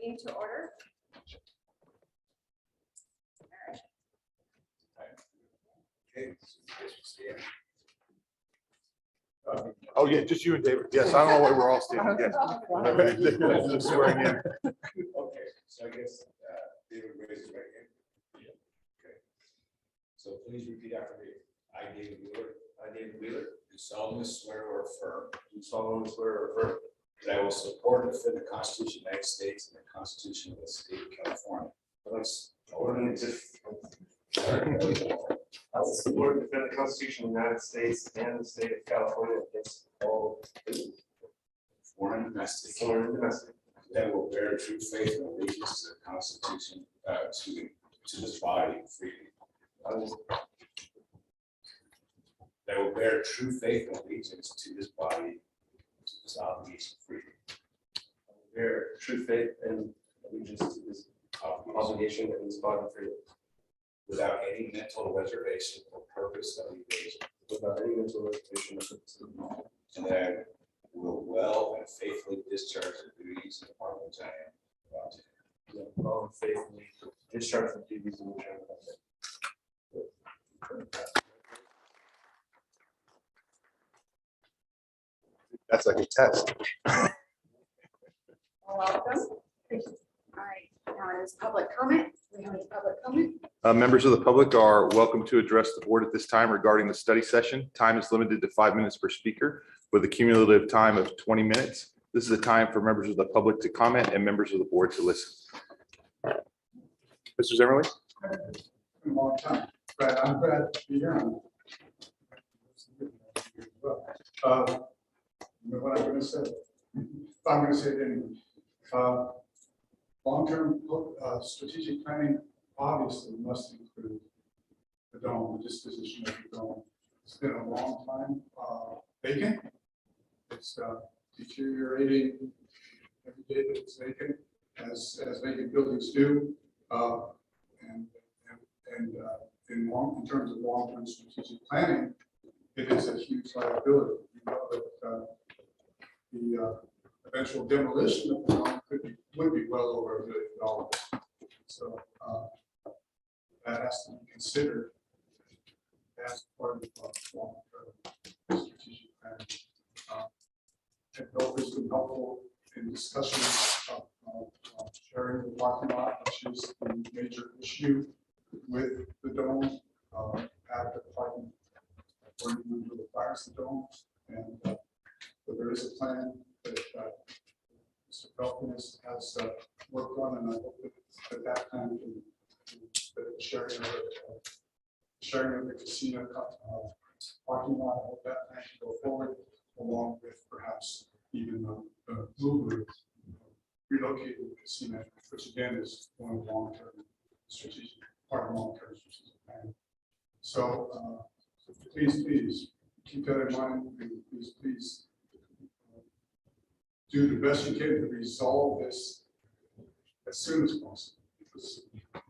Meeting to order. Okay. Oh, yeah, just you and David. Yes, I don't know why we're all standing. Yes. Just swearing in. Okay, so I guess David raised his right hand. Yeah. Okay. So please repeat after me. I, David Wheeler. I, David Wheeler. Do solemnly swear or affirm. Do solemnly swear or affirm. That I will support and defend the Constitution of the United States and the Constitution of the State of California. Let's I will support and defend the Constitution of the United States and the state of California against all foreign and domestic. That will bear true faith and allegiance to the Constitution, to this body freely. That will bear true faith and allegiance to this body, to this obligation freely. bear true faith and allegiance to this obligation and this body freely. Without any mental reservation or purpose of evasion. Without any mental reservation or purpose of evasion. And that I will well and faithfully discharge the duties of the part which I am about to. Well and faithfully discharge the duties in which I am about to. That's like a test. Welcome. All right, now it is public comment. We have any public comment? Members of the public are welcome to address the board at this time regarding the study session. Time is limited to 5 minutes per speaker with a cumulative time of 20 minutes. This is a time for members of the public to comment and members of the board to listen. Mr. Zimmerly? A long time, but I'm glad to be here. You know what I'm going to say? I'm going to say it anyway. Long-term strategic planning obviously must include the dome, the disposition of the dome. It's been a long time vacant. It's deteriorating every day that it's vacant, as vacant buildings do. In terms of long-term strategic planning, it is a huge liability. You know that the eventual demolition of the dome would be well over $1 billion. So that has to be considered as part of long-term strategic planning. And Bill has been helpful in discussions of sharing the parking lot, which is the major issue with the dome. At the parking where you requires the dome, and but there is a plan that Mr. Felton has worked on, and I hope that plan can sharing of the casino parking lot. I hope that plan can go forward, along with perhaps even the movement relocating the casino, which again is one of the long-term strategic part of long-term strategic plan. So please keep that in mind. Please do the best you can to resolve this as soon as possible, because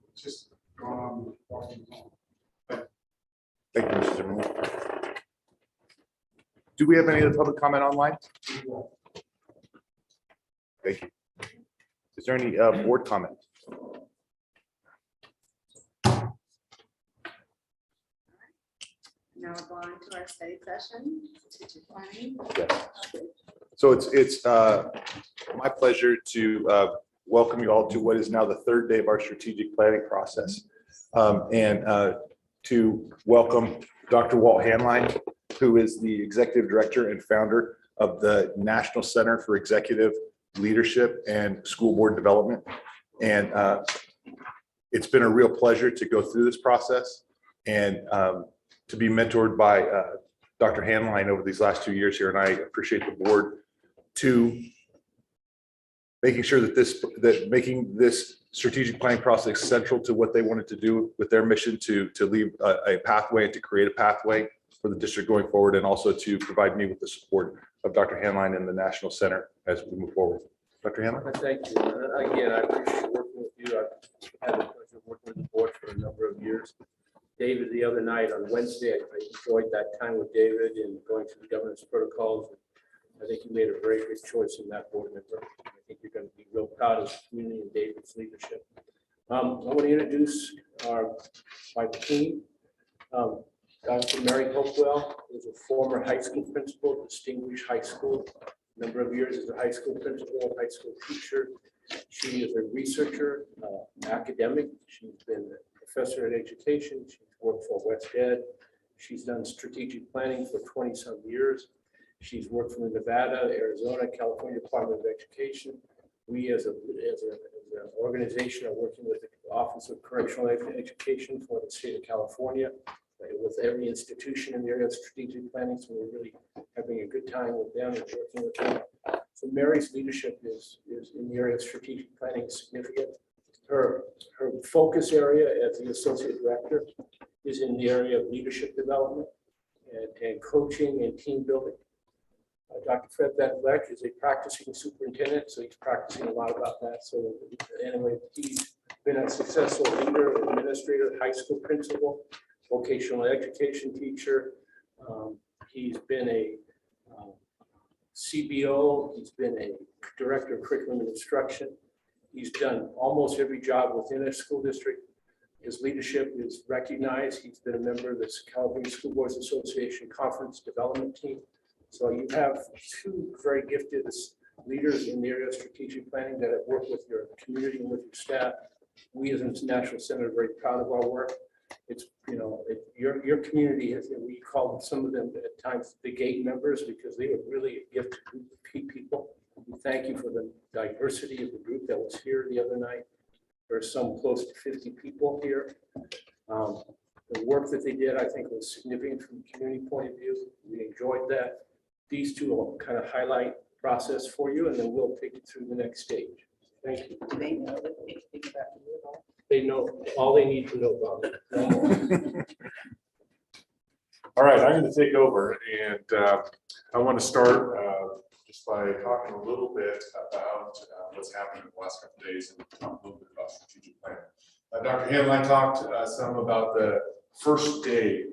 it's just gone on walking on. Thank you, Mr. Zimmerly. Do we have any other public comment online? Thank you. Is there any board comment? Now we're going to our study session, strategic planning. Yes. So it's my pleasure to welcome you all to what is now the third day of our strategic planning process. And to welcome Dr. Walt Hanline, who is the executive director and founder of the National Center for Executive Leadership and School Board Development. And it's been a real pleasure to go through this process and to be mentored by Dr. Hanline over these last 2 years here. And I appreciate the board to making sure that making this strategic planning process central to what they wanted to do with their mission to leave a pathway and to create a pathway for the district going forward, and also to provide me with the support of Dr. Hanline and the National Center as we move forward. Dr. Hanline? Thank you. Again, I appreciate working with you. I've had the pleasure of working with the board for a number of years. David, the other night on Wednesday, I enjoyed that time with David and going through the governance protocols. I think you made a very good choice in that board member. think you're going to be real proud of the community and David's leadership. I want to introduce my team. Dr. Mary Hopewell is a former high school principal, distinguished high school, number of years as a high school principal, high school teacher. She is a researcher, academic. She's been a professor in education. She's worked for West Ed. She's done strategic planning for 20-some years. She's worked for the Nevada, Arizona, California Department of Education. We as an organization are working with the Office of Correctional Education for the state of California, with every institution in the area of strategic planning. So we're really having a good time with them and working with them. So Mary's leadership is in the area of strategic planning significant. Her focus area as the associate director is in the area of leadership development and coaching and team building. Dr. Fred Van Vleck is a practicing superintendent, so he's practicing a lot about that. So anyway, he's been a successful leader, administrator, high school principal, vocational education teacher. He's been a CBO. He's been a director of curriculum and instruction. He's done almost every job within a school district. His leadership is recognized. He's been a member of the California School Boards Association Conference Development Team. So you have two very gifted leaders in the area of strategic planning that have worked with your community and with your staff. We as a National Center are very proud of our work. It's, your community has, we call some of them at times the gate members because they are really a gifted group of people. We thank you for the diversity of the group that was here the other night. There's some close to 50 people here. The work that they did, I think, was significant from a community point of view. We enjoyed that. These two will kind of highlight the process for you, and then we'll take you through the next stage. Thank you. Do they know that they think about you at all? They know all they need to know about it. All right, I'm going to take over, and I want to start just by talking a little bit about what's happened in the last couple of days and talk a little bit about strategic planning. Dr. Hanlon talked some about the first day.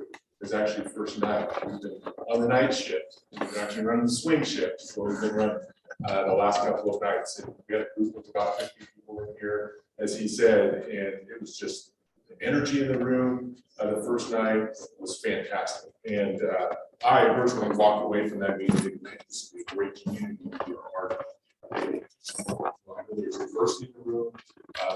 Is actually first night. We've been on the night shift. We've been actually running the swing shift. So we've been running the last couple of nights. And we had a group of about 50 people in here, as he said, and it was just the energy in the room. The first night was fantastic. And I personally walked away from that meeting thinking, man, this is a great community to be a part of. There's diversity in the room,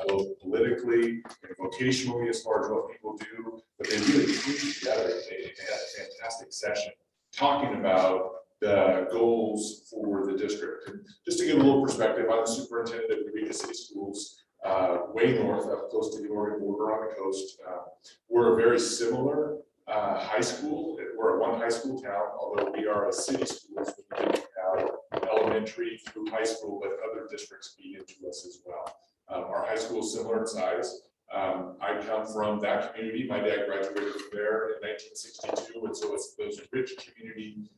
both politically and vocationally, as far as what people do, but they really came together. They had a fantastic session talking about the goals for the district. And just to give a little perspective, I'm the superintendent of Eureka City Schools, way north, up close to the Oregon border on the coast. We're a very similar high school. We're a one high school town, although we are a city school, so we didn't have elementary through high school, but other districts feed into us as well. Our high school is similar in size. I come from that community. My dad graduated from there in 1962, and so it's those rich community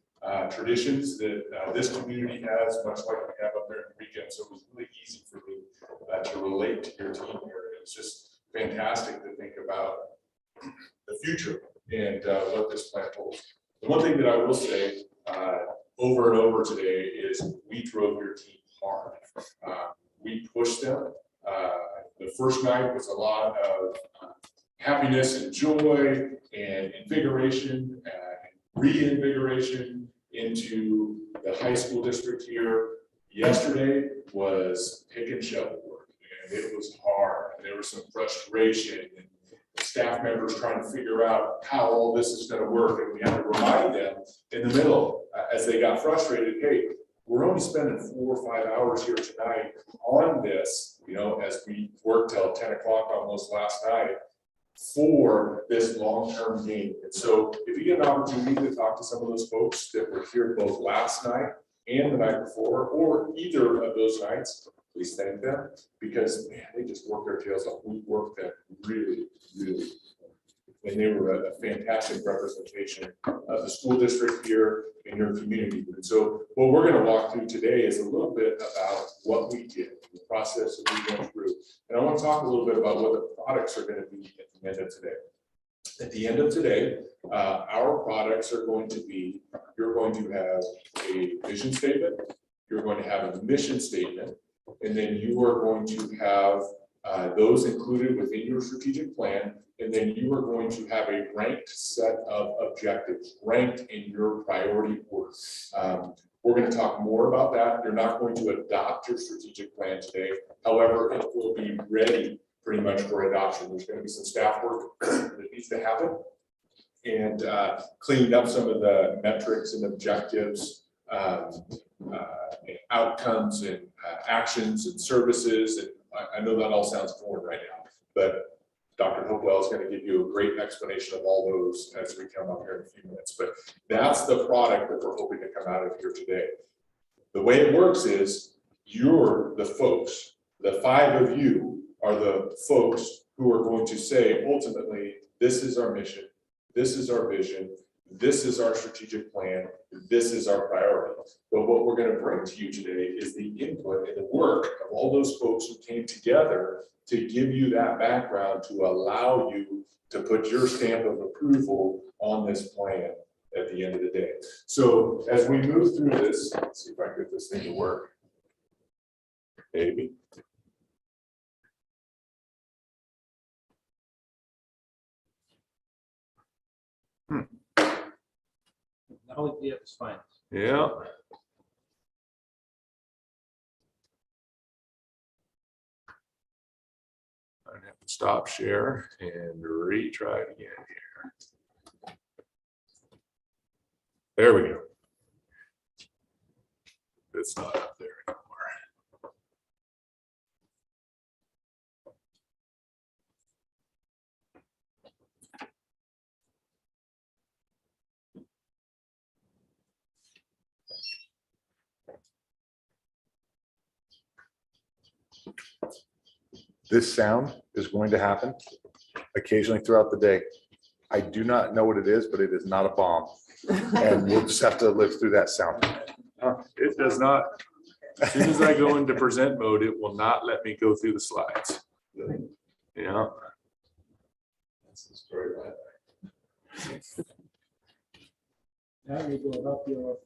traditions that this community has, much like we have up there in Eureka. So it was really easy for me to relate to your team here. It's just fantastic to think about the future and what this plan holds. The one thing that I will say over and over today is we drove your team hard. We pushed them. The first night was a lot of happiness and joy and invigoration and reinvigoration into the high school district here. Yesterday was pick and shovel work, and it was hard. And there was some frustration and staff members trying to figure out how all this is going to work. And we had to remind them in the middle as they got frustrated, hey, we're only spending 4 or 5 hours here tonight on this, as we worked till 10 o'clock almost last night for this long-term gain. And so if you get an opportunity to talk to some of those folks that were here both last night and the night before, or either of those nights, please thank them, because man, they just worked their tails off. We worked them really, really, and they were a fantastic representation of the school district here in your community. And so what we're going to walk through today is a little bit about what we did, the process that we went through. And I want to talk a little bit about what the products are going to be at the end of today. At the end of today, our products are going to be, you're going to have a vision statement, you're going to have a mission statement, And then you are going to have those included within your strategic plan. And then you are going to have a ranked set of objectives, ranked in your priority order. We're going to talk more about that. You're not going to adopt your strategic plan today. However, it will be ready pretty much for adoption. There's going to be some staff work that needs to happen, and cleaning up some of the metrics and objectives, and outcomes and actions and services. And I know that all sounds foreign right now, but Dr. Hopewell is going to give you a great explanation of all those as we come up here in a few minutes. But that's the product that we're hoping to come out of here today. The way it works is you're the folks, the 5 of you are the folks who are going to say, ultimately, this is our mission, this is our vision, this is our strategic plan, this is our priority. But what we're going to bring to you today is the input and the work of all those folks who came together to give you that background to allow you to put your stamp of approval on this plan at the end of the day. So as we move through this, let's see if I can get this thing to work. Maybe. Now we have is fine. Yeah. I have to stop share and retry it again here. There we go. It's not up there anymore. This sound is going to happen occasionally throughout the day. I do not know what it is, but it is not a bomb. And we'll just have to live through that sound. It does not. As soon as I go into present mode, it will not let me go through the slides. Yeah. That's the story right there. Now you go up your.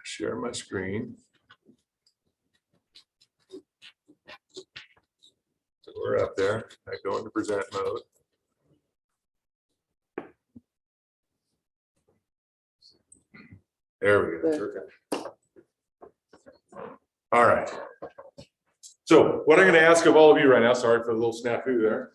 Share my screen. So we're up there. I go into present mode. There we go. All right. So what I'm going to ask of all of you right now, sorry for the little snafu there,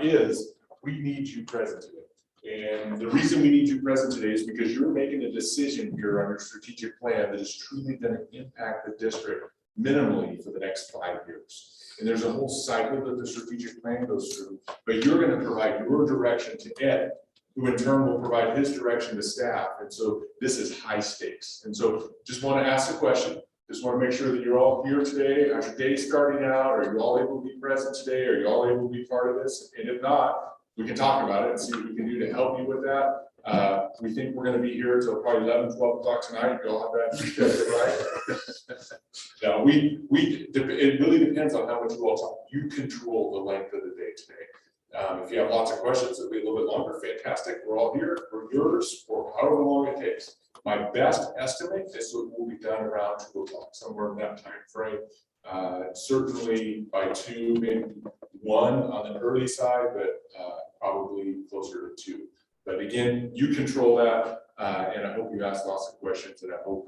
is we need you present today. And the reason we need you present today is because you're making a decision here on your strategic plan that is truly going to impact the district minimally for the next 5 years. And there's a whole cycle that the strategic plan goes through, but you're going to provide your direction to Ed, who in turn will provide his direction to staff. And so this is high stakes. And so just want to ask a question. Just want to make sure that you're all here today. Are your days starting out? Are you all able to be present today? Are you all able to be part of this? And if not, we can talk about it and see what we can do to help you with that. We think we're going to be here until probably 11, 12 o'clock tonight. You all have that scheduled, right? No, it really depends on how much you all talk. You control the length of the day today. If you have lots of questions, it'll be a little bit longer. Fantastic. We're all here for yours for however long it takes. My best estimate is that we'll be done around 2 o'clock, somewhere in that time frame. Certainly by 2, maybe 1 on the early side, but probably closer to 2. But again, you control that, and I hope you ask lots of questions, and I hope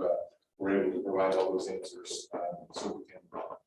we're able to provide all those answers so we can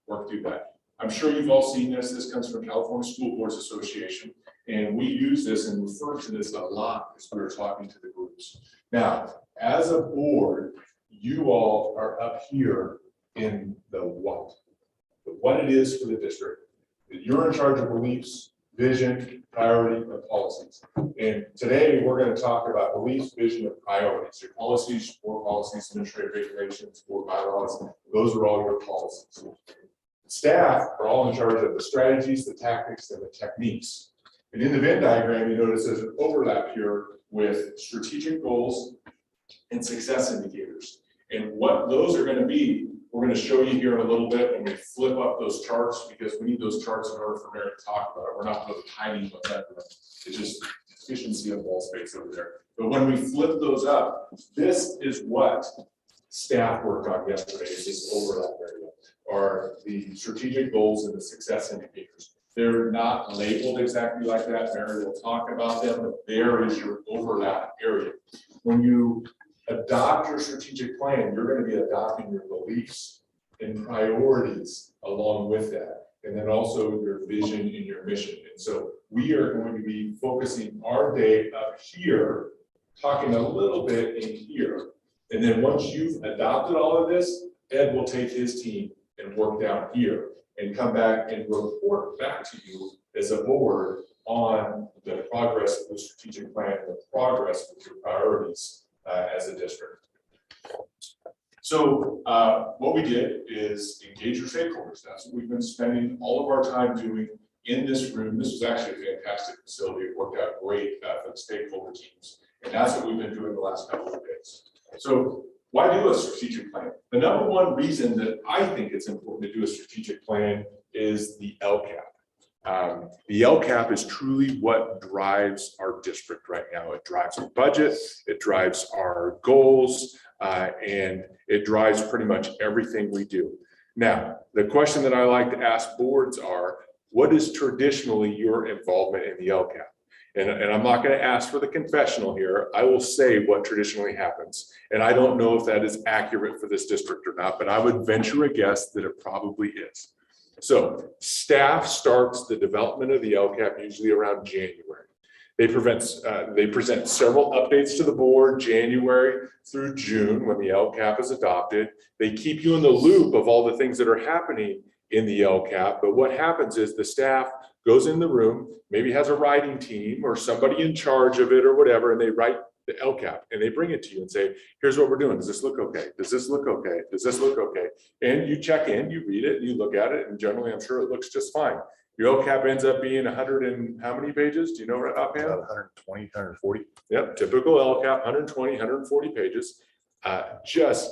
work through that. I'm sure you've all seen this. This comes from California School Boards Association, and we use this and refer to this a lot as we were talking to the groups. Now, as a board, you all are up here in the what it is for the district. You're in charge of beliefs, vision, priority, and policies. And today we're going to talk about beliefs, vision, and priorities. Your policies, board policies, administrative regulations, board bylaws, those are all your policies. Staff are all in charge of the strategies, the tactics, and the techniques. And in the Venn diagram, you notice there's an overlap here with strategic goals and success indicators. And what those are going to be, we're going to show you here in a little bit when we flip up those charts, because we need those charts in order for Mary to talk about it. We're not really hiding what that is. It's efficiency of wall space over there. But when we flip those up, this is what staff worked on yesterday, is this overlap area, are the strategic goals and the success indicators. They're not labeled exactly like that. Mary will talk about them, but there is your overlap area. When you adopt your strategic plan, you're going to be adopting your beliefs and priorities along with that. And then also your vision and your mission. And so we are going to be focusing our day up here, talking a little bit in here. And then once you've adopted all of this, Ed will take his team and work down here and come back and report back to you as a board on the progress of the strategic plan, the progress with your priorities as a district. So what we did is engage your stakeholders. That's what we've been spending all of our time doing in this room. This was actually a fantastic facility. It worked out great for the stakeholder teams. And that's what we've been doing the last couple of days. So why do a strategic plan? The number one reason that I think it's important to do a strategic plan is the LCAP. The LCAP is truly what drives our district right now. It drives our budget, it drives our goals, and it drives pretty much everything we do. Now, the question that I like to ask boards are, what is traditionally your involvement in the LCAP? And I'm not going to ask for the confessional here. I will say what traditionally happens. And I don't know if that is accurate for this district or not, but I would venture a guess that it probably is. So staff starts the development of the LCAP usually around January. They present several updates to the board January through June when the LCAP is adopted. They keep you in the loop of all the things that are happening in the LCAP. But what happens is the staff goes in the room, maybe has a writing team or somebody in charge of it or whatever, and they write the LCAP and they bring it to you and say, here's what we're doing. Does this look okay? Does this look okay? Does this look okay? And you check in, you read it, you look at it, and generally I'm sure it looks just fine. Your LCAP ends up being 100 and how many pages? Do you know right offhand? 120, 140. Yep, typical LCAP, 120, 140 pages, just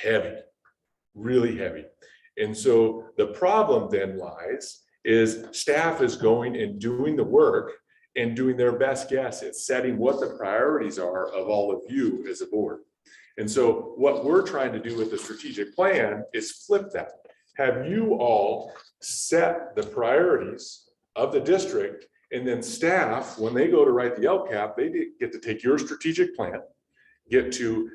heavy, really heavy. And so the problem then lies is staff is going and doing the work and doing their best guess at setting what the priorities are of all of you as a board. And so what we're trying to do with the strategic plan is flip that. Have you all set the priorities of the district, and then staff, when they go to write the LCAP, they get to take your strategic plan, get to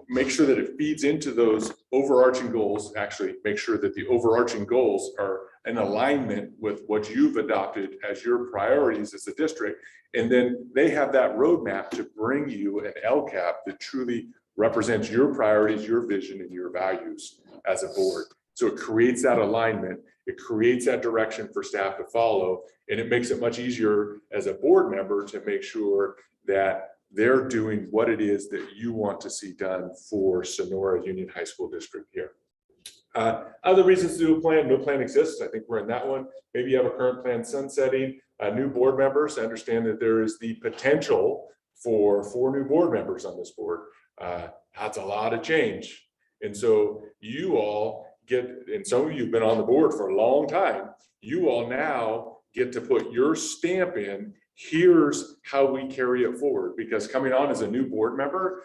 make sure that it feeds into those overarching goals, actually make sure that the overarching goals are in alignment with what you've adopted as your priorities as a district. And then they have that roadmap to bring you an LCAP that truly represents your priorities, your vision, and your values as a board. So it creates that alignment, it creates that direction for staff to follow, and it makes it much easier as a board member to make sure that they're doing what it is that you want to see done for Sonora Union High School District here. Other reasons to do a plan, no plan exists. I think we're in that one. Maybe you have a current plan sunsetting. New board members, I understand that there is the potential for 4 new board members on this board. That's a lot of change. And so you all get, and some of you have been on the board for a long time, you all now get to put your stamp in. Here's how we carry it forward, because coming on as a new board member,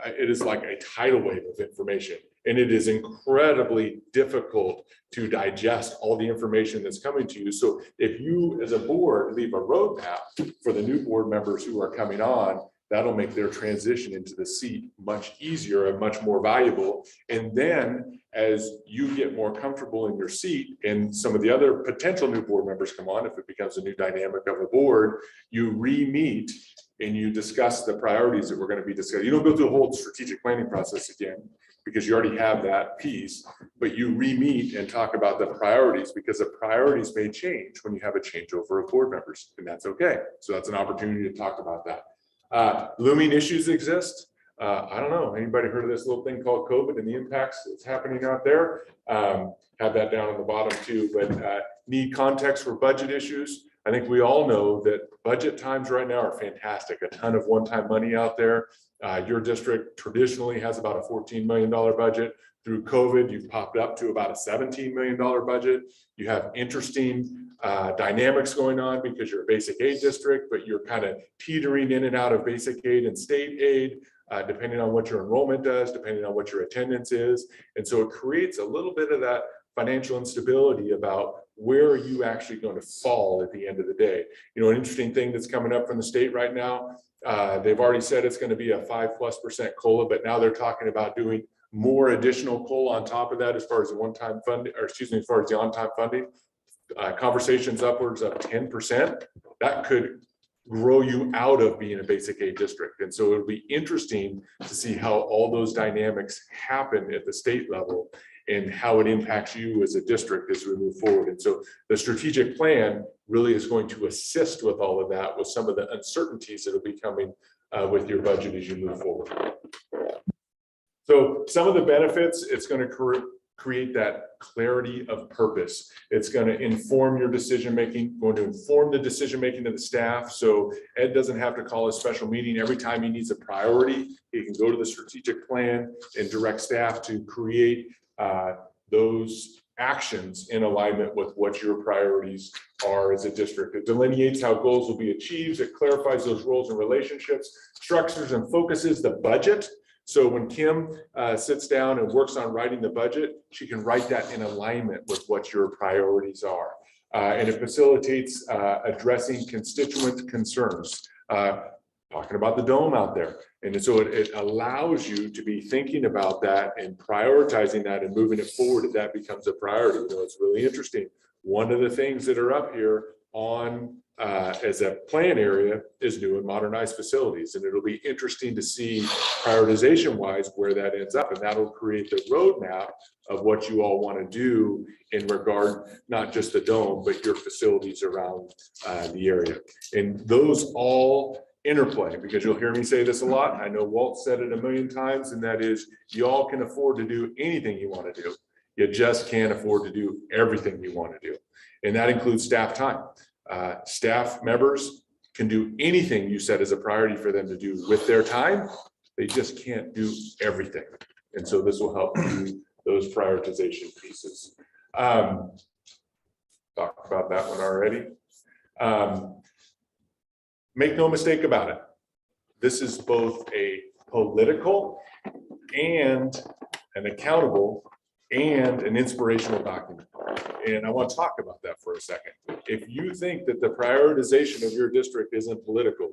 it is like a tidal wave of information, and it is incredibly difficult to digest all the information that's coming to you. So if you as a board leave a roadmap for the new board members who are coming on, that'll make their transition into the seat much easier and much more valuable. And then as you get more comfortable in your seat and some of the other potential new board members come on, if it becomes a new dynamic of a board, you re-meet and you discuss the priorities that we're going to be discussing. You don't go through the whole strategic planning process again, because you already have that piece, but you re-meet and talk about the priorities, because the priorities may change when you have a changeover of board members, and that's okay. So that's an opportunity to talk about that. Looming issues exist. I don't know, anybody heard of this little thing called COVID and the impacts that's happening out there? Have that down on the bottom too, but need context for budget issues. I think we all know that budget times right now are fantastic. A ton of one-time money out there. Your district traditionally has about a $14 million budget. Through COVID, you've popped up to about a $17 million budget. You have interesting dynamics going on because you're a basic aid district, but you're kind of teetering in and out of basic aid and state aid, depending on what your enrollment does, depending on what your attendance is. And so it creates a little bit of that financial instability about where are you actually going to fall at the end of the day. You know, an interesting thing that's coming up from the state right now, they've already said it's going to be a 5+% COLA, but now they're talking about doing more additional COLA on top of that as far as the one-time funding, or excuse me, as far as the on-time funding. Conversations upwards of 10%. That could grow you out of being a basic aid district. And so it'll be interesting to see how all those dynamics happen at the state level and how it impacts you as a district as we move forward. And so the strategic plan really is going to assist with all of that, with some of the uncertainties that will be coming with your budget as you move forward. So some of the benefits, it's going to create that clarity of purpose. It's going to inform your decision-making, going to inform the decision-making of the staff. So Ed doesn't have to call a special meeting every time he needs a priority. He can go to the strategic plan and direct staff to create those actions in alignment with what your priorities are as a district. It delineates how goals will be achieved. It clarifies those roles and relationships, structures and focuses the budget. So when Kim sits down and works on writing the budget, she can write that in alignment with what your priorities are. And it facilitates addressing constituent concerns, talking about the dome out there. And so it allows you to be thinking about that and prioritizing that and moving it forward if that becomes a priority. You know, it's really interesting. One of the things that are up here on as a plan area is new and modernized facilities. And it'll be interesting to see prioritization wise where that ends up. And that'll create the roadmap of what you all want to do in regard, not just the dome, but your facilities around the area. And those all interplay, because you'll hear me say this a lot. I know Walt said it a million times, and that is you all can afford to do anything you want to do. You just can't afford to do everything you want to do. And that includes staff time. Staff members can do anything you set as a priority for them to do with their time. They just can't do everything. And so this will help do those prioritization pieces. Talked about that one already. Make no mistake about it. This is both a political and an accountable and an inspirational document. And I want to talk about that for a second. If you think that the prioritization of your district isn't political,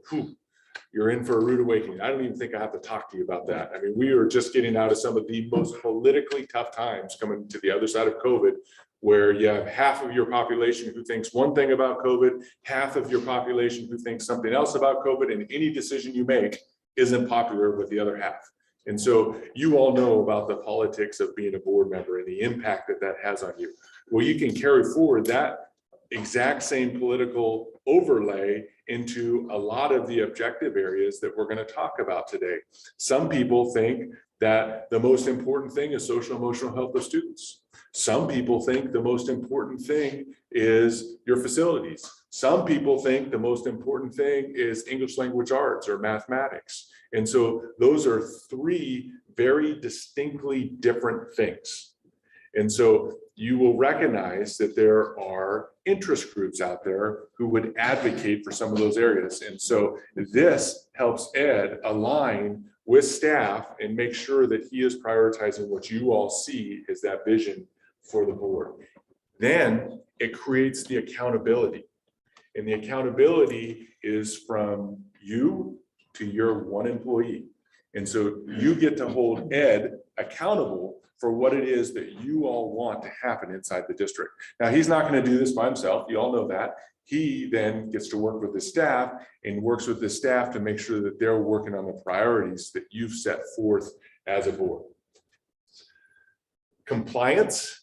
you're in for a rude awakening. I don't even think I have to talk to you about that. I mean, we are just getting out of some of the most politically tough times coming to the other side of COVID, where you have half of your population who thinks one thing about COVID, half of your population who thinks something else about COVID, and any decision you make isn't popular with the other half. And so you all know about the politics of being a board member and the impact that that has on you. Well, you can carry forward that exact same political overlay into a lot of the objective areas that we're going to talk about today. Some people think that the most important thing is social emotional health of students. Some people think the most important thing is your facilities. Some people think the most important thing is English language arts or mathematics. And so those are three very distinctly different things. And so you will recognize that there are interest groups out there who would advocate for some of those areas. And so this helps Ed align with staff and make sure that he is prioritizing what you all see as that vision for the board. Then it creates the accountability. And the accountability is from you to your one employee. And so you get to hold Ed accountable for what it is that you all want to happen inside the district. Now, he's not going to do this by himself. You all know that. He then gets to work with the staff and works with the staff to make sure that they're working on the priorities that you've set forth as a board. Compliance.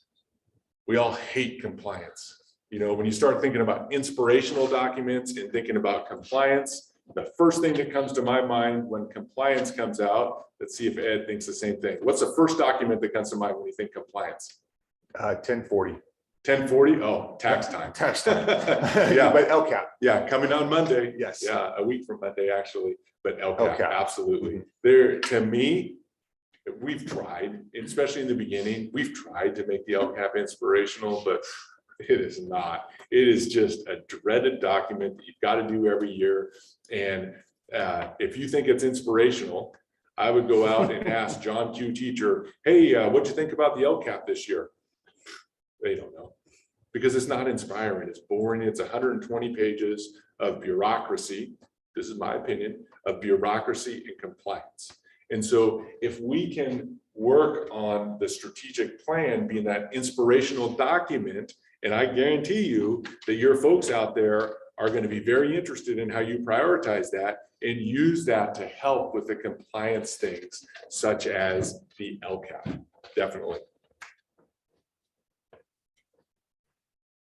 We all hate compliance. You know, when you start thinking about inspirational documents and thinking about compliance, the first thing that comes to my mind when compliance comes out, let's see if Ed thinks the same thing. What's the first document that comes to mind when you think compliance? 1040. 1040? Oh, tax time. Tax time. Yeah, But LCAP. yeah, coming on Monday. Yes. Yeah, a week from Monday, actually, but LCAP, LCAP. absolutely. There, to me, we've tried, especially in the beginning, we've tried to make the LCAP inspirational, but I It is not. It is just a dreaded document that you've got to do every year. And if you think it's inspirational, I would go out and ask John Q. Teacher, hey, what'd you think about the LCAP this year? They don't know, because it's not inspiring. It's boring. It's 120 pages of bureaucracy. This is my opinion, of bureaucracy and compliance. And so if we can work on the strategic plan being that inspirational document, and I guarantee you that your folks out there are going to be very interested in how you prioritize that and use that to help with the compliance things such as the LCAP, definitely.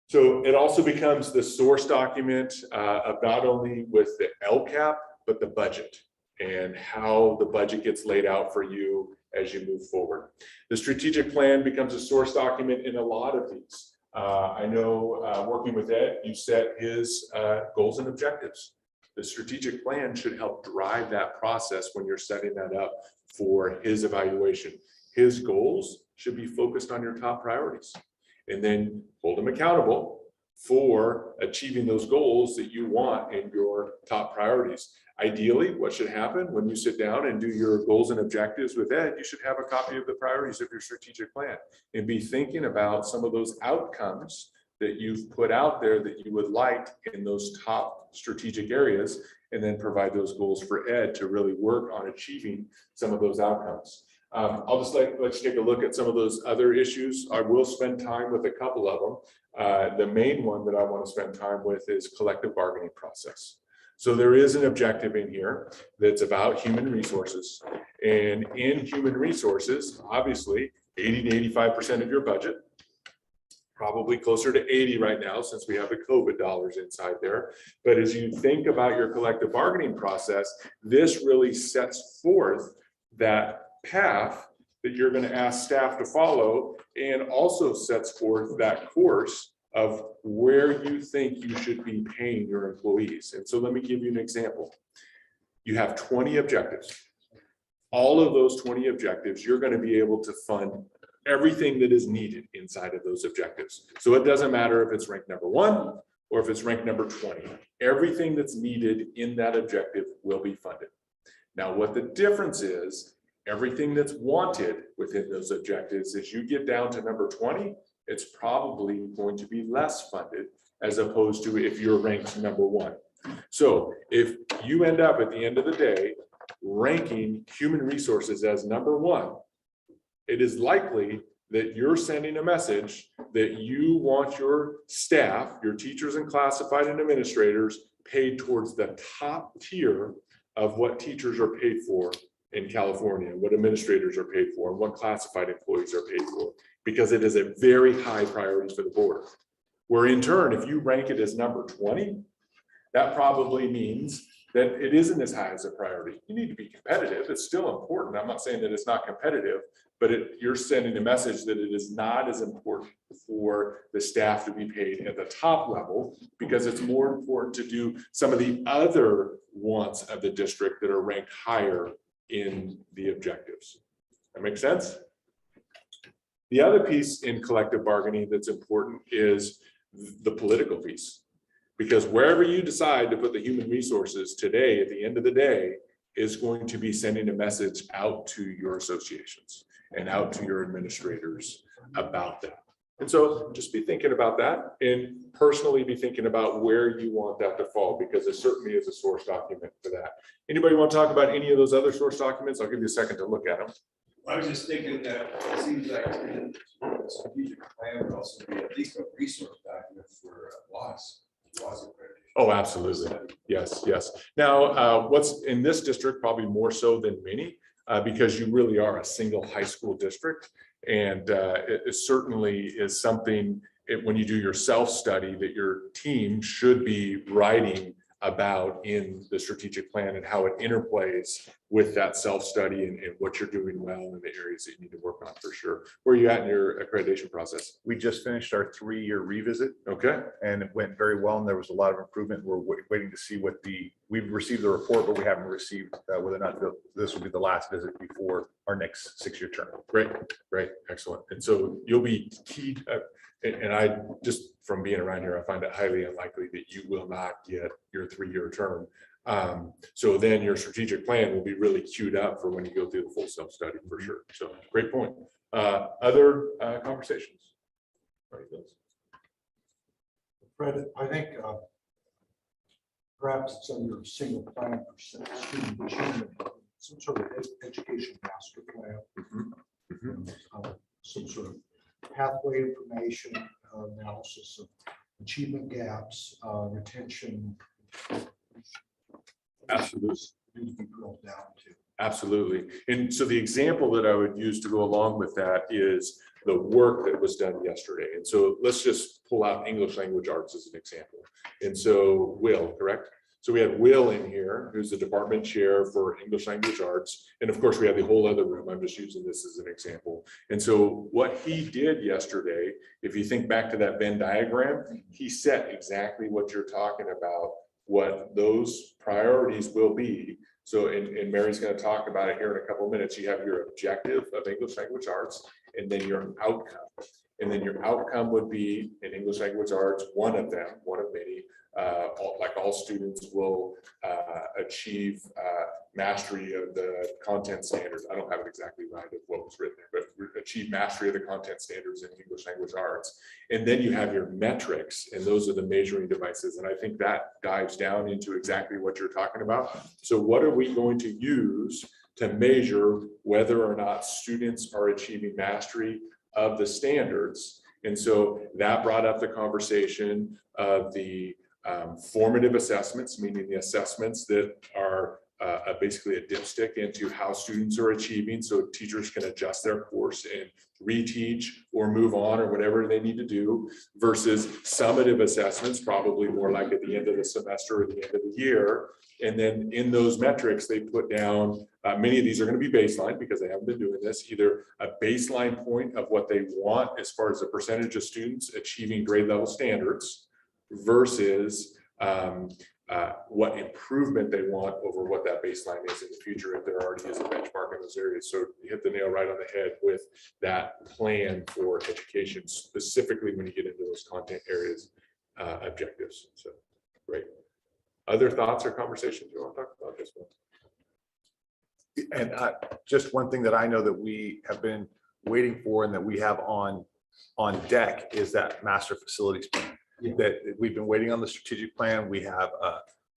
So it also becomes the source document of not only with the LCAP, but the budget and how the budget gets laid out for you as you move forward. The strategic plan becomes a source document in a lot of these. I know working with Ed, you set his goals and objectives. The strategic plan should help drive that process when you're setting that up for his evaluation. His goals should be focused on your top priorities, and then hold him accountable for achieving those goals that you want in your top priorities. Ideally, what should happen when you sit down and do your goals and objectives with Ed, you should have a copy of the priorities of your strategic plan and be thinking about some of those outcomes that you've put out there that you would like in those top strategic areas, and then provide those goals for Ed to really work on achieving some of those outcomes. I'll just let's take a look at some of those other issues. I will spend time with a couple of them. The main one that I want to spend time with is collective bargaining process. So there is an objective in here that's about human resources. And in human resources, obviously, 80 to 85% of your budget, probably closer to 80 right now since we have the COVID dollars inside there. But as you think about your collective bargaining process, this really sets forth that path that you're going to ask staff to follow, and also sets forth that course of where you think you should be paying your employees. And so let me give you an example. You have 20 objectives. All of those 20 objectives, you're going to be able to fund everything that is needed inside of those objectives. So it doesn't matter if it's ranked number 1 or if it's ranked number 20. Everything that's needed in that objective will be funded. Now, what the difference is, everything that's wanted within those objectives, as you get down to number 20, it's probably going to be less funded as opposed to if you're ranked number 1. So if you end up at the end of the day ranking human resources as number 1, it is likely that you're sending a message that you want your staff, your teachers and classified and administrators, paid towards the top tier of what teachers are paid for in California, what administrators are paid for, and what classified employees are paid for, because it is a very high priority for the board. Where in turn, if you rank it as number 20, that probably means that it isn't as high as a priority. You need to be competitive. It's still important. I'm not saying that it's not competitive, but you're sending a message that it is not as important for the staff to be paid at the top level, because it's more important to do some of the other wants of the district that are ranked higher in the objectives. That makes sense? The other piece in collective bargaining that's important is the political piece. Because wherever you decide to put the human resources today, at the end of the day, is going to be sending a message out to your associations and out to your administrators about that. And so just be thinking about that, and personally be thinking about where you want that to fall, because it certainly is a source document for that. Anybody want to talk about any of those other source documents? I'll give you a second to look at them. I was just thinking that it seems like a strategic plan would also be at least a resource document for WAS accreditation. Oh, absolutely. Yes, yes. Now, what's in this district, probably more so than many, because you really are a single high school district. And it certainly is something, when you do your self-study, that your team should be writing about in the strategic plan and how it interplays with that self-study and what you're doing well and the areas that you need to work on for sure. Where are you at in your accreditation process? We just finished our 3-year revisit Okay, and it went very well. And there was a lot of improvement. We're waiting to see we've received the report, but we haven't received whether or not this will be the last visit before our next 6-year term. great, excellent. And so you'll be key, and I, just from being around here, I find it highly unlikely that you will not get your 3-year term. So then your strategic plan will be really queued up for when you go through the full self-study for sure. So great point. Other conversations? Right, Liz? Fred, I think perhaps it's under a single plan for student achievement, some sort of education master plan. Some sort of pathway information, analysis of achievement gaps, retention. Absolutely. Need to be drilled down to. Absolutely. And so the example that I would use to go along with that is the work that was done yesterday. And so let's just pull out English language arts as an example. And so Will, correct? So we had Will in here, who's the department chair for English language arts. And of course, we have the whole other room. I'm just using this as an example. And so what he did yesterday, if you think back to that Venn diagram, he set exactly what you're talking about, what those priorities will be. So, and Mary's going to talk about it here in a couple of minutes. You have your objective of English language arts, and then your outcome. And then your outcome would be in English language arts, one of them, one of many, like all students will achieve mastery of the content standards. I don't have it exactly right of what was written there, but achieve mastery of the content standards in English language arts. And then you have your metrics, and those are the measuring devices. And I think that dives down into exactly what you're talking about. So what are we going to use to measure whether or not students are achieving mastery of the standards? And so that brought up the conversation of the formative assessments, meaning the assessments that are basically a dipstick into how students are achieving, so teachers can adjust their course and reteach or move on or whatever they need to do, versus summative assessments, probably more like at the end of the semester or the end of the year. And then in those metrics, they put down, many of these are going to be baseline because they haven't been doing this, either a baseline point of what they want as far as the percentage of students achieving grade level standards versus what improvement they want over what that baseline is in the future if there already is a benchmark in those areas. So you hit the nail right on the head with that plan for education, specifically when you get into those content areas objectives. So great. Other thoughts or conversations you want to talk about this one? And just one thing that I know that we have been waiting for and that we have on deck is that master facilities plan. Yeah. That we've been waiting on the strategic plan. We have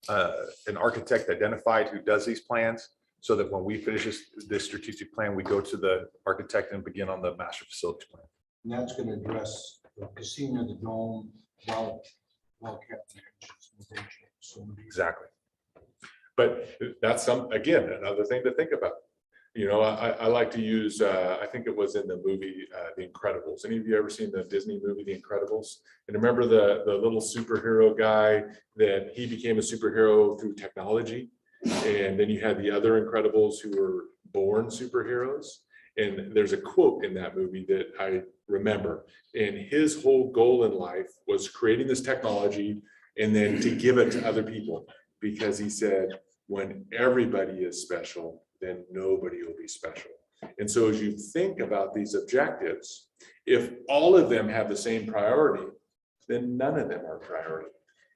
an architect identified who does these plans, so that when we finish this strategic plan, we go to the architect and begin on the master facilities plan. And that's going to address the casino, the dome, well-kept management. Exactly. But that's again, another thing to think about. You know, I like to use, I think it was in the movie, The Incredibles. Any of you ever seen the Disney movie, The Incredibles? And remember the little superhero guy that he became a superhero through technology? And then you had the other Incredibles who were born superheroes. And there's a quote in that movie that I remember. And his whole goal in life was creating this technology and then to give it to other people. Because he said, when everybody is special, then nobody will be special. And so as you think about these objectives, if all of them have the same priority, then none of them are priority.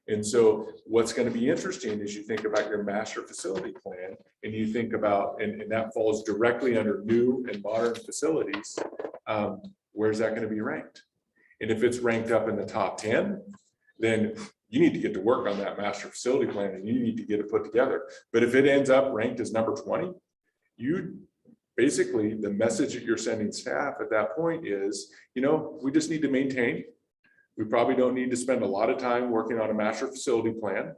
And so what's going to be interesting is you think about your master facility plan and you think about, and that falls directly under new and modern facilities, where's that going to be ranked? And if it's ranked up in the top 10, then you need to get to work on that master facility plan and you need to get it put together. But if it ends up ranked as number 20, you basically, the message that you're sending staff at that point is, you know, we just need to maintain. We probably don't need to spend a lot of time working on a master facility plan,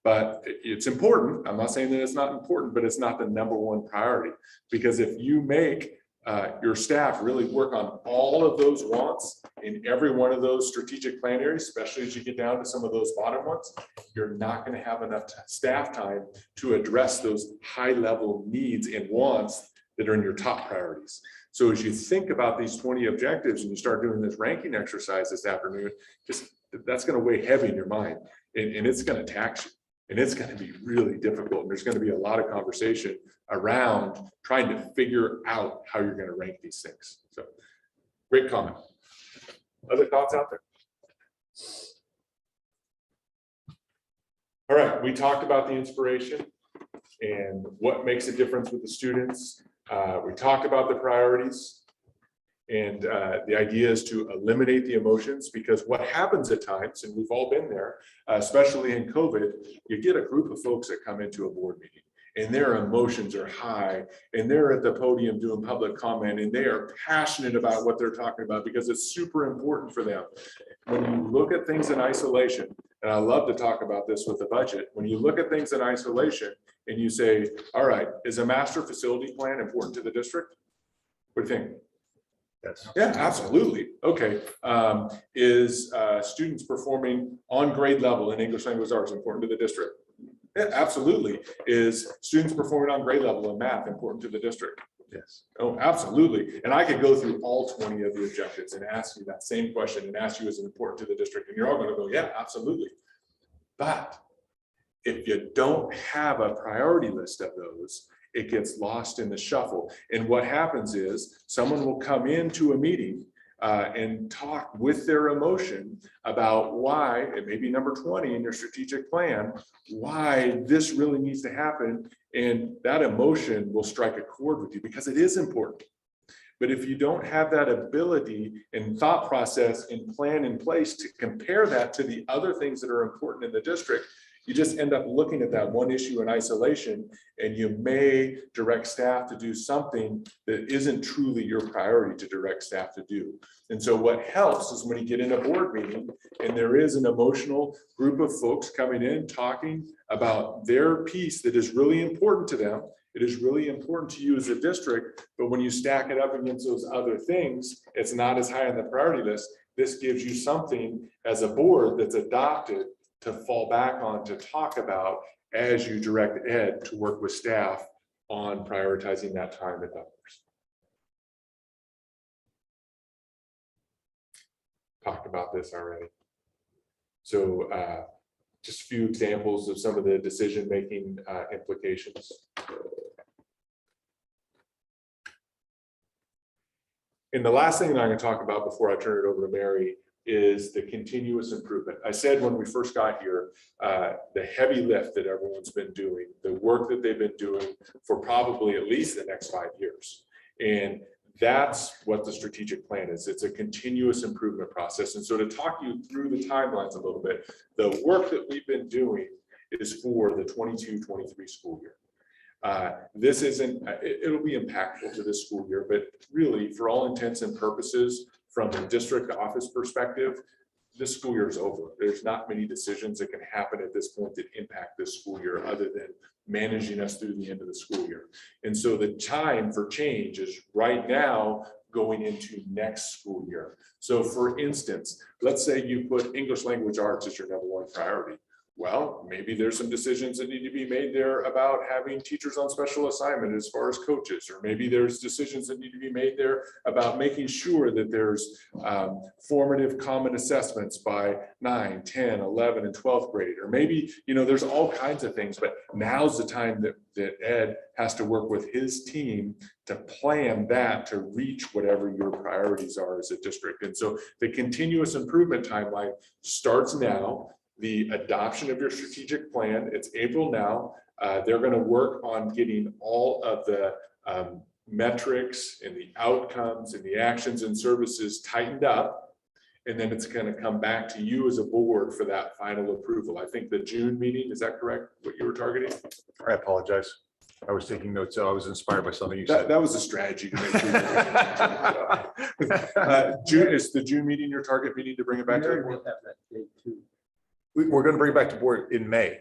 but it's important. I'm not saying that it's not important, but it's not the number one priority. Because if you make your staff really work on all of those wants in every one of those strategic plan areas, especially as you get down to some of those bottom ones, you're not going to have enough staff time to address those high level needs and wants that are in your top priorities. So as you think about these 20 objectives and you start doing this ranking exercise this afternoon, just that's going to weigh heavy in your mind, and it's going to tax you. And it's going to be really difficult. And there's going to be a lot of conversation around trying to figure out how you're going to rank these things. So great comment. Other thoughts out there? All right, we talked about the inspiration and what makes a difference with the students. We talked about the priorities. And the idea is to eliminate the emotions, because what happens at times, and we've all been there, especially in COVID, you get a group of folks that come into a board meeting and their emotions are high and they're at the podium doing public comment and they are passionate about what they're talking about because it's super important for them. When you look at things in isolation, and I love to talk about this with the budget, when you look at things in isolation and you say, all right, is a master facility plan important to the district? What do you think? Yes. Yeah, absolutely. Okay. Is students performing on grade level in English language arts important to the district? Yeah, absolutely. Is students performing on grade level in math important to the district? Yes. Oh, absolutely. And I could go through all 20 of the objectives and ask you that same question and ask you, is it important to the district? And you're all going to go, yeah, absolutely. But if you don't have a priority list of those, it gets lost in the shuffle. And what happens is someone will come into a meeting and talk with their emotion about why, it may be number 20 in your strategic plan, why this really needs to happen. And that emotion will strike a chord with you because it is important. But if you don't have that ability and thought process and plan in place to compare that to the other things that are important in the district, you just end up looking at that one issue in isolation, and you may direct staff to do something that isn't truly your priority to direct staff to do. And so what helps is when you get in a board meeting and there is an emotional group of folks coming in talking about their piece that is really important to them. It is really important to you as a district, but when you stack it up against those other things, it's not as high on the priority list. This gives you something as a board that's adopted to fall back on, to talk about as you direct ed to work with staff on prioritizing that time with others. Talked about this already. So just a few examples of some of the decision-making implications. And the last thing that I'm going to talk about before I turn it over to Mary is the continuous improvement. I said when we first got here, the heavy lift that everyone's been doing, the work that they've been doing for probably at least the next 5 years. And that's what the strategic plan is. It's a continuous improvement process. And so to talk you through the timelines a little bit, the work that we've been doing is for the 22-23 school year. This isn't, it'll be impactful to this school year, but really for all intents and purposes, from the district office perspective, this school year is over. There's not many decisions that can happen at this point that impact this school year other than managing us through the end of the school year. And so the time for change is right now going into next school year. So for instance, let's say you put English language arts as your #1 priority. Well, maybe there's some decisions that need to be made there about having teachers on special assignment as far as coaches, or maybe there's decisions that need to be made there about making sure that there's formative common assessments by 9, 10, 11, and 12th grade, or maybe, you know, there's all kinds of things, but now's the time that Ed has to work with his team to plan that to reach whatever your priorities are as a district. And so the continuous improvement timeline starts now. The adoption of your strategic plan, it's April now. They're going to work on getting all of the metrics and the outcomes and the actions and services tightened up. And then it's going to come back to you as a board for that final approval. I think the June meeting, is that correct? What you were targeting? I apologize. I was taking notes, so I was inspired by something you said. That was a strategy to make sure. June, is the June meeting your target meeting to bring it back to the board? We're going to bring it back to board in May.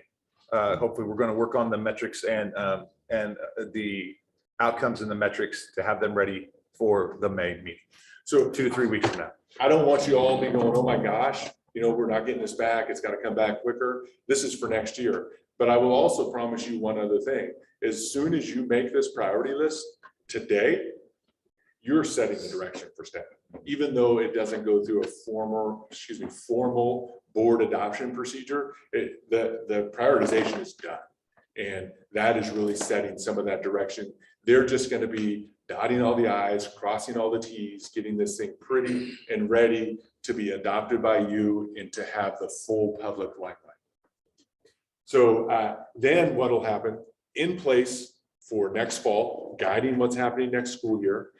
Hopefully, we're going to work on the metrics and the outcomes and the metrics to have them ready for the May meeting. So 2 to 3 weeks from now. I don't want you all to be going, oh my gosh, we're not getting this back. It's got to come back quicker. This is for next year. But I will also promise you one other thing. As soon as you make this priority list today, you're setting the direction for staff, even though it doesn't go through a formal board adoption procedure. The prioritization is done. And that is really setting some of that direction. They're just going to be dotting all the i's, crossing all the t's, getting this thing pretty and ready to be adopted by you and to have the full public limelight. So then what will happen in place for next fall, guiding what's happening next school year.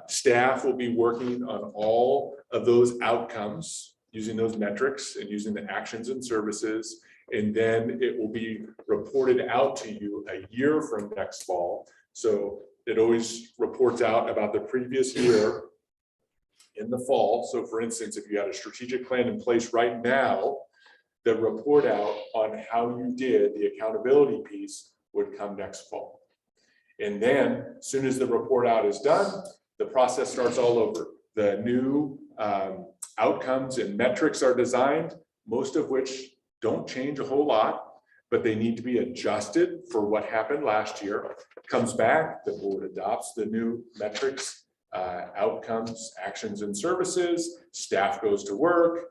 Staff will be working on all of those outcomes using those metrics and using the actions and services. And then it will be reported out to you a year from next fall. So it always reports out about the previous year in the fall. So for instance, if you had a strategic plan in place right now, the report out on how you did the accountability piece would come next fall. And then as soon as the report out is done, the process starts all over. The new outcomes and metrics are designed, most of which don't change a whole lot, but they need to be adjusted for what happened last year. Comes back, the board adopts the new metrics, outcomes, actions, and services. Staff goes to work,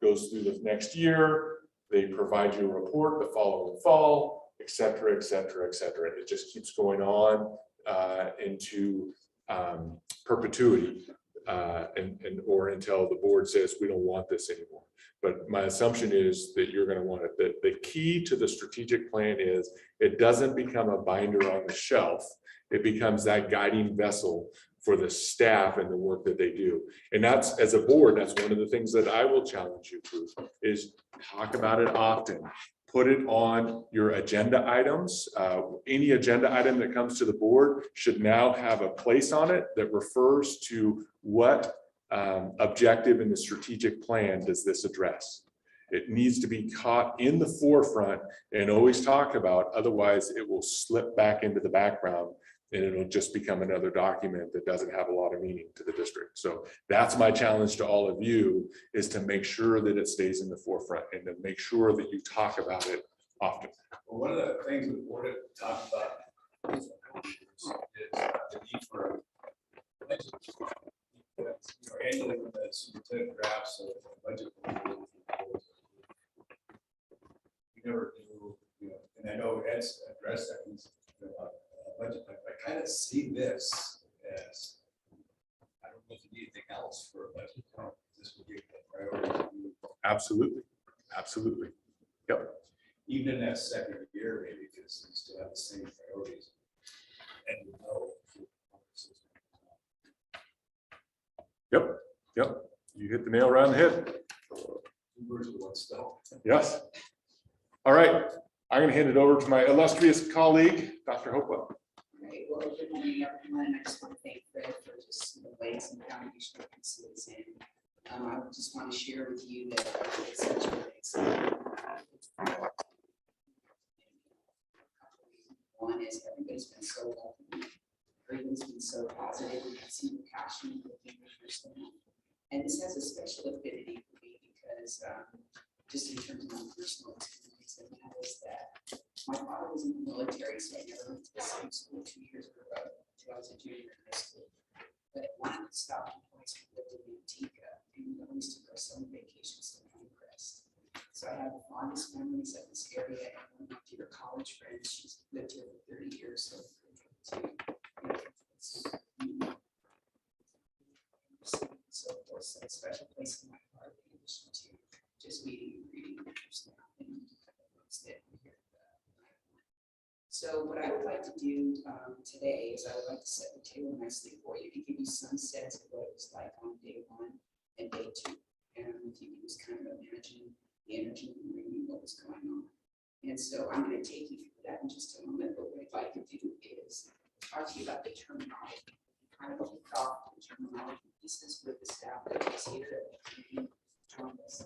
goes through the next year. They provide you a report the following fall, et cetera, et cetera, et cetera. And it just keeps going on into perpetuity or until the board says we don't want this anymore. But my assumption is that you're going to want it. The key to the strategic plan is it doesn't become a binder on the shelf. It becomes that guiding vessel for the staff and the work that they do. And that's, as a board, that's one of the things that I will challenge you to is talk about it often. Put it on your agenda items. Any agenda item that comes to the board should now have a place on it that refers to what objective in the strategic plan does this address. It needs to be caught in the forefront and always talked about, otherwise it will slip back into the background and it'll just become another document that doesn't have a lot of meaning to the district. So that's my challenge to all of you, is to make sure that it stays in the forefront and to make sure that you talk about it often. Well, one of the things the board had talked about is the need for budget. Annually when the superintendent drafts a budget, we never do, and I know Ed's addressed that he's budget, but I kind of see this as, I don't know if you need anything else for a budget. This would be a priority. Absolutely. Absolutely. Yep. Even in that second year, maybe, because we still have the same priorities. And we know. Yep. Yep. You hit the nail right on the head. Two birds with one stone. Yes. All right. I'm going to hand it over to my illustrious colleague, Dr. Hopewell. Right, well, good morning, everyone. I just want to thank Fred for just the ways and foundational pieces. And I just want to share with you that it's such a exciting. One is everybody's been so welcoming. Everybody's been so positive. We can see the passion of the staff. And this has a special affinity for me because just in terms of my personal experience, and that is that my father was in the military, so I never went to the same school 2 years in a row until I was a junior in high school. But one of the stopping points, we lived in Antigua, and we always took our summer vacations to Pinecrest. So I have the fondest memories of this area, and one of my dear college friends, she's lived here for 30 years, so it's a special place in my heart, in addition to just meeting and reading now. So what I would like to do today is I would like to set the table nicely for you to give you some sense of what it was like on day 1 and day 2. And if you can just kind of imagine the energy and reading what was going on. And so I'm going to take you through that in just a moment, but what I'd like to do is talk to you about the terminology. Kind of kick off the terminology pieces with the staff that was here that joined us.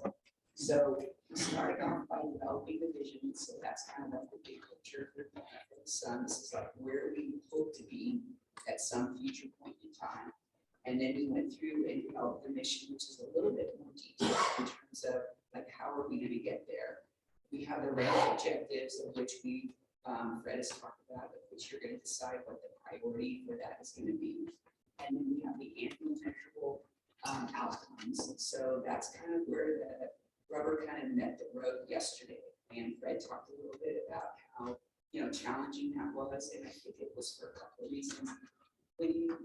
So we started off by developing the vision. So that's kind of like the big picture for the sun. This is like where we hope to be at some future point in time. And then we went through and developed the mission, which is a little bit more detailed in terms of like, how are we gonna get there? We have the rail objectives of which we, Fred has talked about, of which you're gonna decide what the priority for that is gonna be. And then we have the annual measurable outcomes. So that's kind of where the rubber kind of met the road yesterday. And Fred talked a little bit about how, challenging that was. And I think it was for a couple of reasons. When you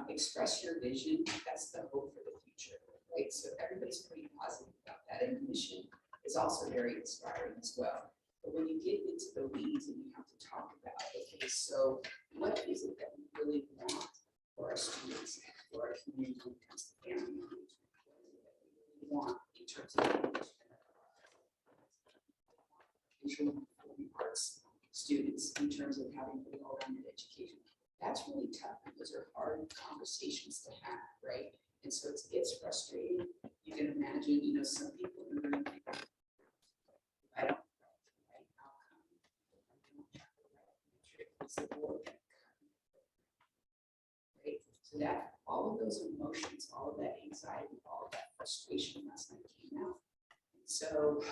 express your vision, that's the hope for the future, right? So everybody's pretty positive about that. And the mission is also very inspiring as well. But when you get into the weeds and you have to talk about, okay, so what is it that we really want for our students, for our community, when it comes to family engagement? What is it that we really want in terms of visual performing arts students, in terms of having a well-rounded education? That's really tough. Those are hard conversations to have, right? And so it gets frustrating. You can imagine, some people in the room, I don't know the right outcome. I don't have the right metric. Is the board gonna cut me? Right? So that all of those emotions, all of that anxiety, all of that frustration last night came out. And so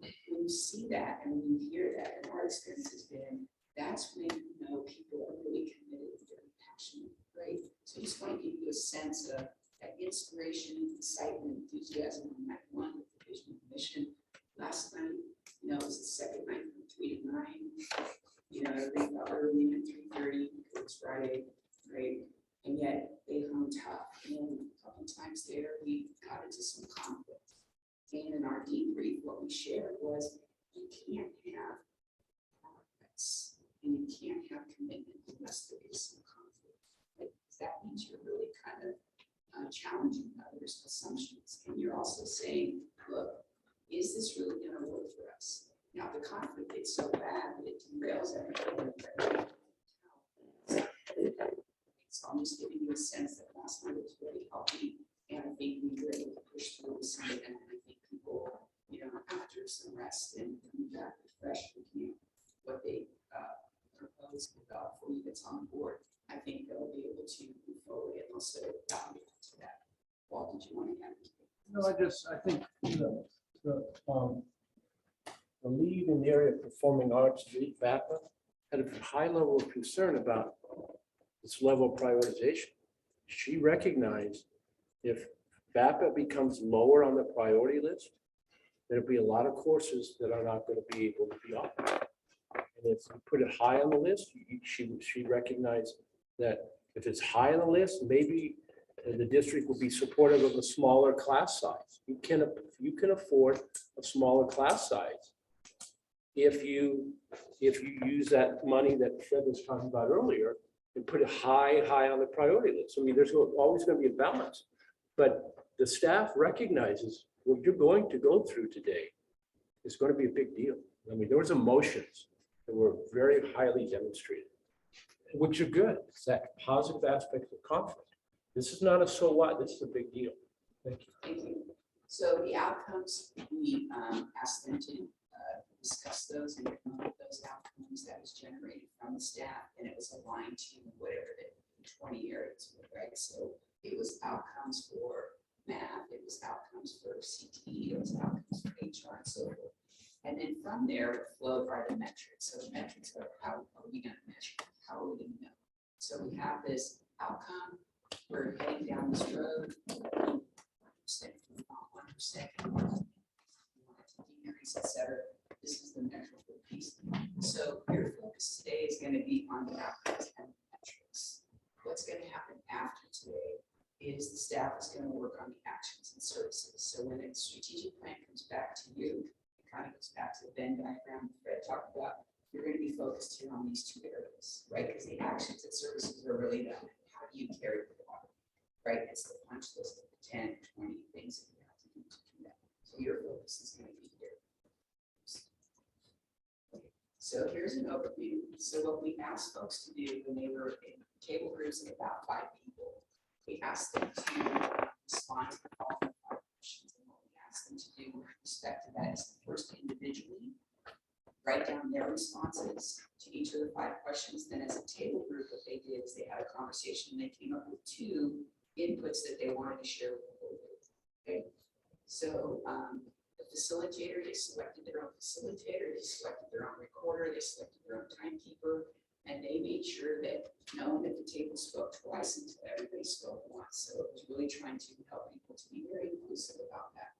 when you see that and when you hear that, and our experience has been, that's when you know people are really committed and very passionate, right? So I just want to give you a sense of that inspiration, excitement, enthusiasm on night one with the vision and mission. Last night, it was the second night from 3 to 9. They got early at 3:30 because it was Friday, right? And yet they hung tough. And a couple times there, we got into some conflict. And in our debrief, what we shared was you can't have conflicts. And you can't have commitment unless there is some conflict. Right? That means you're really kind of challenging others' assumptions. And you're also saying, look, is this really going to work for us? Now, the conflict is so bad that it derails everything. So I'm just giving you a sense that last night was really healthy. And I think we were able to push through this. And I think people, after some rest and coming back refreshed with what they proposed for you that's on board, I think they'll be able to move forward and also value to that. Walt, did you want to add? No, I think, the lead in the area of performing arts, VAPA, had a high level of concern about this level of prioritization. She recognized if VAPA becomes lower on the priority list, there'll be a lot of courses that are not going to be able to be offered. And if you put it high on the list, she recognized that if it's high on the list, maybe the district will be supportive of a smaller class size. You can afford a smaller class size if you use that money that Fred was talking about earlier and put it high on the priority list. I mean, there's always going to be a balance, but the staff recognizes what you're going to go through today is going to be a big deal. I mean, there was emotions that were very highly demonstrated, which are good. It's that positive aspect of conflict. This is not a so what, this is a big deal. Thank you. Thank you. So the outcomes, we asked them to discuss those and come up with those outcomes that was generated from the staff, and it was aligned to whatever the 20 areas were, right? So it was outcomes for math, it was outcomes for CT, it was outcomes for HR and so forth. And then from there flowed are the metrics. So the metrics are how are we going to measure? How are we going to know? So we have this outcome. We're heading down this road. 1%, 1%, decrease, etc. This is the measurable piece. So your focus today is going to be on the outcomes and the metrics. What's going to happen after today is the staff is going to work on the actions and services. So when a strategic plan comes back to you, it kind of goes back to the Venn diagram Fred talked about. You're going to be focused here on these two areas, right? Because the actions and services are really the how do you carry the water, right? It's the punch list of the 10, 20 things that you have to do that. So your focus is going to be here. Okay. So here's an overview. So what we asked folks to do when they were in table groups of about 5 people, we asked them to respond to the following 5 questions. And what we asked them to do with respect to that is first individually write down their responses to each of the 5 questions. Then as a table group, what they did is they had a conversation, and they came up with 2 inputs that they wanted to share with the whole group. Okay, so the facilitator, they selected their own facilitator, they selected their own recorder, they selected their own timekeeper, and they made sure that no one at the table spoke twice until everybody spoke once. So it was really trying to help people to be very inclusive about that.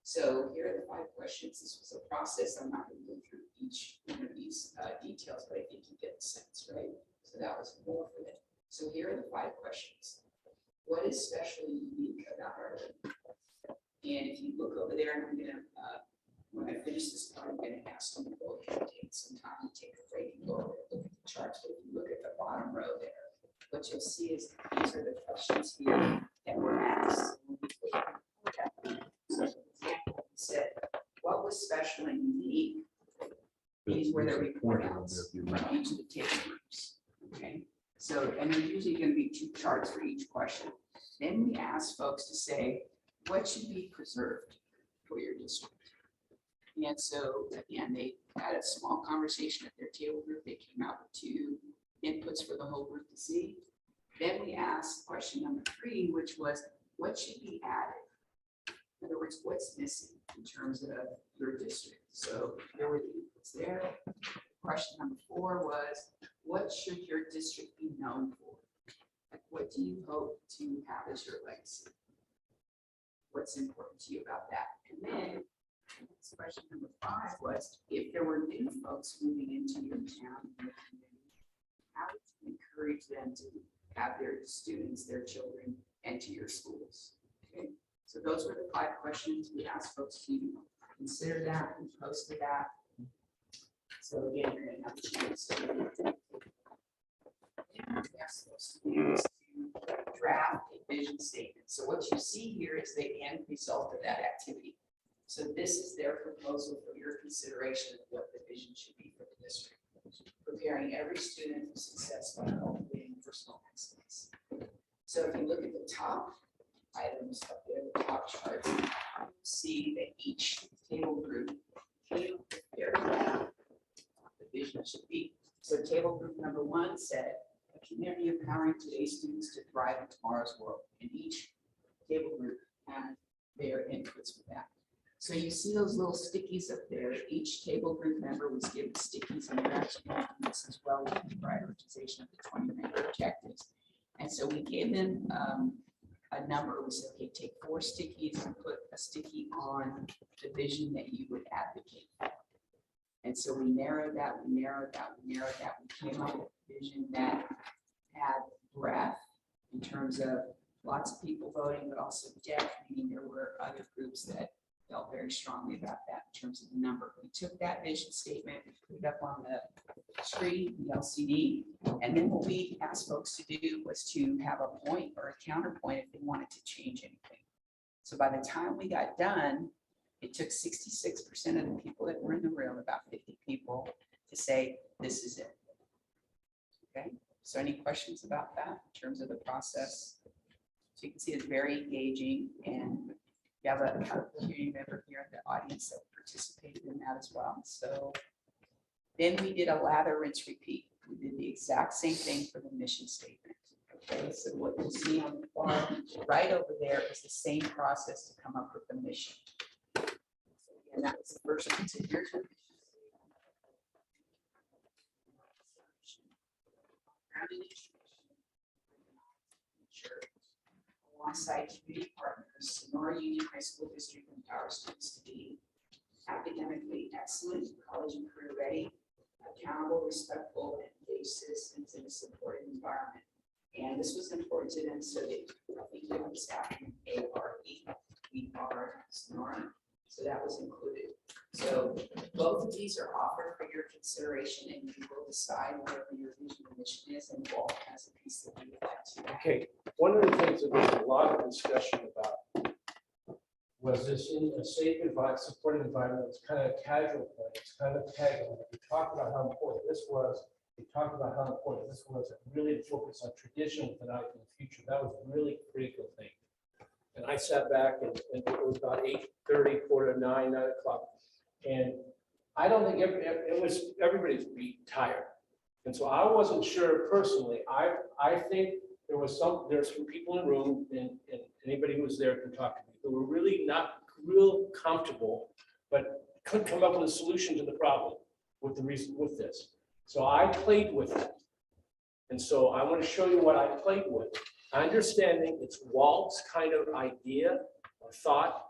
So here are the 5 questions. This was a process. I'm not going to go through each one of these details, but I think you get the sense, right? So that was more for them. So here are the 5 questions. What is specially unique about our learning? And if you look over there, and I'm going to, when I finish this part, I'm going to ask them to go ahead and take some time, take a break, and go over and look at the charts. But if you look at the bottom row there, what you'll see is these are the questions here that were asked. So, for example, we said, what was special and unique? These were the report outs from each of the table groups. Okay, so, and there's usually going to be 2 charts for each question. Then we ask folks to say, what should be preserved for your district? And so again, they had a small conversation at their table group. They came out with 2 inputs for the whole group to see. Then we asked question number 3, which was, what should be added? In other words, what's missing in terms of your district? So there were the inputs there. Question number 4 was, what should your district be known for? Like, what do you hope to have as your legacy? What's important to you about that? And then question number 5 was, if there were new folks moving into your town, how would you encourage them to have their students, their children, enter your schools? Okay, so those were the 5 questions. We asked folks to consider that and posted that. So again, you're going to have a chance to ask those students to draft a vision statement. So what you see here is the end result of that activity. So this is their proposal for your consideration of what the vision should be for the district. Preparing every student for success by cultivating personal excellence. So if you look at the top items up there, the top charts, you see that each table group came with their draft the vision should be. So table group number 1 said, a community empowering today's students to thrive in tomorrow's world. And each table group had their inputs with that. So you see those little stickies up there. Each table group member was given stickies, and they're actually doing this as well with the prioritization of the 20 member objectives. And so we gave them a number. We said, okay, take 4 stickies and put a sticky on the vision that you would advocate for. And so we narrowed that, we narrowed that, we narrowed that. We came up with a vision that had breadth in terms of lots of people voting, but also depth, meaning there were other groups that felt very strongly about that in terms of the number. We took that vision statement, we put it up on the screen, the LCD, and then what we asked folks to do was to have a point or a counterpoint if they wanted to change anything. So by the time we got done, it took 66% of the people that were in the room, about 50 people, to say, this is it. Okay, so any questions about that in terms of the process? So you can see it's very engaging, and you have a community member here in the audience that participated in that as well. So then we did a lather, rinse, repeat. We did the exact same thing for the mission statement. Okay, so what you see on the far right over there is the same process to come up with the mission. And that was the first one. So here's your mission statement. Alongside community partners, Sonora Union High School District empowers students to be academically excellent, college and career ready, accountable, respectful, and engaged citizens in a supportive environment. And this was important to them, so they, I think it was acronym ARE, Sonora. So that was included. So both of these are offered for your consideration, and you will decide whatever your vision and mission is, and Walt has a piece that we would like to add. Okay, one of the things that there's a lot of discussion about was this in a safe environment, supportive environment. It's kind of a casual thing. It's kind of casual. We talked about how important this was. We talked about how important this was, and really to focus on tradition with an eye to the future. That was a really critical thing. And I sat back, and it was about 8:30, 8:45, 9 o'clock. And I don't think it was everybody's beat tired. And so I wasn't sure personally. I think there's some people in the room and anybody who was there can talk to me who were really not real comfortable, but couldn't come up with a solution to the problem with the reason with this. So I played with it. And so I want to show you what I played with. Understanding it's Walt's kind of idea or thought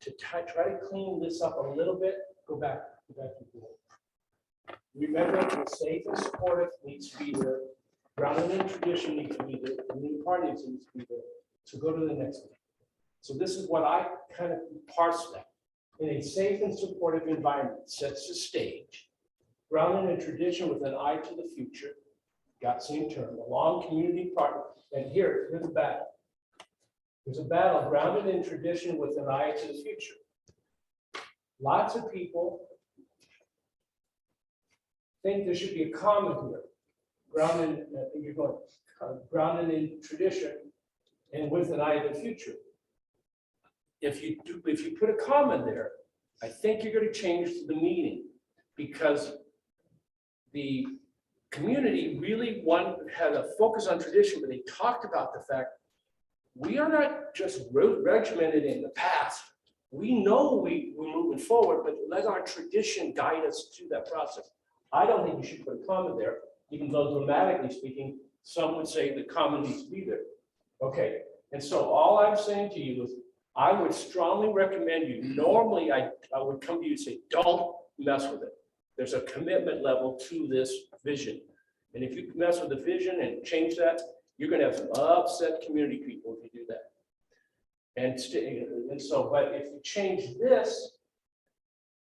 to try to clean this up a little bit. Go back to the board. Remember, the safe and supportive needs to be there. Grounded in tradition needs to be there. The new party needs to be there. So go to the next one. So this is what I kind of parsed that. In a safe and supportive environment sets the stage. Grounded in tradition with an eye to the future. Got same term. A long community partner. And here's the battle. There's a battle grounded in tradition with an eye to the future. Lots of people think there should be a comma here, grounded, you're going, grounded in tradition and with an eye to the future. If you put a comma there, I think you're going to change the meaning because the community really had a focus on tradition, but they talked about the fact we are not just regimented in the past. We know we're moving forward, but let our tradition guide us to that process. I don't think you should put a comma there, even though grammatically speaking, some would say the comma needs to be there. Okay, and so all I'm saying to you is I would strongly recommend you, normally I would come to you and say, don't mess with it. There's a commitment level to this vision. And if you mess with the vision and change that, you're gonna have some upset community people if you do that. And so, but if you change this,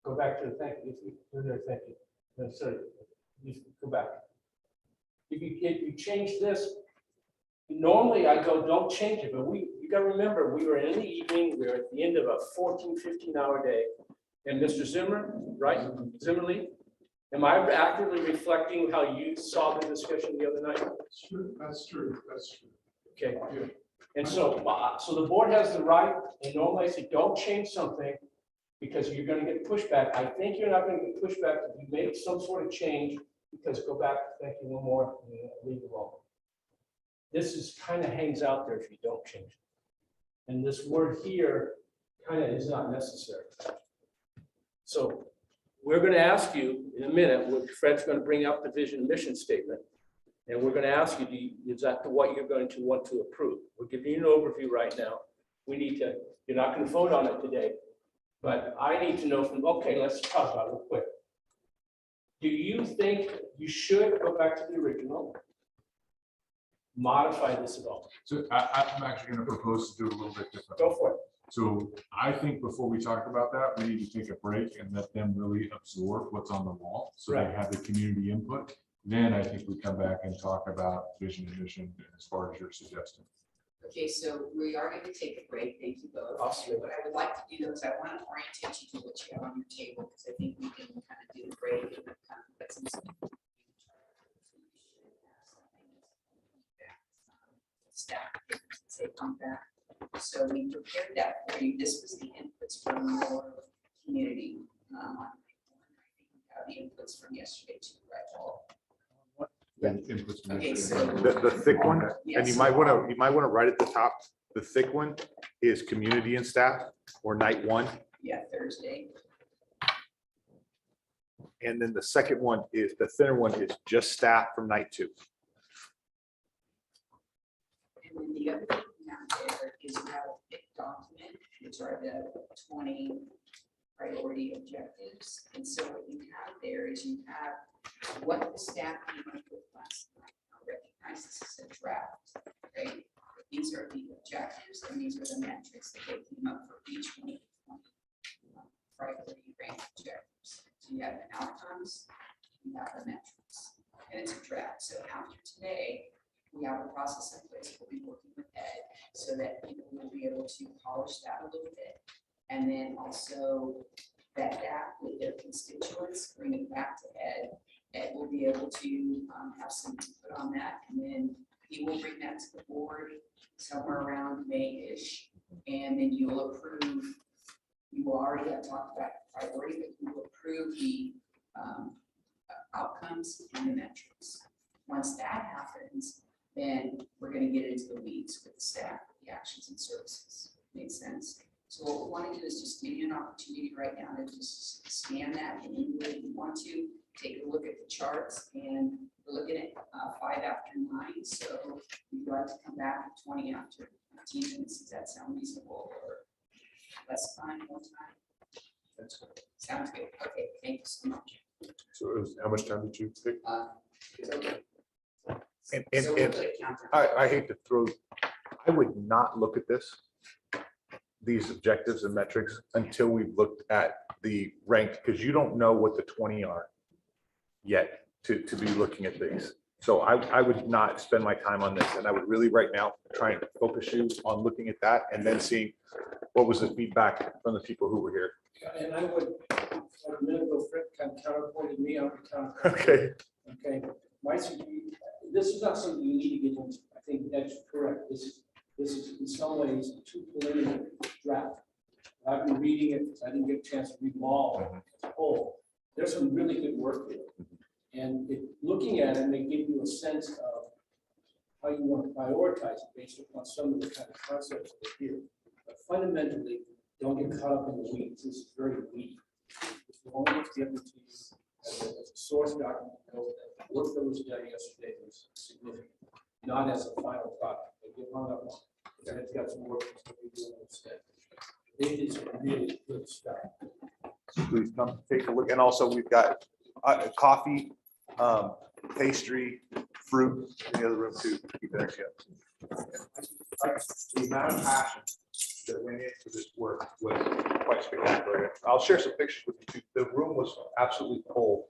go back to the thank you. If you thank you. No, sorry, you go back. If you change this, normally I go, don't change it, but you got to remember, we were in the evening, we were at the end of a 14, 15-hour day, and Mr. Zimmer, right, Zimmerly, am I actively reflecting how you saw the discussion the other night? Sure, that's true, that's true. Okay, and so the board has the right, and normally I say, don't change something because you're going to get pushback. I think you're not going to get pushback if you make some sort of change, because go back, thank you, one more, and leave it alone. This is kind of hangs out there if you don't change it. And this word here kind of is not necessary. So we're going to ask you in a minute, Fred's going to bring up the vision and mission statement. And we're going to ask you, is that what you're going to want to approve? We're giving you an overview right now. You're not going to vote on it today, but I need to know from, okay, let's talk about it real quick. Do you think you should go back to the original? Modify this at all? So I'm actually going to propose to do it a little bit different. Go for it. So I think before we talk about that, we need to take a break and let them really absorb what's on the wall. So Right. they have the community input. Then I think we come back and talk about vision and mission as far as you're suggesting. Okay, so we are going to take a break. Thank you both. Awesome. What I would like to do though is I want to orient you to what you have on your table, because I think we can kind of do the break and kind of put some staff say come back. So we prepared that for you. This was the inputs from your community. I think we have the inputs from yesterday too, right, Paul? Okay, so The thick one, and you yes. might want to write at the top, the thick one is community and staff, or night one. Yeah, Thursday. And then the second one is, the thinner one is just staff from night two. And then the other thing we have there is you have a big document, which are the 20 priority objectives. And so what you have there is you have what the staff came up with last night. I recognize this is a draft, right? These are the objectives and these are the metrics that they came up for each one of the priority ranked objectives. So you have the outcomes, you have the metrics, and it's a draft. So after today, we have a process in place. We'll be working with Ed so that we'll be able to polish that a little bit. And then also vet that with their constituents, bring it back to Ed. Ed will be able to have some input on that. And then he will bring that to the board somewhere around May-ish. And then you will approve, you will already have talked about priority, but you will approve the outcomes and the metrics. Once that happens, then we're gonna get into the weeds with the staff, the actions and services. Makes sense? So what we want to do is just give you an opportunity right now to just scan that, and you really want to take a look at the charts, and we're looking at 5 after 9, so we'd like to come back at 20 after 15 minutes. Does that sound reasonable, or less time, more time? That's good. Sounds good. Okay, thank you so much. So it was, how much time did you take? Okay. And So we'll put a counter. I hate to throw, I would not look at these objectives and metrics until we've looked at the ranked, because you don't know what the 20 are yet to be looking at these. So I would not spend my time on this, and I would really right now try and focus you on looking at that and then seeing what was the feedback from the people who were here. And I would, like a minute ago, Fred kind of counterpointed me, I would counter. Okay. Okay, this is not something you need to get into. I think that's correct. This is in some ways too preliminary draft. I've been reading it, because I didn't get a chance to read them all as a whole. There's some really good work there. And looking at it may give you a sense of how you want to prioritize it based upon some of the kind of concepts that are here. But fundamentally, don't get caught up in the weeds. This is very weedy. It's only given to you as a source document. The work that was done yesterday was significant, not as a final product. They get hung up on it. It's got some work to do instead. It is really good stuff. Please come take a look. And also we've got coffee, pastry, fruit in the other room too. Keep it actually up. The amount of passion that went into this work was quite spectacular. I'll share some pictures with you too. The room was absolutely full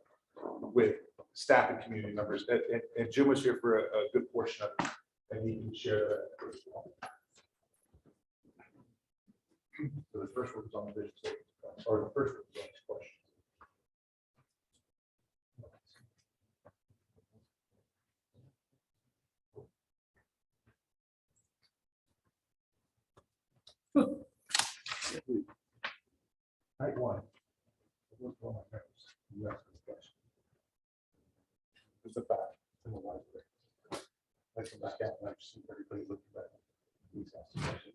with staff and community members. And Jim was here for a good portion of it, and he can share that as well. So the first one was on the vision statement, or the first one was on this question. Night one. What's going on there? You asked the question. It's a fact. It's in the library. I come back out and I see everybody looking back. Please ask the question.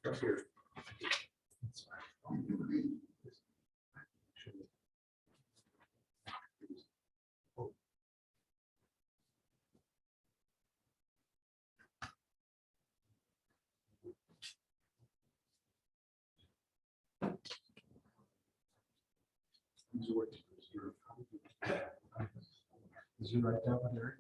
Right here. Is he right down there?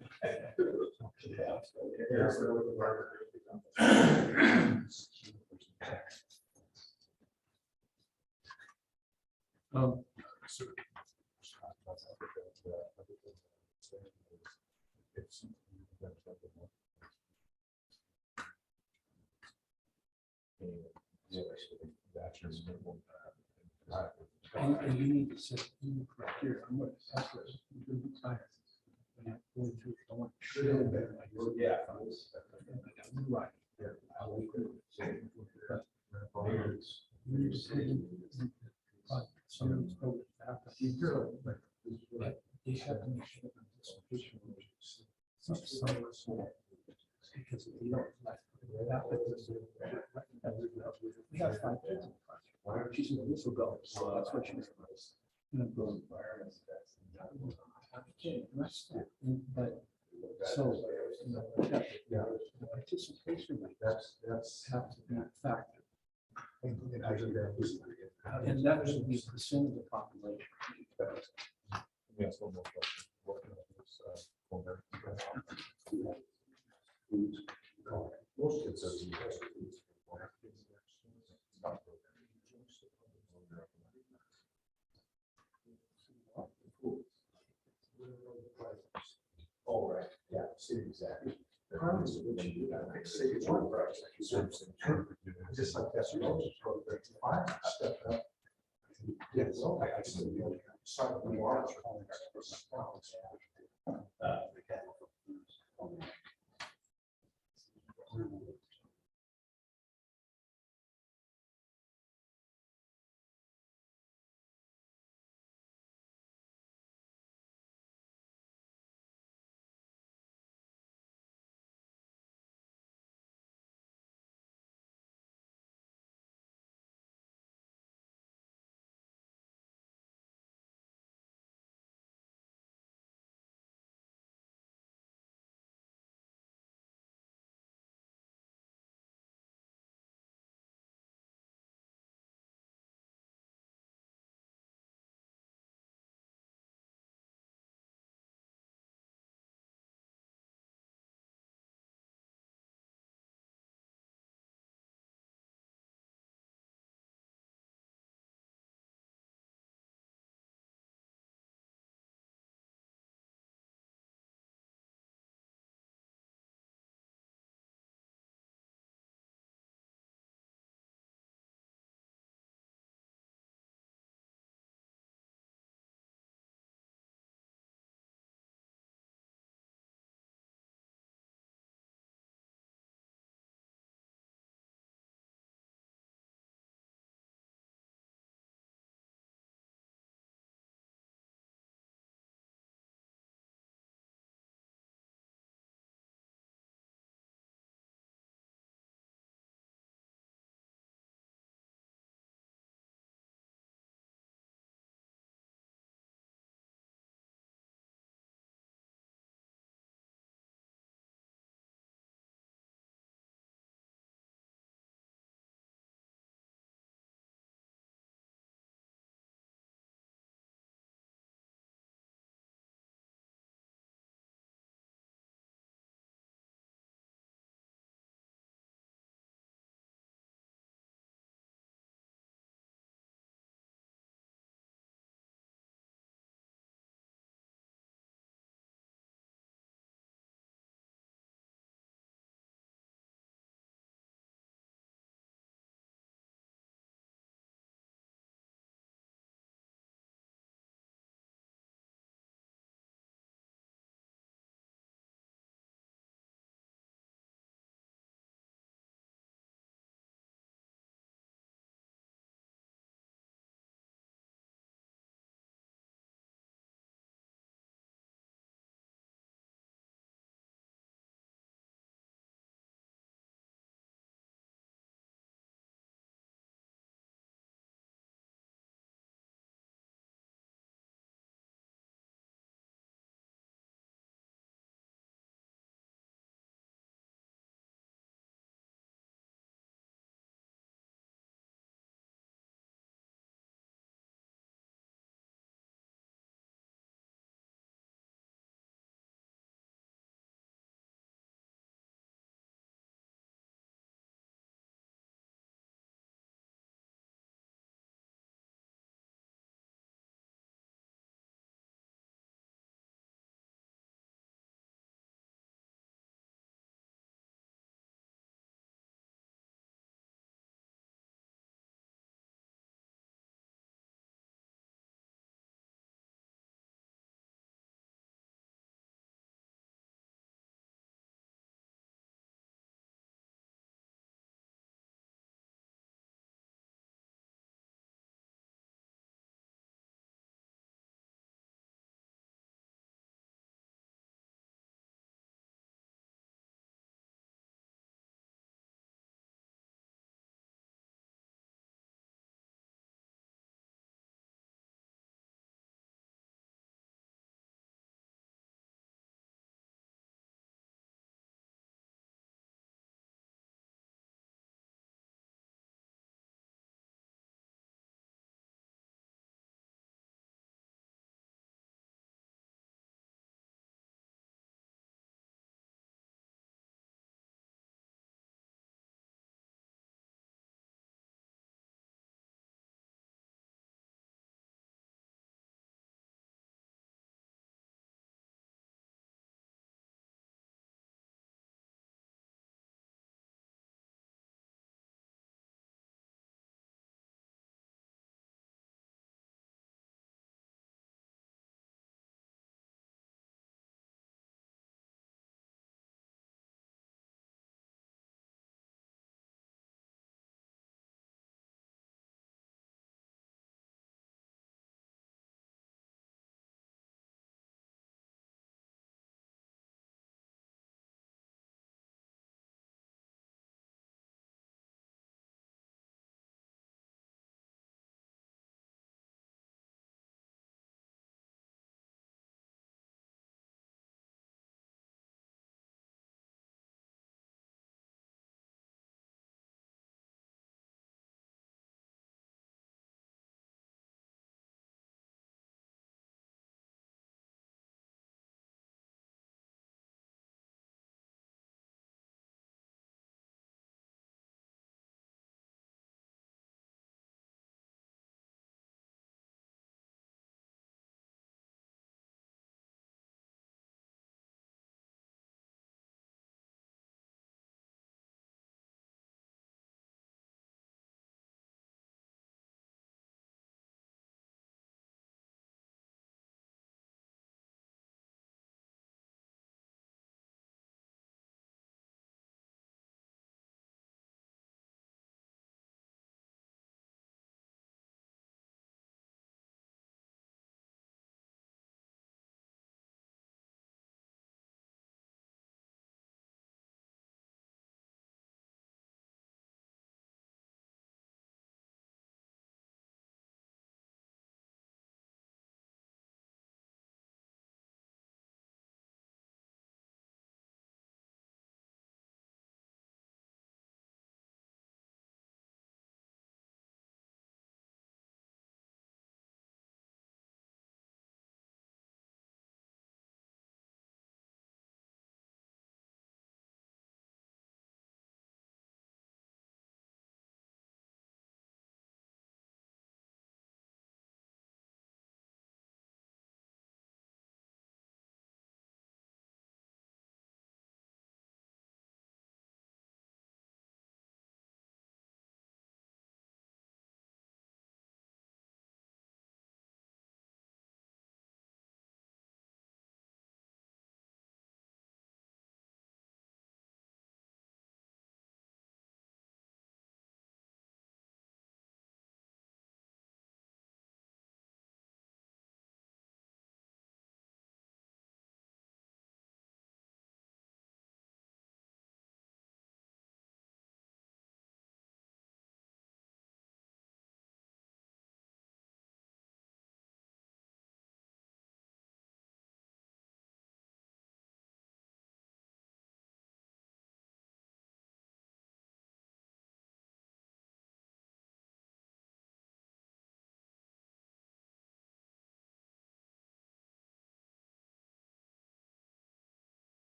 And you need to sit here. I'm going to ask this. You're going to be tired. And I'm going through, I want to sit in there. Yeah. Right. You're sitting. Someone's over after you do it, but they have to make sure that this patient is because if you don't like we have 5 kids in the project. She's in this will go, so that's what she's. But so the participation rate that's have to be a factor. And that should be a percent of the population. Yes, one more question. What kind of most kids are. Oh, right, yeah, see, exactly. Just like that. Yes. I see.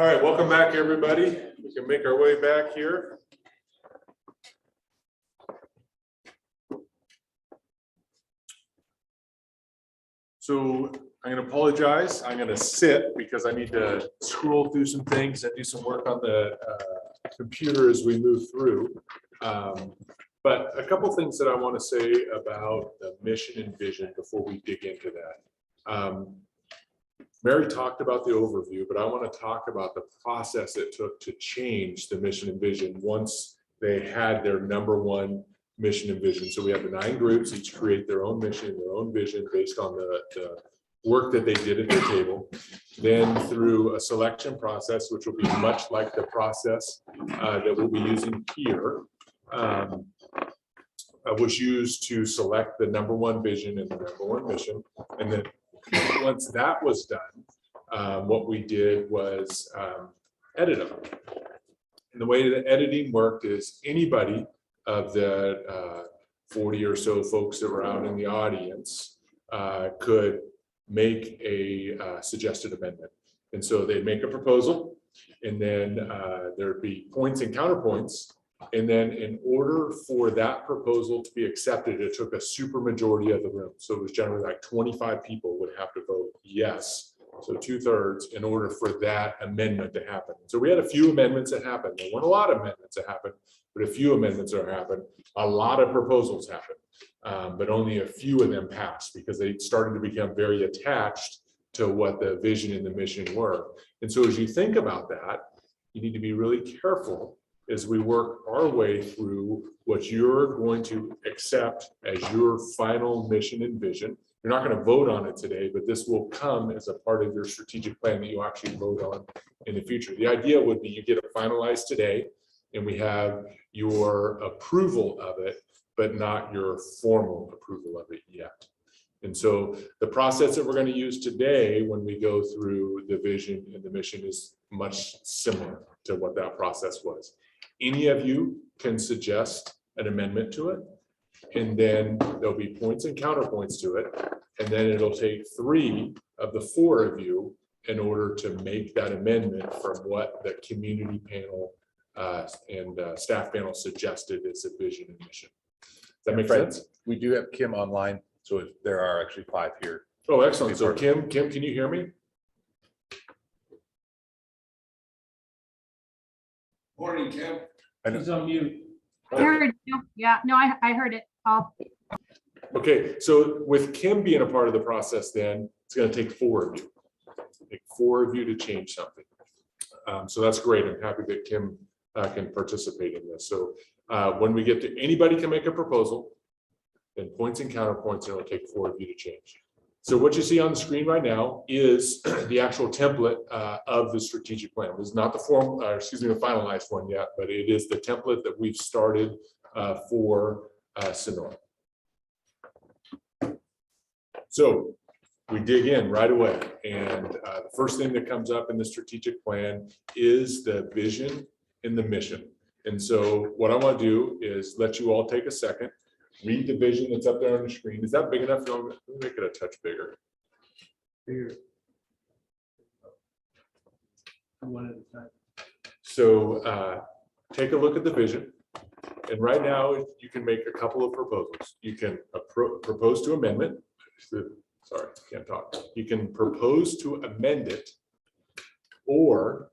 All right, welcome back, everybody. We can make our way back here. So I'm going to apologize. I'm going to sit because I need to scroll through some things and do some work on the computer as we move through. But a couple things that I want to say about the mission and vision before we dig into that. Mary talked about the overview, but I want to talk about the process it took to change the mission and vision once they had their #1 mission and vision. So we have the 9 groups, each create their own mission, their own vision based on the work that they did at their table. Then through a selection process, which will be much like the process that we'll be using here, was used to select the #1 vision and the #1 mission. And then once that was done, what we did was edit them. And the way that editing worked is anybody of the 40 or so folks that were out in the audience could make a suggested amendment. And so they'd make a proposal, and then there'd be points and counterpoints. And then in order for that proposal to be accepted, it took a super majority of the room. So it was generally like 25 people would have to vote yes. So 2/3 in order for that amendment to happen. So we had a few amendments that happened. There weren't a lot of amendments that happened, but a few amendments that happened. A lot of proposals happened, but only a few of them passed because they started to become very attached to what the vision and the mission were. And so as you think about that, you need to be really careful as we work our way through what you're going to accept as your final mission and vision. You're not going to vote on it today, but this will come as a part of your strategic plan that you actually vote on in the future. The idea would be you get it finalized today and we have your approval of it, but not your formal approval of it yet. And so the process that we're going to use today when we go through the vision and the mission is much similar to what that process was. Any of you can suggest an amendment to it, and then there'll be points and counterpoints to it. And then it'll take 3 of the 4 of you in order to make that amendment from what the community panel and staff panel suggested as a vision and mission. Does that make sense? We do have Kim online, so there are actually 5 here. Oh, excellent. So Kim, can you hear me? Morning, Kim. He's on mute. I heard you. Yeah, no, I heard it all. Okay, so with Kim being a part of the process, then it's going to take 4 of you. Take 4 of you to change something. So that's great. I'm happy that Kim can participate in this. So when we get to anybody can make a proposal, then points and counterpoints, and it'll take 4 of you to change. So what you see on the screen right now is the actual template of the strategic plan. It's not the the finalized one yet, but it is the template that we've started for Sonora. So we dig in right away, and the first thing that comes up in the strategic plan is the vision and the mission. And so what I want to do is let you all take a second, read the vision that's up there on the screen. Is that big enough? Let me make it a touch bigger. One at a time. So take a look at the vision. And right now you can make a couple of proposals. You can propose to amendment. Sorry, can't talk. You can propose to amend it, or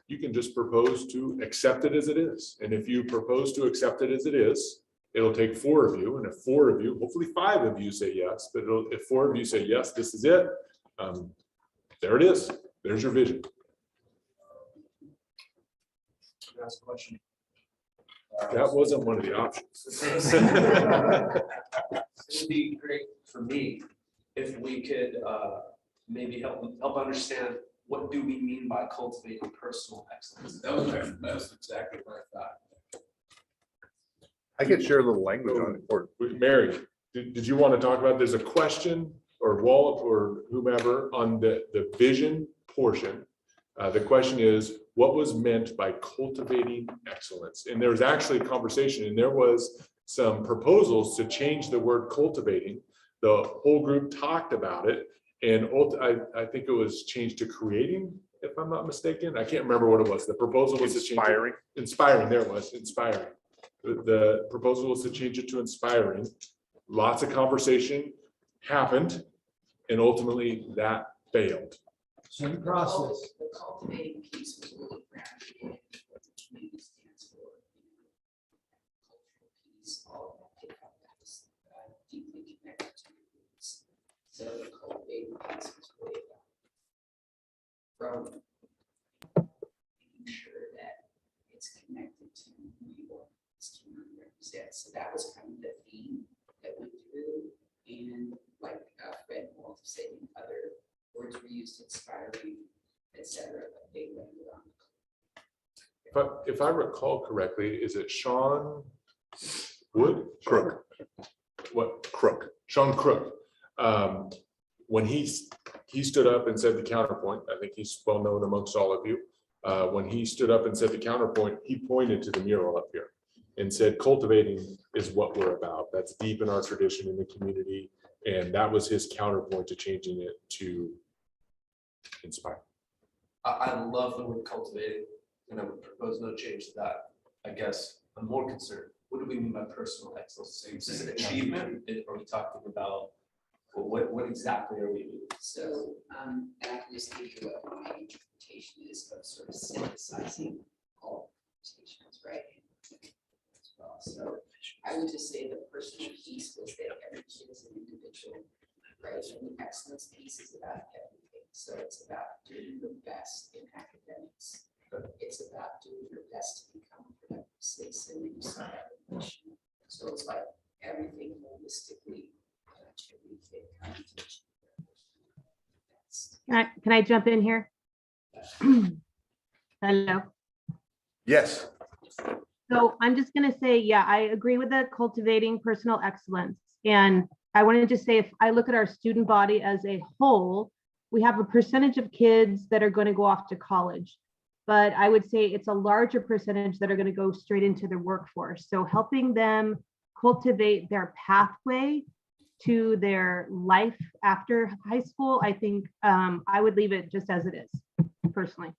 you can just propose to accept it as it is. And if you propose to accept it as it is, it'll take 4 of you, and if 4 of you, hopefully 5 of you say yes, but if 4 of you say yes, this is it, there it is. There's your vision. Ask a question. That wasn't one of the options. It'd be great for me if we could maybe help understand what do we mean by cultivating personal excellence. That's exactly what I thought. I could share a little language on it. Or Mary, did you want to talk about, there's a question, or Walt or whomever on the vision portion. The question is, what was meant by cultivating excellence? And there was actually a conversation, and there was some proposals to change the word cultivating. The whole group talked about it, and I think it was changed to creating if I'm not mistaken. I can't remember what it was. The proposal was to change it. Inspiring, there it was, inspiring. The proposal was to change it to inspiring. Lots of conversation happened, and ultimately that failed. The cultivating piece was really grounded in what the community stands for. Cultural piece, all of that pick up that was deeply connected to your roots. So the cultivating piece was really about growing, making sure that it's connected to who you are, it's community represents. So that was kind of the theme that went through. And like Fred Wolf said, other words were used, inspiring, etc. But they went around. But if I recall correctly, is it Sean Wood? Crook. What? Crook. Sean Crook. When he stood up and said the counterpoint, I think he's well known amongst all of you. When he stood up and said the counterpoint, he pointed to the mural up here and said, cultivating is what we're about. That's deep in our tradition in the community. And that was his counterpoint to changing it to inspire. I love the word cultivating, and I would propose no change to that. I guess I'm more concerned. What do we mean by personal excellence? Is this an achievement? Are we talking about, well, what exactly are we doing? So, and I can just give you what my interpretation is of sort of synthesizing all conversations, right? As well. So I would just say the personal piece was that every kid is an individual, right? And the excellence piece is about everything. So it's about doing your best in academics. It's about doing your best to become a productive citizen and you saw that in mission. So it's like everything holistically. Can I jump in here? Hello. Yes. So I'm just going to say, yeah, I agree with the cultivating personal excellence. And I wanted to say, if I look at our student body as a whole, we have a percentage of kids that are going to go off to college. But I would say it's a larger percentage that are going to go straight into the workforce. So helping them cultivate their pathway to their life after high school, I think I would leave it just as it is, personally.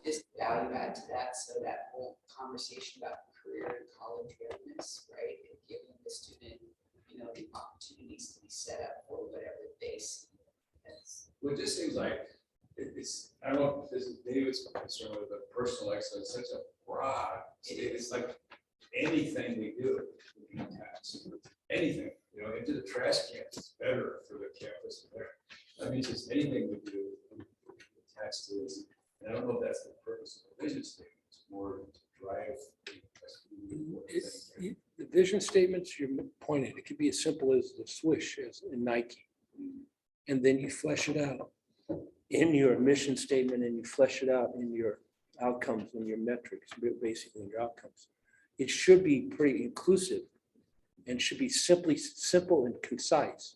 Just value add to that, so that whole conversation about career and college readiness, right? And giving the student, the opportunities to be set up for whatever they see. Well, it just seems like it's, I don't know if this is David's concern with the personal excellence, such a broad, it's like anything we do, we can tax, anything, into the trash can is better for the campus. That means just anything we do, tax to this. And I don't know if that's the purpose of the vision statement, it's more to drive. The vision statements you're pointing, it could be as simple as the swoosh as in Nike. And then you flesh it out in your mission statement and you flesh it out in your outcomes and your metrics, basically your outcomes. It should be pretty inclusive and should be simple and concise.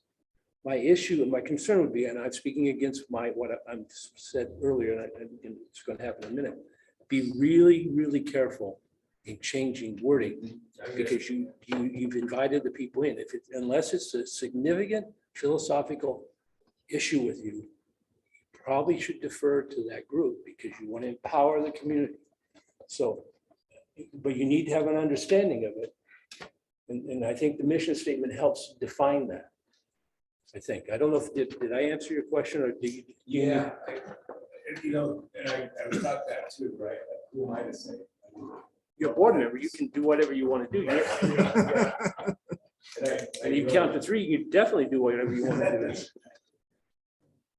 My issue and my concern would be, and I'm speaking against what I said earlier, and it's going to happen in a minute, be really, really careful in changing wording because you've invited the people in. Unless it's a significant philosophical issue with you, you probably should defer to that group because you want to empower the community. So, but you need to have an understanding of it. And I think the mission statement helps define that. I think. I don't know if did I answer your question or did you? Yeah, and I thought that too, right? Like, who am I to say? You're a board member, you can do whatever you want to do. And you count to three, you definitely do whatever you want to do.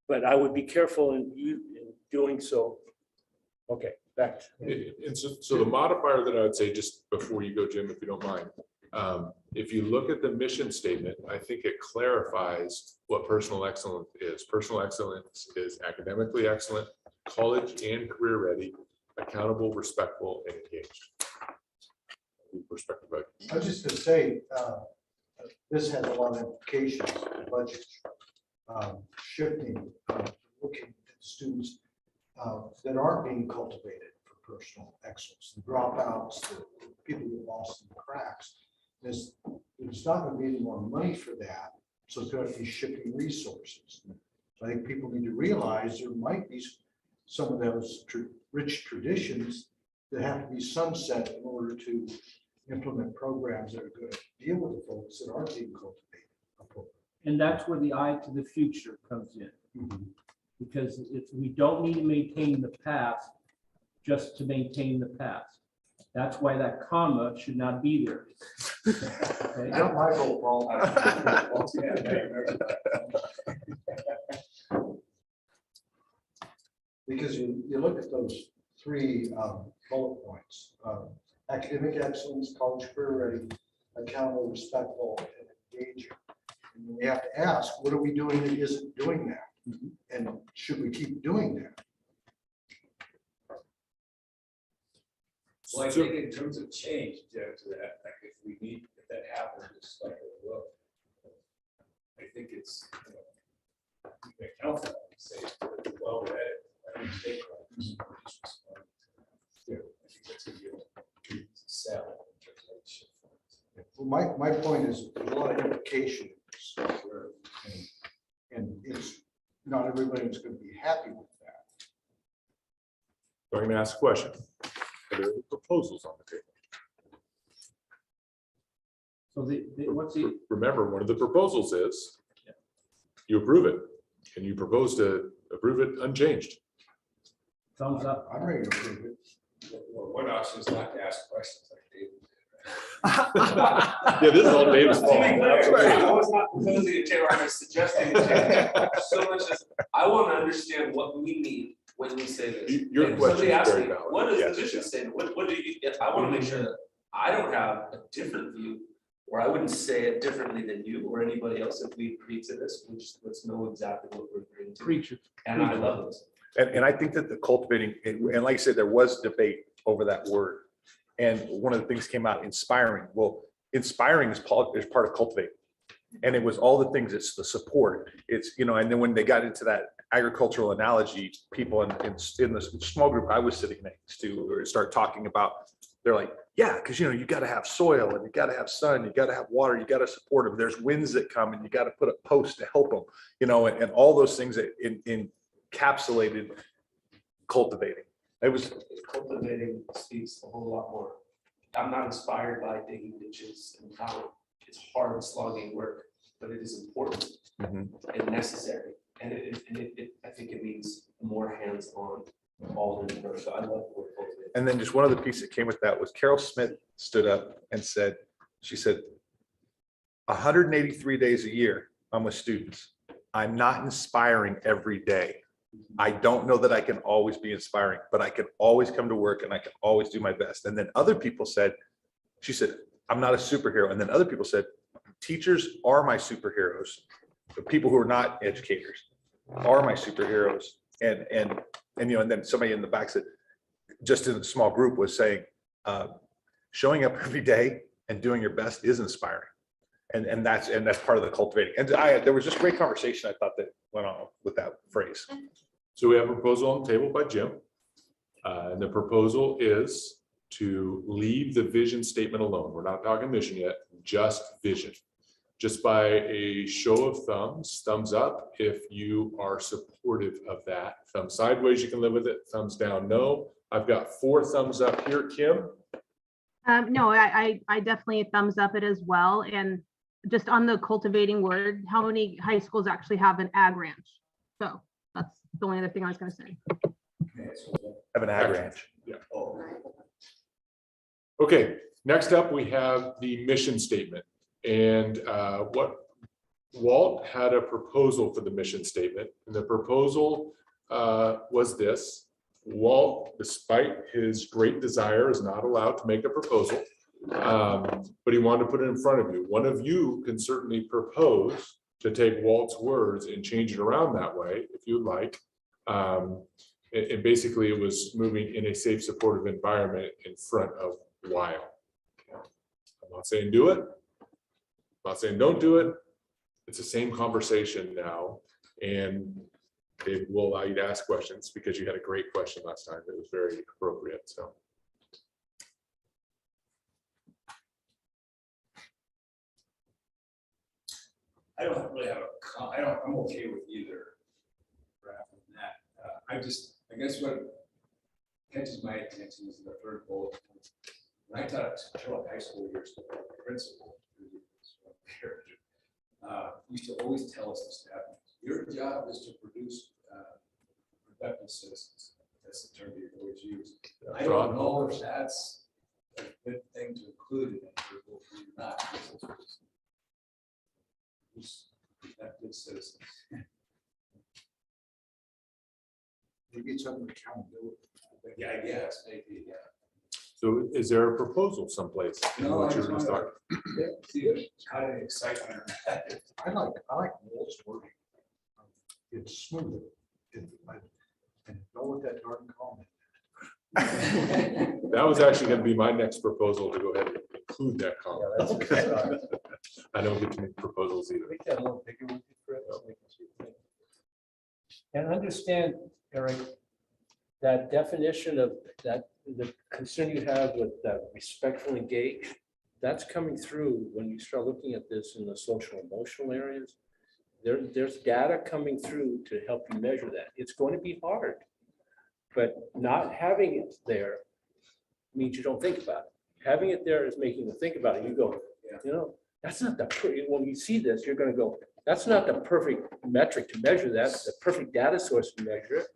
But I would be careful in doing so. Okay, back. And so the modifier that I would say, just before you go, Jim, if you don't mind, if you look at the mission statement, I think it clarifies what personal excellence is. Personal excellence is academically excellent, college and career ready, accountable, respectful, and engaged. Respectful. I was just going to say, this has a lot of implications for budget shifting, looking at students that aren't being cultivated for personal excellence, the dropouts, the people who lost in the cracks. There's not going to be any more money for that, so it's going to be shifting resources. So I think people need to realize there might be some of those rich traditions that have to be sunset in order to implement programs that are going to deal with the folks that aren't being cultivated appropriately. And that's where the eye to the future comes in. Because if we don't need to maintain the past just to maintain the past. That's why that comma should not be there. Okay? Not my fault, Paul. Because you look at those three bullet points, academic excellence, college career ready, accountable, respectful, and engaging. And we have to ask, what are we doing that isn't doing that? And should we keep doing that? Well, I think in terms of change, Jeff, to that, like if we need, if that happens, just like it will. I think it's, you know, we can account for that, and say, well, read it, I don't take it. Yeah, I think that's a real sell in terms of shift funds. Well, my point is, there's a lot of implication in this, and it's not everybody's going to be happy with that. So I'm going to ask a question. Are there any proposals on the table? So what's the, Remember, one of the proposals is you approve it, and you propose to approve it unchanged. thumbs up? I'm ready to approve it. Well, one option is not to ask questions like David Yeah, this is all Dave's To fault. be clear, I was not proposing a change, I was suggesting a change. So much as, I want to understand what we mean when we say this. Your And question somebody is asked very me, valid. what is Yes, the mission yes. statement? What do you, I want to make sure that I don't have a different view, or I wouldn't say it differently than you or anybody else if we agree to this. We just, let's know exactly what we're agreeing to. Preacher. And I love this. And I think that the cultivating, and like I said, there was debate over that word. And one of the things came out, inspiring. Well, inspiring is part of cultivating. And it was all the things, it's the support. It's, you know, and then when they got into that agricultural analogy, people in the small group I was sitting next to or start talking about, they're like, yeah, because, you know, you got to have soil and you got to have sun, you got to have water, you got to support them. There's winds that come and you got to put a post to help them, you know, and all those things that encapsulated cultivating. It was, Cultivating speaks a whole lot more. I'm not inspired by digging ditches and plowing. It's hard slogging work, but it is important Mhm. and necessary. And I think it means more hands-on all in the So I love the word cultivate. And then just one other piece that came with that was Carol Smith stood up and said, she said, 183 days a year, I'm with students. I'm not inspiring every day. I don't know that I can always be inspiring, but I can always come to work and I can always do my best. And then other people said, she said, I'm not a superhero. And then other people said, teachers are my superheroes. The people who are not educators are my superheroes. And you know, and then somebody in the back said, just in a small group was saying, showing up every day and doing your best is inspiring. And that's part of the cultivating. And there was just great conversation, I thought, that went on with that phrase. So we have a proposal on the table by Jim. And the proposal is to leave the vision statement alone. We're not talking mission yet, just vision. Just by a show of thumbs up if you are supportive of that. Thumbs sideways, you can live with it. Thumbs down, no. I've got 4 thumbs up here, Kim. No, I definitely thumbs up it as well. And just on the cultivating word, how many high schools actually have an ag ranch? So that's the only other thing I was going to say. Have an ag ranch. Yeah. Okay, next up, we have the mission statement. And what Walt had a proposal for the mission statement. And the proposal was this. Walt, despite his great desire, is not allowed to make a proposal, but he wanted to put it in front of you. One of you can certainly propose to take Walt's words and change it around that way, if you'd like. And basically, it was moving in a safe, supportive environment in front of Weil. I'm not saying do it. I'm not saying don't do it. It's the same conversation now, and it will allow you to ask questions because you had a great question last time. It was very appropriate. So. I don't really have I'm okay with either draft than that. I guess what catches my attention is the third bullet. When I taught Charlotte High School years ago, the principal, used to always tell us, the staff, your job is to produce productive citizens. That's the term you always use. I don't know if that's a good thing to include in it or not. Productive citizens. Maybe it's under accountability. Yeah, I guess, maybe, yeah. So is there a proposal someplace? in No, I what just you're wanted talking- to see the kind of excitement. I like Walt's wording. It's smooth. And know what that darn comment. That was actually going to be my next proposal, to go ahead and include that comment. I don't get to make proposals either. Make that a little bigger with you, Fred, so we can see the thing. And understand, Eric, that definition of that, the concern you have with that respectful engage, that's coming through when you start looking at this in the social emotional areas. There's data coming through to help you measure that. It's going to be hard, but not having it there means you don't think about it. Having it there is making you think about it. You go, you know, that's not the, when you see this, you're going to go, that's not the perfect metric to measure that, the perfect data source to measure it.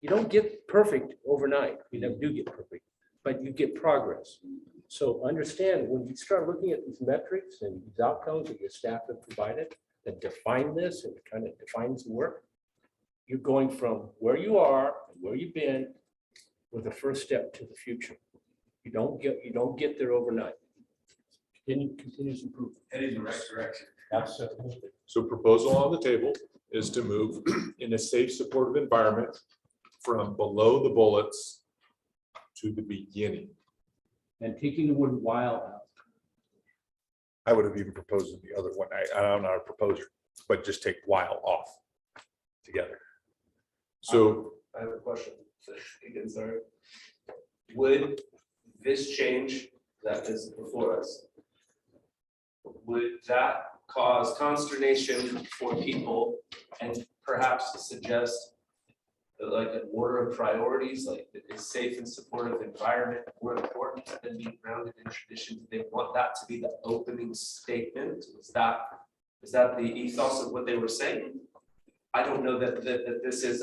You don't get perfect overnight. You never do get perfect, but you get progress. So understand, when you start looking at these metrics and these outcomes that your staff have provided that define this and kind of defines the work, you're going from where you are, and where you've been, with the first step to the future. You don't get there overnight. Continuous improvement. Heading in the right direction. Absolutely. So proposal on the table is to move in a safe, supportive environment from below the bullets to the beginning. And taking the word while out. I would have even proposed the other one. I'm not a proposer, but just take while off together. So I have a question. Again, sorry. Would this change that is before us, would that cause consternation for people and perhaps suggest like an order of priorities, like a safe and supportive environment more important than being grounded in traditions? They want that to be the opening statement. Is that the ethos of what they were saying? I don't know that this is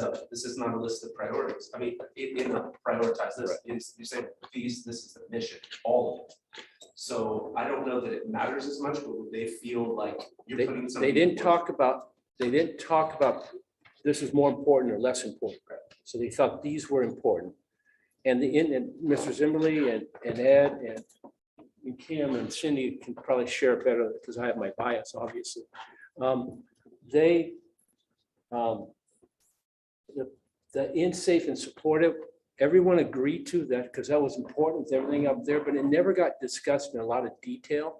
not a list of priorities. I mean, in a prioritized list, you're saying this is the mission, all of it. So I don't know that it matters as much, but would they feel like you're putting something? They didn't talk about this is more important or less important. So they thought these were important. And Mr. Zimmerly and Ed and Kim and Cindy can probably share better because I have my bias, obviously. The in safe and supportive, everyone agreed to that because that was important with everything up there, but it never got discussed in a lot of detail.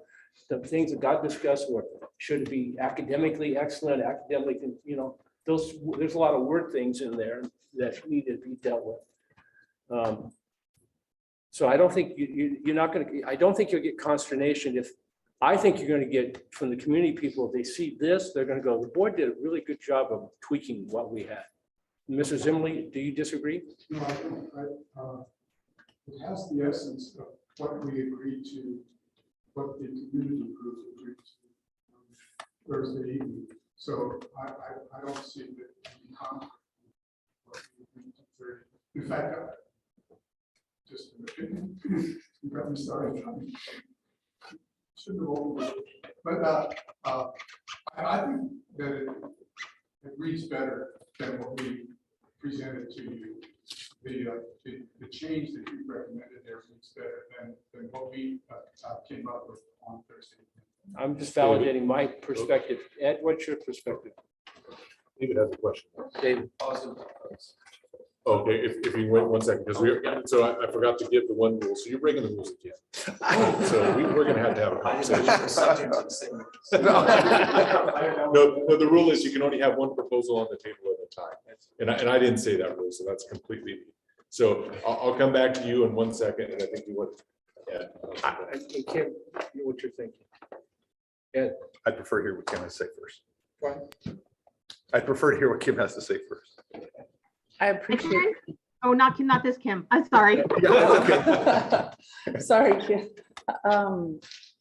The things that got discussed were, should it be academically excellent, academically, you know, there's a lot of word things in there that need to be dealt with. So I don't think you're not going to, I don't think you'll get consternation if, I think you're going to get from the community people, if they see this, they're going to go, the board did a really good job of tweaking what we had. Mr. Zimmerly, do you disagree? No, I think it has the essence of what we agreed to, what the community group agreed to Thursday evening. So I don't see that in conflict. In fact, just an opinion, you got me started. Shouldn't have overlooked it. But I think that it reads better than what we presented to you. The change that you recommended there reads better than what we came up with on Thursday. I'm just validating my perspective. Ed, what's your perspective? David has a question. David? Okay, if you wait 1 second, because I forgot to give the one rule, so you're breaking the rules again. So we're gonna have a conversation. No, the rule is you can only have one proposal on the table at a time. And I didn't say that rule, so that's completely. So I'll come back to you in 1 second, and I think you want. Yeah. Kim, what you're thinking? Ed? I'd prefer to hear what Kim has to say first. Fine. I'd prefer to hear what Kim has to say first. I appreciate Oh, not this Kim. I'm sorry. Sorry, Kim.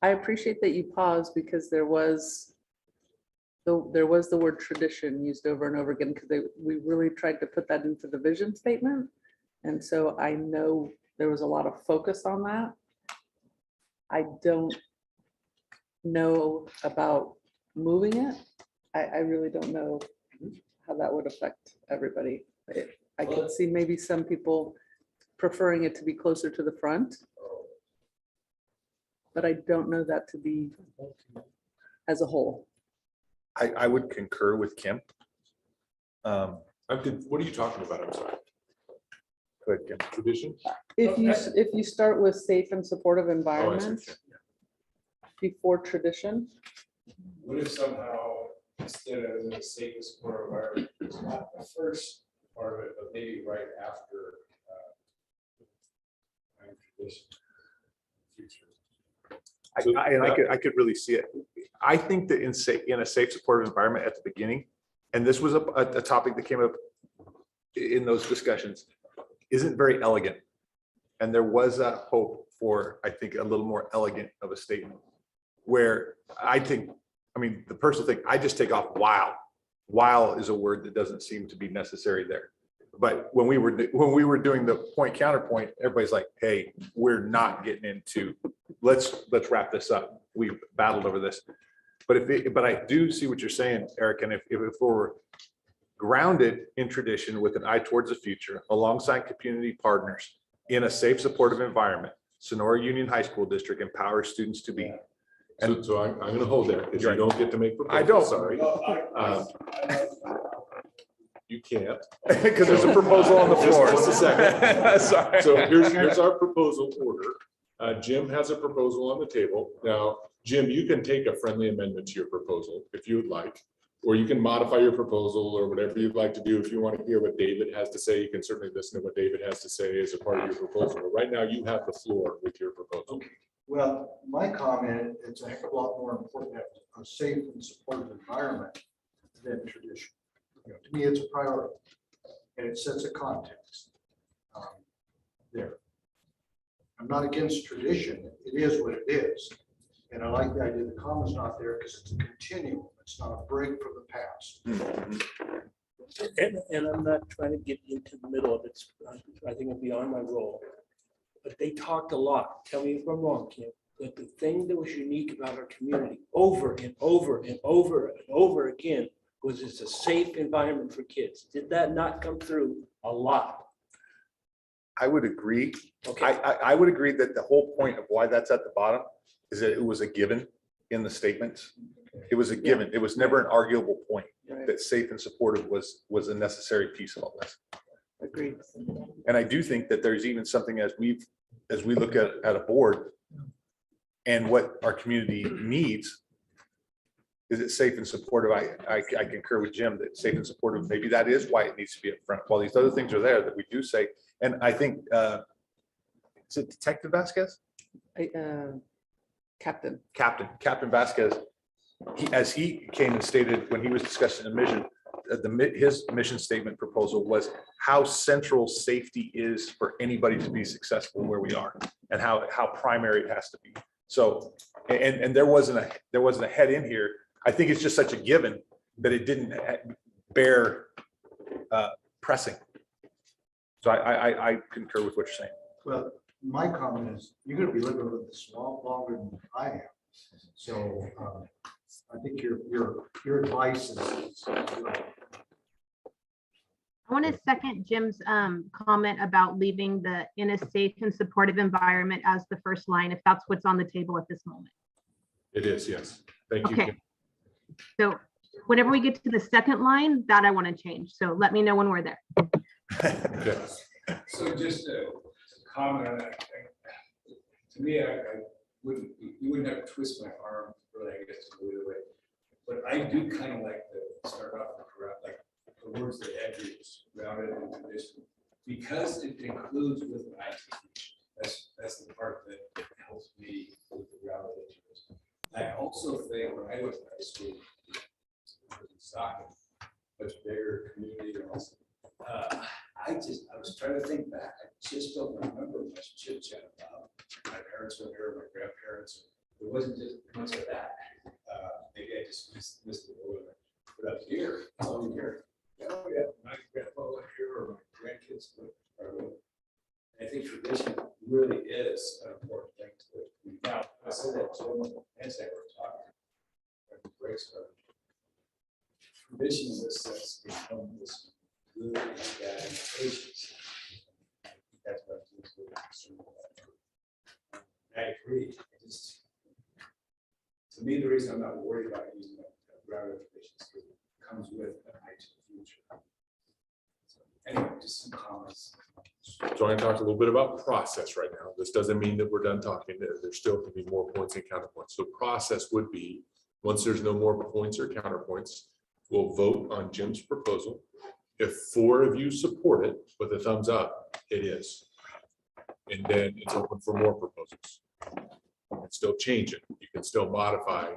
I appreciate that you paused because there was the word tradition used over and over again because we really tried to put that into the vision statement. And so I know there was a lot of focus on that. I don't know about moving it. I really don't know how that would affect everybody. I could see maybe some people preferring it to be closer to the front. But I don't know that to be as a whole. I would concur with Kim. What are you talking about? I'm sorry. Go ahead, Kim. Tradition? If you start with safe and supportive Oh, I see. environments before tradition, What if somehow, instead of the safest part of our, it's not the first part of it, but maybe right after tradition? Future. I could really see it. I think that in a safe, supportive environment at the beginning, and this was a topic that came up in those discussions, isn't very elegant. And there was a hope for, I think, a little more elegant of a statement where the personal thing, I just take off while. While is a word that doesn't seem to be necessary there. But when we were doing the point counterpoint, everybody's like, hey, we're not getting into, let's wrap this up. We battled over this. But I do see what you're saying, Eric. And if we're grounded in tradition with an eye towards the future, alongside community partners in a safe, supportive environment, Sonora Union High School District empowers students to be. And so I'm going to hold there because you don't get to make proposals. I don't. Sorry. You can't. Because there's a proposal on the floor. Just a second. Sorry. So here's our proposal order. Jim has a proposal on the table. Now, Jim, you can take a friendly amendment to your proposal if you would like, or you can modify your proposal or whatever you'd like to do. If you want to hear what David has to say, you can certainly listen to what David has to say as a part of your proposal. But right now you have the floor with your proposal. Well, my comment, it's a heck of a lot more important to have a safe and supportive environment than tradition. To me, it's a priority, and it sets a context there. I'm not against tradition. It is what it is. And I like the idea the comma's not there because it's a continuum. It's not a break from the past. And I'm not trying to get into the middle of it. I think it's beyond my role. But they talked a lot. Tell me if I'm wrong, Kim. But the thing that was unique about our community over and over and over and over again was it's a safe environment for kids. Did that not come through a lot? I would agree. Okay. I would agree that the whole point of why that's at the bottom is that it was a given in the statements. It was a given. It was never an arguable point Right. that safe and supportive was a necessary piece of all this. agreed. And I do think that there's even something as we look at a board and what our community needs. Is it safe and supportive? I concur with Jim that safe and supportive, maybe that is why it needs to be up front. While these other things are there that we do say, and I think, is it Detective Vasquez? Captain Vasquez, as he came and stated when he was discussing the mission, his mission statement proposal was how central safety is for anybody to be successful where we are and how primary it has to be. So, and there wasn't a head in here. I think it's just such a given that it didn't bear pressing. So I concur with what you're saying. Well, my comment is, you're gonna be living with this a lot longer than I am. So I think your advice is I want to second Jim's comment about leaving the in a safe and supportive environment as the first line, if that's what's on the table at this moment. It is, yes. Thank you. Okay. Kim. So whenever we get to the second line, that I want to change. So let me know when we're there. Okay. So just a comment on that. To me, you wouldn't have to twist my arm, really, I guess, to go either way. But I do kind of like to start off with like the words that Ed used, grounded in tradition, because it includes with an IT. That's the part that helps me with the grounded in tradition. I also think when I went to high school, Stockton, much bigger community. I was trying to think over here, my grandparents. It wasn't just much of that. Maybe I just missed the order. But up here, it's all here. Oh, yeah, my grandpa went here, or my grandkids went. I think tradition really is an important thing to it. Now, I said that to them, and they were talking. Breaks are. Tradition in this sense become this good and bad patience. That's what I'm concerned about. I agree. To me, the reason I'm not worried about using a ground information is because it comes with an eye to the future. So, anyway, just some comments. So I'm going to talk a little bit about process right now. This doesn't mean that we're done talking. There still could be more points and counterpoints. So process would be, once there's no more points or counterpoints, we'll vote on Jim's proposal. If 4 of you support it with a thumbs up, it is. And then it's open for more proposals. You can still change it. You can still modify.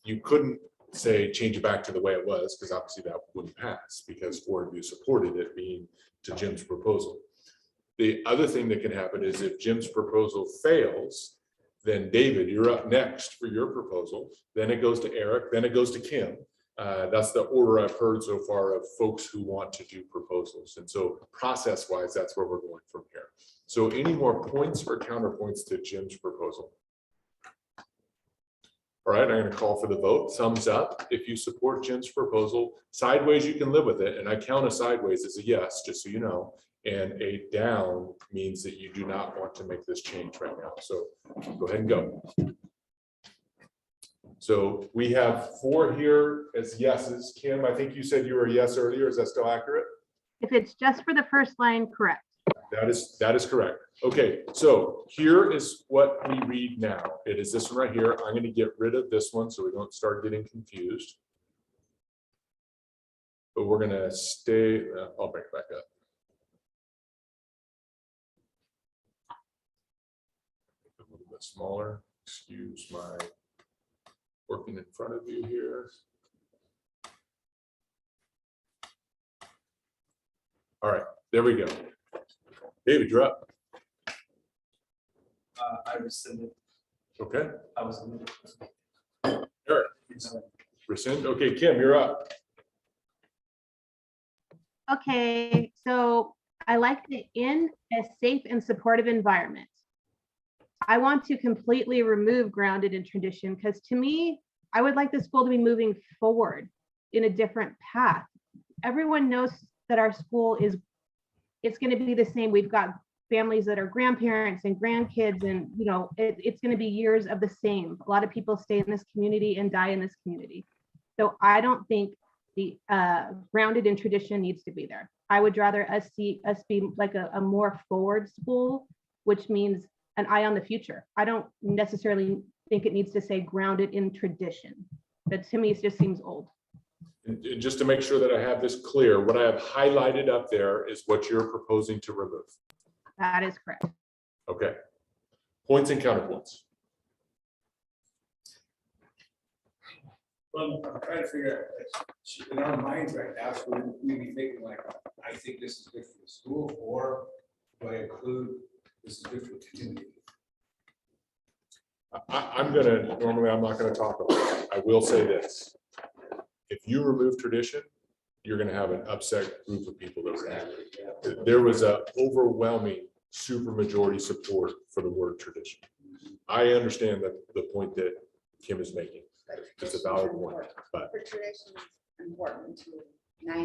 You couldn't say change it back to the way it was, because obviously that wouldn't pass because 4 of you supported it being to Jim's proposal. The other thing that can happen is if Jim's proposal fails, then David, you're up next for your proposal. Then it goes to Eric, then it goes to Kim. That's the order I've heard so far of folks who want to do proposals. And so process-wise, that's where we're going from here. So any more points or counterpoints to Jim's proposal? All right, I'm going to call for the vote. Thumbs up if you support Jim's proposal. Sideways, you can live with it. And I count a sideways as a yes, just so you know. And a down means that you do not want to make this change right now. So go ahead and go. So we have 4 here as yeses. Kim, I think you said you were a yes earlier. Is that still accurate? If it's just for the first line, correct. That is correct. Okay, so here is what we read now. It is this one right here. I'm going to get rid of this one so we don't start getting confused. But we're going to stay, I'll bring it back up. A little bit smaller. Excuse my working in front of you here. All right, there we go. David, you're up. I rescinded. Okay. I was. Eric, rescind. Okay, Kim, you're up. Okay, so I like the in a safe and supportive environment. I want to completely remove grounded in tradition because to me, I would like the school to be moving forward in a different path. Everyone knows that our school is, it's going to be the same. We've got families that are grandparents and grandkids, and you know, it's going to be years of the same. A lot of people stay in this community and die in this community. So I don't think the grounded in tradition needs to be there. I would rather us be like a more forward school, which means an eye on the future. I don't necessarily think it needs to say grounded in tradition. That to me, it just seems old. And just to make sure that I have this clear, what I have highlighted up there is what you're proposing to remove. That is correct. Okay. Points and counterpoints. Well, I'm trying to figure out, in our minds right now, should we be thinking like, I think this is good for the school, or do I include this is good for the community? Normally I'm not gonna talk about it. I will say this. If you remove tradition, you're gonna have an upset group of people that were angry. There was a overwhelming supermajority support for the word tradition. I understand that the point that Kim is making. It's a valid point, but For tradition is important to 90%.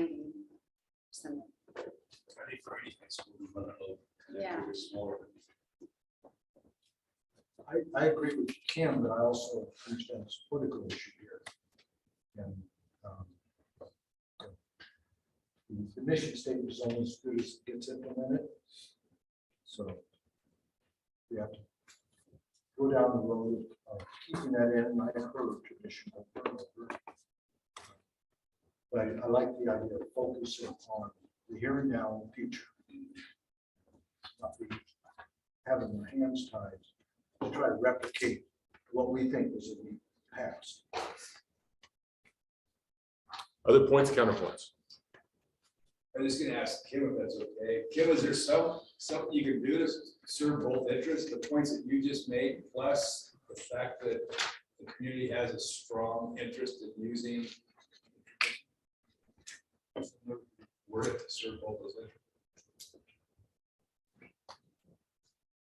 I think for any high school, we want to know. Yeah. I agree with Kim, but I also understand this political issue here. And the mission statement is only as good as it gets implemented. So we have to go down the road of keeping that in. I heard tradition. But I like the idea of focusing on the here and now and future. Not be having our hands tied to try to replicate what we think was in the past. other points, counterpoints. I'm just gonna ask Kim if that's okay. Kim, is there something you can do to serve both interests, the points that you just made, plus the fact that the community has a strong interest in using word to serve both those interests?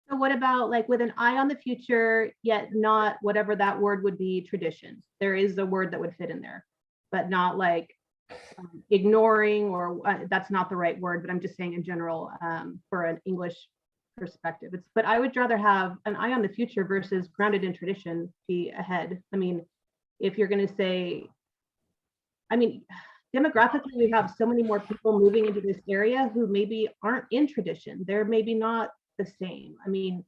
So what about like with an eye on the future, yet not whatever that word would be, tradition? There is a word that would fit in there, but not like ignoring, or that's not the right word, but I'm just saying in general for an English perspective. But I would rather have an eye on the future versus grounded in tradition be ahead. I mean, if you're going to say, I mean, demographically, we have so many more people moving into this area who maybe aren't in tradition. They're maybe not the same. I mean,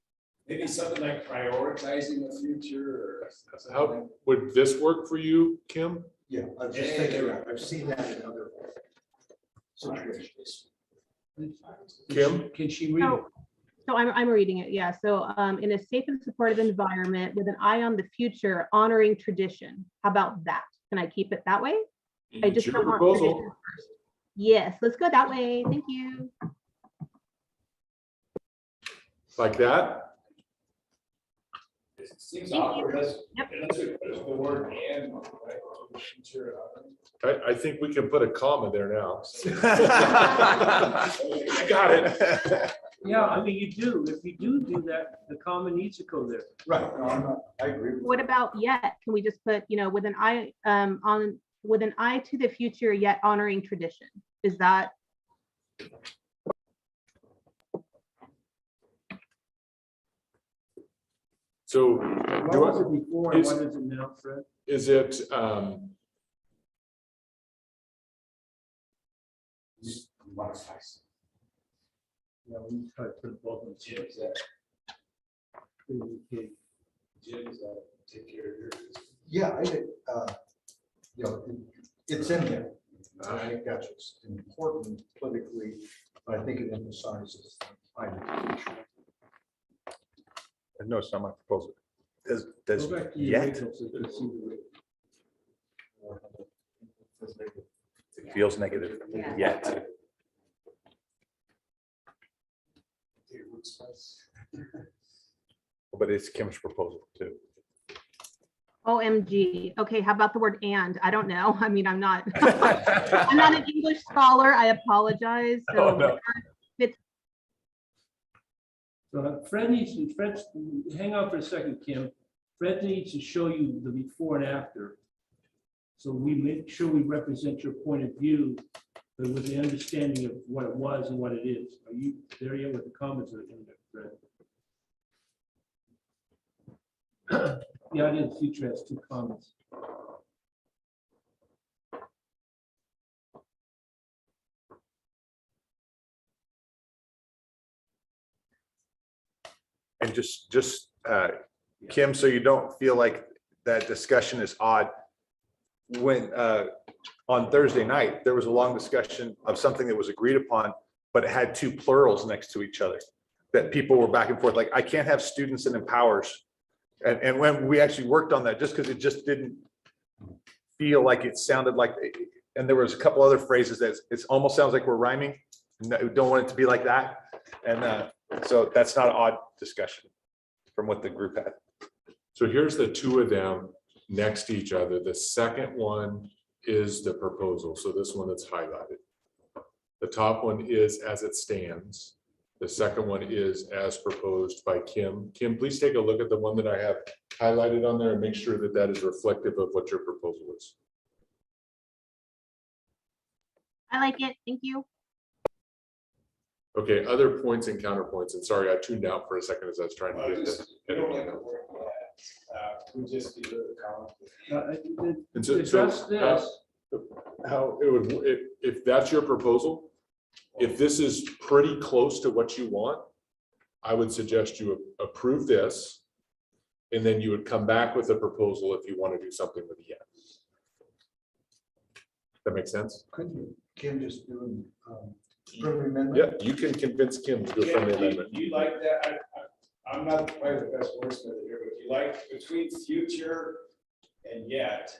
Maybe something like prioritizing the future or something. How would this work for you, Kim? Yeah, I'm just thinking, I've seen that in other situations. Kim? Can she read it? so I'm reading it. Yeah. So in a safe and supportive environment with an eye on the future, honoring tradition. How about that? Can I keep it that way? I It's just your don't want proposal. tradition first. Yes, let's go that way. Thank you. Like that? It seems Thank you. awkward, unless Yep. unless we put the word and, right? Future, I think we can put a comma there now. Got it. Yeah, I mean, you do. If you do that, the comma needs to go there. Right, no, I'm not, I agree with What about yet? Can we just put, with an eye with an eye to the future, yet honoring tradition? Is that? So What do was I, it before and is- what is it now, Fred? is it, just modify some. Yeah, we try to put both in. Jim, is that, Jim, is that take care of your? Yeah, I think, it's in there. I think that's what's important politically, but I think it emphasizes. No, it's not my proposal. Does Go back to your yet, original so you can see the rate. it feels negative, yet. But it's Kim's proposal too. OMG. Okay, how about the word and? I don't know. I mean, I'm not I'm not an English scholar. I apologize. So Oh, no. So Fred hang on for a second, Kim. Fred needs to show you the before and after. So we make sure we represent your point of view, but with the understanding of what it was and what it is. Are you there yet with the comments in there, Fred? The audience future has 2 comments. And Kim, so you don't feel like that discussion is odd. When on Thursday night, there was a long discussion of something that was agreed upon, but it had 2 plurals next to each other. That people were back and forth, like, I can't have students and empowers. And when we actually worked on that, just because it just didn't feel like it sounded like, and there was a couple other phrases that it almost sounds like we're rhyming. No, don't want it to be like that. And so that's not an odd discussion from what the group had. so here's the 2 of them next to each other. The second one is the proposal. So this one that's highlighted. The top one is as it stands. The second one is as proposed by Kim. Kim, please take a look at the one that I have highlighted on there and make sure that that is reflective of what your proposal is. I like it. Thank you. Okay, other points and counterpoints. And sorry, I tuned out for a second as I was trying to get this. We don't have to work on that. We just do the comment. And so, Address this. how it would, if that's your proposal, if this is pretty close to what you want, I would suggest you approve this. And then you would come back with a proposal if you want to do something with the yes. That makes sense? Couldn't Kim just do friendly amendment? Yeah, you can convince Kim to do a friendly amendment. You like that? I'm not quite the best wordsmith here, but you like between future and yet,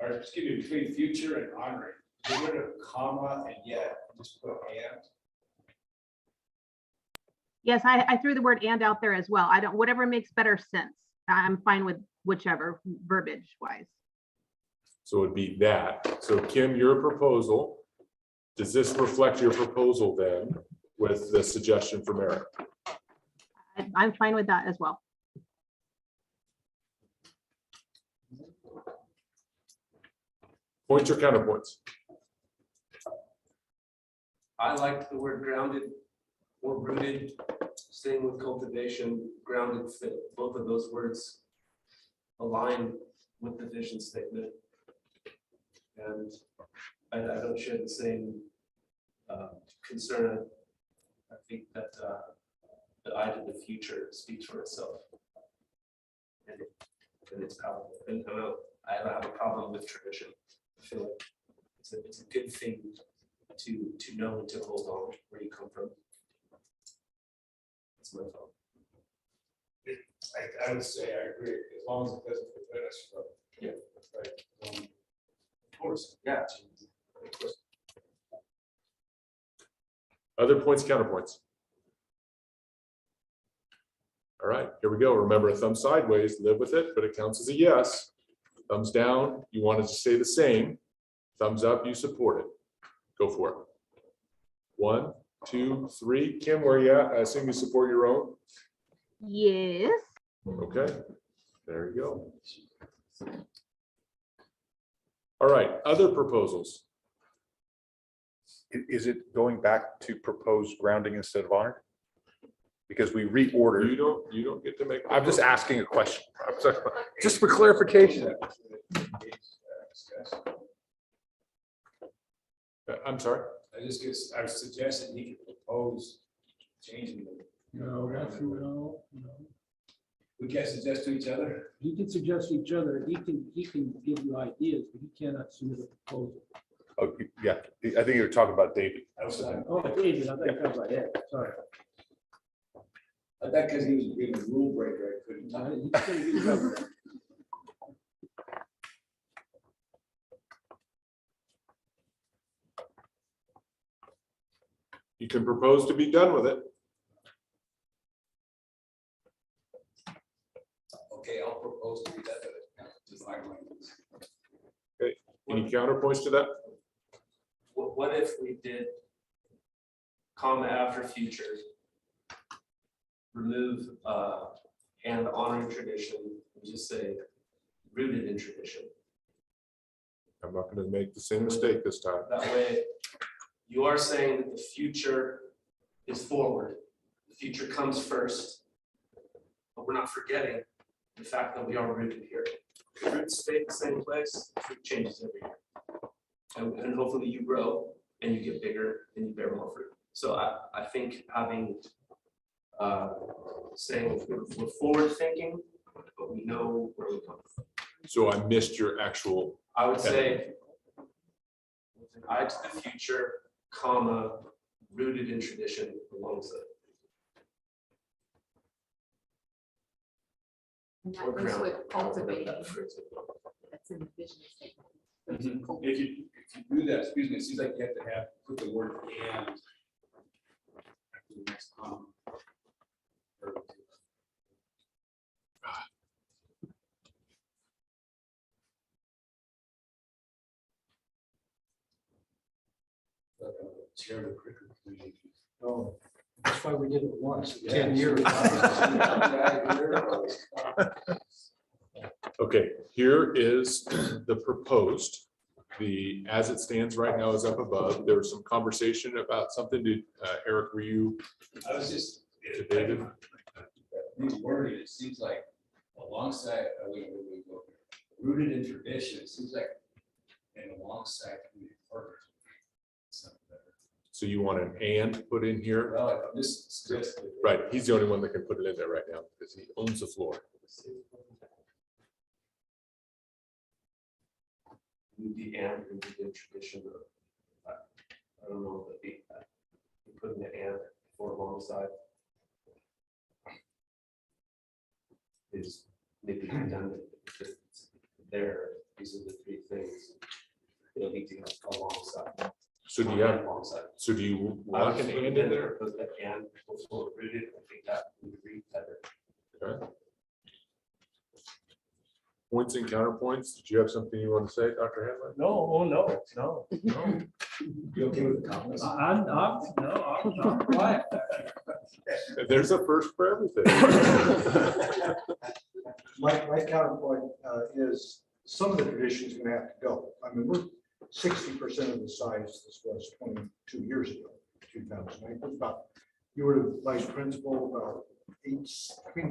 or excuse me, between future and honoring. Get rid of comma and yet, just put and. Yes, I threw the word and out there as well. I don't, whatever makes better sense. I'm fine with whichever verbiage wise. So it'd be that. So Kim, your proposal, does this reflect your proposal then with the suggestion from Eric? I'm fine with that as well. Points or counterpoints? I liked the word grounded or rooted, staying with cultivation, grounded fit, both of those words align with the vision statement. And I don't share the same concern. I think that the eye to the future speaks for itself. And it's powerful. And I don't have a problem with tradition. I feel like it's a good thing to know and to hold on where you come from. That's my thought. I would say I agree, as long as it doesn't prevent us from. Yeah. Right. Of course, yeah. Of course. Other points, counterpoints? All right, here we go. Remember, a thumb sideways, live with it, but it counts as a yes. Thumbs down, you want it to stay the same. Thumbs up, you support it. Go for it. 1, 2, 3. Kim, where are you at? I assume you support your own. Yes. Okay, there you go. All right, other proposals. Is it going back to propose grounding instead of honored? Because we reordered. You don't get to make. I'm just asking a question. Just for clarification. I'm sorry. I was suggesting he could propose changing the. No, that's no. We can't suggest to each other. He can suggest each other. He can give you ideas, but he cannot submit a proposal. Oh, yeah, I think you were talking about David. Oh, David, I think that's right. Yeah, sorry. I thought because he was being a rule breaker, I couldn't. He's gonna give you that. You can propose to be done with it. Okay, I'll propose to do that. Just like Any counterpoints to that? What if we did comma after future? Remove and honoring tradition, and just say rooted in tradition. I'm not going to make the same mistake this time. That way, you are saying that the future is forward. The future comes first. But we're not forgetting the fact that we are rooted here. The roots stay the same place, the fruit changes every year. And hopefully you grow and you get bigger and you bear more fruit. So I think having saying we're forward thinking, but we know where we come from. So I missed your actual. I would say with an eye to the future, comma, rooted in tradition alongside. And Or that goes grounded. with cultivating. That's in the vision statement. If you do that, excuse me, it seems like you have to put the word and. After the next comma. Chair of the curriculum committee. Oh, that's why we did it once, Yeah. 10 years. Okay, here is the proposed. The as it stands right now is up above. There was some conversation about something. Did Eric, were you? I was just. To David? These wording, it seems like alongside, rooted in tradition, it seems like, and alongside community partners. Something better. So you want an and put in here? Well, I'm just suggesting. Right, he's the only one that can put it in there right now because he owns the floor. The and rooted in tradition. I don't know if the putting the and for alongside is maybe redundant. Because there, these are the three things. it'll need to go alongside. So do you have, Alongside. so do you I want was an and and in there? there, put that and before rooted, I think that would read better. Okay. Points and counterpoints. Did you have something you want to say, Dr. Hanlon? No, oh, no. You okay with the comments? I'm quiet. There's a first for everything. My counterpoint is some of the traditions are gonna have to go. I mean, we're 60% of the size this was 22 years ago, 2008. It was about, you were the vice principal about between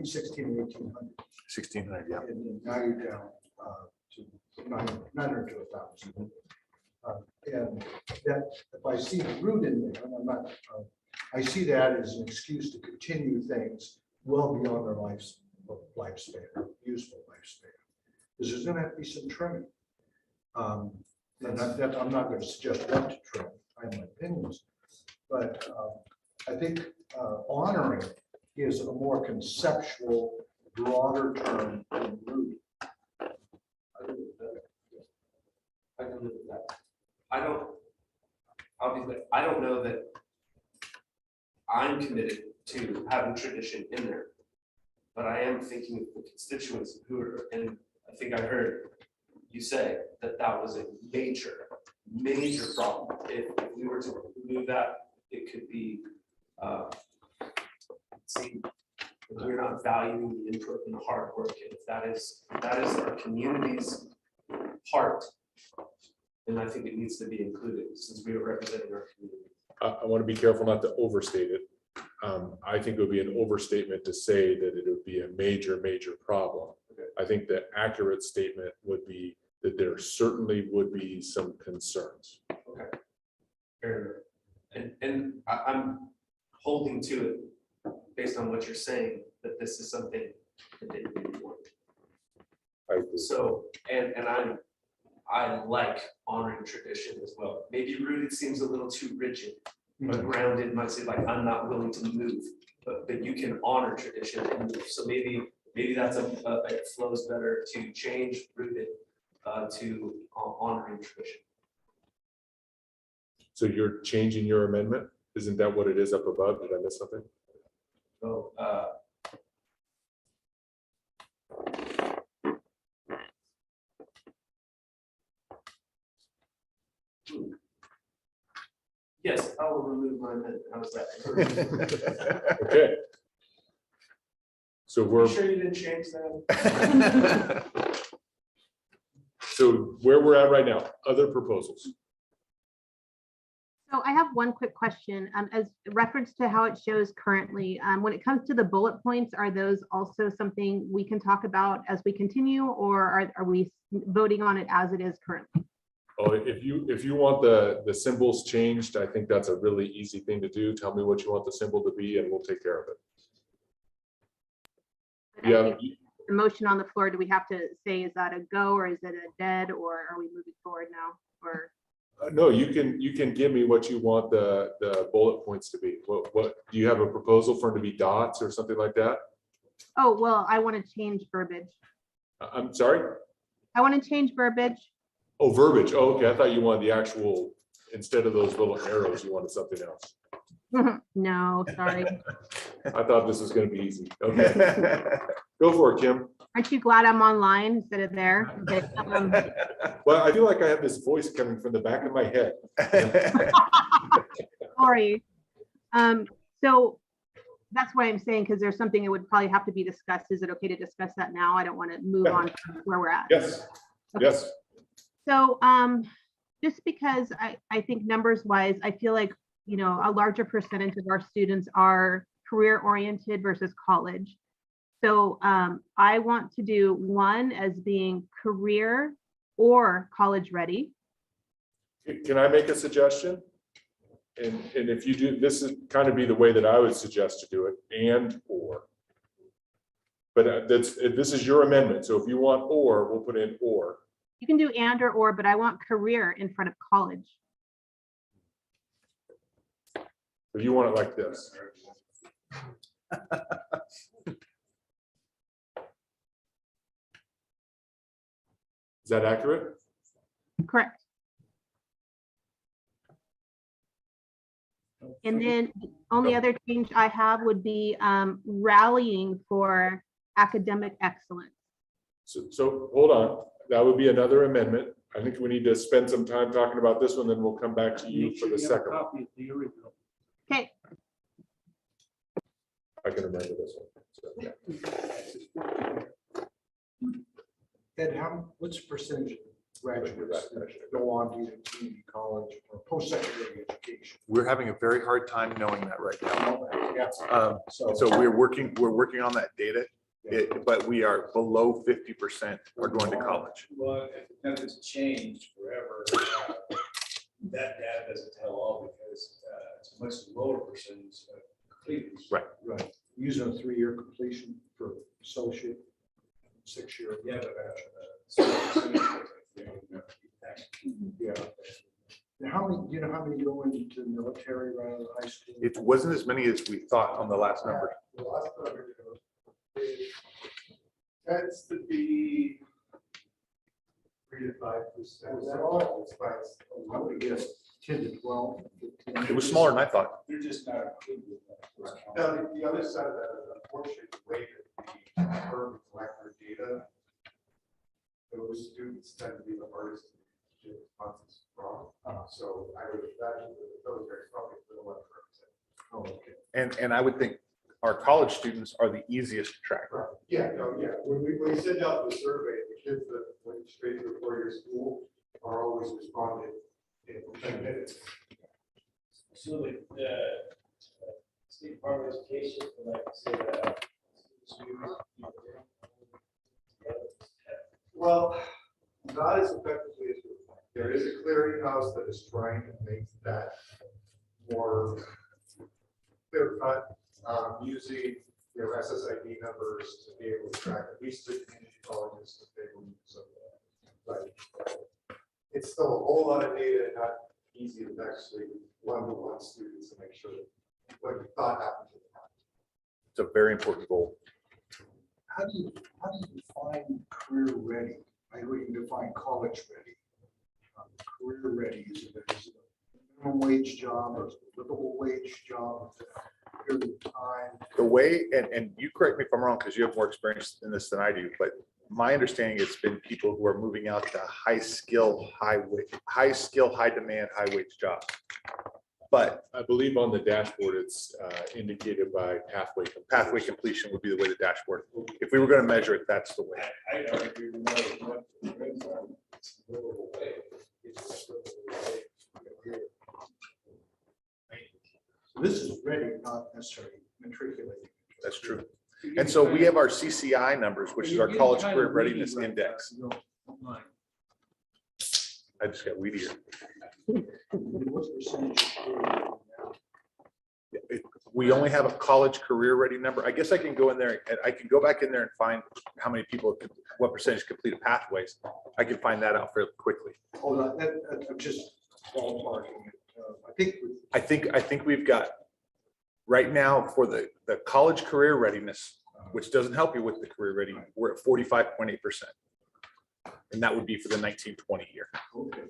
16 and 1800. 1600, yeah. And now you're down to 900 to 1,000. And that, if I see the root in there, and I'm not, I see that as an excuse to continue things well beyond their lifespan, useful lifespan. Because there's gonna have to be some trimming. And I'm not gonna suggest what to trim, I have my opinions. But I think honoring is a more conceptual, broader term than root. I can live with that. I don't know that I'm committed to having tradition in there. But I am thinking of the constituents who are, and I think I heard you say that that was a major problem. If we were to remove that, it could be, see, if we're not valuing the input and the hard work, and if that is our community's heart, then I think it needs to be included since we are representing our community. I want to be careful not to overstate it. I think it would be an overstatement to say that it would be a major problem. Okay. I think the accurate statement would be that there certainly would be some concerns. Okay. Fair enough. And I'm holding to it based on what you're saying, that this is something that they really want. I agree. So, and I like honoring tradition as well. Maybe rooted seems a little too rigid, but grounded might say like, I'm not willing to move, but you can honor tradition and move. So maybe that's it flows better to change rooted to honoring tradition. So you're changing your amendment? Isn't that what it is up above? Did I miss something? So, yes, I will remove my amendment. How's that? Okay. So You we're, sure you didn't change that? so where we're at right now, other proposals. So I have one quick question, as reference to how it shows currently. When it comes to the bullet points, are those also something we can talk about as we continue, or are we voting on it as it is currently? Oh, if you want the symbols changed, I think that's a really easy thing to do. Tell me what you want the symbol to be and we'll take care of it. I Yeah. think the motion on the floor, do we have to say, is that a go or is it a dead, or are we moving forward now? Or No, you can give me what you want the bullet points to be. What do you have a proposal for them to be dots or something like that? oh, well, I want to change verbiage. I'm sorry? I want to change verbiage. Oh, verbiage. Oh, okay. I thought you wanted the actual, instead of those little arrows, you wanted something else. No, sorry. I thought this was going to be easy. Okay. Go for it, Kim. Aren't you glad I'm online instead of there? Okay, Well, I feel like I have this voice coming from the back of my head. sorry. So that's why I'm saying, because there's something that would probably have to be discussed. Is it okay to discuss that now? I don't want to move on from where we're at. Yes, yes. So just because I think numbers wise, I feel like, you know, a larger percentage of our students are career oriented versus college. So I want to do one as being career or college ready. Can I make a suggestion? And if you do, this is kind of be the way that I would suggest to do it, and or. But this is your amendment. So if you want or, we'll put in or. You can do and or, but I want career in front of college. If you want it like this. Is that accurate? Correct. And then the only other change I have would be rallying for academic excellence. So hold on, that would be another amendment. I think we need to spend some time talking about this one, then we'll come back to you Make for sure the you have a second one. copy of the original. Okay, I can remember this one. So, yeah. Ed, what's the percentage of graduates that go on to either community college or post-secondary education? We're having a very hard time knowing that right now. Yeah. So we're working on that data, but we are below 50% are going to college. Well, if it's changed forever, that data doesn't tell all because it's a much lower percentage of completeness. Right. Right. Using a 3-year completion for associate, 6-year. Yeah, but Yeah. Now, how many, do you know how many go into the military right out of high school? It wasn't as many as we thought on the last number. The last number, it tends to be 3 to 5%. Is that all? It's fine. I would guess 10 to 12. 15. It was smaller than I thought. they're just not included. Now, the other side of that is unfortunately the way that the firm collect their data. Those students tend to be the hardest to get responses from. So I would imagine that those are probably a little underrepresented. Oh, okay. And I would think our college students are the easiest to track. Yeah, no, yeah. When we send out the survey, the kids that went straight to a 4-year school are always responding in 10 minutes. So the State Department of Education, like I said, Well, not as effectively as we would like. There is a clearinghouse that is trying to make that more clear cut, using their SSID numbers to be able to track at least the community colleges that they will use of that. But it's still a whole lot of data, and not easy to actually one-to-one students to make sure that what you thought happened to them. It's a very important goal. How do you define career ready? I know you can define college ready. Career ready, is it a minimum wage job or is it a livable wage job? Is it a period of time? The way, and you correct me if I'm wrong, because you have more experience in this than I do, but my understanding, it's been people who are moving out to high skill, high demand, high wage jobs. But I believe on the dashboard, it's indicated by pathway completion would be the way the dashboard. If we were going to measure it, that's the way. I argue more than what the trends are. It's a livable way. It's just a livable way. So this is ready, not necessarily matriculating. That's true. And so we have our CCI numbers, which is our College Career Readiness Index. I just got weedier. What's the percentage of career ready now? We only have a college career ready number. I guess I can go in there and I can go back in there and find how many people, what percentage completed pathways. I can find that out fairly quickly. Hold on, I'm just ballparking it. I think we've got right now for the college career readiness, which doesn't help you with the career ready, we're at 45.8%. And that would be for the 1920 year. Okay.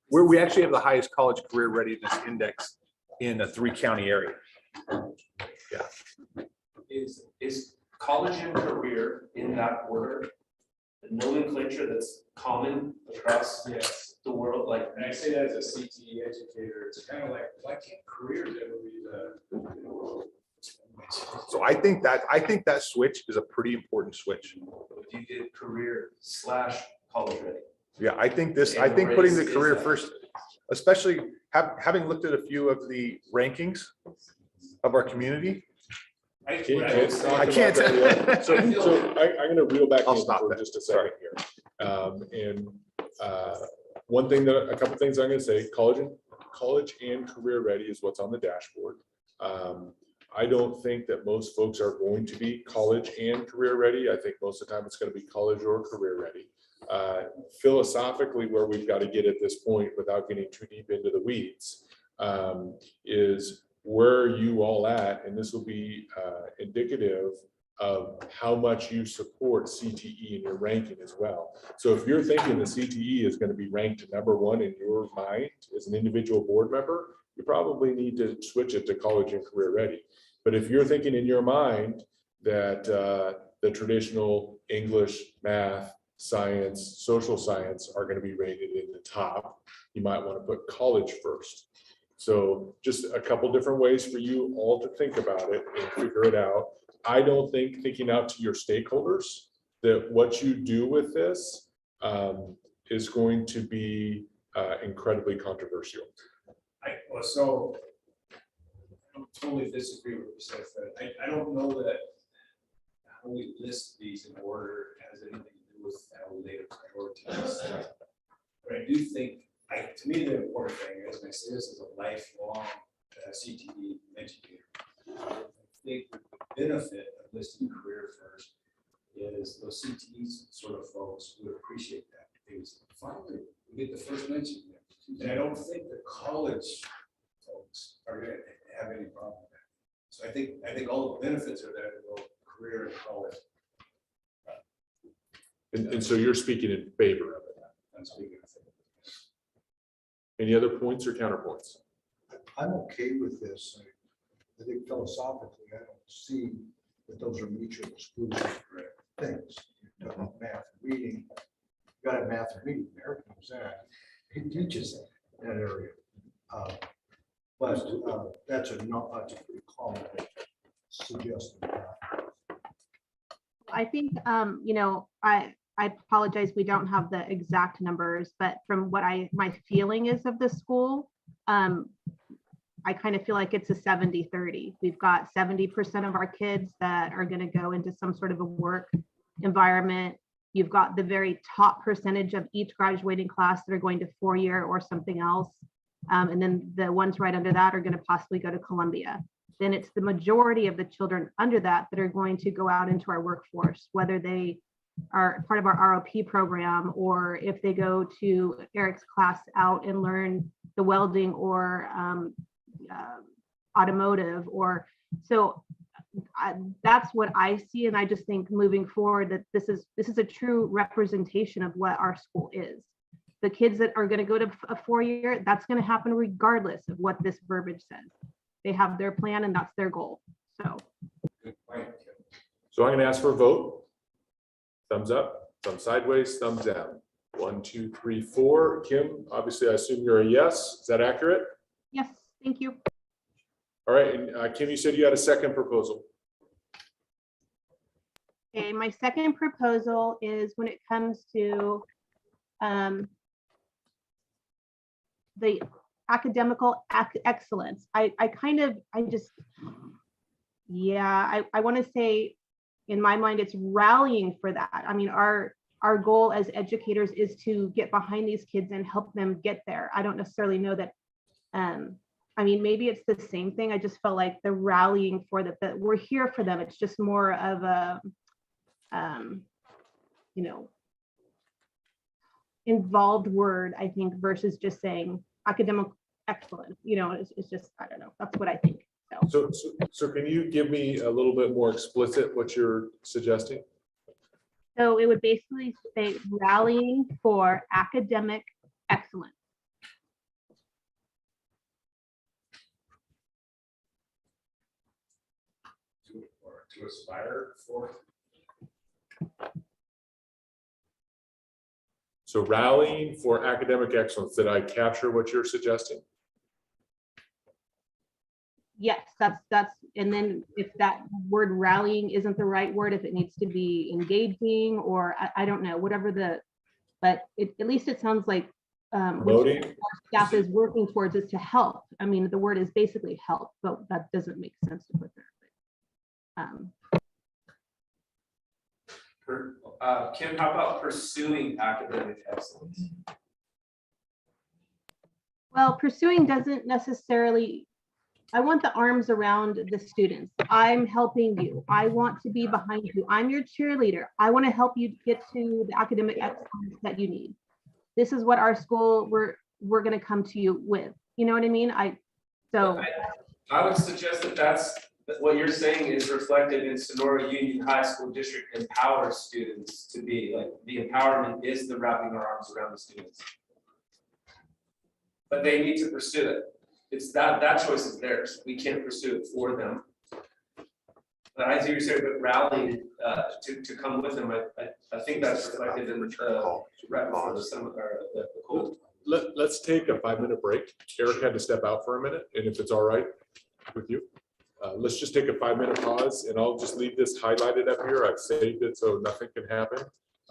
Where we actually have the highest college career readiness index in a 3-county area. Yeah. Is college and career in that order, the nomenclature that's common across the world, like. And I say that as a CTE educator, it's kind of like, why can't careers ever be the? So I think that switch is a pretty important switch. If you did career / college ready. Yeah, I think putting the career first, especially having looked at a few of the rankings of our community. I can't. So I'm gonna reel back I'll in stop for that. just a second here. A couple things I'm gonna say, college and career ready is what's on the dashboard. I don't think that most folks are going to be college and career ready. I think most of the time it's gonna be college or career ready. Philosophically, where we've got to get at this point without getting too deep into the weeds, is where are you all at? And this will be indicative of how much you support CTE in your ranking as well. So if you're thinking the CTE is going to be ranked #1 in your mind as an individual board member, you probably need to switch it to college and career ready. But if you're thinking in your mind that the traditional English, math, science, social science are going to be rated in the top, you might want to put college first. So just a couple different ways for you all to think about it and figure it out. I don't think thinking out to your stakeholders that what you do with this is going to be incredibly controversial. I don't totally disagree with what you said, Fred. I don't know that how we list these in order has anything to do with how we later prioritize. But I do think, to me, the important thing is, and I say this as a lifelong CTE educator, I think the benefit of listing career first is those CTE sort of folks would appreciate that. Because finally, we get the first mention there. And I don't think the college folks are going to have any problem with that. So I think all the benefits are there to go career and college. And so you're speaking in favor of it. I'm speaking of it. Any other points or counterpoints? I'm okay with this. I think philosophically, I don't see that those are mutually exclusive things. You're talking about math and reading. You got to have math and reading. Eric knows that. He teaches that area. But that's a pretty common suggestion. I think, I apologize, we don't have the exact numbers, but from what my feeling is of the school, I kind of feel like it's a 70-30. We've got 70% of our kids that are going to go into some sort of a work environment. You've got the very top percentage of each graduating class that are going to 4-year or something else. And then the ones right under that are going to possibly go to Columbia. Then it's the majority of the children under that that are going to go out into our workforce, whether they are part of our ROP program, or if they go to Eric's class out and learn the welding or automotive, or so that's what I see. And I just think moving forward that this is a true representation of what our school is. The kids that are going to go to a 4-year, that's going to happen regardless of what this verbiage says. They have their plan and that's their goal. So I'm going to ask for a vote. Thumbs up, thumb sideways, thumbs down. 1, 2, 3, 4. Kim, obviously, I assume you're a yes. Is that accurate? yes, thank you. All right. And Kim, you said you had a second proposal. Okay, my second proposal is when it comes to the academical excellence. I want to say, in my mind, it's rallying for that. I mean, our goal as educators is to get behind these kids and help them get there. I don't necessarily know that. I mean, maybe it's the same thing. I just felt like the rallying for that we're here for them. It's just more of a, involved word, I think, versus just saying academic excellence. It's just, I don't know. That's what I think. So can you give me a little bit more explicit what you're suggesting? So it would basically say rallying for academic excellence. To aspire for. So rallying for academic excellence. Did I capture what you're suggesting? Yes, that's, and then if that word rallying isn't the right word, if it needs to be engaging, or I don't know, whatever but at least it sounds like what our staff is working towards is to help. I mean, the word is basically help, but that doesn't make sense to put there. Kim, how about pursuing academic excellence? Well, pursuing doesn't necessarily, I want the arms around the students. I'm helping you. I want to be behind you. I'm your cheerleader. I want to help you get to the academic excellence that you need. This is what our school, we're going to come to you with. You know what I mean? I would suggest that's what you're saying is reflected in Sonora Union High School District empowers students to be like, the empowerment is the wrapping our arms around the students. But they need to pursue it. it's that choice is theirs. We can't pursue it for them. But I hear you say, but rallying, to come with them, I think that's reflected in the, right before the summer, or the cold. Let's take a 5-minute break. Eric had to step out for a minute, and if it's all right with you, let's just take a 5-minute pause, and I'll just leave this highlighted up here. I've saved it so nothing can happen.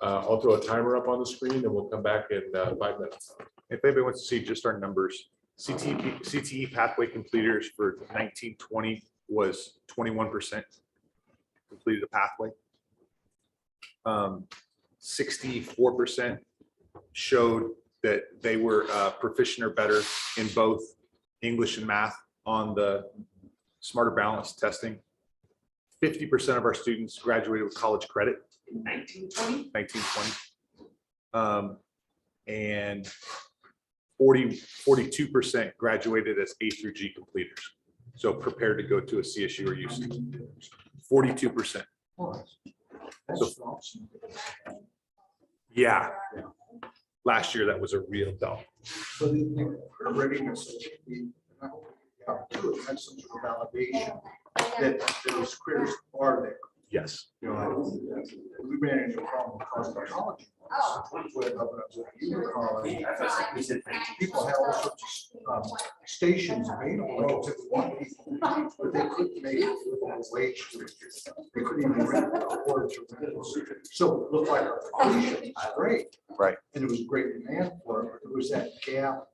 I'll throw a timer up on the screen, and we'll come back in 5 minutes. If anybody wants to see just our numbers, CTE pathway completers for 1920 was 21% completed the pathway. 64% showed that they were proficient or better in both English and math on the Smarter Balance testing. 50% of our students graduated with college credit. 1920. And 42% graduated as A through G completers. So prepared to go to a CSU or UC. 42%. So, yeah. Last year, that was a real dump. So the readiness of the, that's some sort of validation that those critters are there. Yes. You know, we ran into a problem with cosmetology. People had all sorts of stations available to want people, but they couldn't make it with a wage. They couldn't even afford to rent. So it looked like our population was great. Right. And there was great demand for it. There was that gap.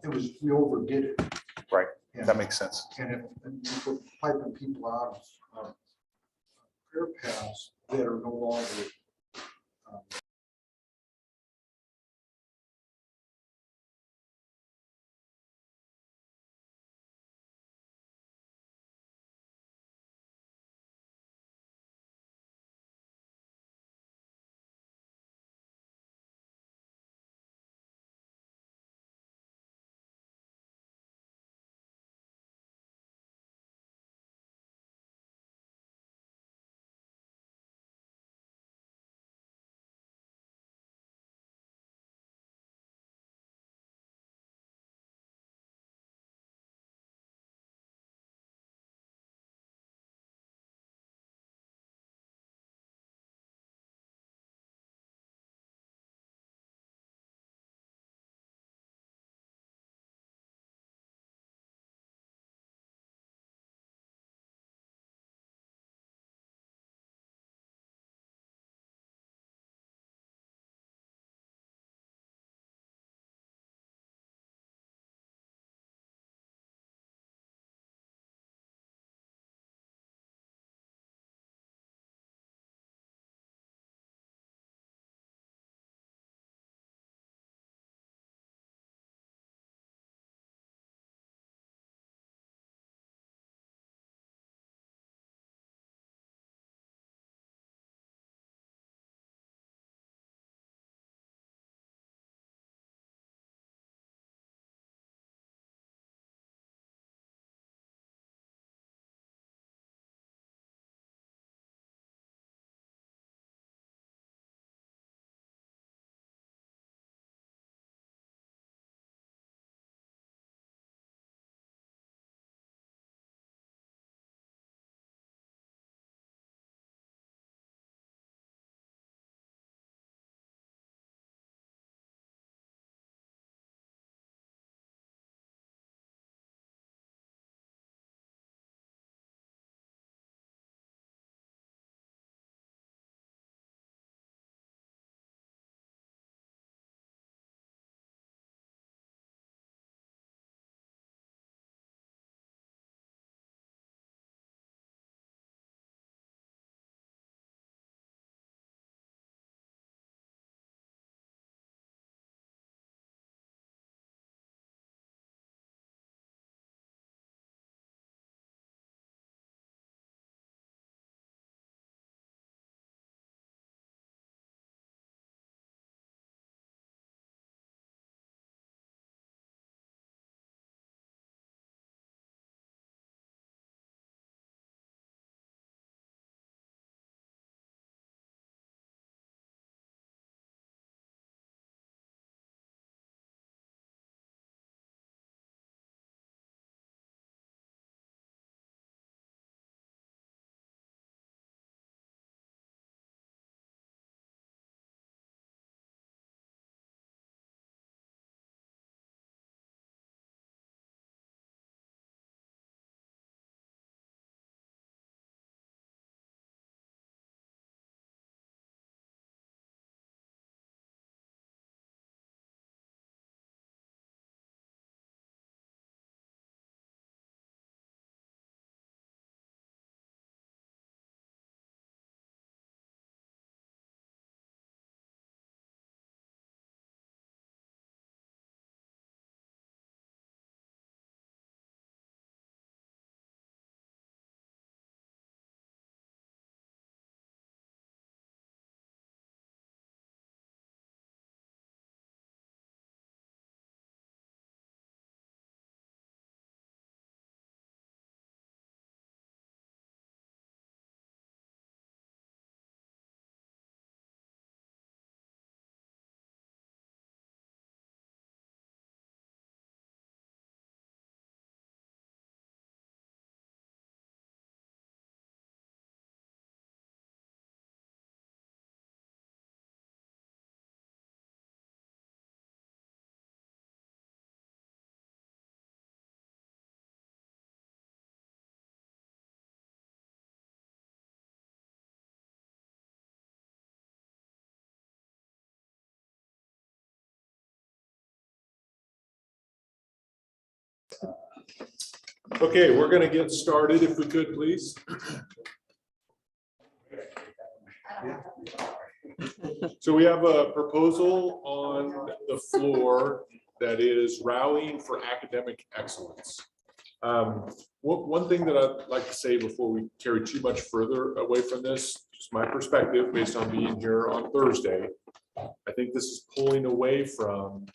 We overdid it. Right. And- That makes sense. And if we're piping people out of career paths that are no longer Okay, we're gonna get started if we could, please. So we have a proposal on the floor that is rallying for academic excellence. One thing that I'd like to say before we carry too much further away from this, just my perspective based on being here on Thursday, I think this is pulling away from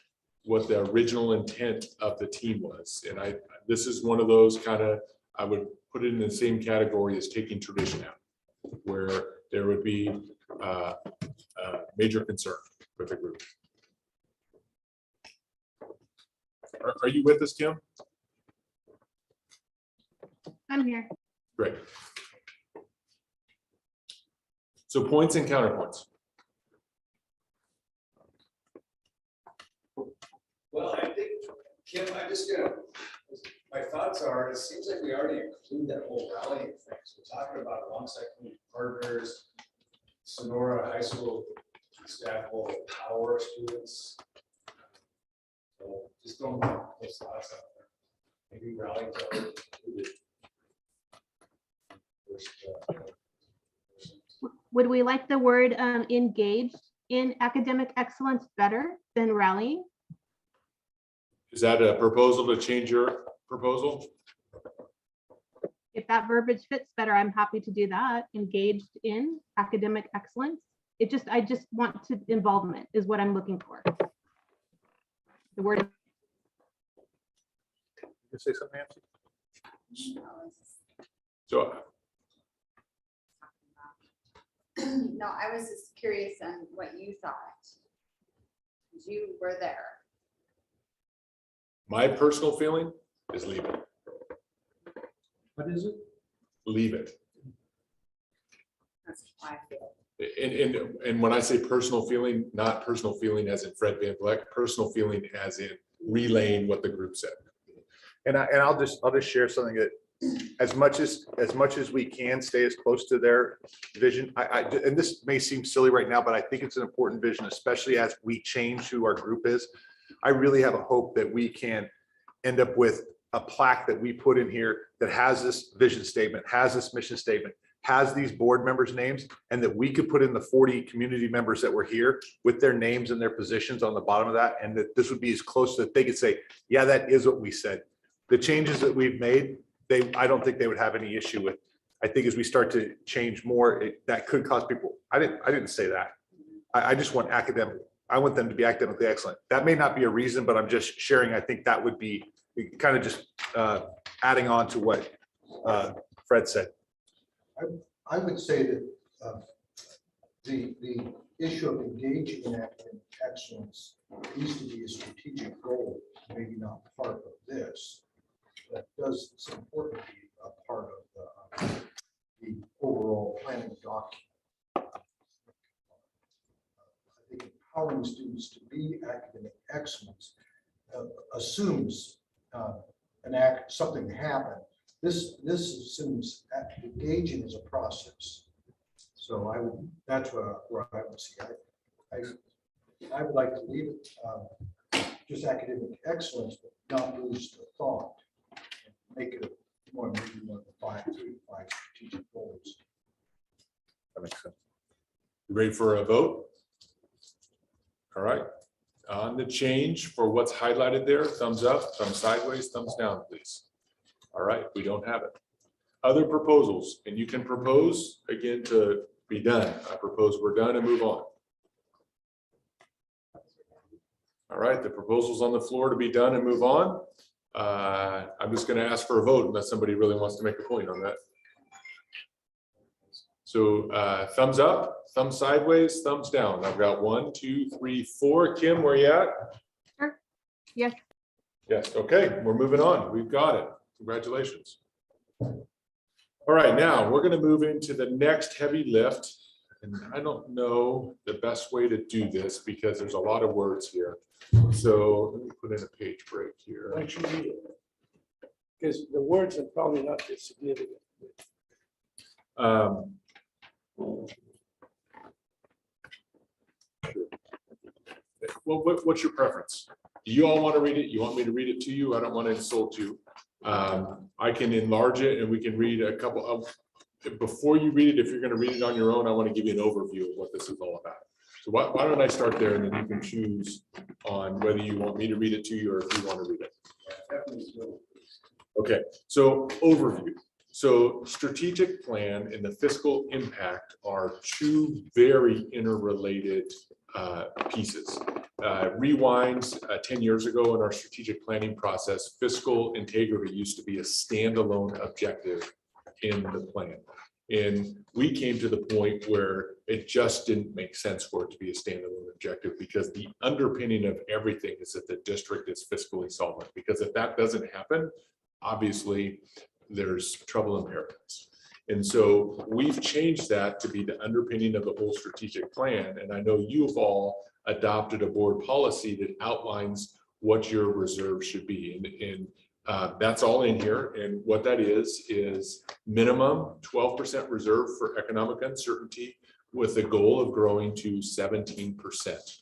what the original intent of the team was. And this is one of those kind of, I would put it in the same category as taking tradition out, where there would be a major concern with the group. Are you with us, Kim? I'm here. Great. So points and counterpoints. Well, I think, Kim, I'm just gonna, my thoughts are, it seems like we already include that whole rallying thing. So we're talking about alongside community partners, Sonora High School staff will empower students. So just don't put those thoughts out there. Maybe rally to include it. Would we like the word engaged in academic excellence better than rallying? Is that a proposal to change your proposal? If that verbiage fits better, I'm happy to do that. Engaged in academic excellence. I just want to involvement is what I'm looking for. The word. You say something, Nancy? So No, I was just curious on what you thought. You were there. my personal feeling is leave it. What is it? Leave it. That's how I feel. And when I say personal feeling, not personal feeling as in Fred Van Vleck, personal feeling as in relaying what the group said. And I'll just share something that as much as we can stay as close to their vision. And this may seem silly right now, but I think it's an important vision, especially as we change who our group is. I really have a hope that we can end up with a plaque that we put in here that has this vision statement, has this mission statement, has these board members' names, and that we could put in the 40 community members that were here with their names and their positions on the bottom of that. And that this would be as close that they could say, yeah, that is what we said. The changes that we've made, I don't think they would have any issue with. I think as we start to change more, that could cause people, I didn't say that. I just want academic, I want them to be academically excellent. That may not be a reason, but I'm just sharing. I think that would be kind of just adding on to what Fred said. I would say that the issue of engaging in academic excellence needs to be a strategic goal, maybe not part of this. That does, it's important to be a part of the overall planning document. I think empowering students to be academic excellence assumes something happened. This assumes engaging is a process. So that's where I would see. I would like to leave it just academic excellence, but not lose the thought. Make it more maybe one of the 3 to 5 strategic goals. That makes sense. You ready for a vote? All right. On the change for what's highlighted there, thumbs up, thumbs sideways, thumbs down, please. All right, we don't have it. Other proposals, and you can propose again to be done. I propose we're done and move on. All right, the proposal's on the floor to be done and move on. I'm just going to ask for a vote unless somebody really wants to make a point on that. So thumbs up, thumbs sideways, thumbs down. I've got 1, 2, 3, 4. Kim, where you at? Sure. Yes. Yes. Okay, we're moving on. We've got it. Congratulations. All right, now we're going to move into the next heavy lift. And I don't know the best way to do this because there's a lot of words here. So let me put in a page break here. Why don't you read it? Because the words are probably not that significant. Well, what's your preference? Do you all want to read it? You want me to read it to you? I don't want to insult you. I can enlarge it and we can read a couple of, before you read it, if you're going to read it on your own, I want to give you an overview of what this is all about. So why don't I start there and then you can choose on whether you want me to read it to you or if you want to read it. Okay, so overview. So strategic plan and the fiscal impact are two very interrelated pieces. Rewinds 10 years ago in our strategic planning process, fiscal integrity used to be a standalone objective in the plan. And we came to the point where it just didn't make sense for it to be a standalone objective because the underpinning of everything is that the district is fiscally solvent. Because if that doesn't happen, obviously there's trouble in paradise. And so we've changed that to be the underpinning of the whole strategic plan. And I know you've all adopted a board policy that outlines what your reserve should be. And that's all in here. And what that is minimum 12% reserve for economic uncertainty with the goal of growing to 17%.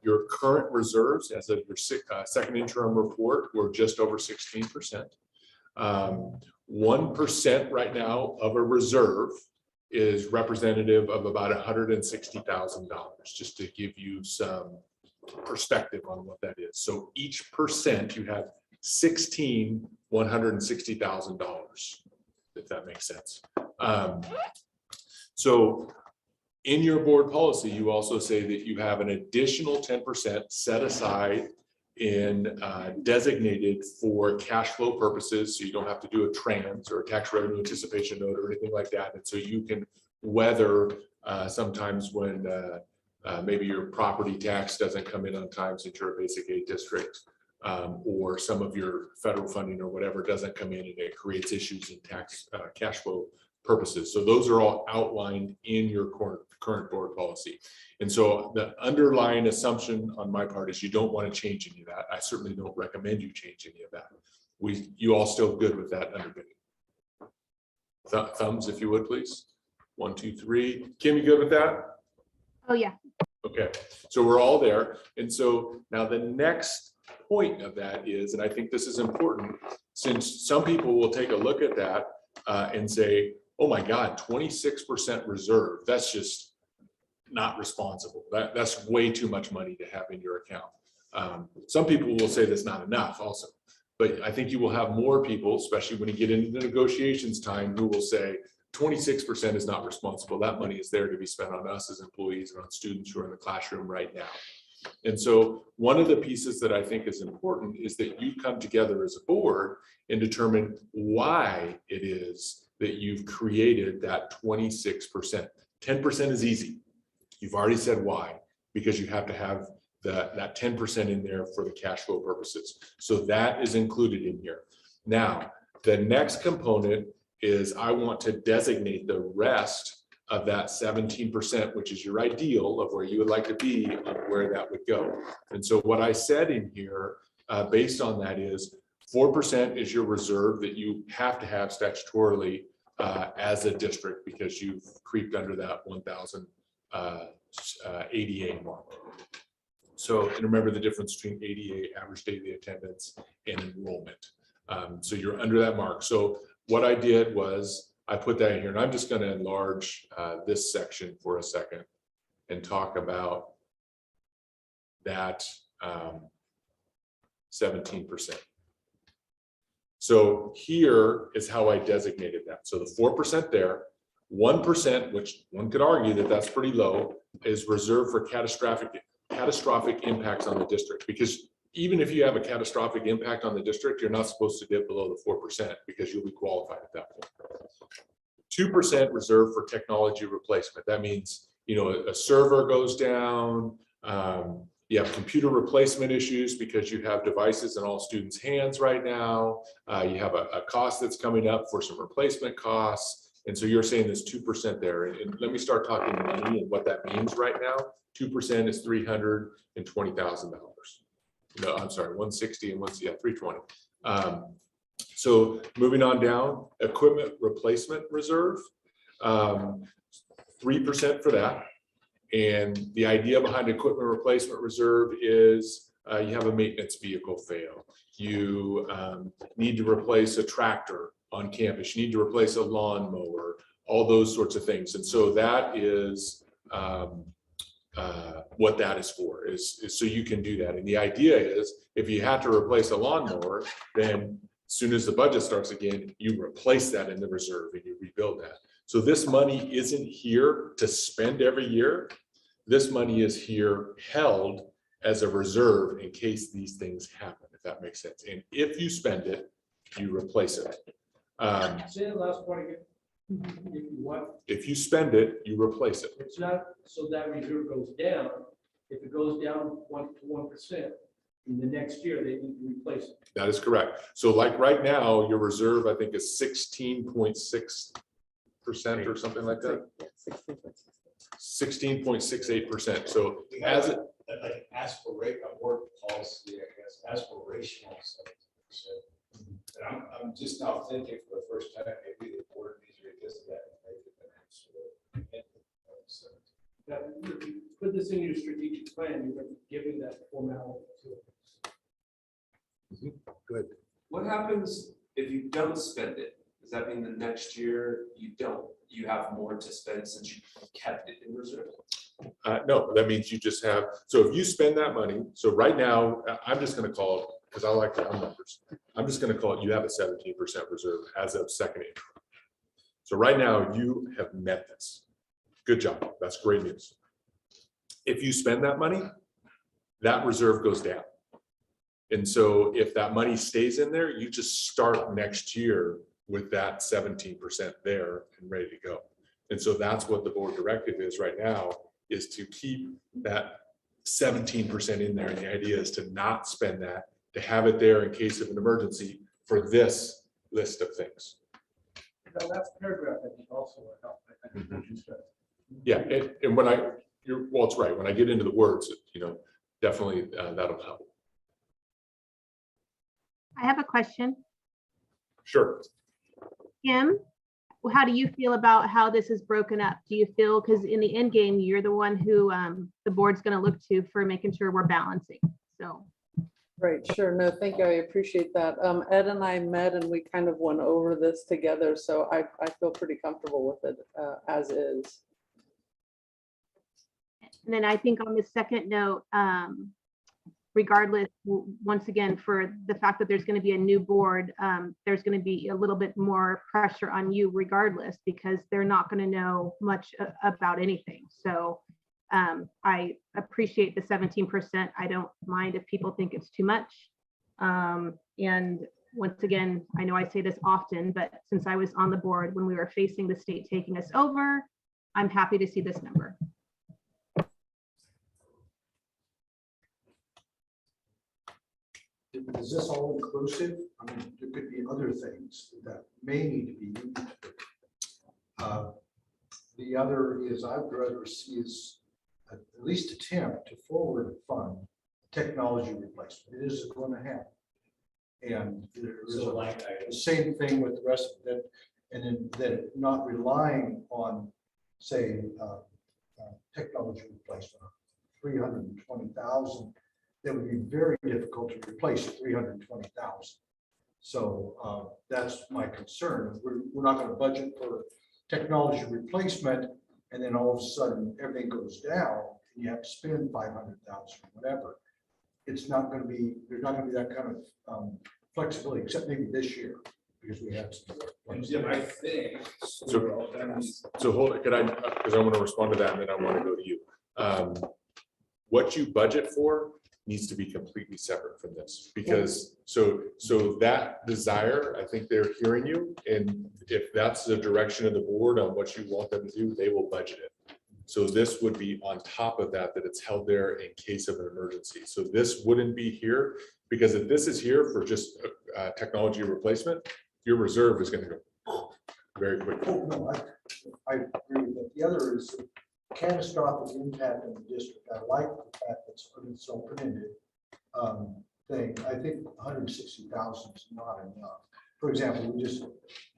Your current reserves as of your second interim report were just over 16%. 1% right now of a reserve is representative of about $160,000, just to give you some perspective on what that is. So each percent you have $160,000, if that makes sense. So in your board policy, you also say that you have an additional 10% set aside in designated for cash flow purposes. So you don't have to do a trans or a tax revenue anticipation note or anything like that. And so you can weather sometimes when maybe your property tax doesn't come in on time since you're a basic aid district, or some of your federal funding or whatever doesn't come in and it creates issues in tax cash flow purposes. So those are all outlined in your current board policy. And so the underlying assumption on my part is you don't want to change any of that. I certainly don't recommend you change any of that. You all still good with that underpinning? Thumbs, if you would, please. 1, 2, 3. Kim, you good with that? Oh, yeah. Okay, so we're all there. And so now the next point of that is, and I think this is important, since some people will take a look at that and say, oh my God, 26% reserve, that's just not responsible. That's way too much money to have in your account. Some people will say that's not enough also, but I think you will have more people, especially when you get into the negotiations time, who will say 26% is not responsible. That money is there to be spent on us as employees and on students who are in the classroom right now. And so one of the pieces that I think is important is that you come together as a board and determine why it is that you've created that 26%. 10% is easy. You've already said why, because you have to have that 10% in there for the cash flow purposes. So that is included in here. Now, the next component is I want to designate the rest of that 17%, which is your ideal of where you would like to be on where that would go. And so what I said in here, based on that is 4% is your reserve that you have to have statutorily as a district because you've creeped under that 1,000 ADA mark. So, and remember the difference between ADA, average daily attendance, and enrollment. So you're under that mark. So what I did was I put that in here, and I'm just going to enlarge this section for a second and talk about that 17%. So here is how I designated that. So the 4% there, 1%, which one could argue that that's pretty low, is reserved for catastrophic impacts on the district. Because even if you have a catastrophic impact on the district, you're not supposed to dip below the 4% because you'll be qualified at that point. 2% reserved for technology replacement. That means, a server goes down, you have computer replacement issues because you have devices in all students' hands right now. You have a cost that's coming up for some replacement costs. And so you're saying there's 2% there. And let me start talking money and what that means right now. 2% is $320,000. No, I'm sorry, 160 and 320. So moving on down, equipment replacement reserve, 3% for that. And the idea behind equipment replacement reserve is you have a maintenance vehicle fail, you need to replace a tractor on campus, you need to replace a lawnmower, all those sorts of things. And so that is what that is for, is so you can do that. And the idea is, if you had to replace a lawnmower, then as soon as the budget starts again, you replace that in the reserve and you rebuild that. So this money isn't here to spend every year. This money is here held as a reserve in case these things happen, if that makes sense. And if you spend it, you replace it. Say the last part again. If you want, If you spend it, you replace it. it's not so that reserve goes down. If it goes down 1%, in the next year, they need to replace it. That is correct. So like right now, your reserve, I think, is 16.6% or something like that. 16.68%. So We as have it, like aspirate, a word policy, I guess, aspirational 70%. And I'm just now thinking for the first time, maybe the board needs to revisit that and make it an absolute. Now, if you put this in your strategic plan, you're giving that formality to it. Good. What happens if you don't spend it? Does that mean the next year you don't? You have more to spend since you kept it in reserve? no, that means you just have, so if you spend that money, so right now, I'm just gonna call it, because I like round numbers. I'm just gonna call it, you have a 17% reserve as of second April. So right now, you have met this. Good job. That's great news. If you spend that money, that reserve goes down. And so if that money stays in there, you just start next year with that 17% there and ready to go. And so that's what the board directive is right now, is to keep that 17% in there. And the idea is to not spend that, to have it there in case of an emergency for this list of things. The last paragraph, I think, also will help. I think what you said. Yeah, and when well, it's right. When I get into the words, definitely that'll help. I have a question. Sure. Kim, how do you feel about how this is broken up? Do you feel, because in the end game, you're the one who the board's going to look to for making sure we're balancing. So. Right, sure. No, thank you. I appreciate that. Ed and I met and we kind of went over this together. So I feel pretty comfortable with it as is. And then I think on the second note, regardless, once again, for the fact that there's going to be a new board, there's going to be a little bit more pressure on you regardless, because they're not going to know much about anything. So I appreciate the 17%. I don't mind if people think it's too much. And once again, I know I say this often, but since I was on the board when we were facing the state taking us over, I'm happy to see this number. Is this all inclusive? I mean, there could be other things that may need to be used. The other is I'd rather see is at least attempt to forward fund technology replacement. It is going to happen. And there's the same thing with the rest of it. And then that not relying on, say, technology replacement, 320,000. That would be very difficult to replace at 320,000. So that's my concern. We're not going to budget for technology replacement, and then all of a sudden everything goes down, and you have to spend 500,000 or whatever. It's not going to be. There's not going to be that kind of flexibility, except maybe this year, because we have some. Jim, I think. So hold it. Could I? Because I want to respond to that, and then I want to go to you. What you budget for needs to be completely separate from this, because so that desire, I think they're hearing you, and if that's the direction of the board on what you want them to do, they will budget it. So this would be on top of that it's held there in case of an emergency. So this wouldn't be here, because if this is here for just technology replacement, your reserve is going to go very quickly. Oh, no, I agree with that. The other is catastrophic impact in the district. I like the fact that it's open-ended thing. I think 160,000 is not enough. For example,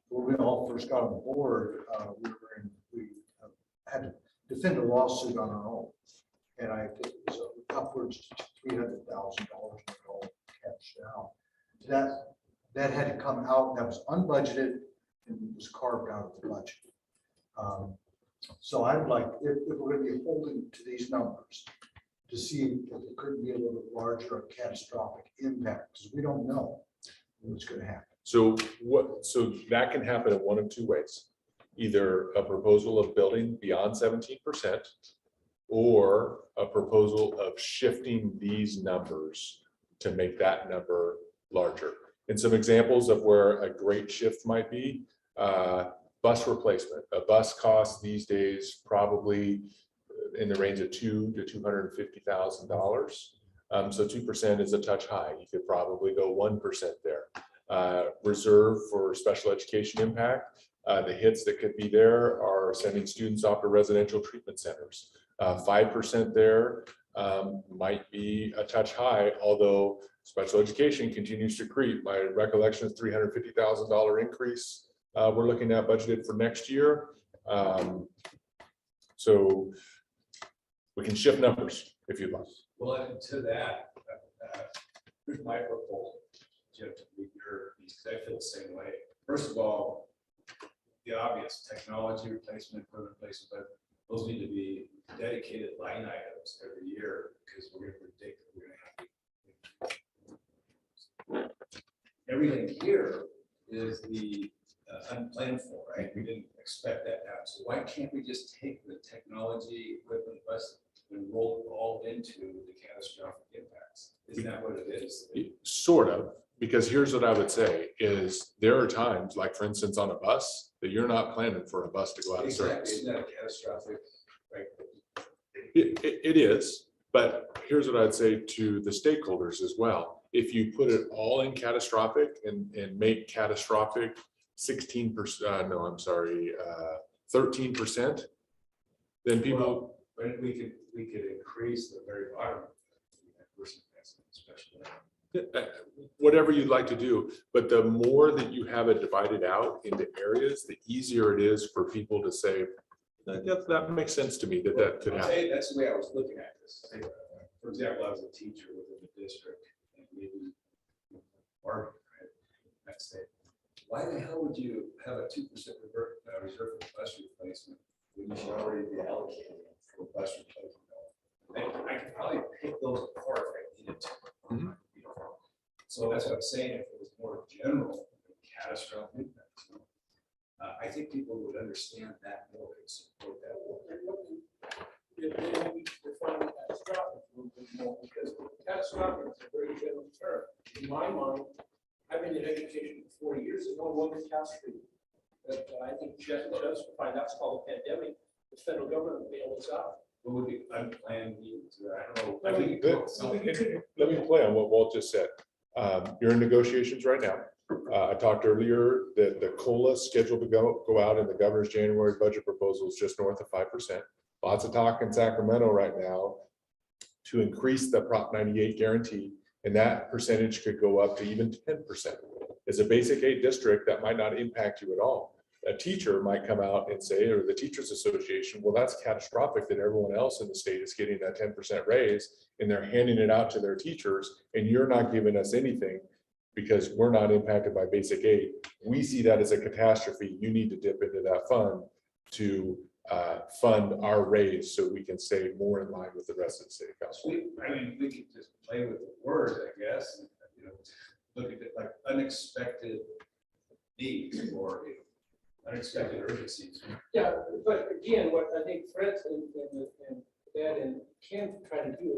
when we all first got on the board, we had to defend a lawsuit on our own, and I think it was upwards to $300,000 all cashed out. That had to come out, that was unbudgeted and was carved out of the budget. So I'd like, if we're gonna be holding to these numbers, to see if it could be a little bit larger or catastrophic impact, because we don't know what's gonna happen. So that can happen in one of two ways. Either a proposal of building beyond 17% or a proposal of shifting these numbers to make that number larger. And some examples of where a great shift might be, bus replacement. A bus costs these days probably in the range of $200,000 to $250,000. So 2% is a touch high. You could probably go 1% there. Reserve for special education impact. The hits that could be there are sending students off to residential treatment centers. 5% there might be a touch high, although special education continues to creep. My recollection is $350,000 increase we're looking at budgeted for next year. So we can shift numbers if you'd like. Well, and to that, here's my proposal, Jim, to meet your, because I feel the same way. First of all, the obvious technology replacement, equipment replacement, but those need to be dedicated line items every year because we're going to predict that we're going to have everything here is the unplanned for, right? We didn't expect that to happen. So why can't we just take the technology equipment bus and roll it all into the catastrophic impacts? Isn't that what it is? Sort of, because here's what I would say is there are times, like for instance, on a bus, that you're not planning for a bus to go out of service. Isn't that catastrophic? Right? It is, but here's what I'd say to the stakeholders as well. If you put it all in catastrophic and make catastrophic 16%, no, I'm sorry, 13%, then people. Well, but we could increase the very bottom. Whatever you'd like to do, but the more that you have it divided out into areas, the easier it is for people to say, that makes sense to me that could happen. That's the way I was looking at this. For example, I was a teacher within the district and maybe Barbie, right? I'd say, why the hell would you have a 2% reserve for bus replacement when you should already be allocated for bus replacement? I could probably pick those apart if I needed to. Mhm. So that's what I'm saying. If it was more general, catastrophic impacts, I think people would understand that more and support that more. Then we define catastrophic a little bit more, because catastrophic is a very general term. In my mind, I've been in education for 40 years, there's no one catastrophe. But I think Jeff does find that's called a pandemic. The federal government bailed us out. What would be unplanned needs? I don't know. Let me play on what Walt just said. You're in negotiations right now. I talked earlier that the COLA scheduled to go out in the governor's January budget proposal is just north of 5%. Lots of talk in Sacramento right now to increase the Prop 98 guarantee, and that percentage could go up to even 10%. As a basic aid district, that might not impact you at all. A teacher might come out and say, or the Teachers Association, well, that's catastrophic that everyone else in the state is getting that 10% raise and they're handing it out to their teachers and you're not giving us anything because we're not impacted by basic aid. We see that as a catastrophe. You need to dip into that fund to fund our raise so we can stay more in line with the rest of the city council. We could just play with the words, I guess, and, look at it like unexpected needs or unexpected urgencies. Yeah, but again, what I think Fred and Ed and Ken try to do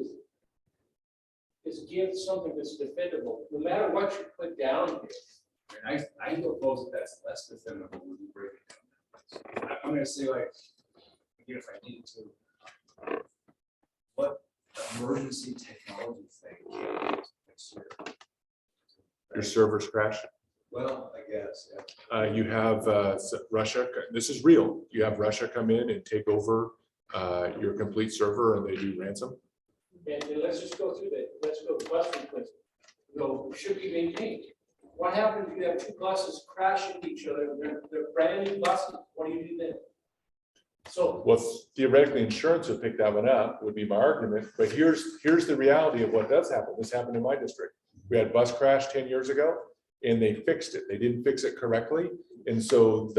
is give something that's defendable, no matter what you put down here. And I propose that that's less defendable when you break it down. I'm going to say, like, again, if I needed to, what emergency technology thing can we use next year? Your servers crash. Well, I guess, You have Russia, this is real. You have Russia come in and take over your complete server and they do ransom. And let's just go through that. Let's go to bus replacement. No, should be maintained. What happens if you have two buses crash into each other? They're brand new buses. What do you do then? So, Well, theoretically, insurance would pick that one up, would be my argument, but here's the reality of what does happen. This happened in my district. We had a bus crash 10 years ago, and they fixed it. They didn't fix it correctly. And so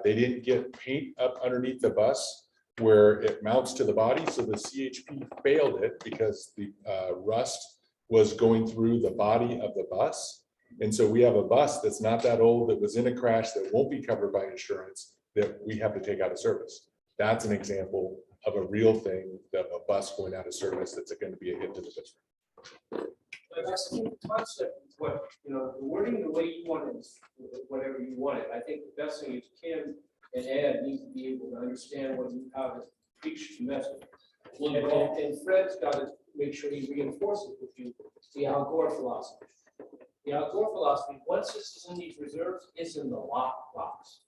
they didn't get paint up underneath the bus where it mounts to the body. So the CHP failed it because the rust was going through the body of the bus. And so we have a bus that's not that old, that was in a crash, that won't be covered by insurance, that we have to take out of service. That's an example of a real thing, of a bus going out of service that's going to be a hit to the district. but that's the concept, of what, the wording the way you want it, is whatever you want it. I think the best thing is Kim and Ed need to be able to understand how to preach the message. And Fred's got to make sure he reinforces with you the Al Gore philosophy. The Al Gore philosophy, once this is in these reserves, it's in the lockbox.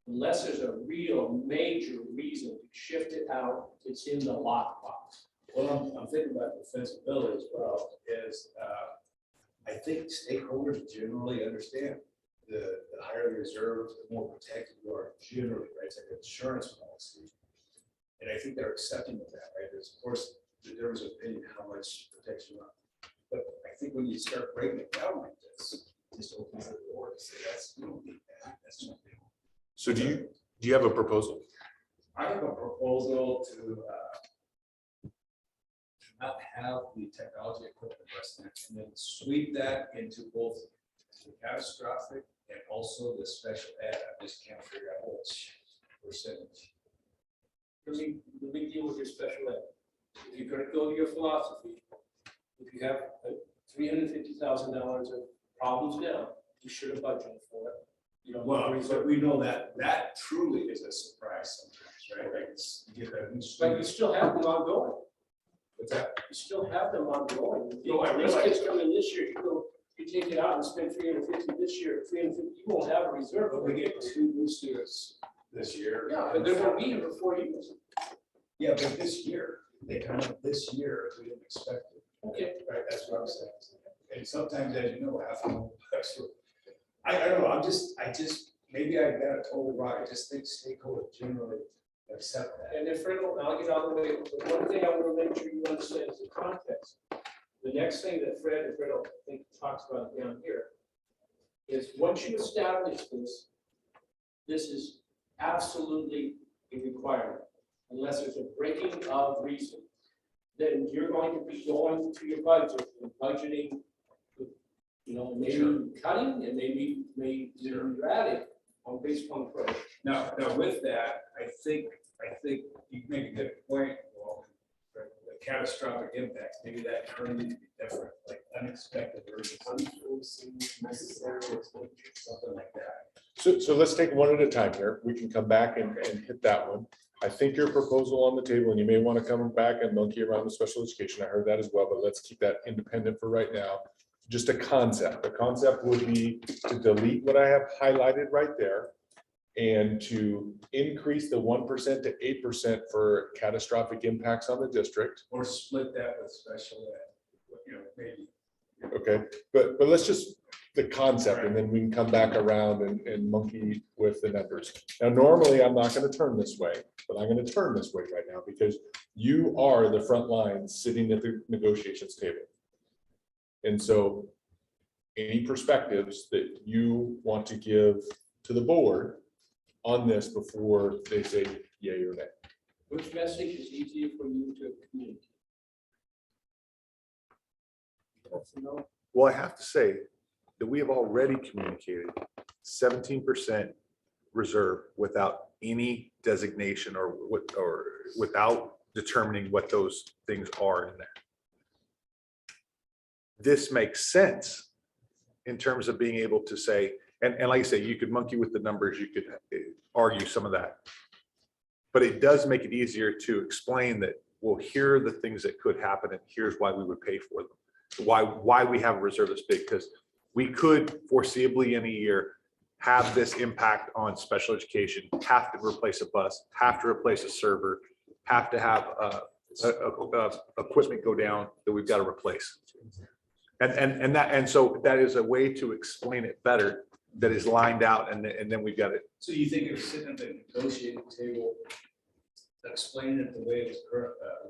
Unless there's a real major reason to shift it out, it's in the lockbox. Well, I'm thinking about defensibility as well, is I think stakeholders generally understand the higher the reserve, the more protected you are generally, right? It's like an insurance policy. And I think they're accepting of that, right? There's, of course, there was an opinion how much protection you want. But I think when you start breaking it down like this, it just opens the door to say that's, you don't need that. That's not big. So do you have a proposal? I have a proposal to not have the technology equipment investment and then sweep that into both the catastrophic and also the special ed. I just can't figure out which percentage. Let me deal with your special ed. If you're gonna go to your philosophy, if you have $350,000 of problems now, you should have budgeted for it. You don't Well, reserve. but we know that truly is a surprise sometimes, right? Like you get that new But you student. still have them ongoing. What's that? You still have them ongoing. No, I These realize kids come in this year, you take it out and spend 350 this year, 350, you won't have a reserve. But we get 2 new students this year. Yeah, but they're gonna be here for 4 years. Yeah, but this year, they come up this year, we didn't expect it. Okay. Right, that's what I'm saying. And sometimes, as you know, I don't know, I just, maybe I got it totally wrong. I just think stakeholders generally accept that. And then Fred, I'll get out of the way, but one thing I want to make sure you understand is the context. The next thing that Fred and Fred, I think, talks about down here is once you establish this, this is absolutely a requirement. Unless there's a breaking of reason, then you're going to be going to your budget and budgeting, maybe cutting and maybe you're adding on based on approach. Now with that, I think you make a good point, well, the catastrophic impacts, maybe that term needs to be different, like unexpected emergency, necessary, something like that. So let's take one at a time here. We can come back and hit that one. I think your proposal on the table, and you may want to come back and monkey around with special education. I heard that as well, but let's keep that independent for right now. Just a concept. The concept would be to delete what I have highlighted right there and to increase the 1% to 8% for catastrophic impacts on the district. Or split that with special ed, maybe. Okay, but let's just the concept, and then we can come back around and monkey with the numbers. Now, normally I'm not going to turn this way, but I'm going to turn this way right now because you are the front line sitting at the negotiations table. And so any perspectives that you want to give to the board on this before they say yay or nay? Which message is easier for you to communicate? Well, I have to say that we have already communicated 17% reserve without any designation or without determining what those things are in there. This makes sense in terms of being able to say, and like I say, you could monkey with the numbers, you could argue some of that. But it does make it easier to explain that, well, here are the things that could happen and here's why we would pay for them. Why we have a reserve this big, because we could foreseeably in a year have this impact on special education, have to replace a bus, have to replace a server, have to have equipment go down that we've got to replace. And so that is a way to explain it better, that is lined out, and then we've got it. So you think if sitting at the negotiating table explaining it the way it was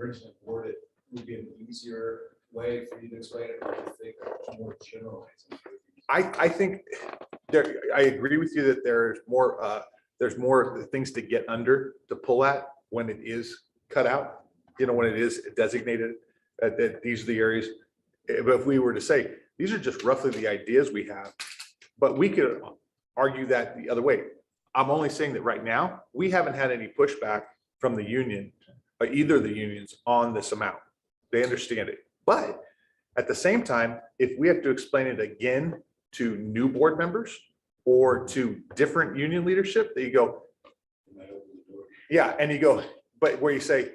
originally worded would be an easier way for you to explain it, or do you think it's more generalized? I think there, I agree with you that there's more things to get under, to pull at when it is cut out, you know, when it is designated, that these are the areas. But if we were to say, these are just roughly the ideas we have, but we could argue that the other way. I'm only saying that right now, we haven't had any pushback from the union, or either of the unions on this amount. They understand it. But at the same time, if we have to explain it again to new board members or to different union leadership, that you go, yeah, and you go, but where you say,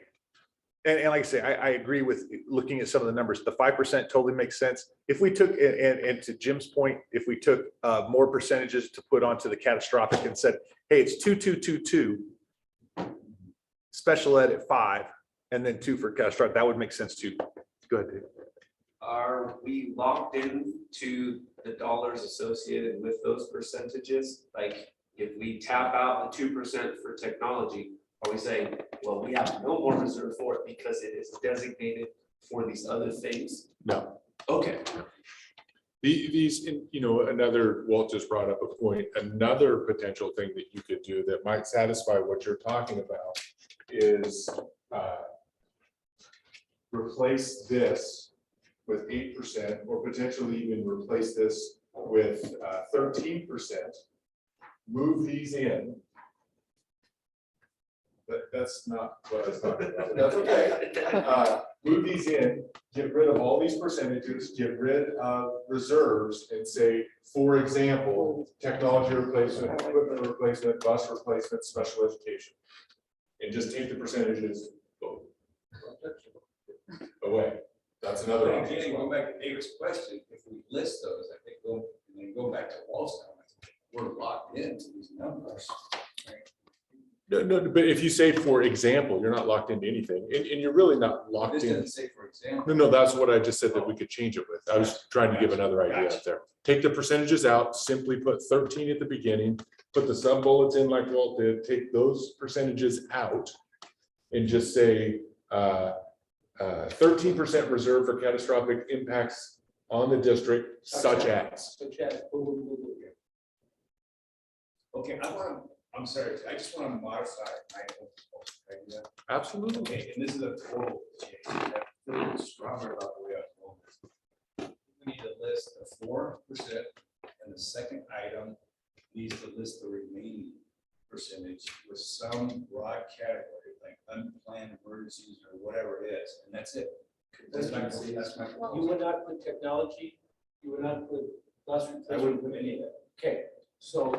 and like I say, I agree with looking at some of the numbers, the 5% totally makes sense. If we took, and to Jim's point, if we took more percentages to put onto the catastrophic and said, hey, it's 2, special ed at 5, and then 2 for catastrophic, that would make sense too. Go ahead, Dave. Are we locked in to the dollars associated with those percentages? Like, if we tap out the 2% for technology, are we saying, well, we have no more reserve for it because it is designated for these other things? No. Okay. These, you know, another, Walt just brought up a point, another potential thing that you could do that might satisfy what you're talking about is replace this with 8%, or potentially even replace this with 13%, move these in. But that's not what I was talking about. That's okay. Move these in, get rid of all these percentages, get rid of reserves, and say, for example, technology replacement, equipment replacement, bus replacement, special education. And just take the percentages away. That's another option. Again, going back to David's question, if we list those, I think and then go back to Walt's comment, we're locked into these numbers. No, but if you say, for example, you're not locked into anything, and you're really not locked This in. doesn't say, for example. No, that's what I just said that we could change it with. I was trying to give another idea out there. Take the percentages out, simply put 13 at the beginning, put the sub bullets in like Walt did, take those percentages out and just say 13% reserve for catastrophic impacts on the district, such as. Okay, I'm sorry, I just want to modify my idea. Absolutely. Okay, and this is a total change. I'm feeling stronger about the way I'm going. We need to list the 4%, and the second item needs to list the remaining percentage with some broad category, like unplanned emergencies or whatever it is, and that's it. That's my. You would not put technology, you would not put bus I replacement. wouldn't put any of that. Okay, so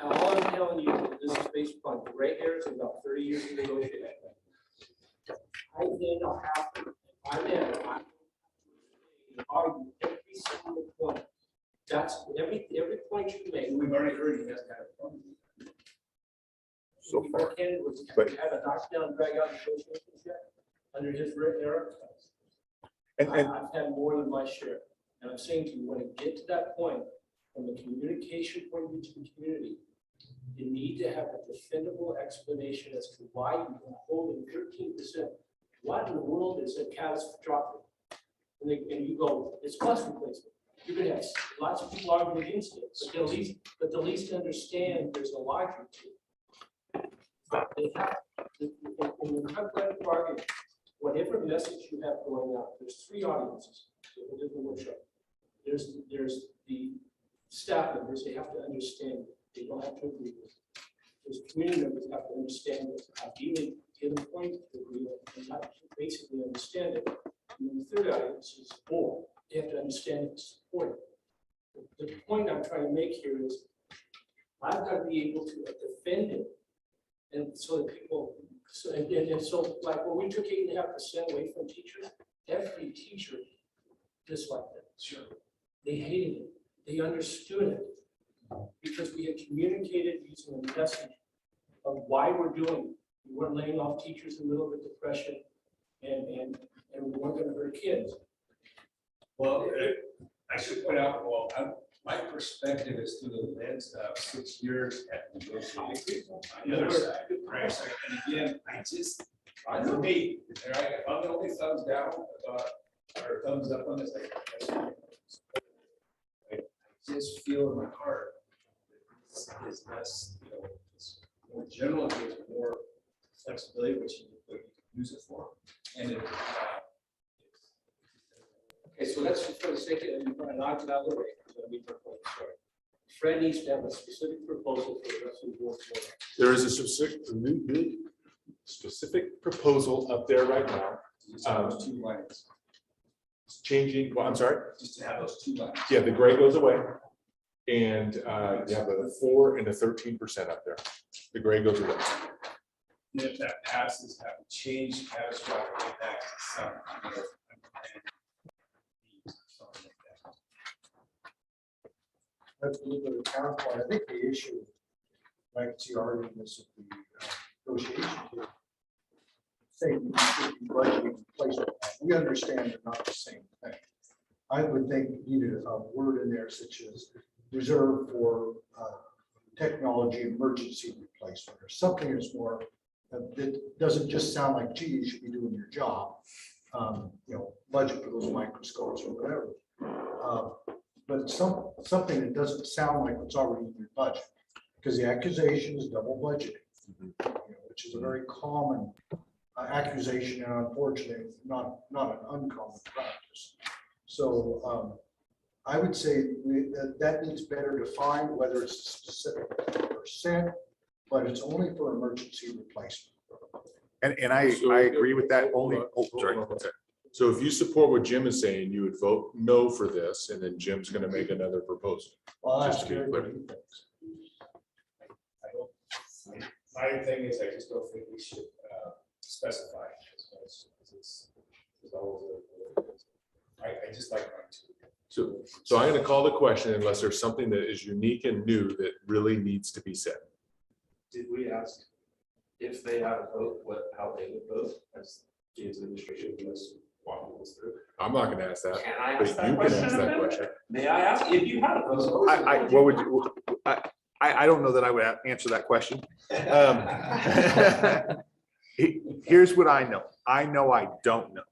all I'm telling you, this is based upon gray hairs and about 30 years of negotiation. I then I'll have to, I'm argue every single point. That's every point you make. We've already heard he hasn't had a problem. So far. But have a knockdown, drag out negotiations yet under his era. And I've had more than my share. And I'm saying to you, when it get to that point, from the communication point of view to the community, you need to have a defendable explanation as to why you can hold in 13%. What in the world is a catastrophic? And you go, it's bus replacement. You're gonna have lots of people arguing against it, but the least understand there's a logic to it. They have, in the collective bargaining, whatever message you have going out, there's 3 audiences within the workshop. There's the staff members, they have to understand it. They don't have to agree with it. There's community members have to understand it. Ideally, get a point to agree with it, and not basically understand it. And then the third audience is board. They have to understand it and support it. The point I'm trying to make here is I've got to be able to defend it. And so that people, so, and so like when we took 8.5% away from teachers, every teacher disliked it. Sure. They hated it. They understood it because we had communicated using a message of why we're doing it. We weren't laying off teachers in the middle of a depression and we weren't going to hurt kids. Well, I should point out, well, my perspective is through the lens of 6 years at negotiating on the other side. Right? And again, For me, all right, if I'm the only thumbs down, or thumbs up on this, that's fine. I just feel in my heart, it's less, it's more general, it gives more flexibility, what you can use it for. And it, Okay, so let's, for the sake of, and I'll get out of the way, let me propose, sorry. Fred needs to have a specific proposal for the rest of the board. There is a specific proposal up there right now. just have those 2 lines, It's changing, well, I'm sorry. just to have those 2 lines. Yeah, the gray goes away. And you have a 4 and a 13% up there. The gray goes away. And if that passes, have to change catastrophic impacts to some kind of. Something like that. That's a little bit of counterpoint. I think the issue, like see arguments of the negotiation here, saying we should be budgeting replacement. We understand they're not the same thing. I would think you need a word in there such as reserve for technology emergency replacement or something that's more, that doesn't just sound like, gee, you should be doing your job. Budget for those microscopes or whatever. But something that doesn't sound like what's already in your budget, because the accusation is double budgeting, which is a very common accusation, and unfortunately, not an uncommon practice. So I would say that needs better defined, whether it's a specific percent, but it's only for emergency replacement. And I agree with that only, sorry. So if you support what Jim is saying, you would vote no for this, and then Jim's gonna make another proposal. Well, Just that's to be good. clear. What he thinks. My thing is, I just don't think we should specify. I just like mine too. So I'm gonna call the question unless there's something that is unique and new that really needs to be said. Did we ask if they had a vote, how they would vote as the administration was walking us through? I'm not gonna ask that. Can I But ask that you can question? ask that question. May I ask if you had a vote? What would you, I don't know that I would answer that question. Here's what I know. I know I don't know.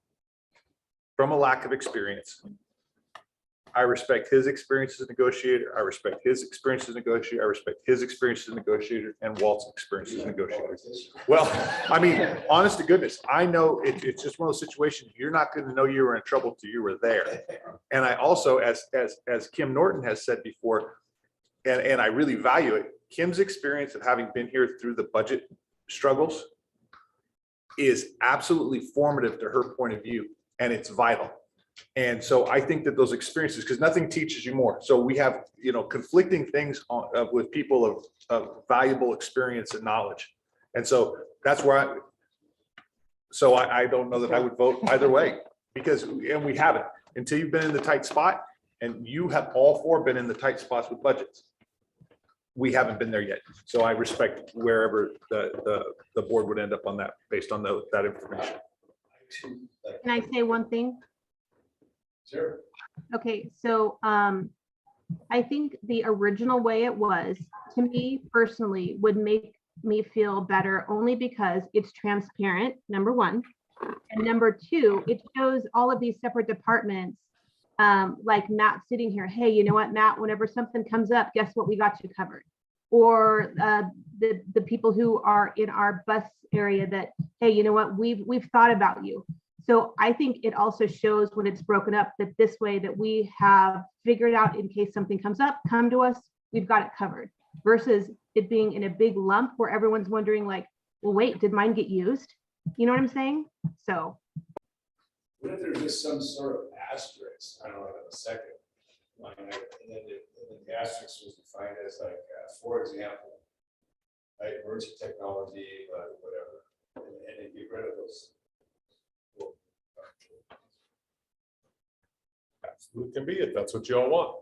From a lack of experience. I respect his experience as a negotiator. I respect his experience as a negotiator. I respect his experience as a negotiator and Walt's experience as a negotiator. Well, I mean, honest to goodness, I know it's just one of those situations, you're not going to know you were in trouble till you were there. And I also, as Kim Norton has said before, and I really value it, Kim's experience of having been here through the budget struggles is absolutely formative to her point of view, and it's vital. And so I think that those experiences, because nothing teaches you more. So we have, conflicting things with people of valuable experience and knowledge. And so that's where I don't know that I would vote either way, and we haven't, until you've been in the tight spot, and you have all 4 been in the tight spots with budgets. We haven't been there yet. So I respect wherever the board would end up on that, based on that information. Can I say one thing? Sure. Okay, so I think the original way it was, to me personally, would make me feel better only because it's transparent, number one. And number two, it shows all of these separate departments, like Matt sitting here, hey, you know what, Matt, whenever something comes up, guess what, we got you covered. Or the people who are in our bus area that, hey, you know what, we've thought about you. So I think it also shows when it's broken up that this way that we have figured out in case something comes up, come to us, we've got it covered, versus it being in a big lump where everyone's wondering like, well, wait, did mine get used? You know what I'm saying? So. What if there's just some sort of asterisk, I don't know, in a second line, and then the asterisk was defined as like, for example, like emerging technology, whatever, and then get rid of those. Absolutely can be it. That's what y'all want.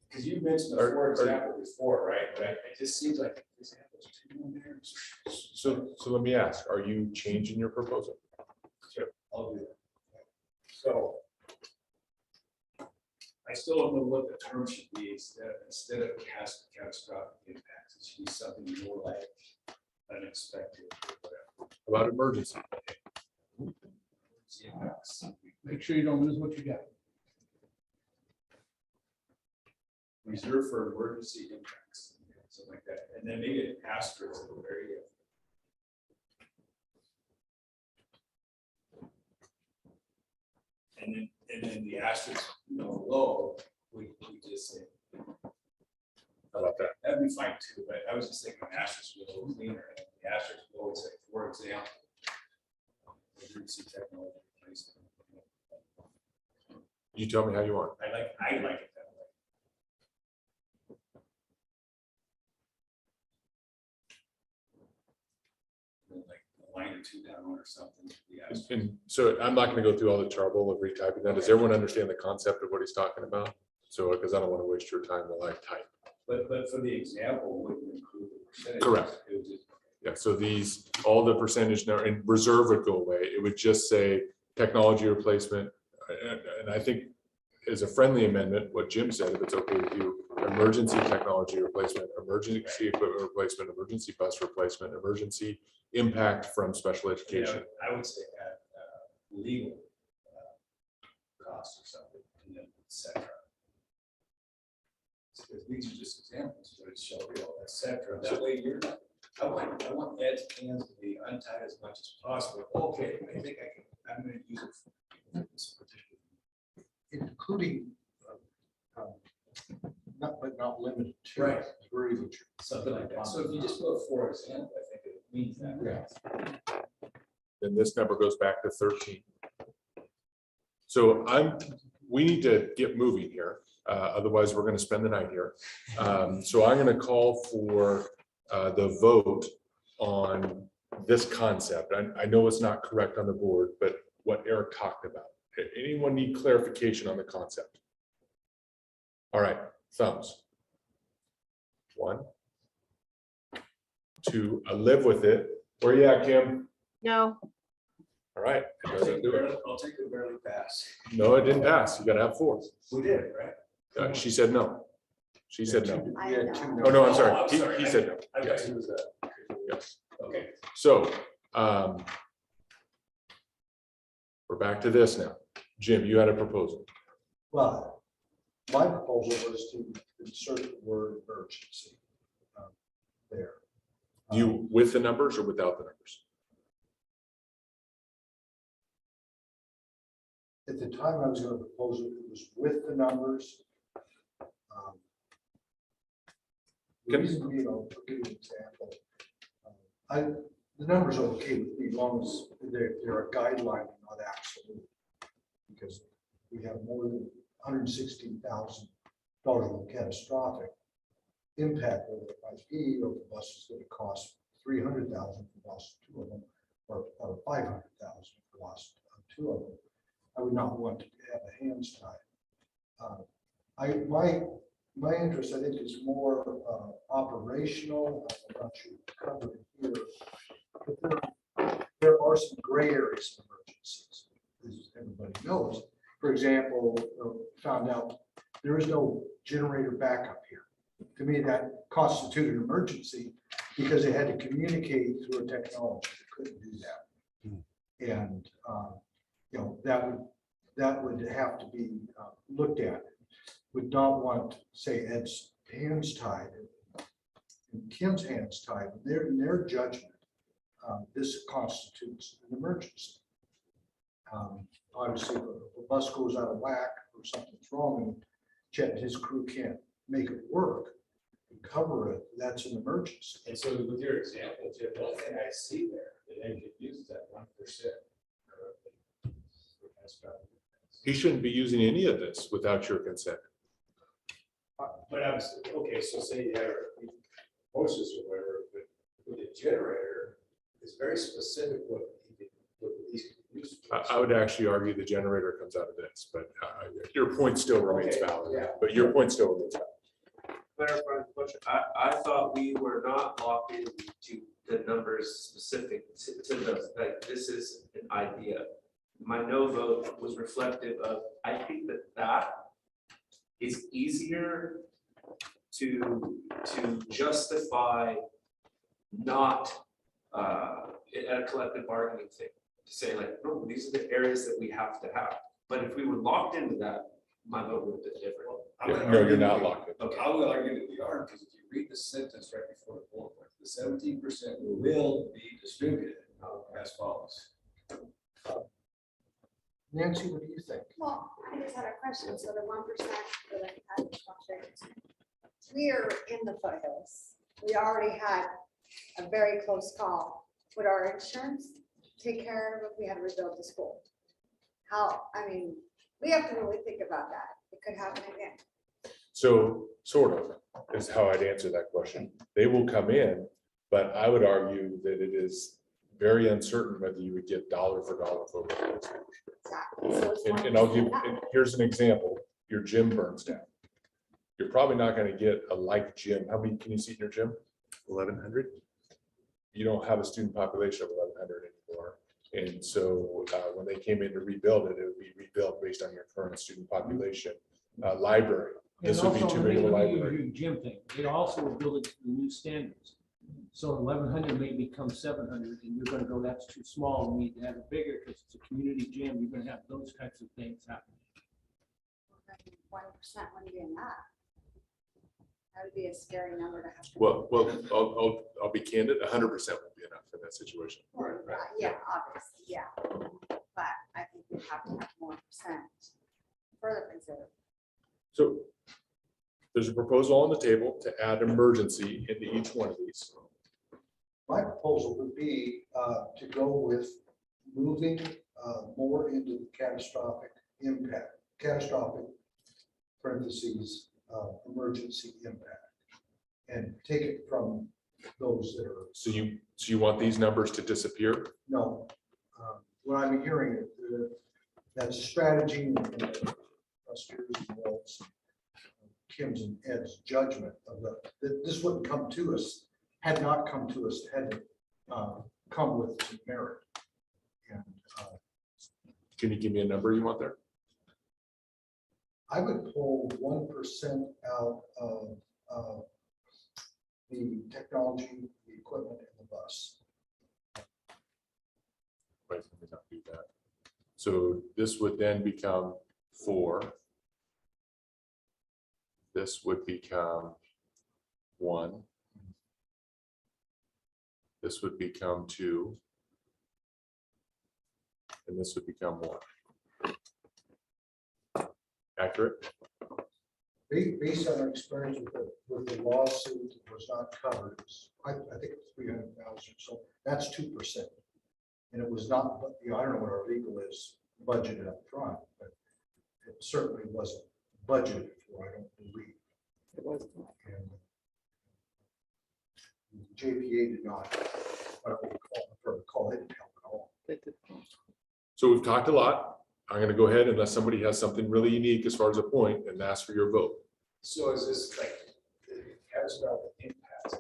Because you mentioned the for example before, right? But it just seems like examples too in there. So let me ask, are you changing your proposal? Sure, I'll do that. So I still don't know what the term should be instead of catastrophic impacts. It should be something more like unexpected or whatever. about emergency. Make sure you don't lose what you got. Reserve for emergency impacts, something like that, and then maybe an asterisk at the very end. And then the asterisk, below, we just say. How about that? That'd be fine too, but I was just thinking an asterisk would be a little cleaner, and the asterisk below would say, for example. Emergency technology replacement. You tell me how you want. I like it that way. Like a line or two down or something. Yeah. And so I'm not gonna go through all the trouble of retyping that. Does everyone understand the concept of what he's talking about? So, because I don't want to waste your time while I type. But for the example, wouldn't include the percentage. Correct. It would just- Yeah, so these, all the percentage now, and reserve would go away. It would just say technology replacement. And I think as a friendly amendment, what Jim said, if it's okay with you, emergency technology replacement, emergency equipment replacement, emergency bus replacement, emergency impact from special education. I would say add legal costs or something, and then et cetera. Because these are just examples, but it shall be all et cetera. That way you're not, I want Ed's hands to be untied as much as possible. Okay, I think I'm gonna use it for this particular. Including, but not limited to. Right. Very much. Something like that. So if you just go for example, I think it means that. Then this number goes back to 13. So we need to get moving here. Otherwise, we're going to spend the night here. So I'm going to call for the vote on this concept. I know it's not correct on the board, but what Eric talked about. Anyone need clarification on the concept? All right, thumbs. 1, 2, I live with it. Where you at, Kim? No, All right. it doesn't do it. I'll take a barely pass. No, it didn't pass. You gotta have 4. We did, right? She said no. She said no. I Yeah, know. two Oh, no, I'm Oh, sorry. I'm sorry. He said no. I Yes, thought he was yes. okay. So, we're back to this now. Jim, you had a proposal. Well, my proposal was to insert the word emergency there. You with the numbers or without the numbers? At the time I was going to propose it, it was with the numbers. The reason, I'll give you an example. The numbers are okay with me, as long as they're a guideline, not absolute. Because we have more than $116,000 of catastrophic impact over the IP, or the bus is going to cost $300,000 for lost 2 of them, or $500,000 for lost 2 of them. I would not want to have the hands tied. My interest, I think, is more operational. I'm not sure it's covered here, but there are some gray areas in emergencies, as everybody knows. For example, found out there is no generator backup here. To me, that constituted an emergency because they had to communicate through a technology that couldn't do that. And that would have to be looked at. Would not want, say, Ed's hands tied and Kim's hands tied. In their judgment, this constitutes an emergency. Obviously, if a bus goes out of whack or something's wrong and Chet and his crew can't make it work and cover it, that's an emergency. And so with your example, Jim, the only thing I see there that they could use that 1%. He shouldn't be using any of this without your consent. But I'm, okay, so say you have horses or whatever, but with the generator, it's very specific what these can be used for. I would actually argue the generator comes out of this, but your point still remains Okay, valid. yeah. But your point still remains valid. Clarifying question, I thought we were not locked into the numbers specific to those, like, this is an idea. My no vote was reflective of, I think that is easier to justify not at a collective bargaining thing, to say like, no, these are the areas that we have to have. But if we were locked into that, my vote would have been different. No, you're not locked in. Okay. I would argue that we are, because if you read the sentence right before the bullet point, the 17% will be distributed as follows. Nancy, what do you think? Well, I just had a question. So the 1% for the catastrophic, we are in the foothills. We already had a very close call. Would our insurance take care of if we had to rebuild the school? How, I mean, we have to really think about that. It could happen again. So sort of is how I'd answer that question. They will come in, but I would argue that it is very uncertain whether you would get dollar for dollar for it. Exactly. So it's And I'll give, 1% and here's an example, your gym burns down. You're probably not gonna get a like gym. How many can you seat in your gym? 1,100. You don't have a student population of 1,100 anymore. And so when they came in to rebuild it, it would be rebuilt based on your current student population. Library, this And would be also, too when big of a they look at library. your gym thing, they also will build it to the new standards. So 1,100 may become 700, and you're gonna go, that's too small, we need to have it bigger, because it's a community gym, you're gonna have those types of things happening. 1% wouldn't be enough. That would be a scary number to have. to- Well, I'll be candid, 100% won't be enough in that situation. Well, yeah, obviously, yeah. But I think we have to have more percent further consider. So there's a proposal on the table to add emergency into each one of these. My proposal would be to go with moving more into the catastrophic impact, catastrophic parentheses, emergency impact. And take it from those that are, So you want these numbers to disappear? no. What I'm hearing is that's strategy and Kim's and Ed's judgment of that this wouldn't come to us, had not come to us, had come with some merit. And Can you give me a number you want there? I would pull 1% out of the technology, the equipment, and the bus. Wait, let me not do that. So this would then become 4. This would become 1. This would become 2. And this would become 1. Accurate? Based on our experience with the lawsuit that was not covered, I think it's 300,000. So that's 2%. And it was not, I don't know what our legal is budgeted up front, but it certainly wasn't budgeted for, I don't believe. It was. And JPA did not, I don't recall, it didn't help at all. They did. So we've talked a lot. I'm going to go ahead unless somebody has something really unique as far as a point and ask for your vote. So is this like catastrophic impact?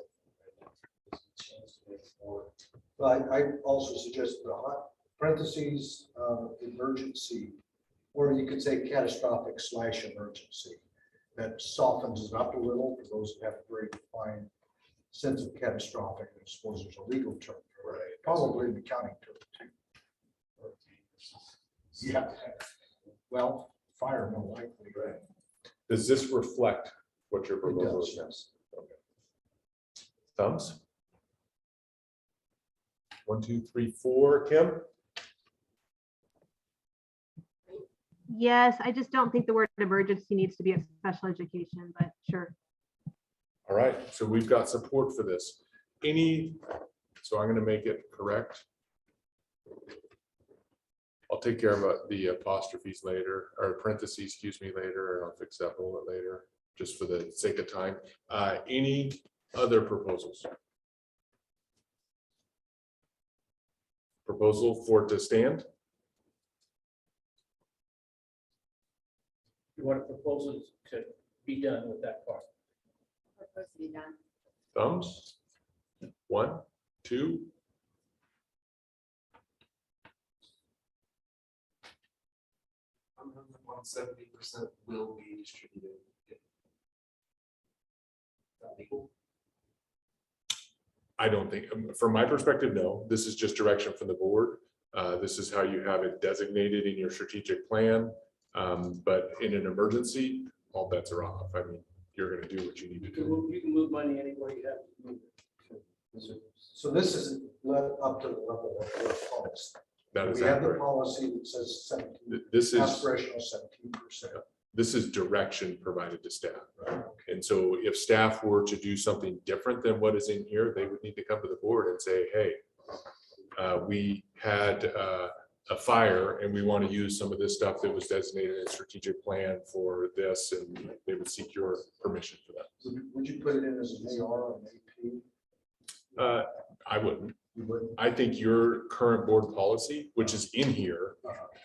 But I also suggest the parentheses, emergency, or you could say catastrophic / emergency. That softens it up a little for those that have a very defined sense of catastrophic. I suppose there's a legal term for it, probably an accounting term too. Yeah, well, fire more likely. Right. Does this reflect what your It proposal does, is? yes. Thumbs? 1, 2, 3, 4. Kim? Yes, I just don't think the word emergency needs to be a special education, but sure. All right, so we've got support for this. So I'm going to make it correct. I'll take care of the apostrophes later, or parentheses, excuse me, later, and I'll fix that a little bit later, just for the sake of time. Any other proposals? Proposal for it to stand? You want proposals to be done with that part. Supposed to be done. Thumbs? 1, 2. I'm 170% will be distributed. Is that legal? I don't think, from my perspective, no, this is just direction from the board. This is how you have it designated in your strategic plan. But in an emergency, all bets are off. I mean, you're gonna do what you need to do. You can move money anywhere you have to move it. So this isn't led up to the level of our policy. That is We have the accurate. policy that says 17, This is, aspirational 17%. this is direction provided to staff. And so if staff were to do something different than what is in here, they would need to come to the board and say, hey, we had a fire and we want to use some of this stuff that was designated in strategic plan for this, and they would seek your permission for that. Would you put it in as an AR or an AP? I wouldn't. You wouldn't? I think your current board policy, which is in here,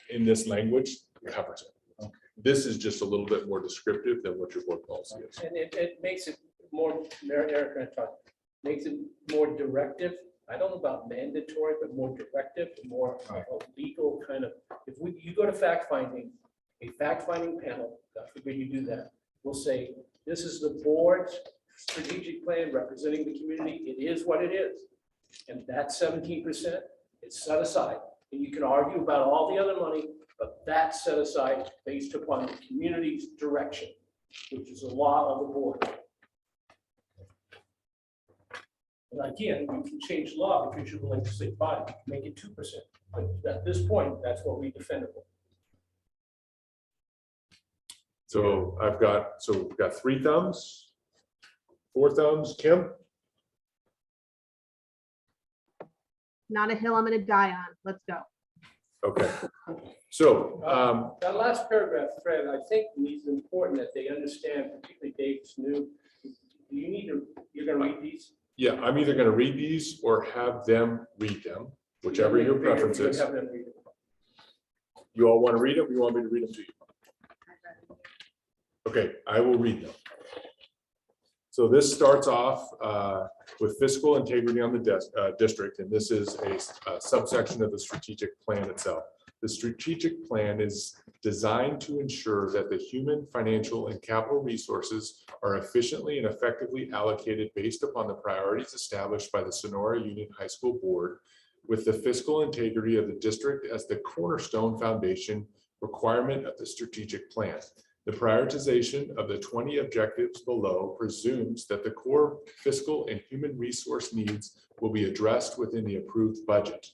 in this language, covers it. Okay. This is just a little bit more descriptive than what your board policy is. And it makes it more, Eric and I talked, makes it more directive. I don't know about mandatory, but more directive, more of a legal kind of, if you go to fact finding, a fact finding panel, God forbid you do that, will say, this is the board's strategic plan representing the community. It is what it is. And that 17%, it's set aside. And you can argue about all the other money, but that's set aside based upon the community's direction, which is the law of the board. And again, you can change the law because you're willing to say 5, make it 2%. But at this point, that's what we defendable. So we've got 3 thumbs, 4 thumbs. Kim? Not a hill I'm gonna die on. Let's go. Okay. So, That last paragraph, Fred, I think is important that they understand, particularly Dave's new. Do you need to, you're gonna read these? yeah, I'm either going to read these or have them read them, whichever your preference is. Have them read it. You all want to read them? You want me to read them to you? Okay, I will read them. So this starts off with fiscal integrity on the district, and this is a subsection of the strategic plan itself. The strategic plan is designed to ensure that the human, financial, and capital resources are efficiently and effectively allocated based upon the priorities established by the Sonora Union High School Board, with the fiscal integrity of the district as the cornerstone foundation requirement of the strategic plan. The prioritization of the 20 objectives below presumes that the core fiscal and human resource needs will be addressed within the approved budget.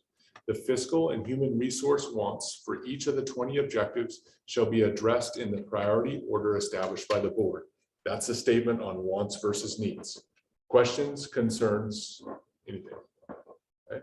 The fiscal and human resource wants for each of the 20 objectives shall be addressed in the priority order established by the board. That's a statement on wants versus needs. Questions, concerns, anything? Okay.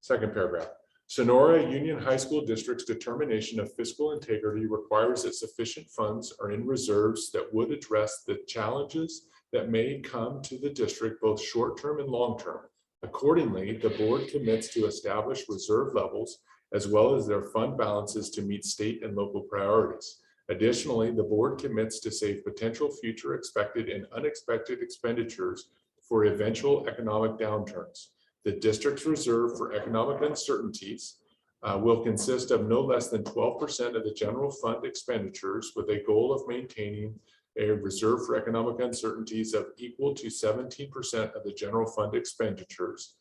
Second paragraph. Sonora Union High School District's determination of fiscal integrity requires that sufficient funds are in reserves that would address the challenges that may come to the district, both short-term and long-term. Accordingly, the board commits to establish reserve levels as well as their fund balances to meet state and local priorities. Additionally, the board commits to save potential future expected and unexpected expenditures for eventual economic downturns. The district's reserve for economic uncertainties will consist of no less than 12% of the general fund expenditures, with a goal of maintaining a reserve for economic uncertainties of equal to 17% of the general fund expenditures,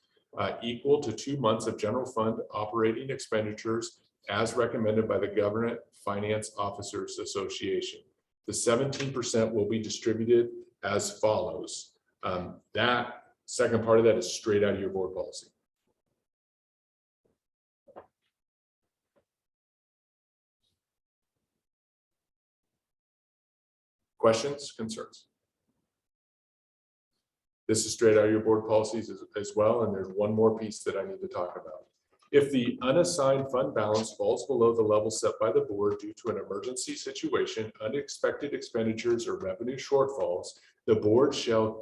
equal to 2 months of general fund operating expenditures as recommended by the Government Finance Officers Association. The 17% will be distributed as follows. That second part of that is straight out of your board policy. Questions, concerns? This is straight out of your board policies as well, and there's one more piece that I need to talk about. If the unassigned fund balance falls below the level set by the board due to an emergency situation, unexpected expenditures, or revenue shortfalls, the board shall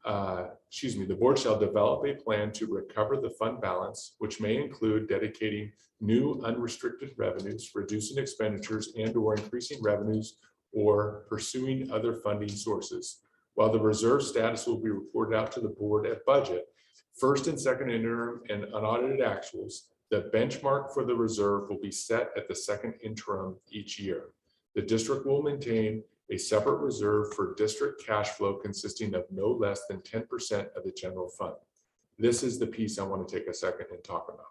the board shall develop a plan to recover the fund balance, which may include dedicating new unrestricted revenues, reducing expenditures, and/or increasing revenues, or pursuing other funding sources. While the reserve status will be reported out to the board at budget, first and second interim and unaudited actuals, the benchmark for the reserve will be set at the second interim each year. The district will maintain a separate reserve for district cash flow consisting of no less than 10% of the general fund. This is the piece I want to take a second and talk about.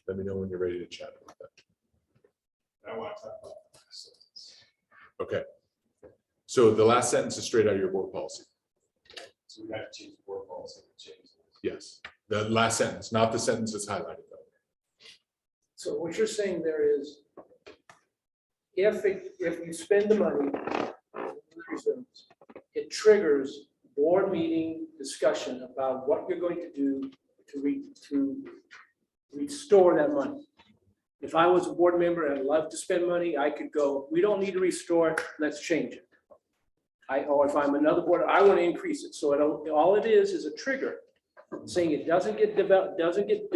Let me know when you're ready to chat about that. I want to talk about this. Okay. So the last sentence is straight out of your board policy. So we have to change the board policy to change this. Yes. The last sentence, not the sentence that's highlighted though. So what you're saying there is, if you spend the money, it triggers board meeting discussion about what you're going to do to restore that money. If I was a board member and I'd love to spend money, I could go, we don't need to restore, let's change it. Or if I'm another board, I want to increase it. So all it is a trigger saying it doesn't get developed, doesn't get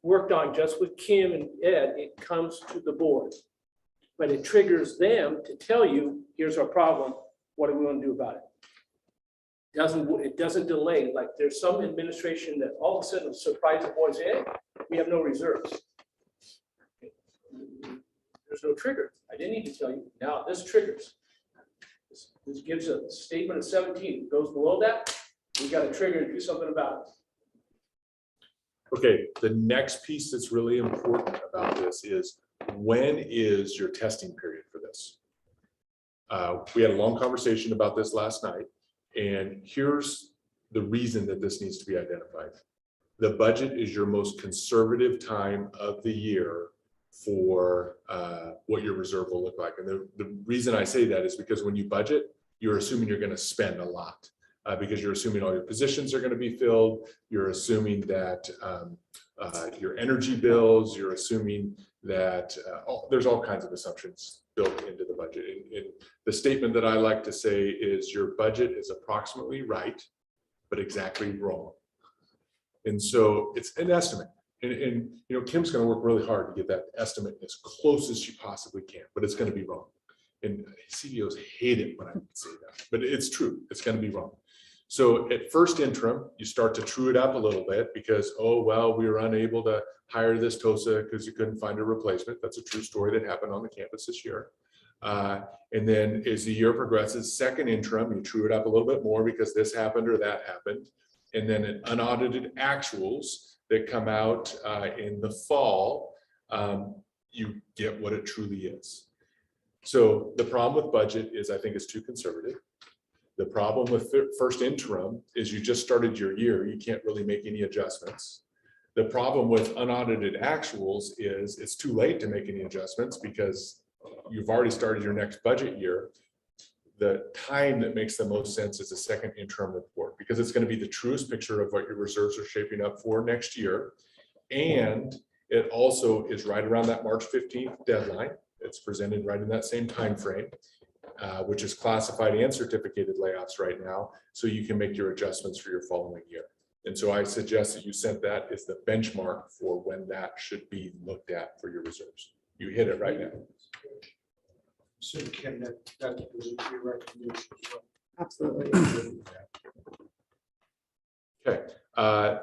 worked on just with Kim and Ed, it comes to the board. But it triggers them to tell you, here's our problem, what are we going to do about it? It doesn't delay, like there's some administration that all of a sudden surprise the boys, hey, we have no reserves. There's no trigger. I didn't need to tell you. Now this triggers. This gives a statement of 17. Goes below that, we got a trigger to do something about it. Okay, the next piece that's really important about this is, when is your testing period for this? We had a long conversation about this last night, and here's the reason that this needs to be identified. The budget is your most conservative time of the year for what your reserve will look like. And the reason I say that is because when you budget, you're assuming you're going to spend a lot. Because you're assuming all your positions are going to be filled. You're assuming that your energy bills, you're assuming that there's all kinds of assumptions built into the budget. And the statement that I like to say is your budget is approximately right, but exactly wrong. And so it's an estimate. And you know, Kim's going to work really hard to get that estimate as close as she possibly can, but it's going to be wrong. And CEOs hate it when I say that, but it's true. It's going to be wrong. So at first interim, you start to true it up a little bit because, oh, well, we were unable to hire this TOSA because you couldn't find a replacement. That's a true story that happened on the campus this year. And then as the year progresses, second interim, you true it up a little bit more because this happened or that happened. And then in unaudited actuals that come out in the fall, you get what it truly is. So the problem with budget is I think it's too conservative. The problem with first interim is you just started your year. You can't really make any adjustments. The problem with unaudited actuals is it's too late to make any adjustments because you've already started your next budget year. The time that makes the most sense is a second interim report because it's going to be the truest picture of what your reserves are shaping up for next year. And it also is right around that March 15th deadline. It's presented right in that same time frame. Which is classified and certificated layoffs right now, so you can make your adjustments for your following year. And so I suggest that you set that as the benchmark for when that should be looked at for your reserves. You hit it right now. So Kim, that was a your recommendation as well. Absolutely. Okay,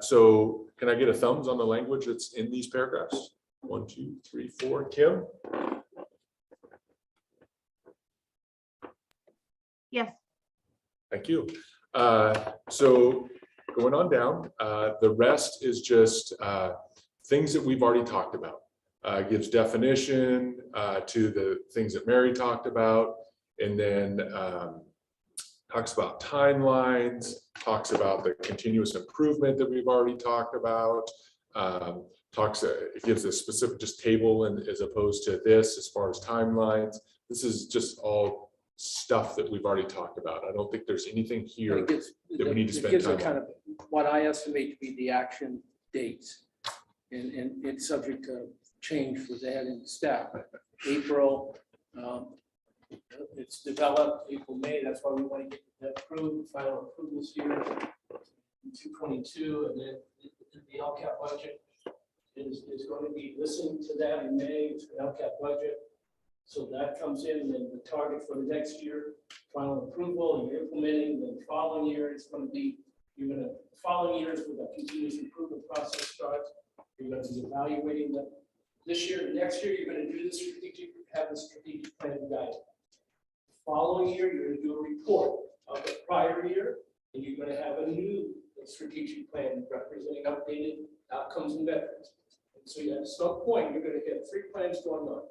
so can I get a thumbs on the language that's in these paragraphs? 1, 2, 3, 4. Kim? Yes. Thank you. So going on down, the rest is just things that we've already talked about. Gives definition to the things that Mary talked about, and then talks about timelines, talks about the continuous improvement that we've already talked about. It gives a specific just table and as opposed to this as far as timelines. This is just all stuff that we've already talked about. I don't think there's anything here that we need to spend time on. Kind of what I estimate to be the action dates, and it's subject to change with Ed and staff. April, it's developed April, May. That's why we want to get that approved, final approvals here in 222, and then the LCAP budget is going to be listening to that in May. It's the LCAP budget. So that comes in, and then the target for the next year, final approval, you're implementing, then the following year, it's going to be, following years with a continuous improvement process starts. You're going to be evaluating the This year, next year, you're gonna do the strategic, have the strategic plan guide. Following year, you're gonna do a report of the prior year, and you're gonna have a new strategic plan representing updated outcomes and metrics. And so at some point, you're gonna have 3 plans going on.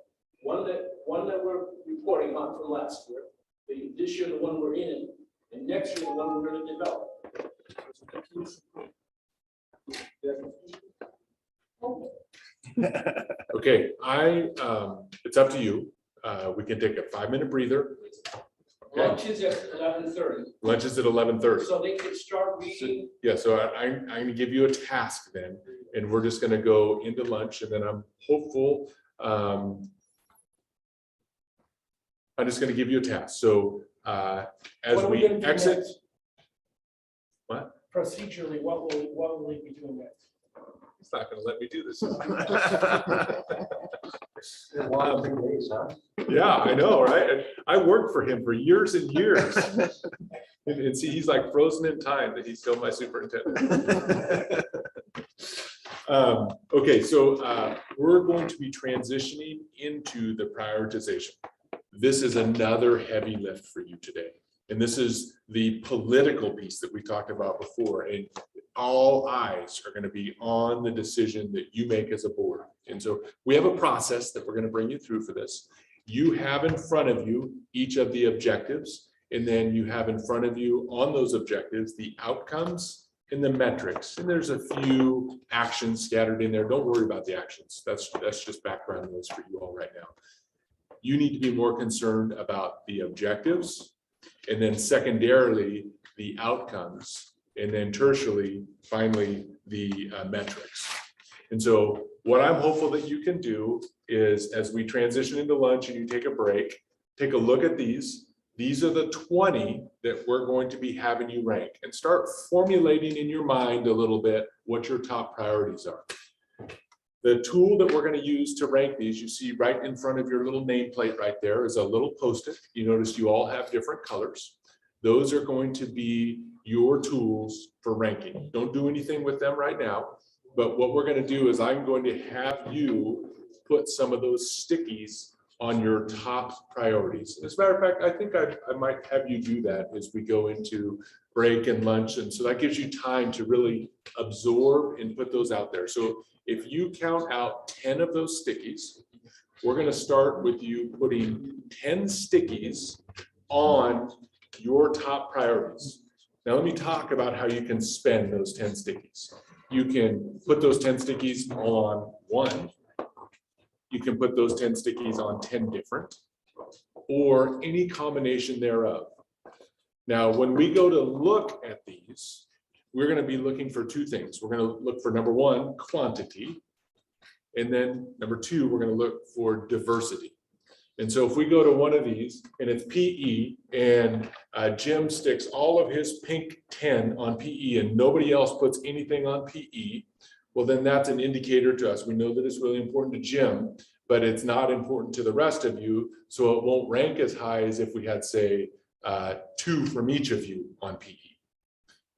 One that we're reporting on from last year, this year, the one we're in, and next year, the one we're gonna develop. Okay, it's up to you. We can take a 5-minute breather. Lunch is at 11:30, Lunch is at 11:30. so they can start reading. Yeah, so I'm gonna give you a task then, and we're just gonna go into lunch, and then I'm hopeful. I'm just gonna give you a task. So as What are we we gonna do exit. next? What? Procedurally, what will we be doing next? He's not gonna let me do this. Yeah, I know, right? And I worked for him for years and years. And see, he's like frozen in time that he's still my superintendent. Okay, so we're going to be transitioning into the prioritization. This is another heavy lift for you today. And this is the political piece that we talked about before. And all eyes are going to be on the decision that you make as a board. And so we have a process that we're going to bring you through for this. You have in front of you each of the objectives, and then you have in front of you on those objectives the outcomes and the metrics. And there's a few actions scattered in there. Don't worry about the actions. That's just background noise for you all right now. You need to be more concerned about the objectives, and then secondarily, the outcomes, and then tertiarily, finally, the metrics. And so what I'm hopeful that you can do is, as we transition into lunch and you take a break, take a look at these. These are the 20 that we're going to be having you rank, and start formulating in your mind a little bit what your top priorities are. The tool that we're going to use to rank these, you see right in front of your little nameplate right there is a little Post-it. You notice you all have different colors. Those are going to be your tools for ranking. Don't do anything with them right now, but what we're going to do is I'm going to have you put some of those stickies on your top priorities. As a matter of fact, I think I might have you do that as we go into break and lunch. And so that gives you time to really absorb and put those out there. So if you count out 10 of those stickies, we're going to start with you putting 10 stickies on your top priorities. Now, let me talk about how you can spend those 10 stickies. You can put those 10 stickies on one. You can put those 10 stickies on 10 different, or any combination thereof. Now, when we go to look at these, we're going to be looking for 2 things. We're going to look for, number 1, quantity. And then number 2, we're going to look for diversity. And so if we go to one of these and it's PE, and Jim sticks all of his pink 10 on PE and nobody else puts anything on PE, well, then that's an indicator to us. We know that it's really important to Jim, but it's not important to the rest of you. So it won't rank as high as if we had, say, 2 from each of you on PE.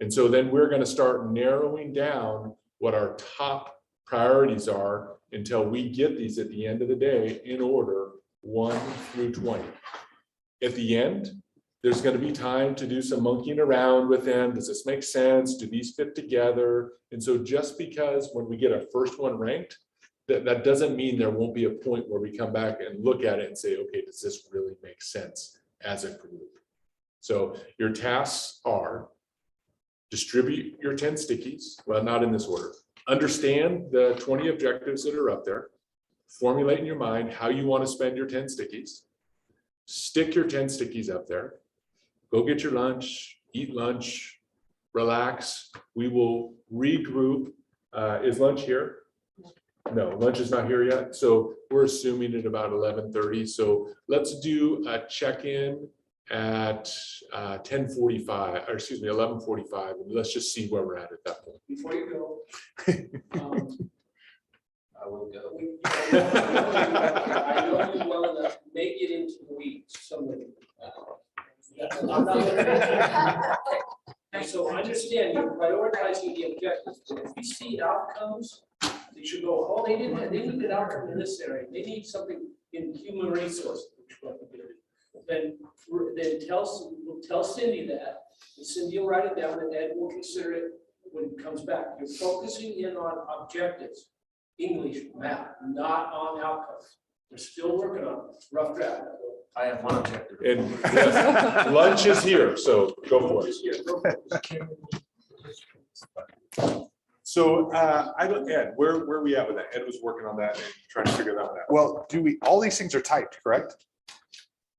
And so then we're going to start narrowing down what our top priorities are until we get these at the end of the day in order 1 through 20. At the end, there's going to be time to do some monkeying around with them. Does this make sense? Do these fit together? And so just because when we get our first one ranked, that doesn't mean there won't be a point where we come back and look at it and say, okay, does this really make sense as a group? So your tasks are: distribute your 10 stickies, well, not in this order. Understand the 20 objectives that are up there. Formulate in your mind how you want to spend your 10 stickies. Stick your 10 stickies up there. Go get your lunch, eat lunch, relax. We will regroup. Is lunch here? No, lunch is not here yet. So we're assuming at about 11:30. So let's do a check-in at 10:45, or excuse me, 11:45. And let's just see where we're at that point. Before you go. I will go. I know you well enough, make it into the weeds, somebody. I'm not gonna- So understand, you're prioritizing the objectives, but if you see outcomes, they should go, oh, they need an outcome in this area, they need something in human resources. Then tell Cindy that, and Cindy will write it down, and Ed will consider it when it comes back. You're focusing in on objectives, English, math, not on outcomes. We're still working on it. Rough draft. I have one objective. And yes, lunch is here, so go for it. So I don't, Ed, where are we at with that? Ed was working on that and trying to figure that one out. Well, all these things are typed, correct?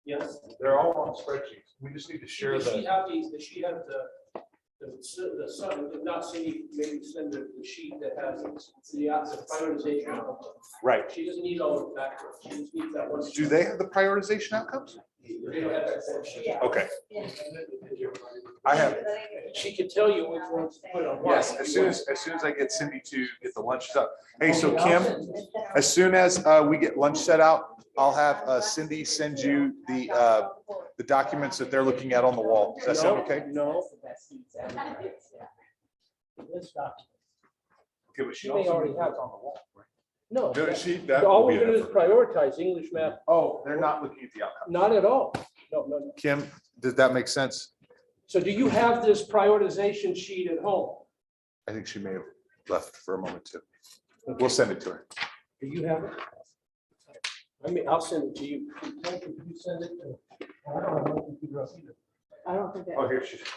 Yes. They're all on spreadsheets. We just need to share Does she the, have does she have the son, not Cindy, maybe send the sheet that has the prioritization. right. She doesn't need all of the background. She just needs that one. Do they have the prioritization outcomes? They don't have that sheet. Okay. I have, She could tell you which ones to put on what. yes, as soon as I get Cindy to get the lunch stuff. Hey, so Kim, as soon as we get lunch set out, I'll have Cindy send you the documents that they're looking at on the wall. Does that sound okay? No. This document. Okay, but she She may also already needs have what's on the wall. No. No, that All will be we're gonna an do is effort. prioritize English, math. Oh, they're not looking at the outcome. Not at all. No. Kim, does that make sense? So do you have this prioritization sheet at home? I think she may have left for a moment too. We'll send it to her. Do you have it? I mean, I'll send it to you. Can you send it to? I don't have my computer up either. I don't think that. Oh, here she is.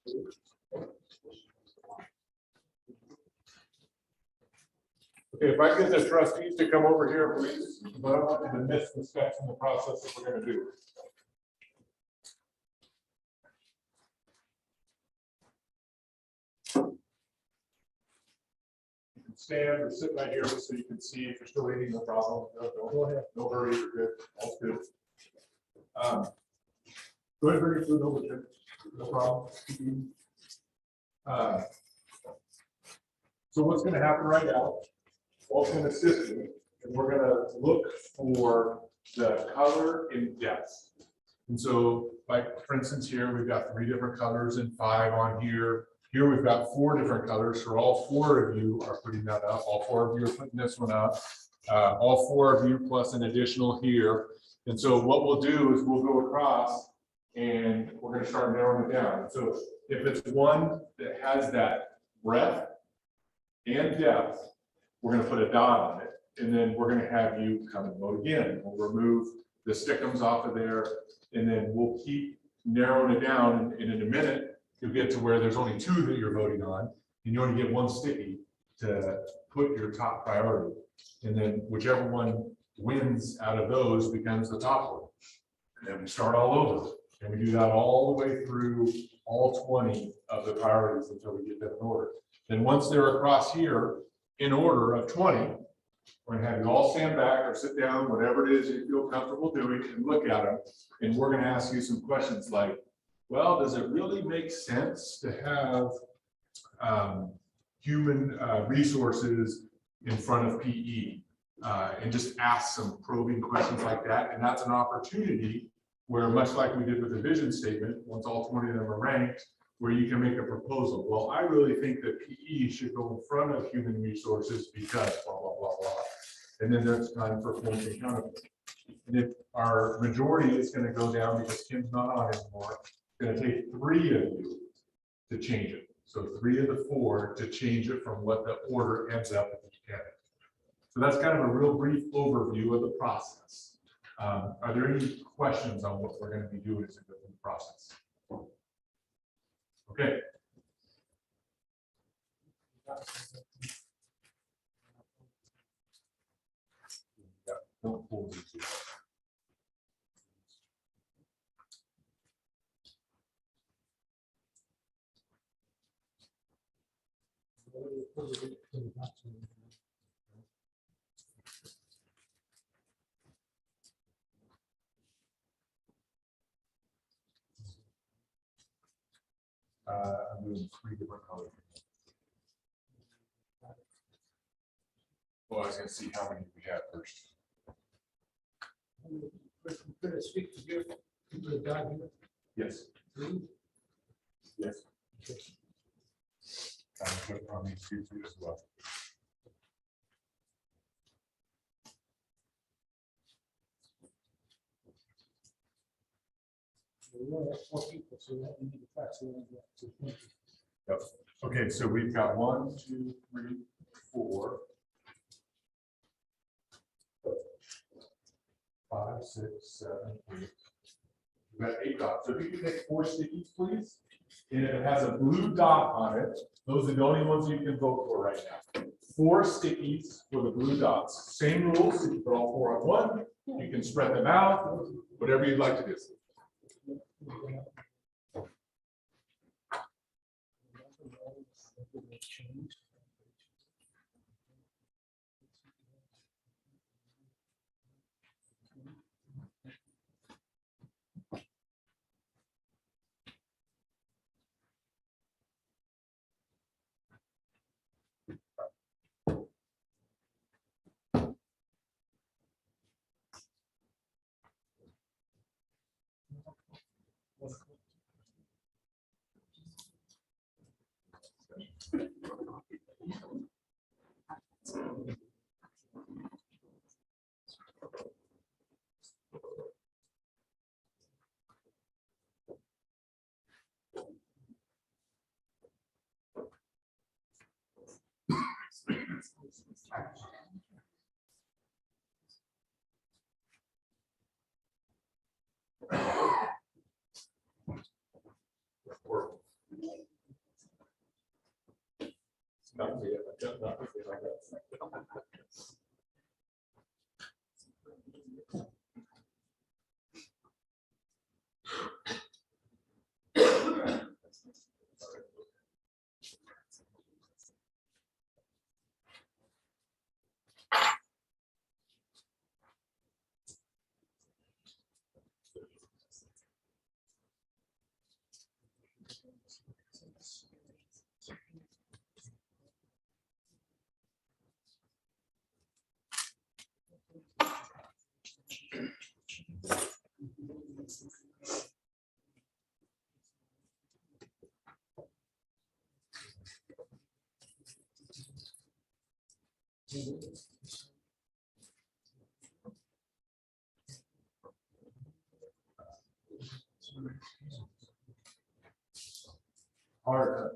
Okay, if I get the trustees to come over here, please, but I want you to miss the steps in the process that we're gonna do. You can stand or sit right here so you can see if you're still eating, no problem. Go ahead. No hurry, you're good, all good. Go ahead, bring your food over, Jim. No problem. So what's gonna happen right now, Paul's gonna assist me, and we're gonna look for the color in depth. And so, like, for instance, here, we've got 3 different colors and 5 on here. Here, we've got 4 different colors, so all 4 of you are putting that up, all 4 of you are putting this one up. All 4 of you plus an additional here. And so what we'll do is we'll go across and we're gonna start narrowing it down. So if it's one that has that breadth and depth, we're gonna put a dot on it, and then we're gonna have you come and vote again. We'll remove the stickums off of there, and then we'll keep narrowing it down, and in a minute, you'll get to where there's only 2 that you're voting on, and you only get 1 sticky to put your top priority. And then whichever one wins out of those becomes the top one. And then we start all over, and we do that all the way through all 20 of the priorities until we get them in order. Then once they're across here in order of 20, we're gonna have you all stand back or sit down, whatever it is you feel comfortable doing, and look at them. And we're gonna ask you some questions like, well, does it really make sense to have human resources in front of PE? And just ask some probing questions like that. And that's an opportunity where, much like we did with the vision statement, once all 20 of them are ranked, where you can make a proposal. Well, I really think that PE should go in front of human resources because blah, blah, blah, blah. And then there's time for points and accountability. And if our majority is going to go down because Kim's not on anymore, it's going to take 3 of you to change it. So 3 of the 4 to change it from what the order ends up at the end. So that's kind of a real brief overview of the process. Are there any questions on what we're going to be doing as we go through the process? Okay. Yeah, don't pull these. I'm doing 3 different colors. Well, I was going to see how many we have first. Could I speak to you? Yes. Yes. I'm put on these 2 as well. We only have 4 people, so that we need to fax it on to. Yep. Okay, so we've got 1, 2, 3, 4, 5, 6, 7, 8. We've got 8 dots. So if you can make 4 stickies, please. And if it has a blue dot on it, those are the only ones you can vote for right now. 4 stickies for the blue dots. Same rules. You can put all 4 on one. You can spread them out. Whatever you'd like to do. Hard.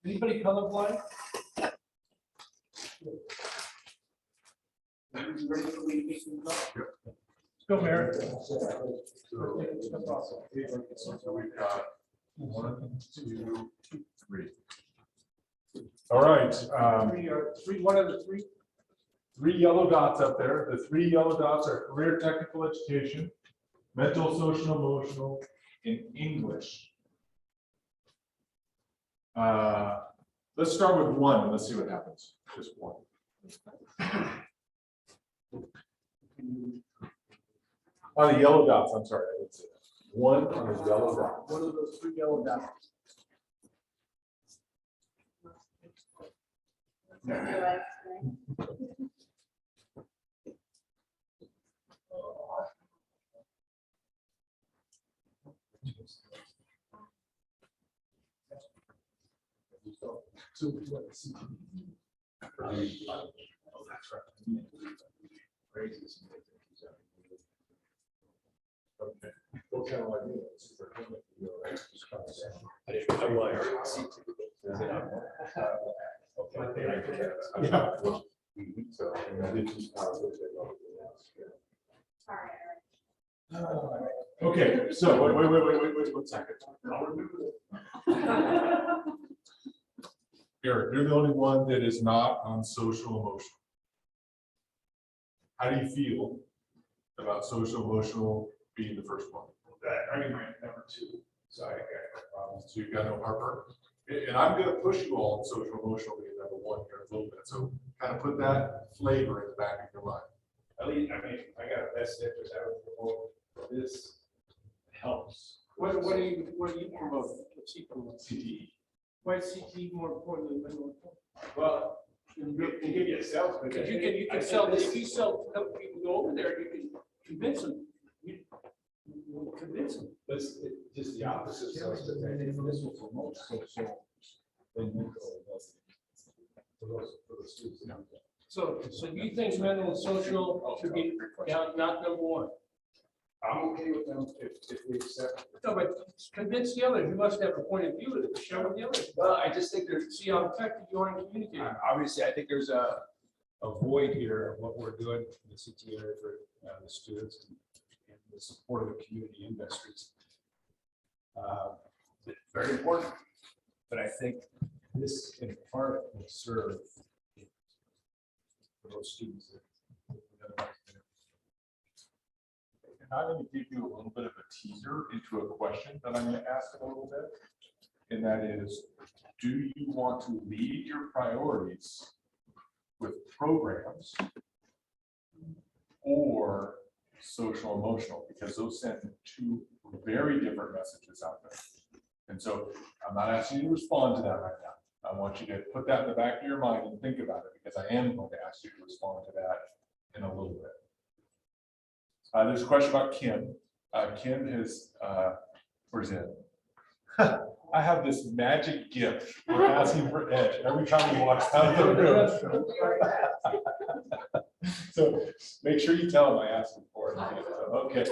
Anybody colorblind? You ready for me to make some stuff? Let's go, Mary. So we've got 1, 2, 3. All right, What are the three? 3 yellow dots up there. The 3 yellow dots are career technical education, mental, social, emotional, and English. Let's start with 1 and let's see what happens. Just 1. On the yellow dots, I'm sorry, I didn't say that. 1 on the yellow dot. What are those 3 yellow dots? Okay. What kind of like me? Okay, so wait 1 second. Eric, you're the only one that is not on social emotional. How do you feel about social emotional being the first one? I mean, my number 2, so I got no problems. So you've got no heartburn. And I'm gonna push you all on social emotional being number 1 here in a little bit. So kind of put that flavor in the back of your mind. At least, I mean, I got a best interest, I would promote this helps. What do you promote? What's he promote? CTE. Why is CT more important than mental health? Well, you can give yourself, but. Because you can sell, if you sell, help people go over there, you can convince them. You convince them. But it's just the opposite. So it's that if this will promote social, then mental health for the students. So you think mental and social should be not number 1? I'm okay with them if we accept. No, but convince the others. You must have a point of view to share with the others. Well, I just think there's, See how effective you are in communicating. obviously, I think there's a void here of what we're doing in the CT area for the students and the support of the community industries. It's very important, but I think this in part will serve for those students that otherwise. I'm going to give you a little bit of a teaser into a question that I'm going to ask in a little bit. And that is, do you want to lead your priorities with programs or social emotional? Because those send 2 very different messages out there. And so I'm not asking you to respond to that right now. I want you to put that in the back of your mind and think about it, because I am going to ask you to respond to that in a little bit. There's a question about Kim. Kim has, where's it? I have this magic gift for asking for Edge every time he walks out of the room. So make sure you tell him I asked him for it. Okay.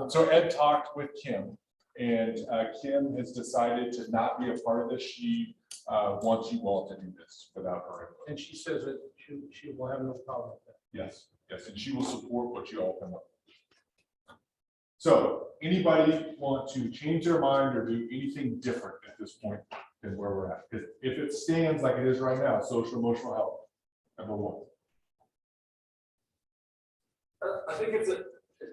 So Ed talked with Kim, and Kim has decided to not be a part of this. She wants you all to do this without her input. And she says that she will have no problem with that. Yes, yes, and she will support what you all come up with. So anybody want to change their mind or do anything different at this point than where we're at? Because if it stands like it is right now, social emotional health, number one. I think it's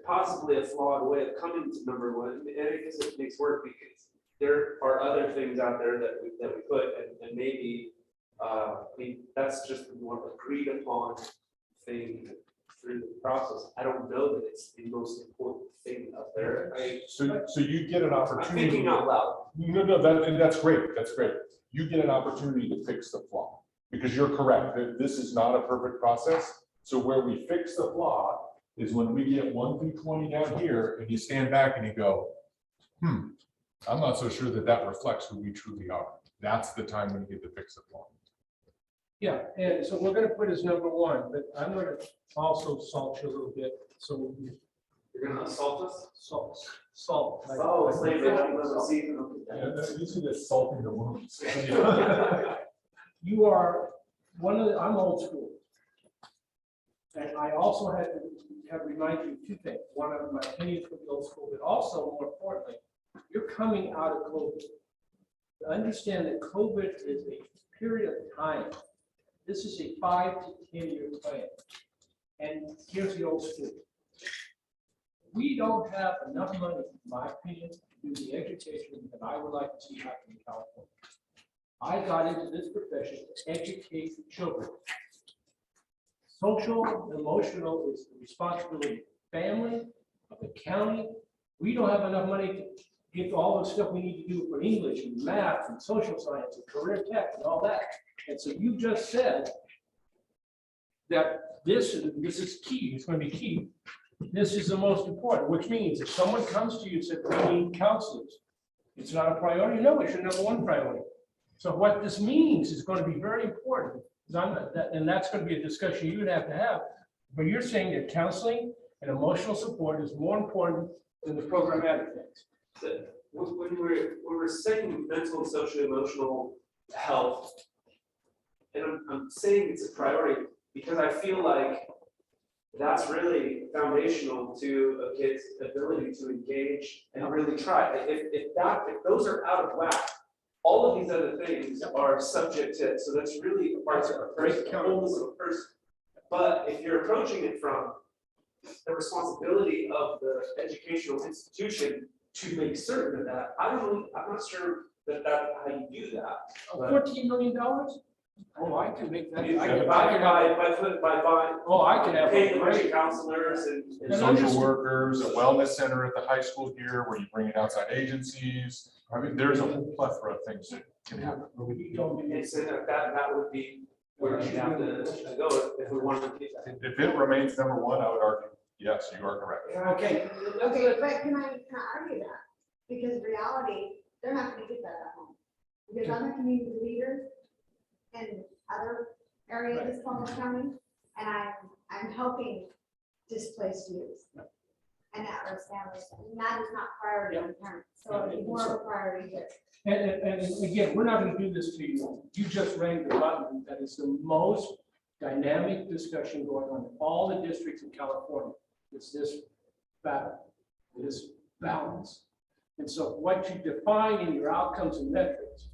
possibly a flawed way of coming to number one, and I guess it makes work because there are other things out there that we put, and maybe that's just the more agreed upon thing through the process. I don't know that it's the most important thing out there. So you get an I'm opportunity. thinking out loud. No, and that's great. That's great. You get an opportunity to fix the flaw, because you're correct. This is not a perfect process. So where we fix the flaw is when we get 1 through 20 down here, and you stand back and you go, I'm not so sure that that reflects who we truly are. That's the time when you get to fix the flaw. Yeah, and so we're gonna put as number one, but I'm gonna also salt you a little bit, so You're gonna assault us? salt. Oh, it's like You see this salting the wounds. You are I'm old school. And I also have reminded you two things. One of my opinions from the old school, but also more importantly, you're coming out of COVID. Understand that COVID is a period of time. This is a 5 to 10 year plan. And here's the old school. We don't have enough money, in my opinion, to do the education that I would like to see happen in California. I got into this profession to educate the children. Social and emotional is the responsibility of the family, of the county. We don't have enough money to get all the stuff we need to do for English and math and social science and career tech and all that. And so you just said that this is key, it's going to be key. This is the most important, which means if someone comes to you and says, we need counselors, it's not a priority. No, it's your number one priority. So what this means is going to be very important. And that's going to be a discussion you would have to have. But you're saying that counseling and emotional support is more important than the programmatic things. When we're saying mental and social emotional health, and I'm saying it's a priority because I feel like that's really foundational to a kid's ability to engage and really try. If those are out of whack, all of these other things are subject to it. So that's really parts of a person, the wholeness of a person. But if you're approaching it from the responsibility of the educational institution to make certain of that, I'm not sure that that's how you do that. $14 million? Oh, I can make that. I can have paying the counselors and Social workers, a wellness center at the high school here where you bring in outside agencies. I mean, there's a whole plethora of things that can happen. And so that would be where you have to go if we wanted to do that. If it remains number one, I would argue, yes, you are correct. Okay. Okay, but can I argue that? Because in reality, they're not gonna get that at home. Because other community leaders in other areas of Sonoma County, and I'm helping displaced youth. And at-risk families, and that is not priority on parents, so it's more of a priority here. And again, we're not going to do this to you. You just rang the button. That is the most dynamic discussion going on in all the districts in California. It's this battle, this balance. And so what you define in your outcomes and metrics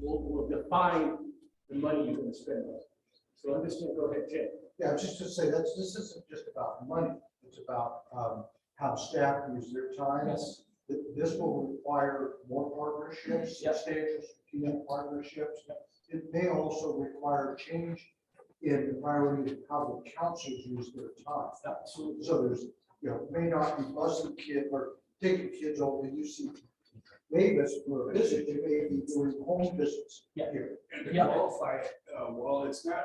will define the money you're going to spend on. So understand, go ahead, Jay. Yeah, just to say that this isn't just about money. It's about how staff use their time. Yes. This will require more partnerships, Yep. substantial strategic partnerships. It may also require change in the priority of how the counselors use their time. Absolutely. So there's, may not be busing kids or taking kids over to UC, Davis for a visit, they may be doing home visits Yeah. here. And to Yeah. qualify it, well, it's not,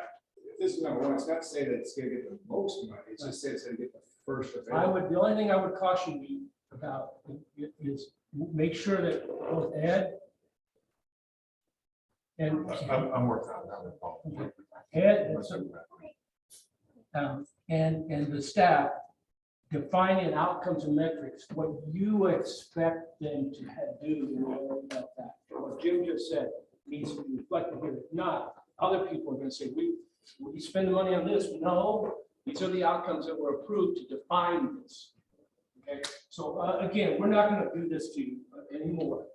this is number one, it's not to say that it's gonna get the most money, it's just say it's gonna get the first available. The only thing I would caution you about is make sure that both Ed and I'm working on that one. Ed and the staff defining outcomes and metrics, what you expect them to do about that. What Jim just said needs to be reflected here. If not, other people are gonna say, we spend the money on this. No, these are the outcomes that were approved to define this. Okay, so again, we're not gonna do this to you anymore.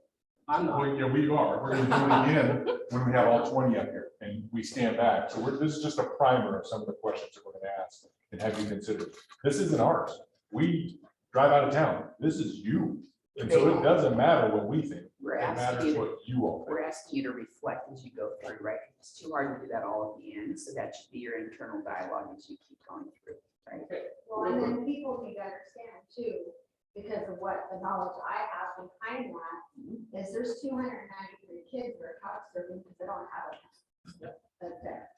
I'm not. Well, yeah, we are. We're gonna do it again when we have all 20 up here and we stand back. So this is just a primer of some of the questions that we're gonna ask and have you consider. This isn't ours. We drive out of town. This is you. And so it doesn't matter what we think. We're It asking matters you, what you all think. we're asking you to reflect as you go through, right? It's too hard to do that all at the end, so that should be your internal dialogue as you keep going through, right? Well, and then people need to understand too, because of what the knowledge I have behind that, is there's 293 kids that are couch surfing because they don't have a that's there.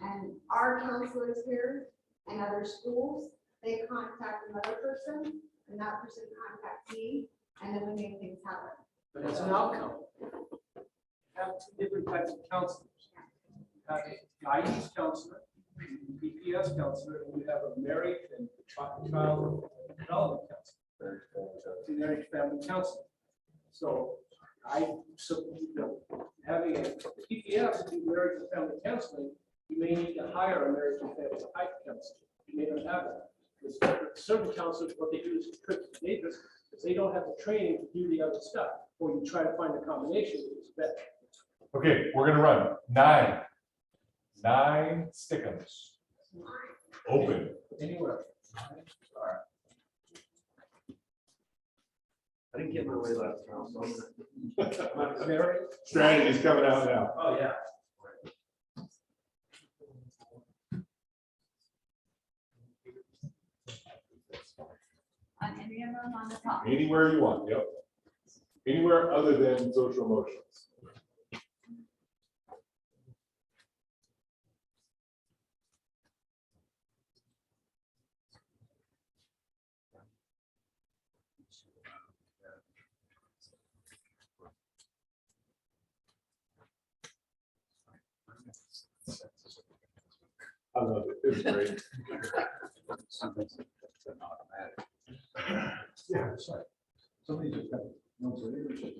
And our counselors here and other schools, they contact another person, and that person contacts me, and then we make things happen. But it's an outcome. Have two different types of counselors. Have a guidance counselor, PPS counselor, and you have a marriage and child development counselor. Marriage family counselor. So having a PPS do marriage and family counseling, you may need to hire a marriage and family type counselor. You may not have that. Because certain counselors, what they do is trick the neighbors, because they don't have the training to do the other stuff, or you try to find a combination that is better. Okay, we're gonna run 9 stickums. Open. Anywhere. I didn't get my way last time. So Mary? Strategy's coming out now. Oh, yeah. On any of them on the top. Anywhere you want, yep. Anywhere other than social emotions. I love it. It's great. Yeah, sorry. Somebody just got. no, so they were just-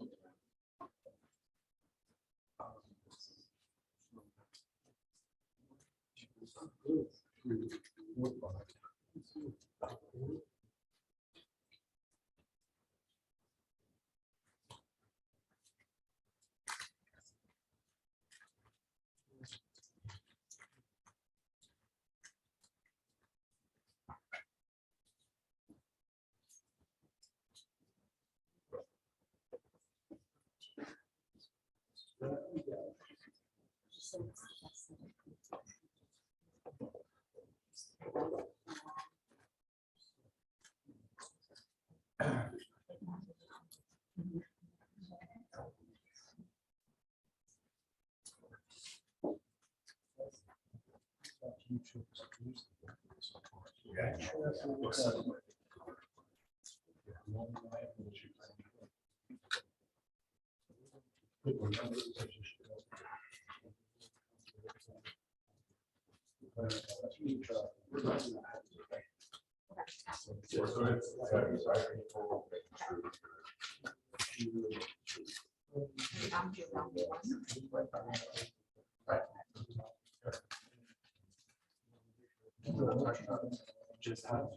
just have.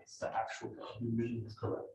It's the actual. Correct.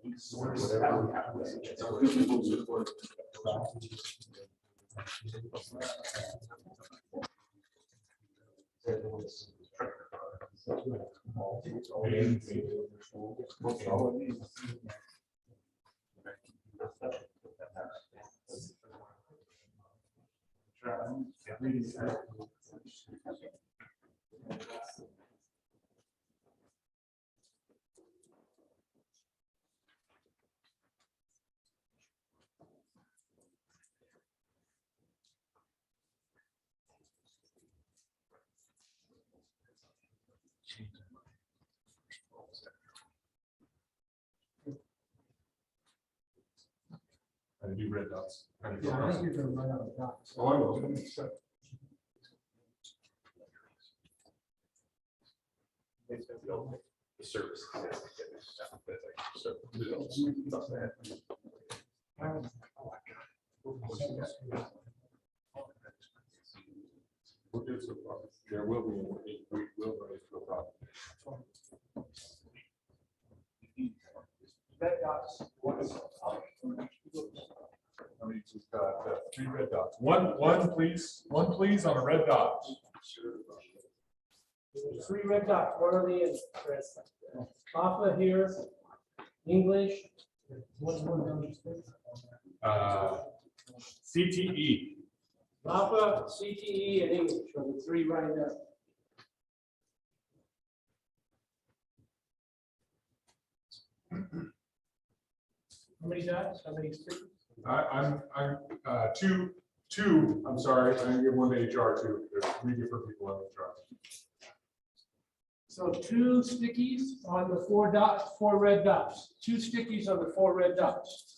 I do red dots. I do Yeah, I think you're gonna run out of dots. Oh, I will. The service. There will be, we will raise no problem. Red dots. I mean, we've got 3 red dots. One, please. One, please, on a red dot. There's 3 red dots. What are they in, Chris? Papa here, English. What's one down the street? CTE. Papa, CTE, and English are the 3 right there. How many dots? How many stickers? I'm two, I'm sorry, I'm gonna give one to HR too. There's 3 different people on HR. So 2 stickies on the 4 dots, 4 red dots. 2 stickies on the 4 red dots.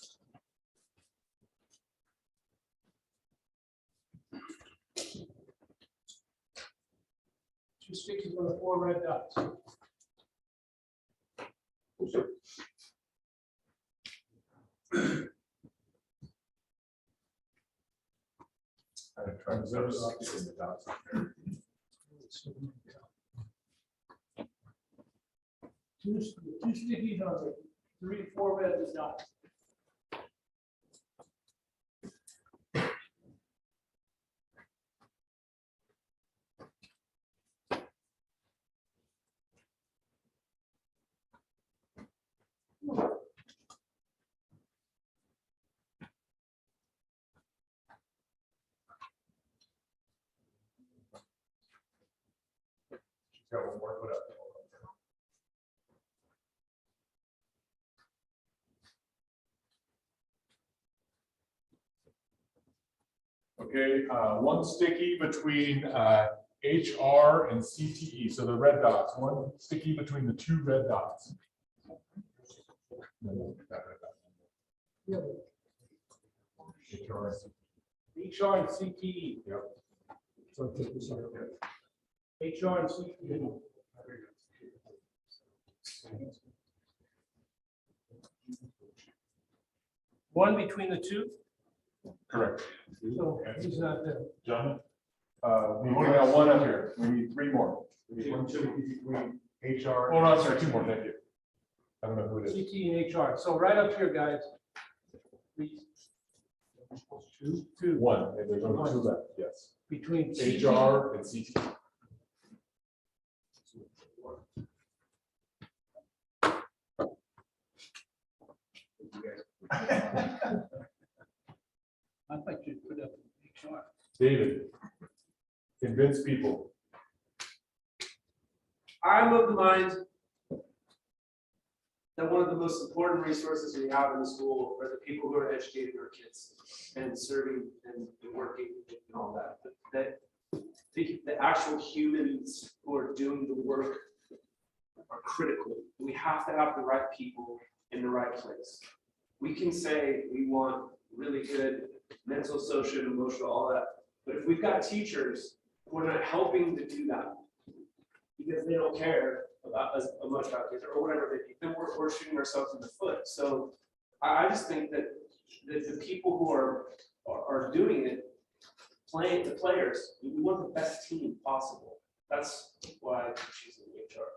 Two stickies on the 4 red dots. I'm trying to zero the dots. Two stickies on the 3, 4 red dots. She's got one more put up. Okay, one sticky between HR and CTE, so the red dots, one sticky between the 2 red dots. HR. HR and CTE. Yep. So take this out. HR and CTE. One between the 2. Correct. So he's not there. Gentlemen, we only got 1 up here. We need 3 more. We need 1 sticky between HR. Oh, no, sorry, 2 more. Thank you. I don't know who it is. CTE and HR. So right up here, guys. Please. 2. 1, and there's only 2 left. Yes. Between HR and CTE. I thought you'd put up HR. David, convince people. I'm of the mind that one of the most important resources we have in the school are the people who are educating our kids and serving and working and all that. That the actual humans who are doing the work are critical. We have to have the right people in the right place. We can say we want really good mental, social, emotional, all that. But if we've got teachers who are not helping to do that because they don't care about as much about kids or whatever they think, then we're shooting ourselves in the foot. So I just think that the people who are doing it, playing the players, we want the best team possible. That's why I'm choosing HR.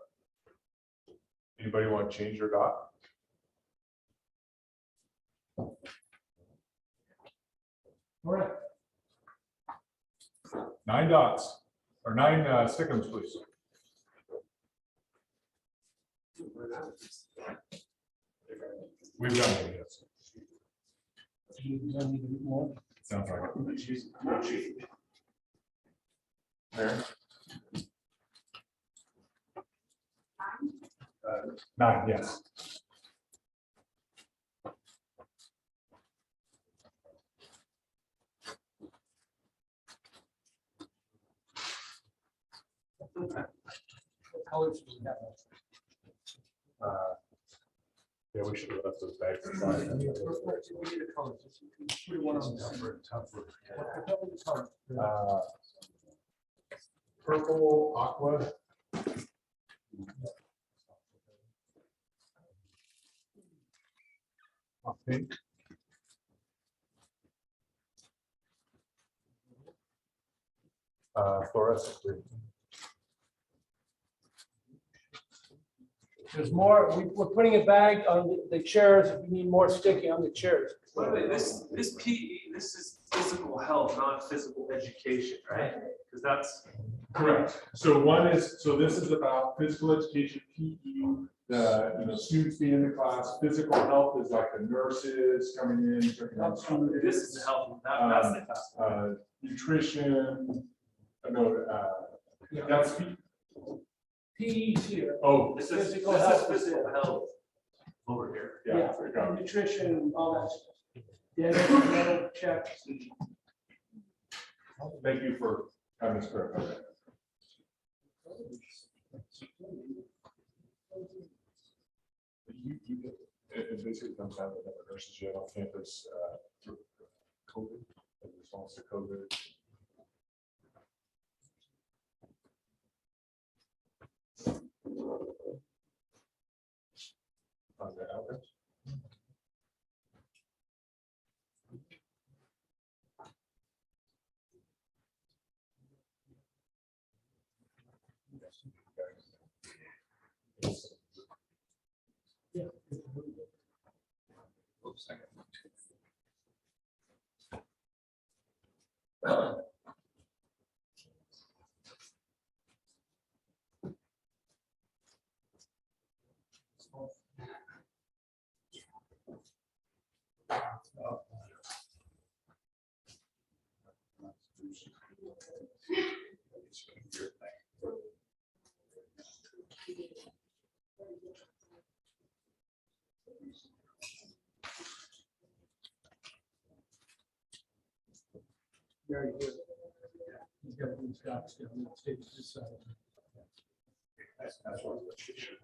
Anybody want to change your dot? All right. 9 dots, or 9 stickums, please. We've done it, yes. Sounds like it. There. 9, yes. colors do we have? Yeah, we should have left those bags aside. We need a color. Put one on the side. What the color? Purple, aqua. Pink. Fluorescent green. There's more, we're putting a bag on the chairs, if we need more sticky on the chairs. Wait, wait, this PE, this is physical health, not physical education, right? Because that's. Correct. So this is about physical education, PE, students being in the class. Physical health is like the nurses coming in, checking on students. This is the health, that's the class. Nutrition, that's PE. PE's here. Oh, This is Physical health. physical health over here. yeah, there you go. Nutrition, all that stuff. Dental checks. Thank you for having us clarify that. It basically comes down to the number of nurses you have on campus through COVID, in response to COVID. On the outcomes. Very good. He's got these dots down on the stage this side. That's what she should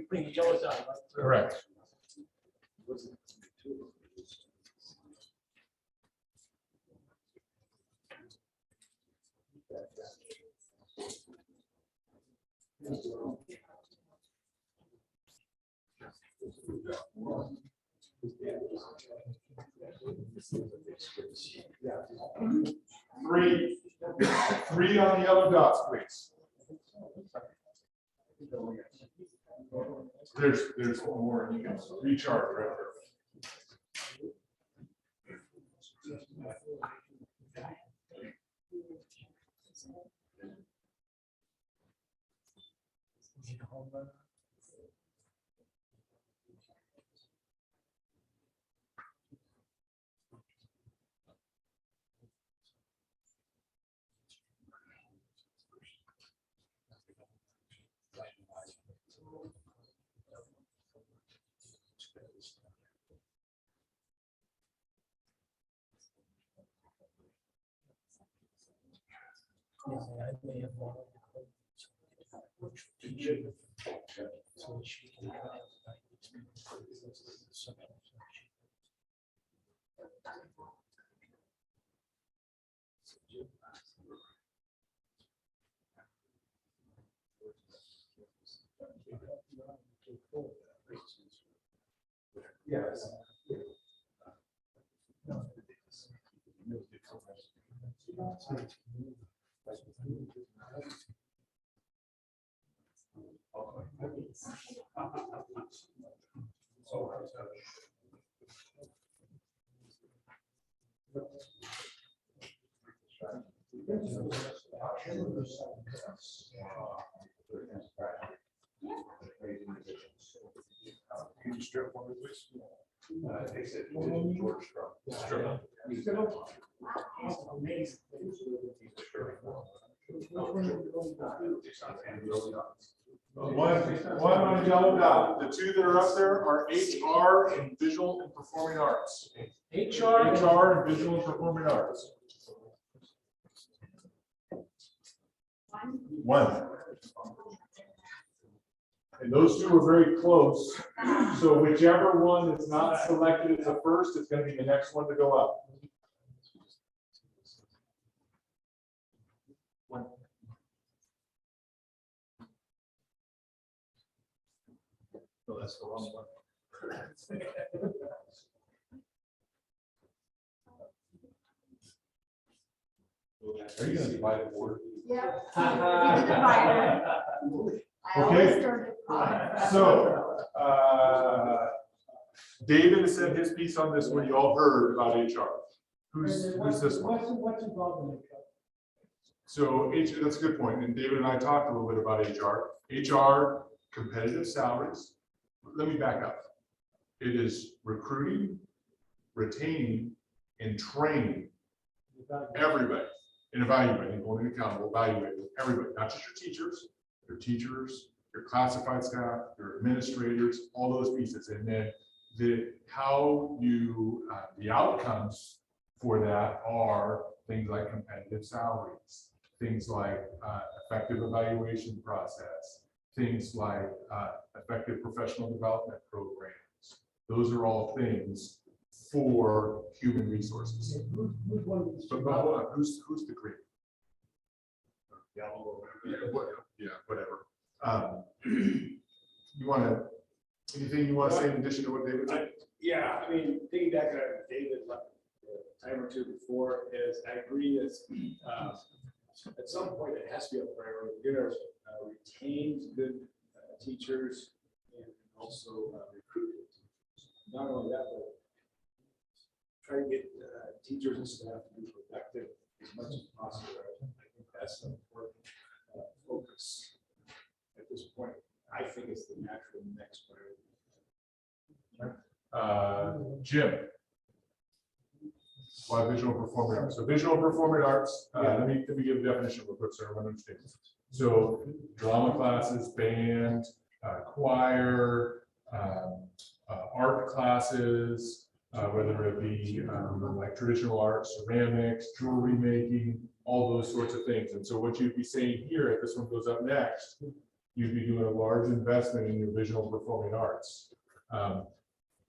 Bring the yellows out. Correct. Three on the yellow dots, please. There's one more, you can recharge right there. Yes. Can you strip one of this? Takes it to George Strong. One on yellow dot. The two that are up there are HR and visual and performing arts. HR and visual and performing arts. One. And those two are very close. So whichever one is not selected as the first, it's going to be the next one to go up. No, that's the wrong one. Are you going to divide the board? Yeah. We did divide it. I always Okay. started off. So, David has said his piece on this one. You all heard about HR. Who's this one? What's involved in it? So that's a good point. And David and I talked a little bit about HR. HR, competitive salaries. Let me back up. It is recruiting, retaining, and training everybody, and evaluating, holding accountable, evaluating everybody, not just your teachers, your classified staff, your administrators, all those pieces. And then how you, the outcomes for that are things like competitive salaries, things like effective evaluation process, things like effective professional development programs. Those are all things for human resources. Who's one of these? But hold on, who's the green? Yellow or whatever. Yeah, whatever. You want to, anything you want to say in addition to what David said? Yeah, I mean, piggybacking on David a time or two before, is I agree is at some point it has to be a priority. We're gonna retain good teachers and also recruit. Not only that, but try to get teachers and staff to be productive as much as possible. I think that's an important focus at this point. I think it's the natural next priority. Jim. Why visual performing arts? So visual performing arts, let me give a definition real quick so everyone understands. So drama classes, band, choir, art classes, whether it be like traditional art, ceramics, jewelry making, all those sorts of things. And so what you'd be saying here, if this one goes up next, you'd be doing a large investment in your visual performing arts.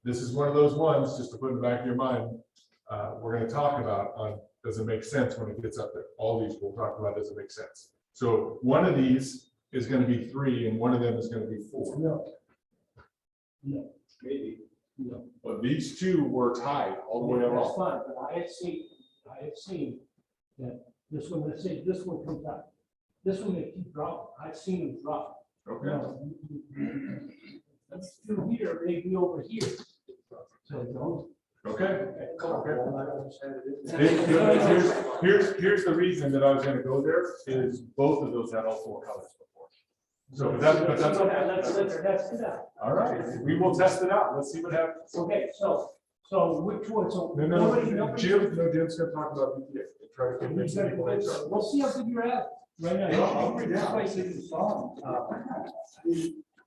This is one of those ones, just to put in the back of your mind, we're going to talk about on does it make sense when it gets up there. All these we'll talk about does it make sense. So one of these is going to be 3 and one of them is going to be 4. No, Maybe. no. But these two were tied all the way That's along. fine, but I had seen that this one, let's say this one comes out. This one may keep dropping. I've seen it drop. Okay. That's through here, maybe over here. So don't. Okay. Okay. Here's the reason that I was going to go there is both of those had all 4 colors before. So that's okay. Let's test it out. All right, we will test it out. Let's see what happens. Okay, so which one, so. No, Jim's going to talk about BPA. Try to convince people. We'll see how good you're at right now. I'll read down.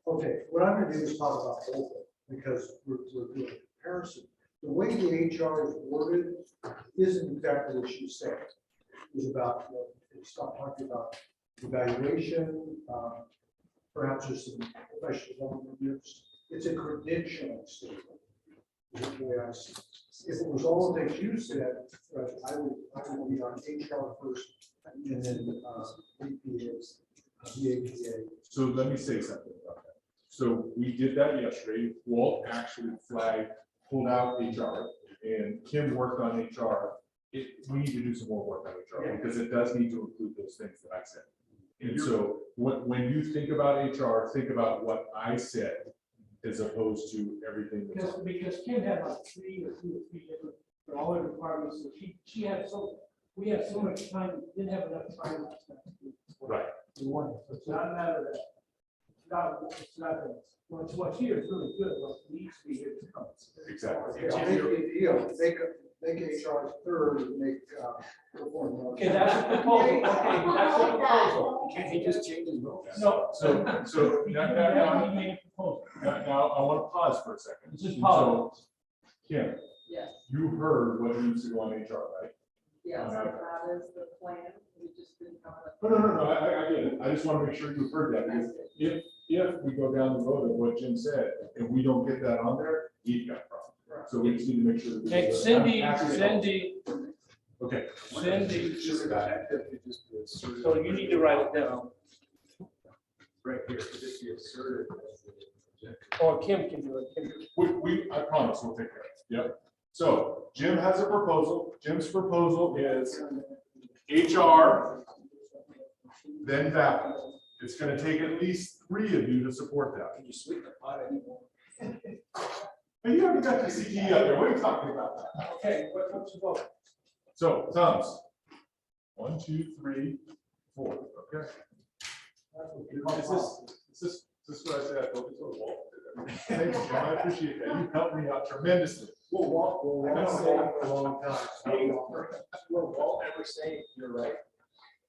Okay, what I'm gonna do is talk about both of them, because we're doing a comparison. The way the HR is worded isn't exactly what she said. It's about, it's not talking about evaluation, perhaps there's some professional reviews. It's a credentialing statement. is the way I see it. If it was all the things you said, I would be on HR first and then BPA's, BAPA. So let me say something about that. So we did that yesterday. Walt actually pulled out HR, and Kim worked on HR. We need to do some more work on HR because it does need to include those things that I said. And so when you think about HR, think about what I said as opposed to everything. Because Kim had like 3 or 2 or 3 different, for all her departments, so she had we had so much time, didn't have enough time last night. Right. We wanted, so it's not a matter of that. It's not that, what's here is really good, what needs to be here. Exactly. They make HR third and make. Okay, that's a proposal, okay, that's a proposal. Can't he just change his vote? No, So now, he made a proposal. now I want to pause for a second. This is So, politics. Kim, Yes, you heard what needs to go on HR, right? yes, Okay. that is the plan. We just didn't come up. No, I get it. I just want to make sure you heard that, because if we go down the road of what Jim said, and we don't get that on there, he's got a problem. So we just need to make sure. that we Okay, do that. Cindy, I'm happy to help. Cindy, Okay. Cindy, Just about activity, just be assertive. so you need to write it down, Right here, could just be assertive. as the objective. or Kim can do it. Kim. I promise we'll take care of it. Yep. So Jim has a proposal. Jim's proposal is HR, then that. It's gonna take at least 3 of you to support that. Can you sweeten the pot anymore? Hey, you already got your CTE out there. What are you talking about? Okay, what's the vote? So thumbs. 1, 2, 3, 4. Okay. Is this what I said? I told you so. Thank you, Jim. I appreciate that. You helped me out tremendously. We'll walk for a long time. Will Walt ever say you're right?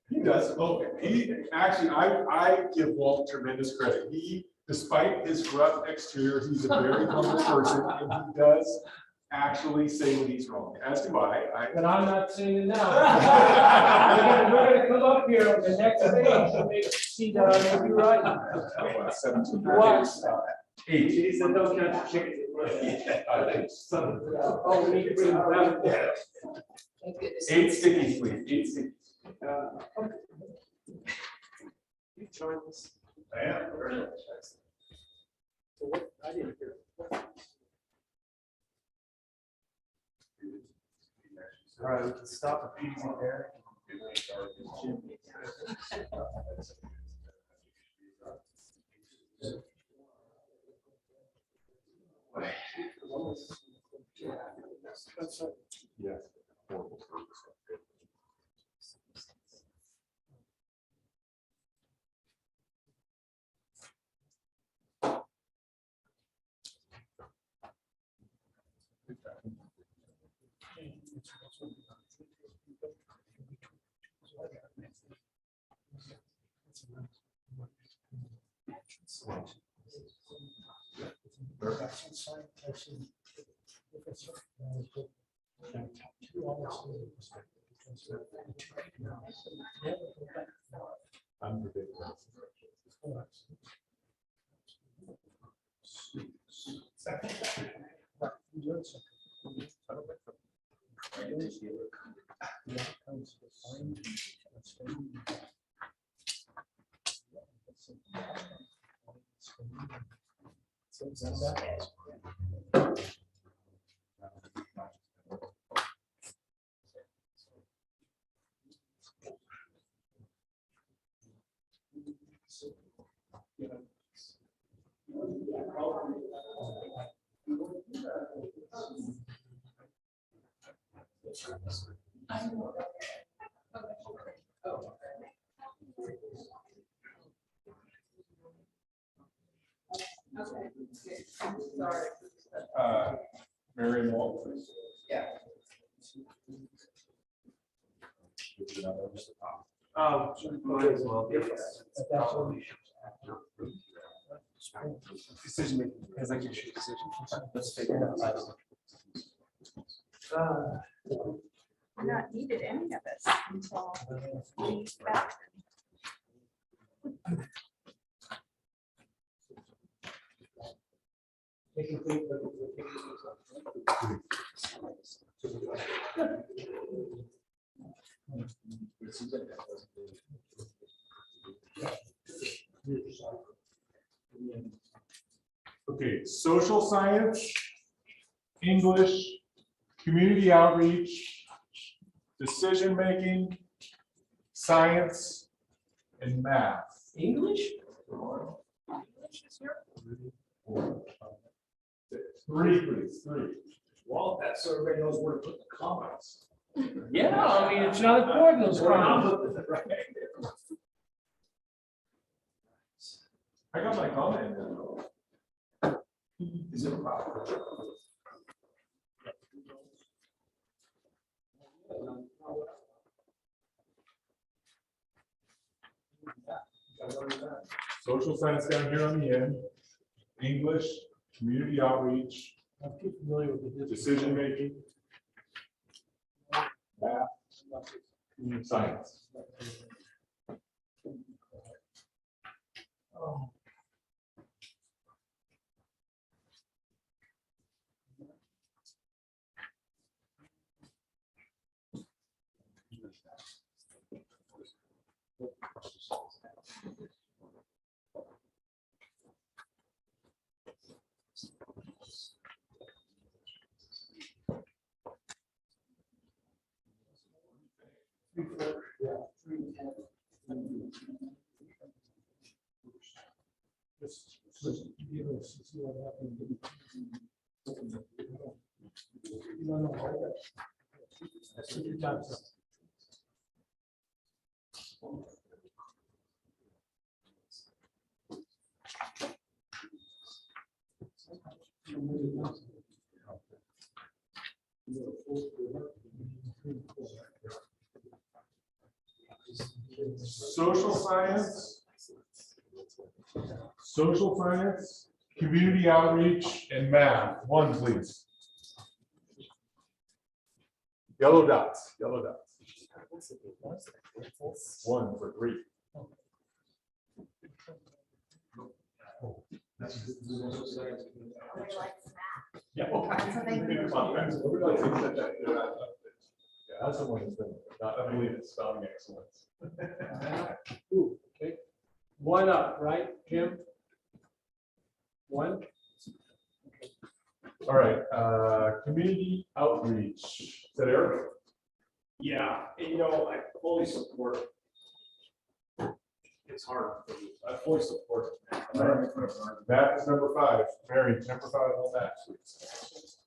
He does. Oh, he actually, I give Walt tremendous credit. He, despite his rough exterior, he's a very humble person, and he does actually say when he's wrong. As do I. But I'm not saying it now. We're gonna come up here on the next page and make see that I may be right. 17. What? 8. He said, don't count the chickens. Oh, we need to bring them down. Thank goodness. 8 stickies, please. 8 stickies. You join us. I am. So what, I didn't hear. All right, we can stop repeating there. Yes. I'm the big one. Mary and Walt, please. Yeah. Might as well. Decision making, because I can shoot decisions. Let's figure it out. We're not needed any of this until we back. Okay, social science, English, community outreach, decision-making, science, and math. English? Three, please, 3. Well, that's so everybody knows where to put the comments. Yeah, I mean, it's not important, those comments. I got my comment. Is it a problem? social science down here on the end, English, community outreach, I'm too familiar with the decision making, math, science. Just give us, see what happens. No, I got it. That's what you're talking about. Social science, community outreach, and math. One, please. Yellow dots, yellow dots. One for 3. Yeah. That's what they do. Yeah, that's the one that's been, I believe it's spelling excellence. Ooh, okay. One up, right, Jim? One? All right, community outreach. Is that Eric? Yeah, and you know, I fully support. It's hard, I fully support it. All right. Math is number 5. Mary, number 5 on that, please.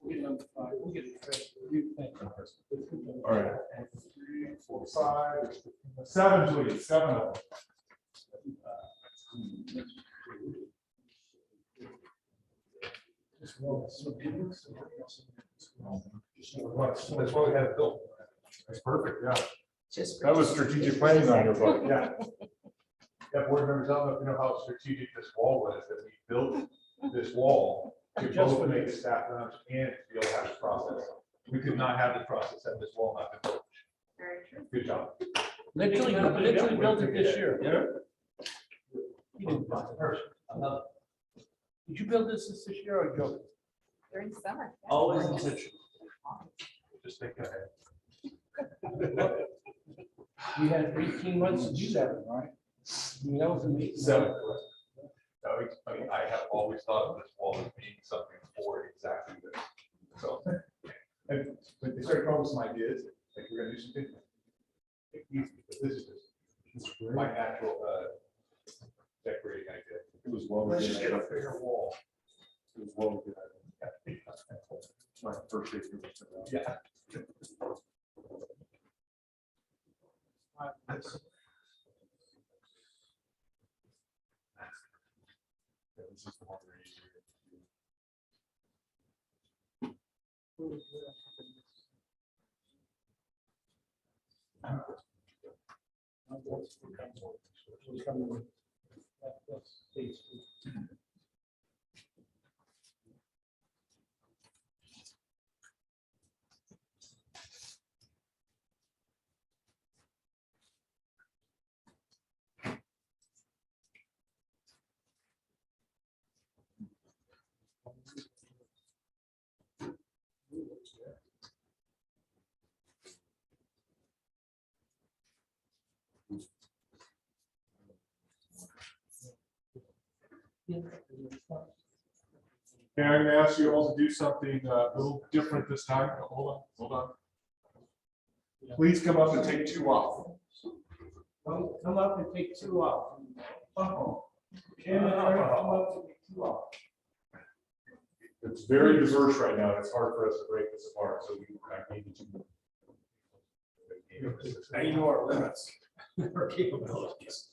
We'll get it. You think. All right. 3, 4, 5, 7, please. 7 of them. That's why we had it built. That's perfect, yeah. That was strategic planning on your part, yeah. Yeah, board members, I don't know if you know how strategic this wall was, that we built this wall to both make the staff lunch and to be able to have this process. We could not have the process had this wall not been built. Good job. Literally built it this year. Yeah. You didn't buy it. Did you build this year or Joe? During summer. Always intentional. Just think ahead. We had 18 months to do that, right? I mean, that was amazing. 7, correct. I mean, I have always thought of this wall as being something for exactly this. So, and when they started coming up with some ideas, like we're gonna do something. This is just my natural decorating idea. It was well. Let's just get a bigger wall. It was well. My first day. Yeah. This is the one where Okay, I'm gonna ask you all to do something a little different this time. Hold on. Please come up and take 2 off. Come up and take 2 off. Jim and Eric, come up and take 2 off. It's very diverse right now. It's hard for us to break this apart, so we need to. Now you know our limits, our capabilities.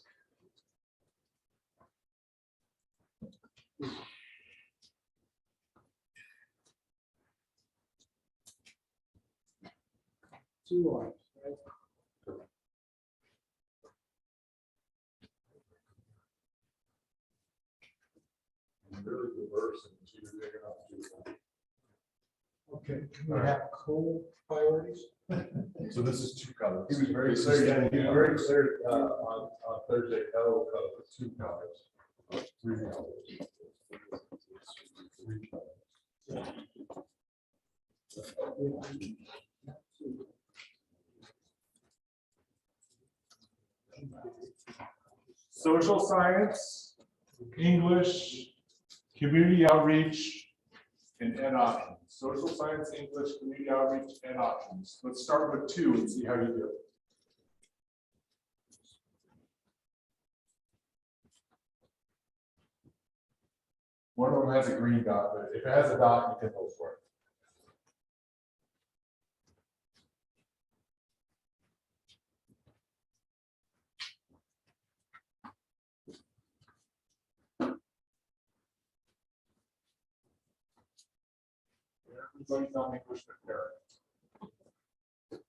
2 lines, right? Really diverse and she's big enough to. Okay, can we have co-priorities? So this is 2 colors. He was very clear, yeah, he was very clear, on Thursday, L code with 2 colors. 3 colors. 3 colors. Social science, English, community outreach, and ed options. Social science, English, community outreach, ed options. Let's start with 2 and see how you do. One of them has a green dot, but if it has a dot, you can vote for it. Everybody's on English but Eric.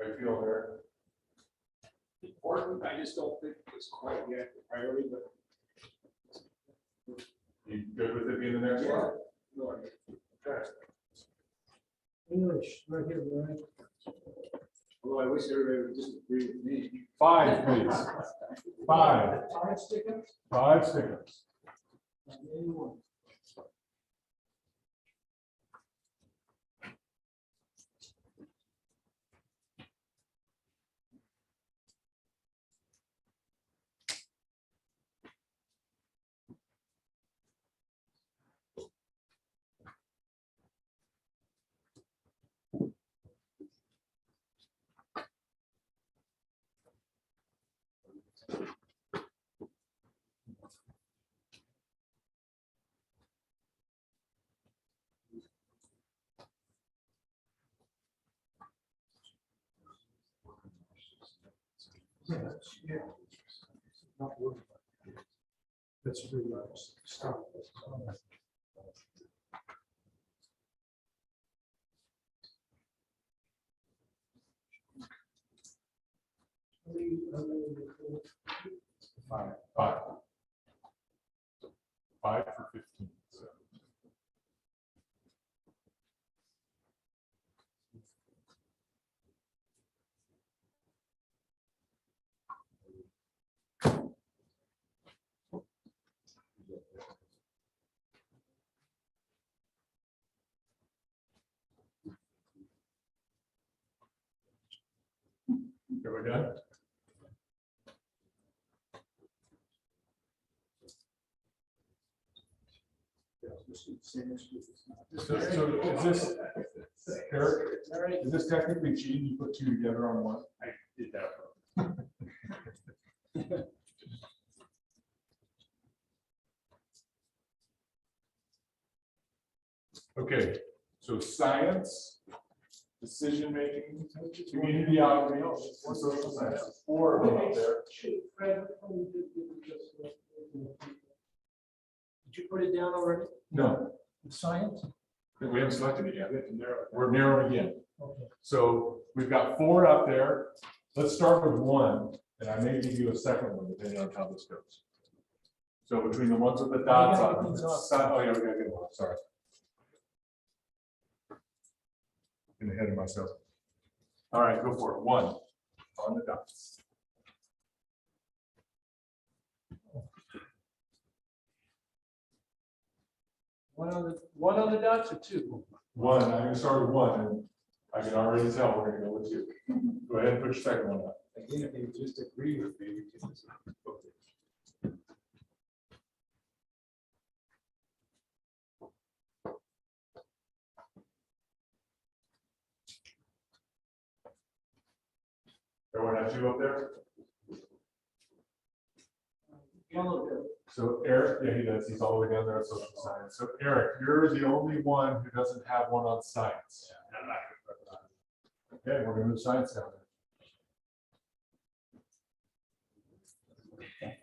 How you feel there? Important, I just don't think it's quite yet a priority, but. You good with it being the next one? No, Okay. English, right here, right? although I wish everybody would just agree with me. 5, please. 5. 5 stickers? 5 stickers. Anyone? Yeah. Not worried about it. That's really stop. Five. 5. 5 for 15. So. Are we done? So is this, Eric, is this technically cheating? You put 2 together on one? I did that. Okay, so science, decision making, community outreach, and social science. 4 of them up there. Fred, did you put it down already? No, Science? we haven't selected it yet. We're narrowing again. Okay. So we've got 4 up there. Let's start with 1, and I may give you a second one depending on how this goes. So between the ones with the dots on them, oh yeah, we got a good one. Sorry. Getting ahead of myself. All right, go for it. 1 on the dots. One on the dots or 2? 1. I'm going to start with 1, and I can already tell we're going to go with 2. Go ahead and put your second one up. Again, if they just agree with me. we can just- Everyone have 2 up there? Yellow. So Eric, yeah, he does. He's all the way down there at social science. So Eric, you're the only one who doesn't have one on science. I'm not gonna put it on. Okay, we're gonna move science down there.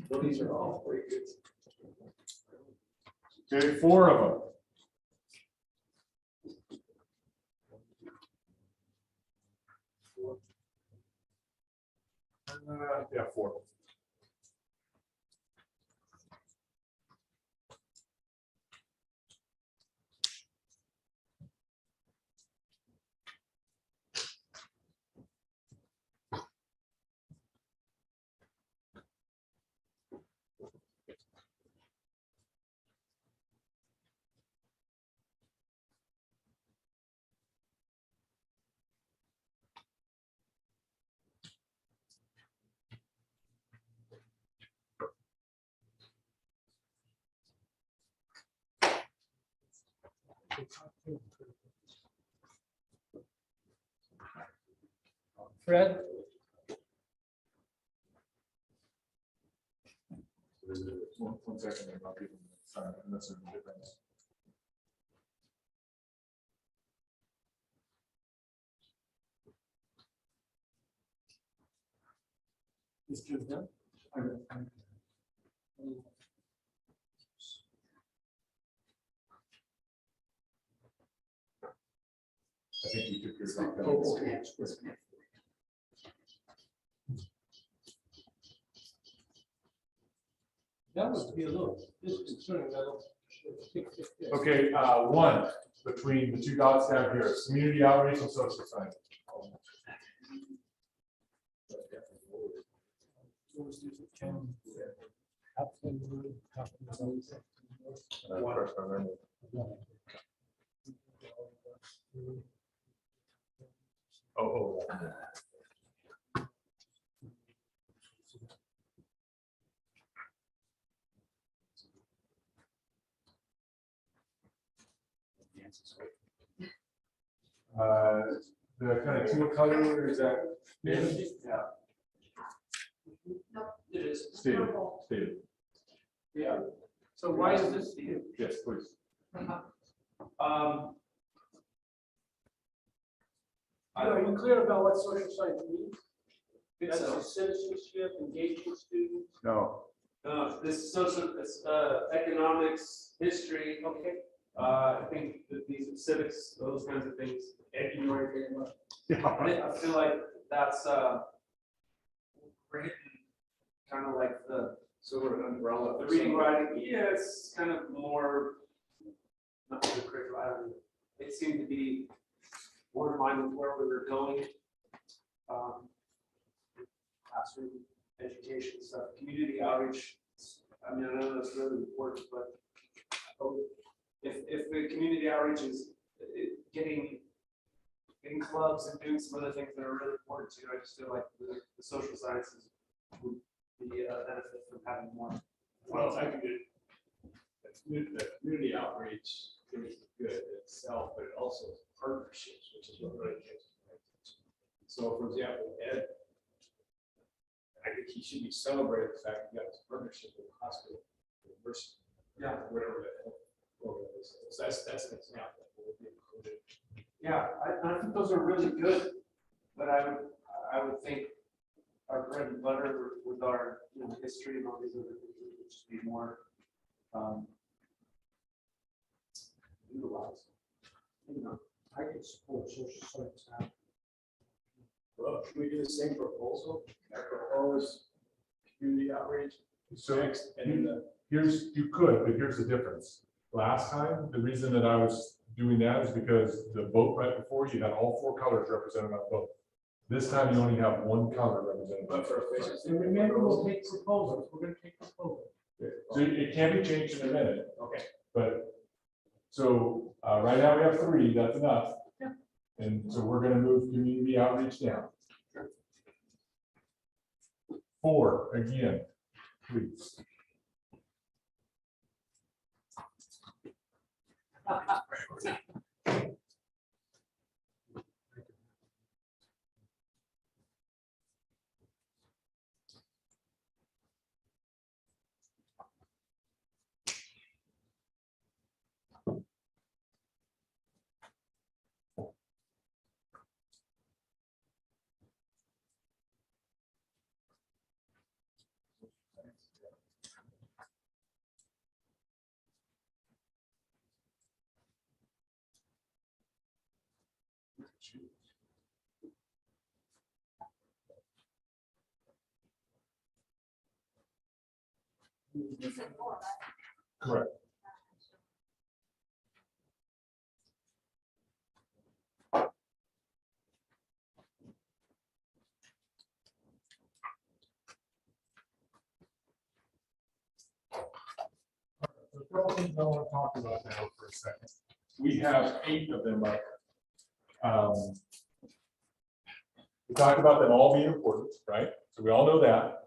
Well, these are all pretty good. Okay, 4 of them. Yeah, 4. Fred? One second, I'll give them the sign, and that's the difference. Is Jim done? I think you took yours off. Oh, okay. That would be a little disconcerting, that. Okay, 1 between the 2 dots down here, community outreach and social science. Oh. The kind of teal color is that? Yeah. Nope. It is. Stated, stated. Yeah. So why is this here? Yes, please. Are you clear about what social science means? That's a citizenship, engaging students. No. No, this is social, it's economics, history. Okay. I think that these civics, those kinds of things. Yeah. I feel like that's written kind of like the Sort of umbrella. the reading, writing. Yeah, it's kind of more not the curriculum. I don't know. It seemed to be more in line with where we were going. Classroom education stuff, community outreach. I mean, I know that's really important, but if the community outreach is getting clubs and doing some other things that are really important too, I just feel like the social sciences would be benefit from having more. Well, I think the community outreach is good itself, but it also partnerships, which is what really gets my attention. So for example, Ed, I think he should be celebrated the fact he got this partnership with the hospital, university. Yeah. Whatever that program is. So that's an example. That would be included. Yeah, I think those are really good, but I would think our bread and butter with our history and all these other things would just be more utilized. I can support social science now. Well, should we do the same proposal? I propose community outreach. So Next, and then the you could, but here's the difference. Last time, the reason that I was doing that is because the vote right before, you had all 4 colors represented on the vote. This time, you only have 1 color represented. but for efficiency. And remember, we'll take proposals. We're gonna take proposals. So it can be changed in a minute, Okay. but, so, right now we have 3, that's enough. Yeah. And so we're gonna move community outreach down. 4, again, please. You said more, right? Correct. A couple things I want to talk about now for a second. We have 8 of them up. We talked about them all being important, right? So we all know that.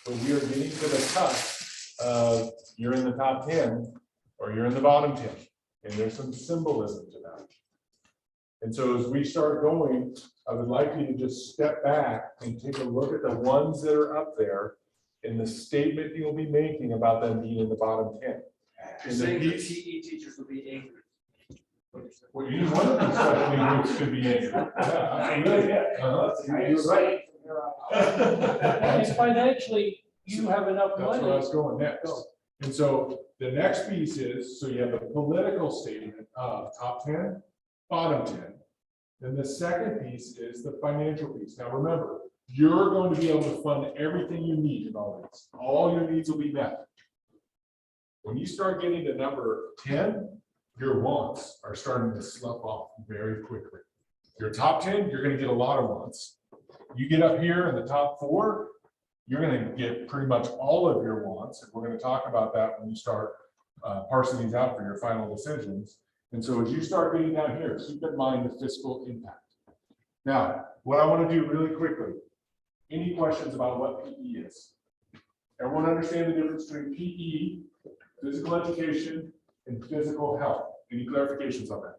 But we are getting to the cusp of you're in the top 10 or you're in the bottom 10. And there's some symbolism to that. And so as we start going, I would like you to just step back and take a look at the ones that are up there and the statement you'll be making about them being in the bottom 10. You're saying the PE teachers will be angry. Well, you one of these special groups could be angry. Yeah, absolutely. You're right. And financially, you have enough That's where I money. was going next. And so the next piece is, so you have the political statement of top 10, bottom 10. Then the second piece is the financial piece. Now remember, you're going to be able to fund everything you need in all this. All your needs will be met. When you start getting to number 10, your wants are starting to slough off very quickly. Your top 10, you're going to get a lot of wants. You get up here in the top 4, you're going to get pretty much all of your wants. And we're going to talk about that when you start parsing these out for your final decisions. And so as you start getting down here, keep in mind the fiscal impact. Now, what I want to do really quickly, any questions about what PE is? Everyone understand the difference between PE, physical education, and physical health? Any clarifications on that?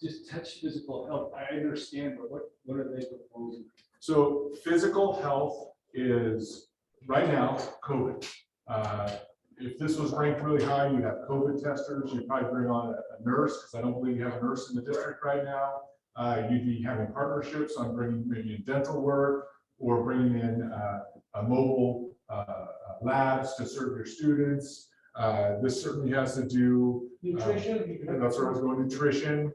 Just touch physical health. I understand, but what are they proposing? So physical health is right now COVID. If this was ranked really high, you'd have COVID testers. You'd probably bring on a nurse, because I don't believe you have a nurse in the district right now. You'd be having partnerships on bringing maybe in dental work or bringing in a mobile labs to serve your students. This certainly has to do Nutrition. that's where I was going. Nutrition.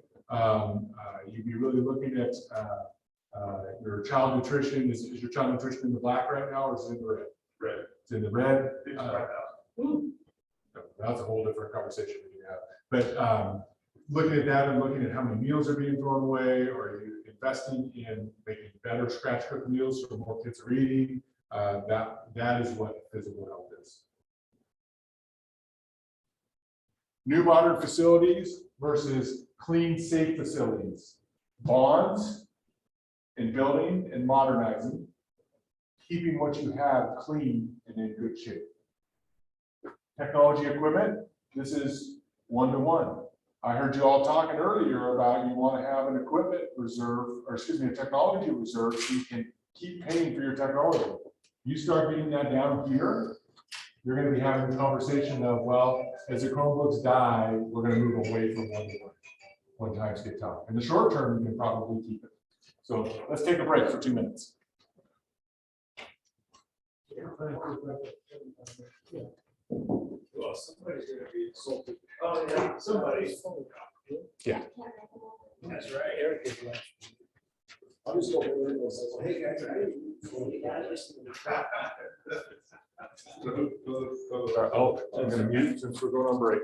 You'd be really looking at your child nutrition. Is your child nutrition in the black right now, or is it in the red? Red. It's in the red. That's a whole different conversation we can have. But looking at that and looking at how many meals are being thrown away, or are you investing in making better scratch cooked meals so more kids are eating? That is what physical health is. New modern facilities versus clean, safe facilities. Bonds and building and modernizing, keeping what you have clean and in good shape. Technology equipment, this is 1-to-1. I heard you all talking earlier about you want to have an equipment reserve, or excuse me, a technology reserve so you can keep paying for your technology. You start getting that down here, you're going to be having a conversation of, well, as the Chromebooks die, we're going to move away from 1-to-1 when times get tough. In the short term, you can probably keep it. So let's take a break for 2 minutes. Well, somebody's gonna be insulted. Oh, yeah, somebody. Yeah. That's right. Eric is right. I'm just going to, hey, guys. Oh, I'm going to mute since we're going on break.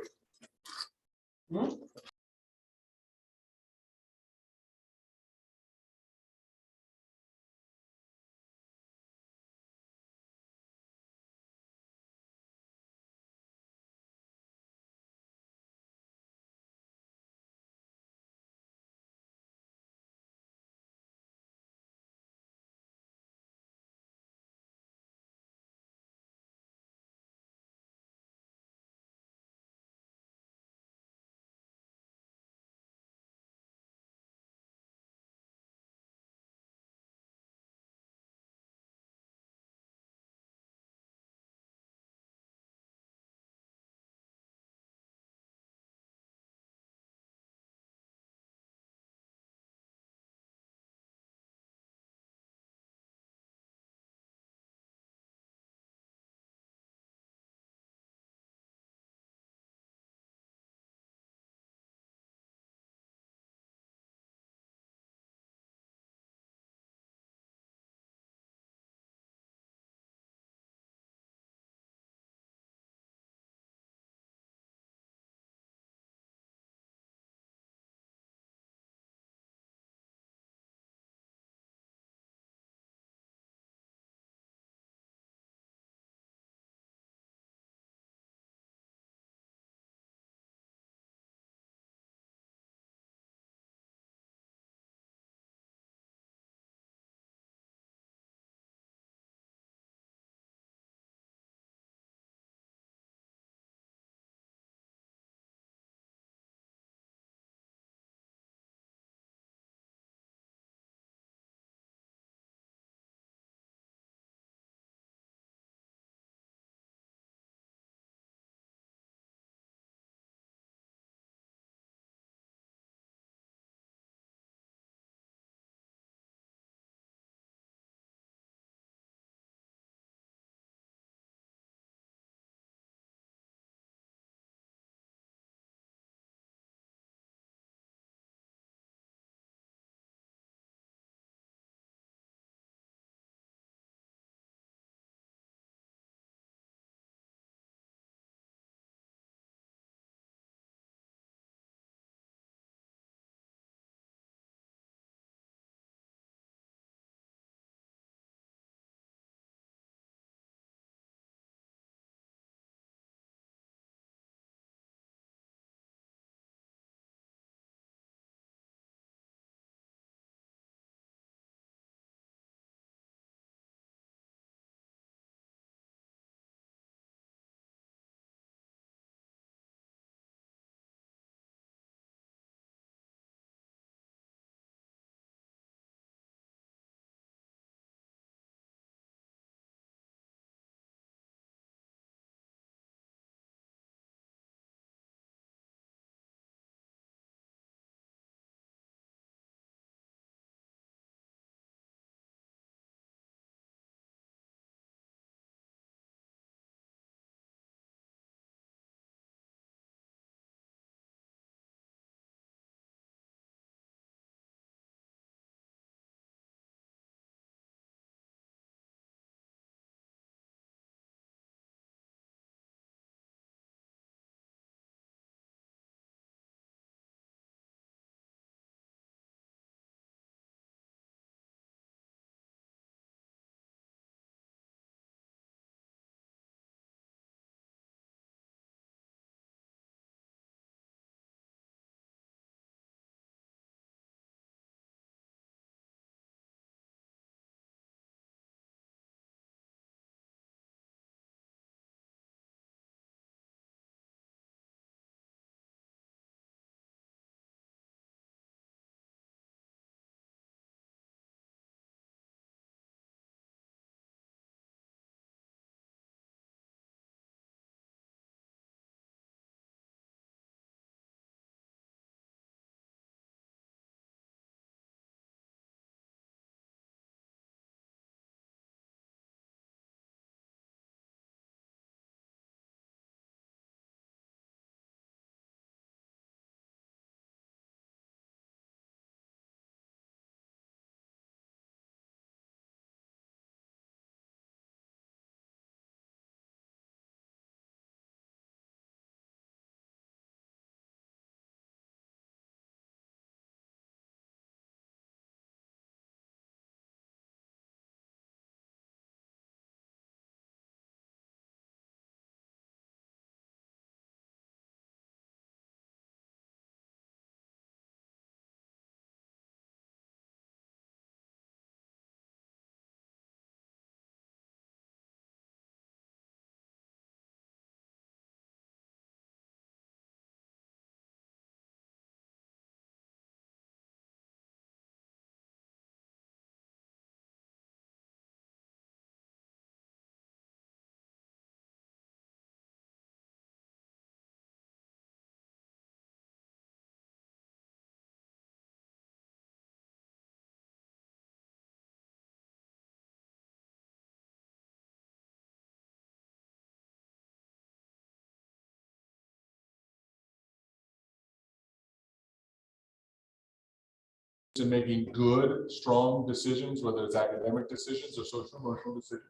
in making good, strong decisions, whether it's academic decisions or social emotional decisions.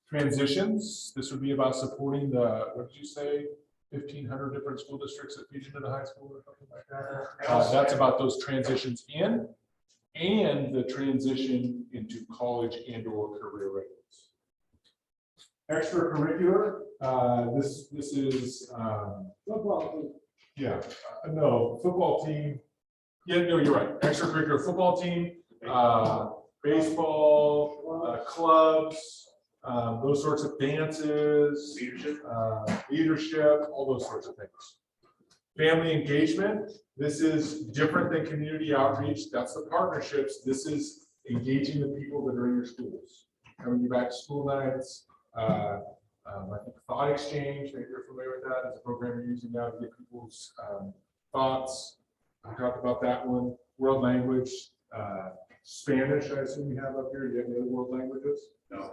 Transitions, this would be about supporting the, what did you say, 1,500 different school districts that feed into the high school or something like that. That's about those transitions in and the transition into college and or career readiness. Extracurricular, this is, Football. yeah, no, football team. Yeah, no, you're right. Extracurricular football team, baseball, clubs, those sorts of dances, leadership, all those sorts of things. Family engagement, this is different than community outreach. That's the partnerships. This is engaging the people that are in your schools. Coming back to school nights, I think thought exchange, maybe you're familiar with that, as a program you're using now to get people's thoughts. I talked about that one. World language, Spanish, I assume you have up here. Do you have any other world languages? No.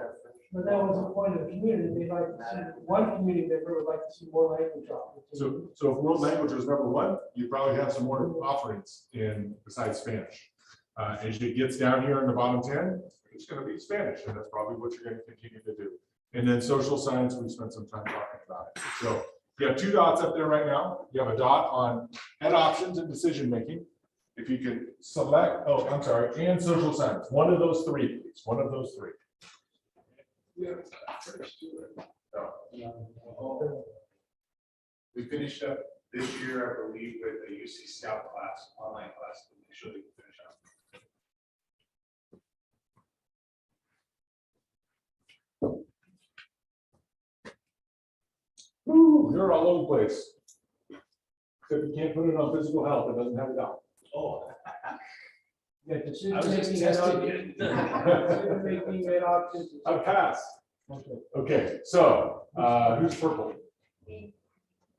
But that was the point of the community. They'd like to see, one community member would like to see more language opportunities. So if world language was number one, you probably have some more offerings in besides Spanish. As it gets down here in the bottom 10, it's going to be Spanish, and that's probably what you're going to continue to do. And then social science, we spent some time talking about it. So you have 2 dots up there right now. You have a dot on ed options and decision making. If you could select, oh, I'm sorry, and social science. One of those 3, please. One of those 3. We finished up this year, I believe, with a UC Scout class, online class, and they should finish up. Ooh, you're all over the place. Except you can't put it on physical health. It doesn't have a dot. Oh. Yeah, decision I was just making, testing it. decision making, ed options. I passed. Okay. Okay, so who's purple?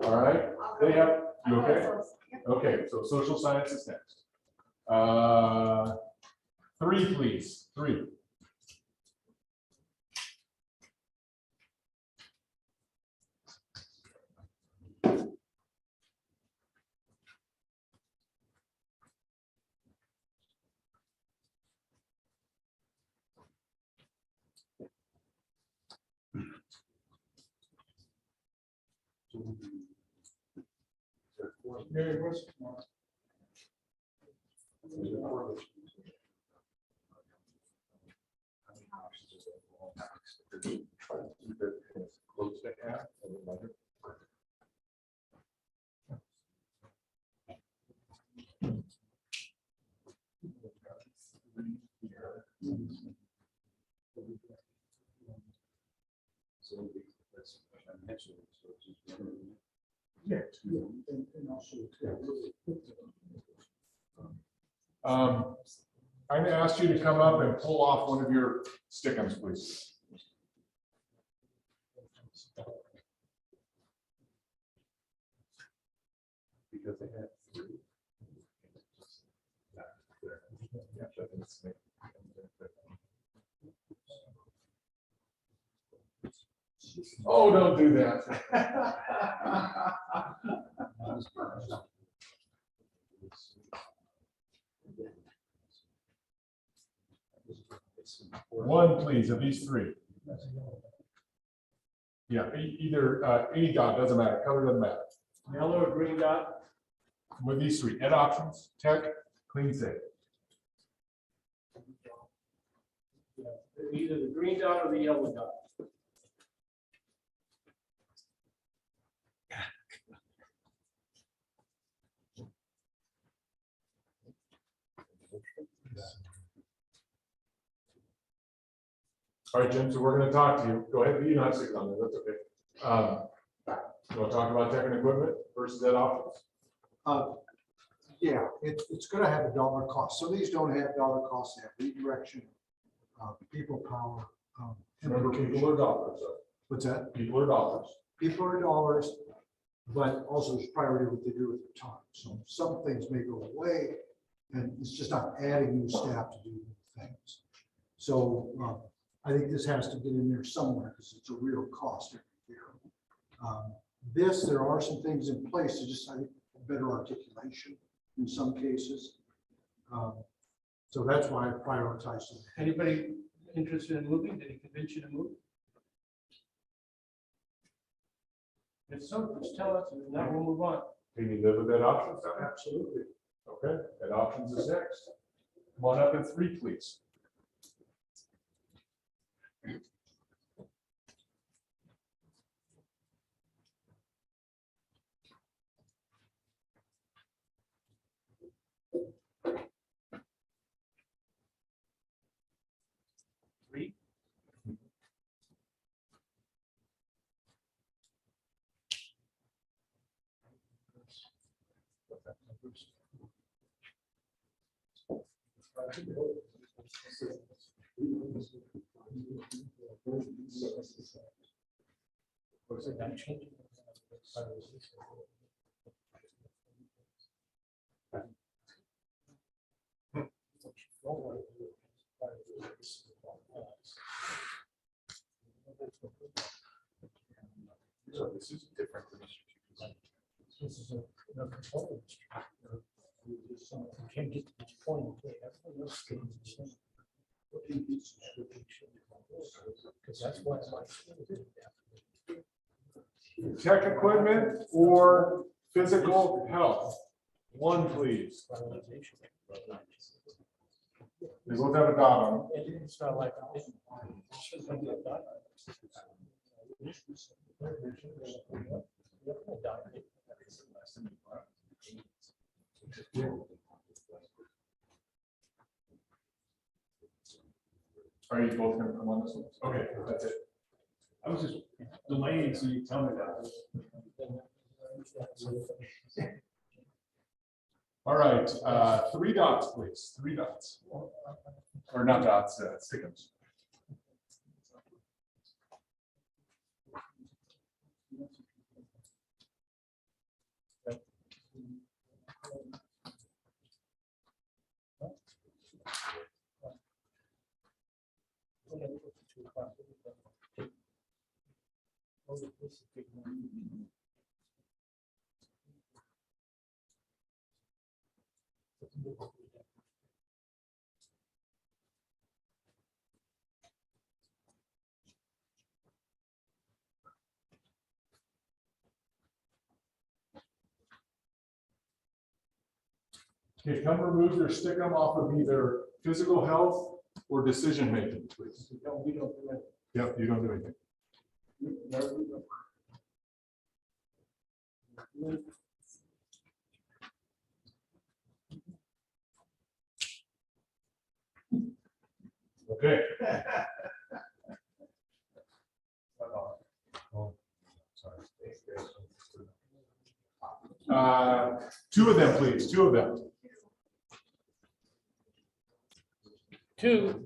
All right, they have, you okay? Okay, so social science is next. 3, please, 3. Very much. Close to half of the budget. Yeah, and also, I'm going to ask you to come up and pull off one of your stick-ums, please. Because they had 3. Oh, don't do that. One, please, of these 3. Yeah, either any dot, doesn't matter, color doesn't matter. Yellow or green dot? With these 3, ed options, tech, clean safe. Yeah, either the green dot or the yellow dot. All right, Jim, so we're going to talk to you. Go ahead, you don't have to stick on there, that's okay. You want to talk about tech and equipment versus ed options? yeah, it's gonna have a dollar cost. Some of these don't have dollar costs, they have redirection, people power. Remember, people information. are dollars. What's that? People are dollars. People are dollars, but also there's priority what they do with their time. So some things may go away, and it's just not adding new staff to do new things. So I think this has to get in there somewhere because it's a real cost every year. There are some things in place to just, I think, better articulation in some cases. So that's why I prioritized it. Anybody interested in moving? Did he convince you to move? If so, just tell us, and now we'll move on. Can you live with that option? Absolutely. Okay, that options is next. Come on up in 3, please. Three. Was it that change? So this is different than This is a control. You can't get to this point. Okay, everything else stays the same. Because that's why my school did that. tech equipment or physical health. 1, please. They both have a dot on them. It didn't start like. Are you both gonna come on this one? Okay, that's it. I was just delaying so you tell me that. All right, 3 dots, please. 3 dots. Or not dots, stickums. Okay, come remove your stickum off of either physical health or decision making, please. No, we don't do it. Yep, you don't do anything. Okay. Two of them, please. 2 of them. 2.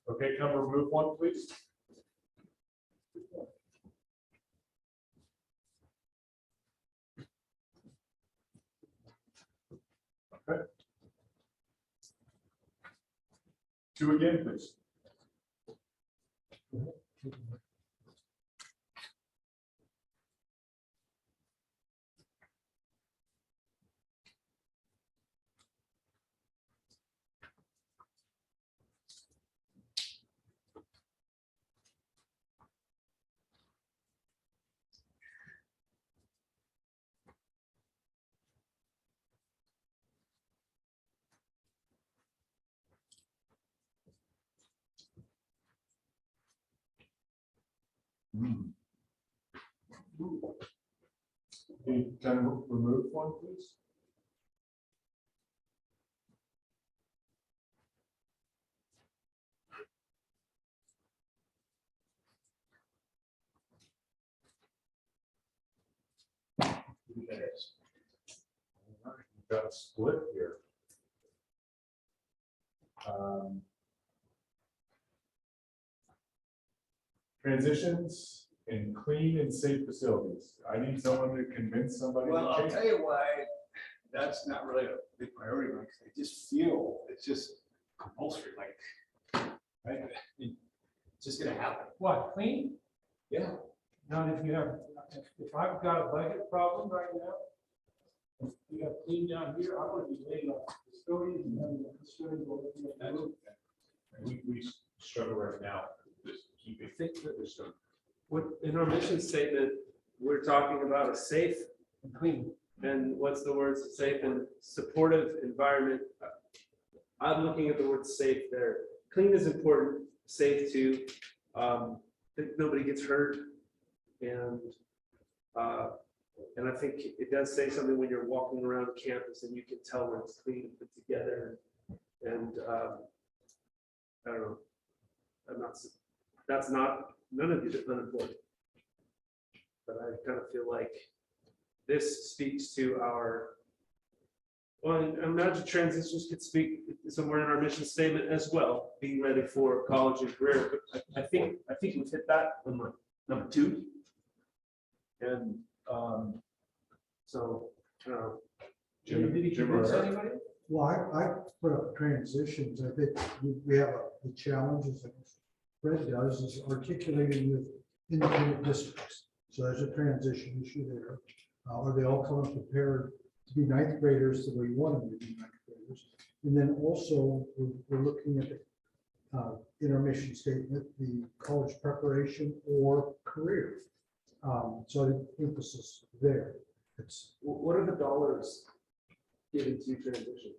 Okay, come remove 1, please. Okay. 2 again, please. Can you remove 1, please? We've got a split here. transitions and clean and safe facilities. I need someone to convince somebody Well, to I'll change. tell you why that's not really a big priority, because I just feel it's just compulsory, like, right? It's just gonna happen. What, clean? Yeah. Not if you have, if I've got a budget problem right now, if you have clean down here, I would be laying off custodians and having the custodians go looking at the roof. We struggle right now, just keep it. I think that what, in our mission statement, we're talking about a safe And clean. and what's the words, safe and supportive environment. I'm looking at the word safe there. Clean is important, safe too. That nobody gets hurt. And I think it does say something when you're walking around campus and you can tell when it's clean and put together. And I don't know. That's not, none of these are unimportant. But I kind of feel like this speaks to our, well, and imagine transitions could speak somewhere in our mission statement as well, being ready for college and career. But I think we've hit that on my number 2. And so, Did he Jim convince or- anybody? Well, I put up transitions. I think we have the challenges that Fred does is articulating with independent districts. So there's a transition issue there. Are they all coming prepared to be ninth graders the way you want them to be ninth graders? And then also we're looking at in our mission statement, the college preparation or career. So the emphasis there. It's what are the dollars given to transition?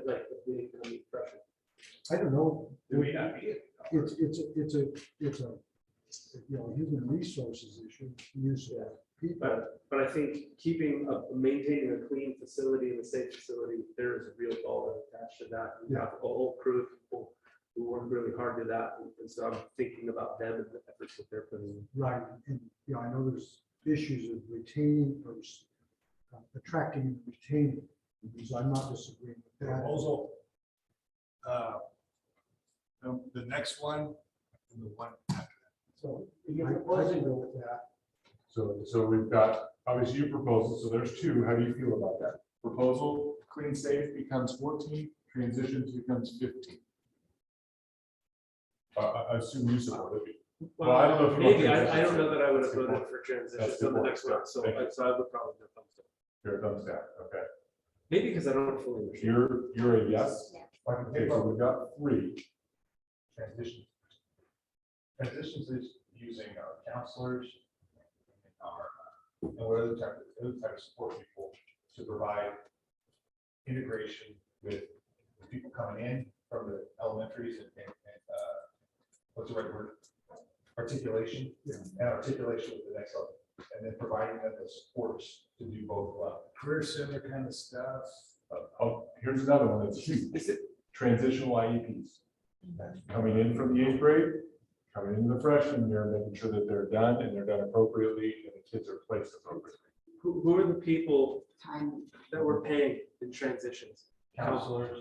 Like the pressure? I don't know. Do we have it? It's a human resources issue. Use of people. But I think maintaining a clean facility and a safe facility, there is a real dollar attached to that. You have a whole crew of people who work really hard to that. And so I'm thinking about them and the efforts that they're putting in. Right, and I know there's issues of retaining or attracting and retaining. So I'm not disagreeing with that. Proposal. The next one, and the one after So I you're can proposing, go with that. So we've got, obviously your proposal, so there's 2. How do you feel about that? Proposal, clean safe becomes 14, transitions becomes 15. I assume you support it. Well, I don't know if you want Maybe, I transitions. don't know that I would have That's a good voted point. for transitions That's a on good the next point. one, so Thank you. I would probably go thumbs up. Your thumbs down, okay. Maybe because I don't fully understand. You're a yes? Yeah. Okay, so we've got 3. Transitions. Transitions is using our counselors and what other type of support people to provide integration with the people coming in from the elementaries and what's the right word? Articulation. Yeah. And articulation with the next level. And then providing them the supports to do both well. career center kind of stuff. Here's another one that's huge. Is it, Transitional IEPs. Coming in from the 8th grade, coming into the freshman year, making sure that they're done and they're done appropriately and the kids are placed appropriately. who are the people Time. that we're paying in transitions? Counselors,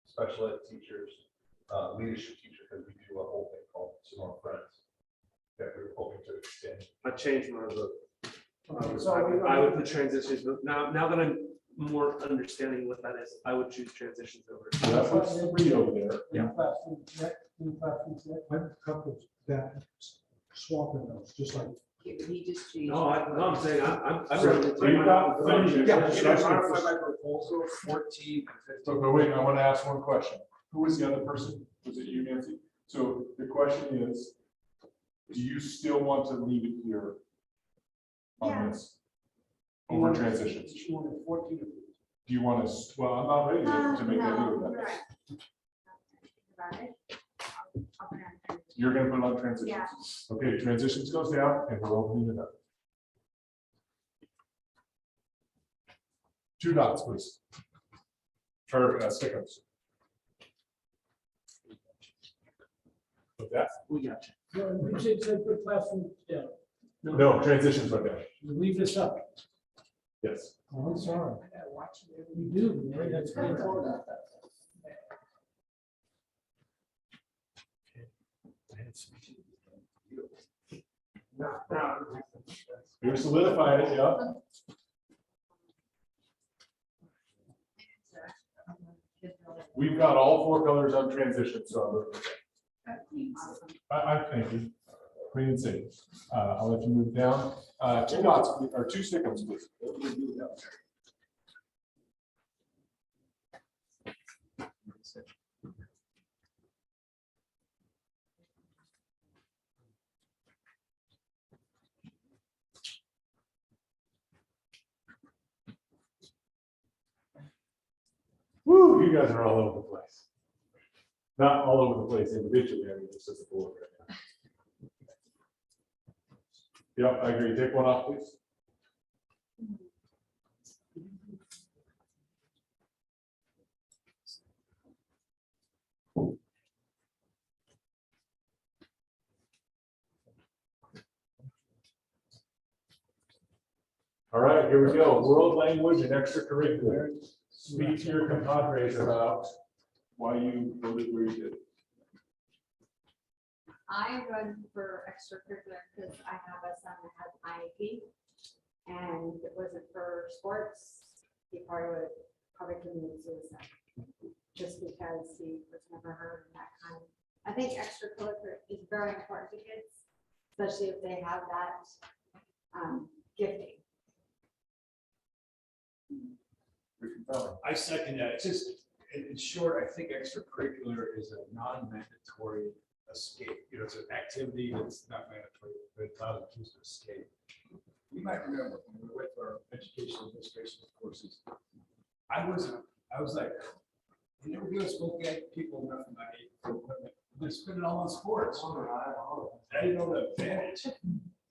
special ed teachers, leadership teachers, because we do a whole thing called Sonora Friends that we're hoping to extend. I changed my vote. So I would put transitions, but now that I'm more understanding what that is, I would choose transitions over. So that puts 3 over there. Yeah. classroom set, in classroom set. I'm comfortable with that, swapping those, just like. He just changed. No, I'm saying, I'm So ready to we've take got my. 3. Yeah. Can I clarify my proposal, 14 and 15? But wait, I want to ask one question. Who was the other person? Was it you, Nancy? So the question is, do you still want to leave it here on this? Over transitions? You wanted 14 of these. Do you want to, well, I'm not ready to make that No, deal with you're that. right. About it. I'll put it on. You're gonna put it on transitions? Yeah. Okay, transitions goes down and we're opening it up. 2 dots, please. For stickers. With that? We got you. No, you said put classroom down. No, transitions went down. You leave this up. Yes. Oh, I'm sorry. You do, man, that's very important. You're solidifying it, yeah. We've got all 4 colors on transition, so I'm looking at I thank you. Clean and safe. I'll let you move down. 2 dots, or 2 stick-ups, please. Woo, you guys are all over the place. Not all over the place individually, I mean, just as a board right now. Yep, I agree. Take one off, please. All right, here we go. World language and extracurricular. Speak to your compadres about why you voted where you did. I run for extracurricular because I have a son that has IEP. And if it wasn't for sports, he probably committed suicide. Just because he was never heard of that kind of. I think extracurricular is very important to kids, especially if they have that gifting. I second that. It's just, in short, I think extracurricular is a non-mandatory escape. You know, it's an activity that's not mandatory, but it allows kids to escape. You might remember when we went to our education administration courses, I was like, you never give us both people enough money for equipment. They're spending it all on sports. I didn't know the advantage.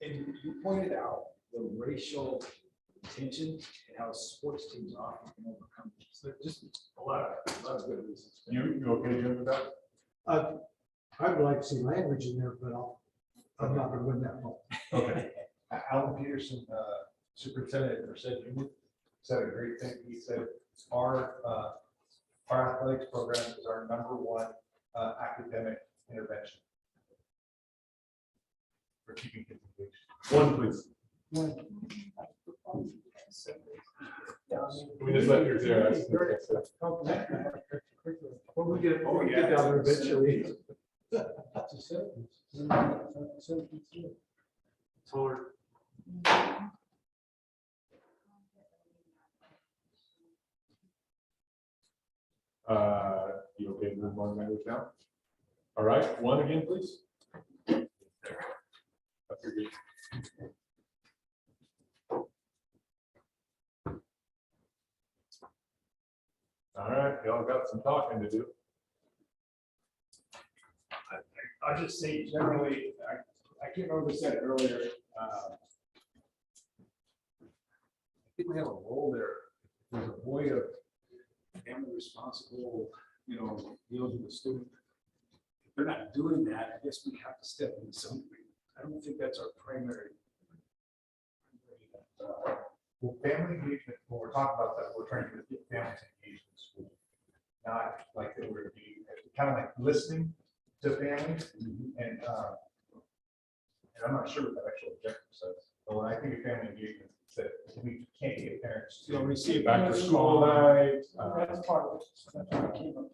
And you pointed out the racial tension and how sports teams often can overcome it. So just a lot of good reasons. You okay, Jim, with that? I would like to see language in there, but I'm not gonna win that one. Okay. Alan Peterson, superintendent at Merced Union, said a great thing. He said, our athletics program is our #1 academic intervention for keeping kids engaged. One, please. We just let you there. Well, we get Oh, yeah. down there eventually. Toward. You okay to move one language down? All right, 1 again, please. That's your good. All right, y'all got some talking to do. I'll just say generally, I can't remember who said it earlier. I think we have a role there. There's a boy of family responsible, you know, deals with the student. If they're not doing that, I guess we have to step in something. I don't think that's our primary. Well, family engagement, when we're talking about that, we're trying to get families engaged in school. Not like that we're kind of like listening to families and I'm not sure what that actual objective says. But when I think of family engagement, it's that we can't get parents to receive Back to school night, That's part of it. That's what I came up.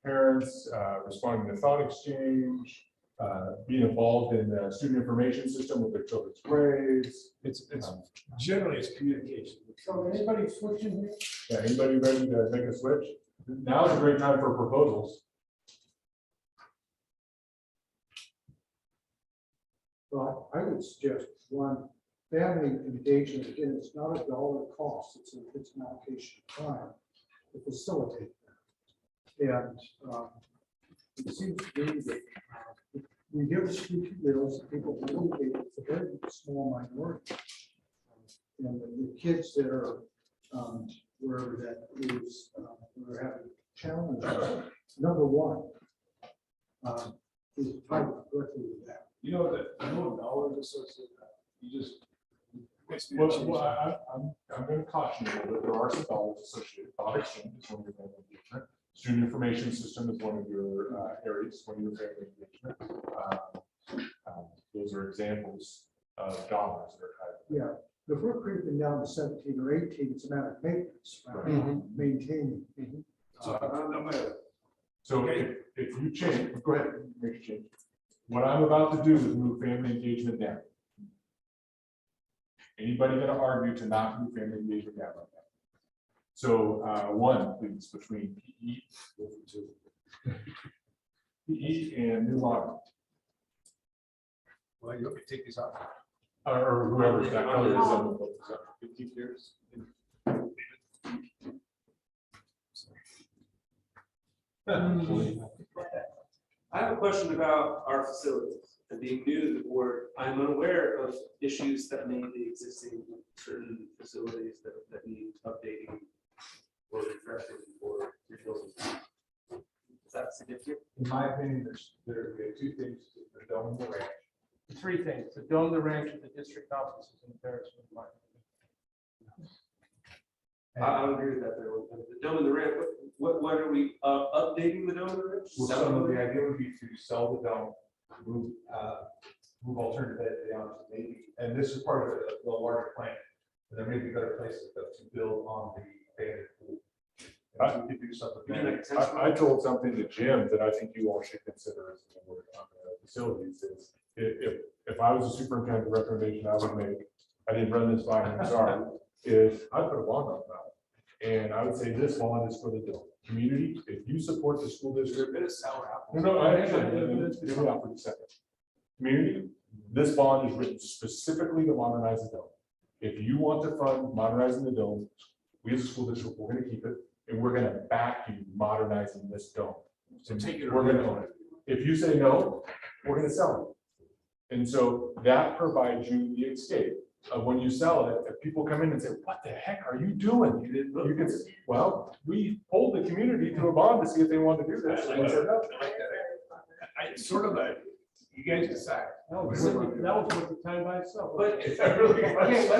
parents, responding to thought exchange, being involved in the student information system with their children's grades. It's generally it's communication. So anybody switching here? Yeah, anybody ready to make a switch? Now's a great time for proposals. Well, I would suggest one, family engagement, again, it's not a dollar cost, it's an allocation of time to facilitate that. And it seems to me that we give squeaky wheels, people believe it's a very small minority. And the kids that are where that is, we're having challenges. Number one is tied directly with that. You know that no dollars associated with that. You just. I'm going to caution you that there are some dollars associated. Thought exchange is one of your family engagement. Student information system is one of your areas, one of your family engagement. Those are examples dollars that are tied. Yeah, if we're creeping down to 17 or 18, it's a matter of maintenance, right? Maintaining. So I'm gonna. So if you change, go ahead, make a change. What I'm about to do is move family engagement down. Anybody gonna argue to not move family engagement down like that? So one, please, between PE and new model. Well, you can take these out. Or whoever that color is on the book. 50 years. I have a question about our facilities and being new to the board. I'm unaware of issues that may be existing certain facilities that need updating or refreshing or rebuilding. Is that significant? In my opinion, there are two things, the dome and the ranch. Three things: the dome, the ranch, and the district offices in Paris. I would agree with that. The dome and the ramp, what are we updating the dome and the ramp? Well, some of the idea would be to sell the dome, move alternative ed down to maybe, and this is part of the larger plan. And there may be better places to build on the abandoned pool. And we could do something there. I told something to Jim that I think you all should consider as a board on the facilities is if I was a superintendent, recommendation I would make, I didn't run this by him, sorry, is I'd put a bond on that. And I would say this bond is for the community. If you support the school district, Bit of sour apple. no, I actually, give it out for a second. Community, this bond is written specifically to modernize the dome. If you want to fund modernizing the dome, we as a school district, we're gonna keep it, and we're gonna back you modernizing this dome. So take it or We're leave gonna own it. If you say no, we're gonna sell it. And so that provides you the escape of when you sell it, if people come in and say, what the heck are you doing? You can say, well, we hold the community to a bond to see if they want to do this. And they said, no. I sort of, you guys decide. That was worth the time by itself. But Okay, let's go.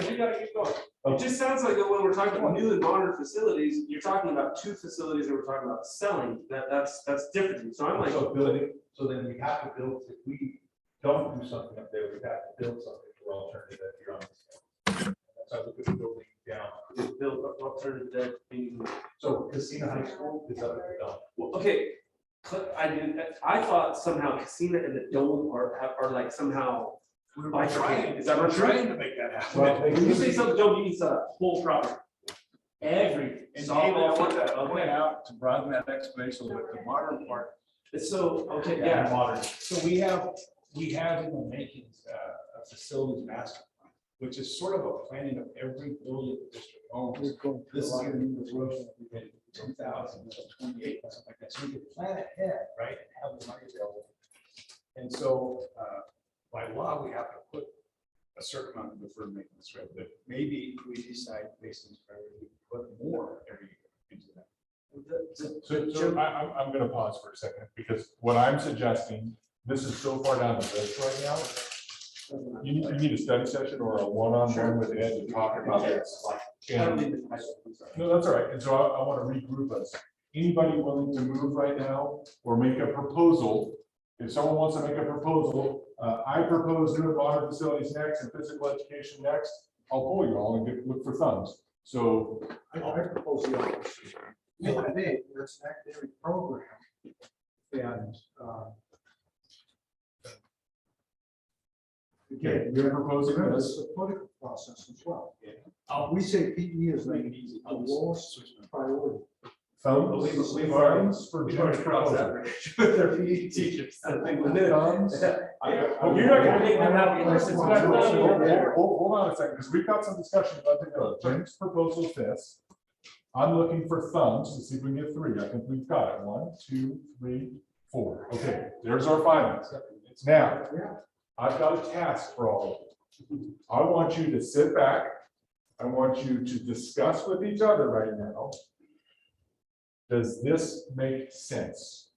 We gotta keep going. it just sounds like that when we're talking about new and modern facilities, you're talking about two facilities that we're talking about selling. That's different. So I'm like, So building, so then we have to build, if we don't do something up there, we have to build something for alternative ed here on this. That's how we put the building down. build alternative debt being. So Casino High School is up at the dome. Well, okay, I thought somehow Casino and the Dome are like somehow. We're trying, Is that we're not true? trying to make that happen. Well, When you say something Dome, you mean the whole property. Everything. And Solid David, I want water, to okay. point out to broaden that explanation, but the modern part. So, okay, yeah. Modern. So we have in the makings, a facilities master plan, which is sort of a planning of every building the district owns. This is gonna be the growth of 2028, something like that. So we can plan ahead, right, and have the money available. And so, by law, we have to put a certain amount of deferred maintenance, right? But maybe we decide based on this priority, put more every year into that. So I'm gonna pause for a second, because what I'm suggesting, this is so far down the list right now. You need a study session or a one-on-one with Ed to talk about this. And no, that's all right. And so I want to regroup us. Anybody willing to move right now or make a proposal? If someone wants to make a proposal, I propose doing water facilities next and physical education next. I'll pull you all and look for thumbs. So I propose the opposite. Yeah, I think that's an academic program. And again, you're proposing remember, this. it's a political process as well. We say PE is like the lowest priority. Thumbs, funds for Jim's proposal. With their PE teachers. Thumbs. You're not gonna make them happy unless it's. Hold on a second, because we've got some discussion about to go. Jim's proposal is this. I'm looking for thumbs to see if we can get 3. I think we've got it. 1, 2, 3, 4. Okay, there's our finance. Now, I've got a task for all of you. I want you to sit back. I want you to discuss with each other right now. Does this make sense?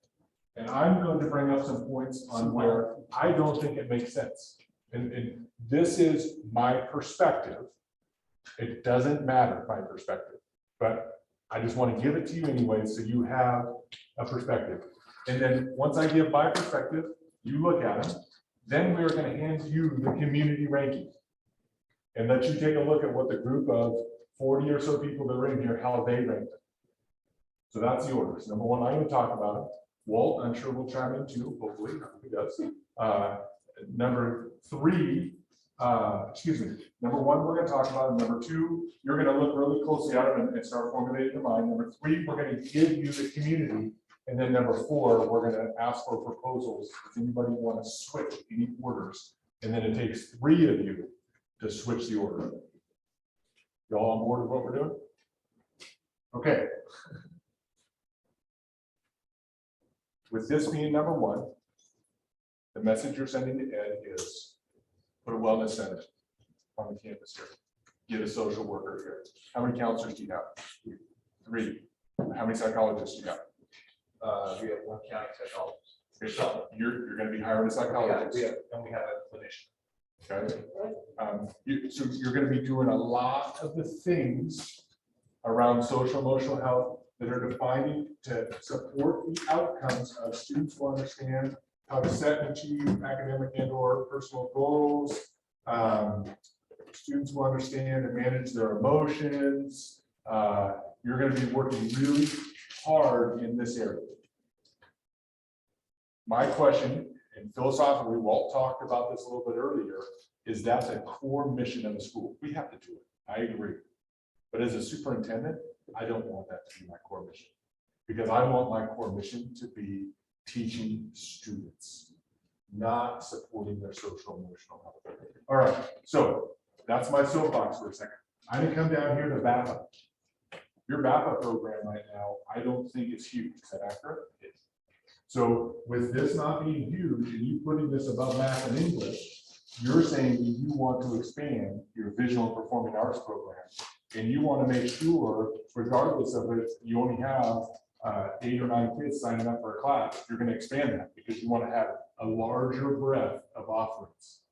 And I'm going to bring up some points on where I don't think it makes sense. And this is my perspective. It doesn't matter my perspective, but I just want to give it to you anyway, so you have a perspective. And then once I give my perspective, you look at them, Then we are going to hand you the community ranking and let you take a look at what the group of 40 or so people that are in here, how they ranked it. So that's the orders. Number one, I'm going to talk about it. Walt, I'm sure will chime in too, hopefully, I hope he does. Number three, number one, we're going to talk about it. Number two, you're going to look really closely at it and start formulating your mind. Number three, we're going to give you the community. And then number four, we're going to ask for proposals. Does anybody want to switch any orders? And then it takes three of you to switch the order. Y'all on board with what we're doing? Okay. With this being number one, the message you're sending to Ed is put a wellness center on the campus here. Get a social worker here. How many counselors do you have? 3. How many psychologists do you have? We have 1 county psychologist. Okay, so you're going to be hiring a psychologist. And we have a clinician. Okay. So you're going to be doing a lot of the things around social emotional health that are defining to support the outcomes of students who understand how to set and achieve academic and or personal goals. Students will understand and manage their emotions. You're going to be working really hard in this area. My question, and philosophically, Walt talked about this a little bit earlier, is that's a core mission of the school. We have to do it. I agree. But as a superintendent, I don't want that to be my core mission, because I want my core mission to be teaching students, not supporting their social emotional health. All right, so that's my soapbox for a second. I'm gonna come down here to VAPA. Your VAPA program right now, I don't think it's huge. Is that accurate? It is. So with this not being huge and you putting this above math and English, you're saying that you want to expand your visual and performing arts program. And you want to make sure, regardless of it, you only have 8 or 9 kids signing up for a class. You're going to expand that because you want to have a larger breadth of offerings.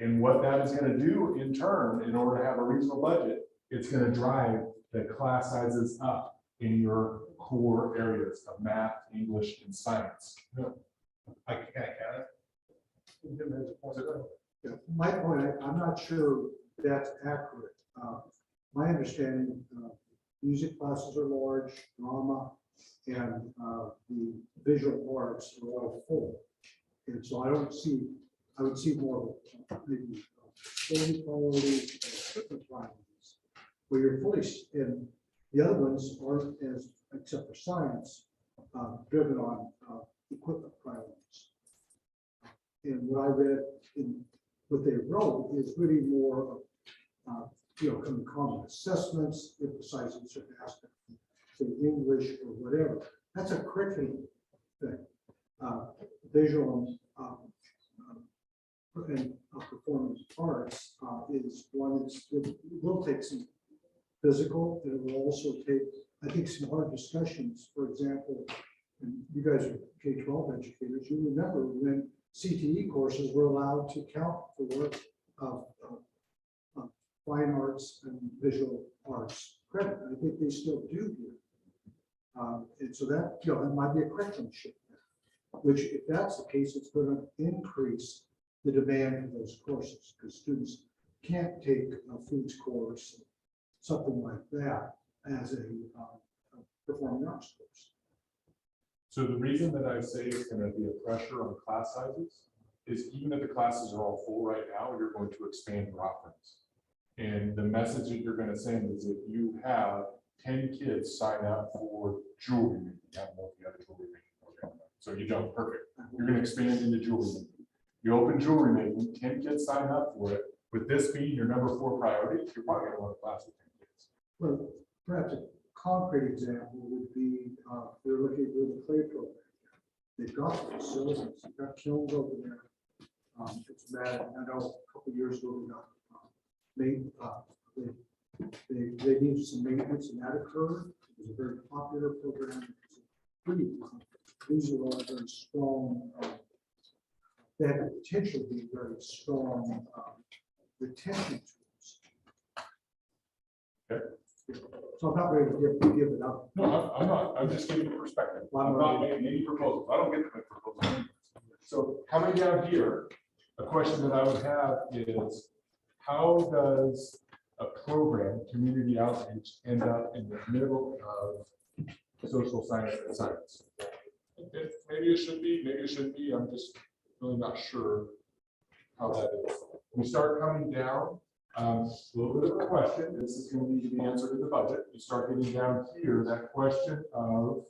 And what that is going to do in turn, in order to have a reasonable budget, it's going to drive the class sizes up in your core areas of math, English, and science. I count it. Yeah, my point, I'm not sure that's accurate. My understanding, music classes are large, drama, and the visual arts are all full. And so I would see more of maybe quality priorities, where you're fully, and the other ones aren't as, except for science, driven on equipment priorities. And what I read in what they wrote is really more of common assessments, emphasizing certain aspects, say English or whatever. That's a curriculum thing. Visual and performance arts is one that will take some physical, and it will also take, I think, some hard discussions. For example, and you guys are K-12 educators, you remember when CTE courses were allowed to count for fine arts and visual arts credit. I think they still do here. And so that, that might be a curriculum shift there, which if that's the case, it's going to increase the demand for those courses because students can't take a foods course, something like that, as a performing arts course. So the reason that I say it's going to be a pressure on class sizes is even if the classes are all full right now, you're going to expand your offerings. And the message that you're going to send is if you have 10 kids sign up for jewelry making, I don't know if you have a jewelry making program, so you don't, perfect. You're going to expand into jewelry making. You open jewelry making, 10 kids sign up for it. With this being your number 4 priority, you're probably going to want a class with 10 kids. Well, perhaps a concrete example would be they're looking at the clay program. They've got the facilities, they've got kilns over there. It's bad. I know a couple of years ago we got they needed some maintenance, and that occurred. It was a very popular program. These are all very strong. They have the potential to be very strong retention tools. Okay. So I'm not ready to give it up. No, I'm not. I'm just giving you perspective. I'm not making any proposals. I don't get to make proposals. So coming down here, a question that I would have is, how does a program, community outreach, end up in the middle of social science and science? Maybe it should be, maybe it shouldn't be. I'm just really not sure how that is. We start coming down, a little bit of a question. This is going to need to be answered in the budget. You start getting down here, that question of,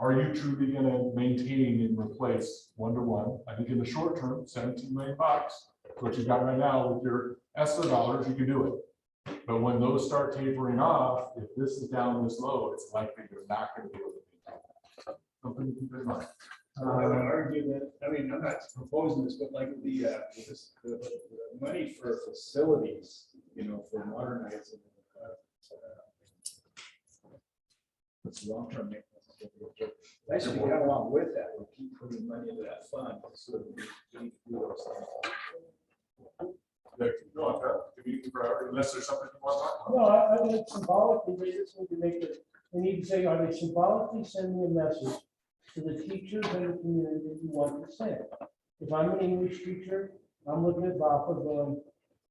are you truly going to maintain and replace one-to-one? I think in the short term, 17 million bucks, what you got right now with your ESSER dollars, you can do it. But when those start tapering off, if this is down this low, it's likely you're not going to be able to maintain that. Something to keep in mind. I would argue that, I mean, I'm not proposing this, but like the money for facilities, you know, for modernizing. It's long-term maintenance. That should be done along with that. We'll keep putting money into that fund. So that we need to do those things. Yeah, keep going, community priority, unless there's something you want to talk about. No, I think symbolically, they just need to make it, they need to say, are they symbolically sending a message to the teachers and the community that you want to send? If I'm an English teacher, I'm looking at Rafa going,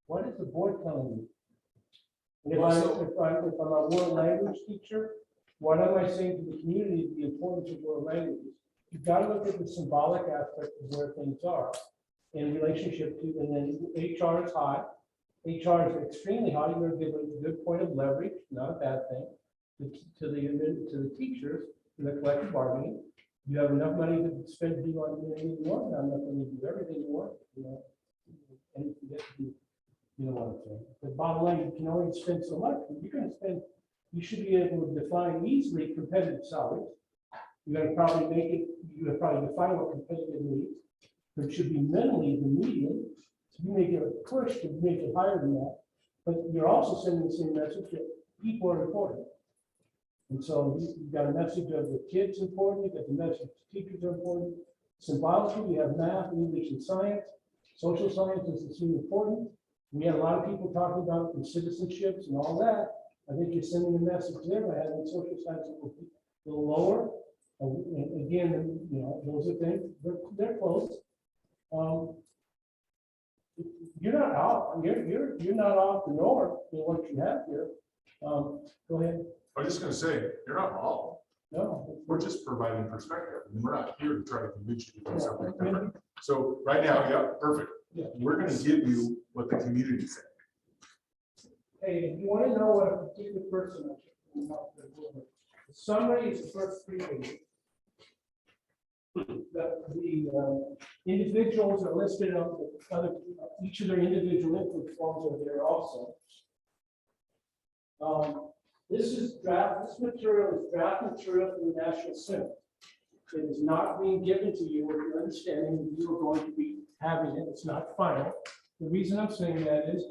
what is the board telling me? And if I'm a world language teacher, what am I saying to the community, the importance of world languages? You've got to look at the symbolic aspect of where things are in relationship to, and then HR is high. HR is extremely high. You're going to give a good point of leverage, not a bad thing, to the teachers in the collective bargaining. You have enough money to spend to do anything you want. I'm not going to do everything you want, you know, and you get to do, you know what I'm saying. The bottom line, you can only spend so much. You're going to spend. You should be able to define easily competitive salaries. You're going to probably make it. You're going to probably define what competitive means. It should be minimally the median. So you may get a push to make it higher than that, but you're also sending the same message that people are important. And so you've got a message of the kids important, you've got the message teachers are important. Symbolically, we have math, English, and science. Social science is extremely important. We have a lot of people talking about the citizenships and all that. I think you're sending a message there by having social science a little lower. And again, you know, those are things, they're close. You're not off. You're not off the norm in what you have here. Go ahead. I'm just going to say, you're not wrong. No. We're just providing perspective. And we're not here to try to convince you to do something different. So right now, yeah, perfect. Yeah. We're going to give you what the community said. Hey, if you want to know what a particular person is, the summary is the first 3 pages. The individuals are listed on the other, each of their individual input forms are there also. This is draft, this material is draft material for the National Center. It is not being given to you with your understanding that you are going to be having it. It's not final. The reason I'm saying that is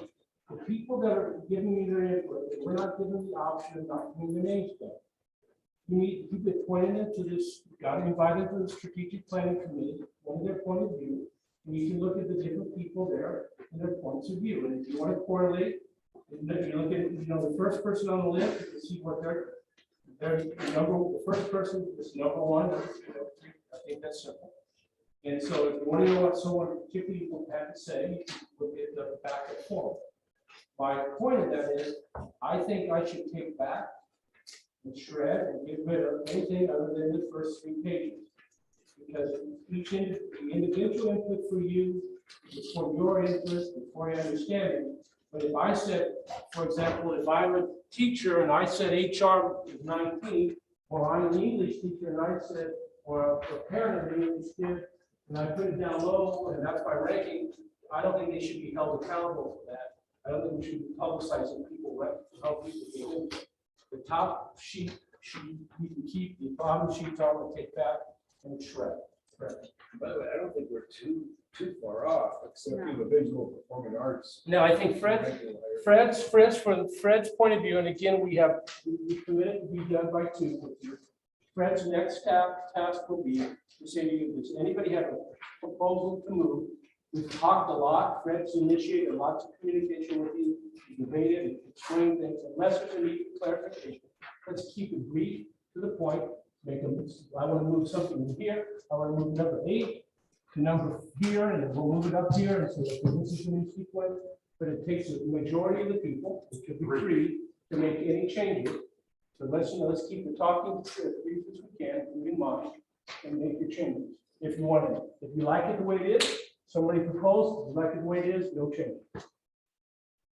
the people that are giving you their input, we're not giving the option of not giving the names down. You need to get pointed into this, you got to invite them to the strategic planning committee, one of their point of view, and you can look at the different people there and their points of view. And if you want to correlate, and if you look at, you know, the first person on the list, you can see what they're the first person is number one. I think that's simple. And so if you want to know what someone particularly had to say, you can look at the backup form. My point of that is, I think I should take back and shred and get rid of anything other than the first 3 pages. Because each individual input for you is for your interest and for your understanding. But if I said, for example, if I'm a teacher and I said HR is 19, or I'm an English teacher and I said, or a parent of an English kid, and I put it down low, and that's my ranking, I don't think they should be held accountable for that. I don't think we should be publicizing people, right, to help people get in. The top sheet, you can keep, the bottom sheets I will take back and shred. By the way, I don't think we're too far off, except for the visual performing arts. No, I think Fred's point of view, and again, we committed to be done by 2 with you. Fred's next task will be to say to you, does anybody have a proposal to move? We've talked a lot. Fred's initiated lots of communication with you, debated and explained things. Unless there's a need for clarification, let's keep it brief to the point. I want to move something in here. I want to move number 8. the number here, and then we'll move it up here, and so that this is the new sequence. But it takes the majority of the people, which could be three, to make any changes. So let's keep the talking as brief as we can, including mine, and make your changes. If you want it, if you like it the way it is, somebody proposed, if you like it the way it is, no change.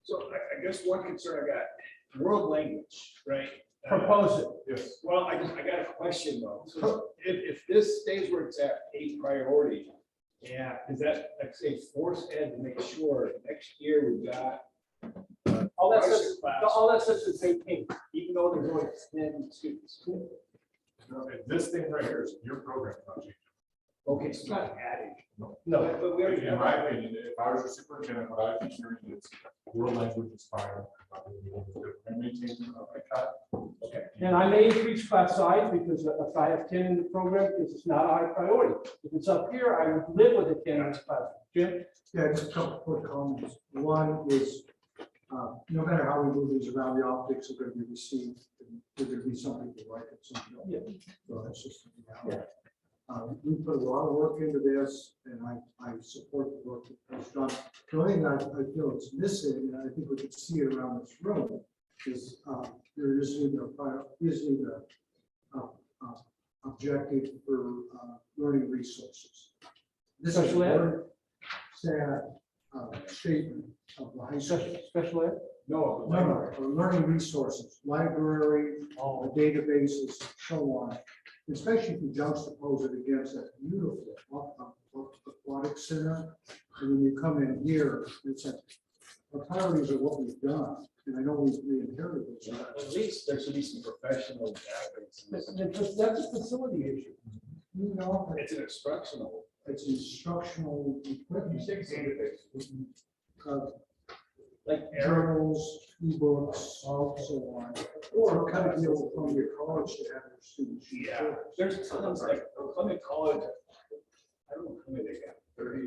So I guess one concern I got, world language, right? Propose it. Yes. Well, I got a question though. So if this stays where it's at, a priority, yeah, is that, like say, force ed to make sure next year we've got All that Price says, class. all that says is 18, even though there's only 10 students. This thing right here is your program, not changing. okay, so it's not adding. No, But we already In have. my opinion, if I was a superintendent, what I'd be hearing is world language is fine. And maintain, okay. and I may increase class size because if I have 10 in the program, because it's not a high priority. If it's up here, I would live with a 10 in this class. Jim? Yeah, just a couple quick comments. One is, no matter how we move these around, the optics are going to be received. And there are going to be some people like it, some don't. Yeah. So that's just, we put a lot of work into this, and I support the work that was done. The only thing I feel it's missing, and I think we can see it around this room, is there is the objective for learning resources. This is a Special ed? very sad statement of the high school. Special ed? No. Learning resources, library, databases, so on. Especially if you juxtapose it against that beautiful aquatic center. And when you come in here, it's like, our priorities are what we've done. And I know we inherited this. At least there should be some professional databases. That's a facility issue. You know, It's an instructional. it's instructional equipment. Like Journals, ebooks, so on. Or kind of deal with Columbia College to have their students. use Yeah, theirs. there's tons like Columbia College. I don't know how many they got, 30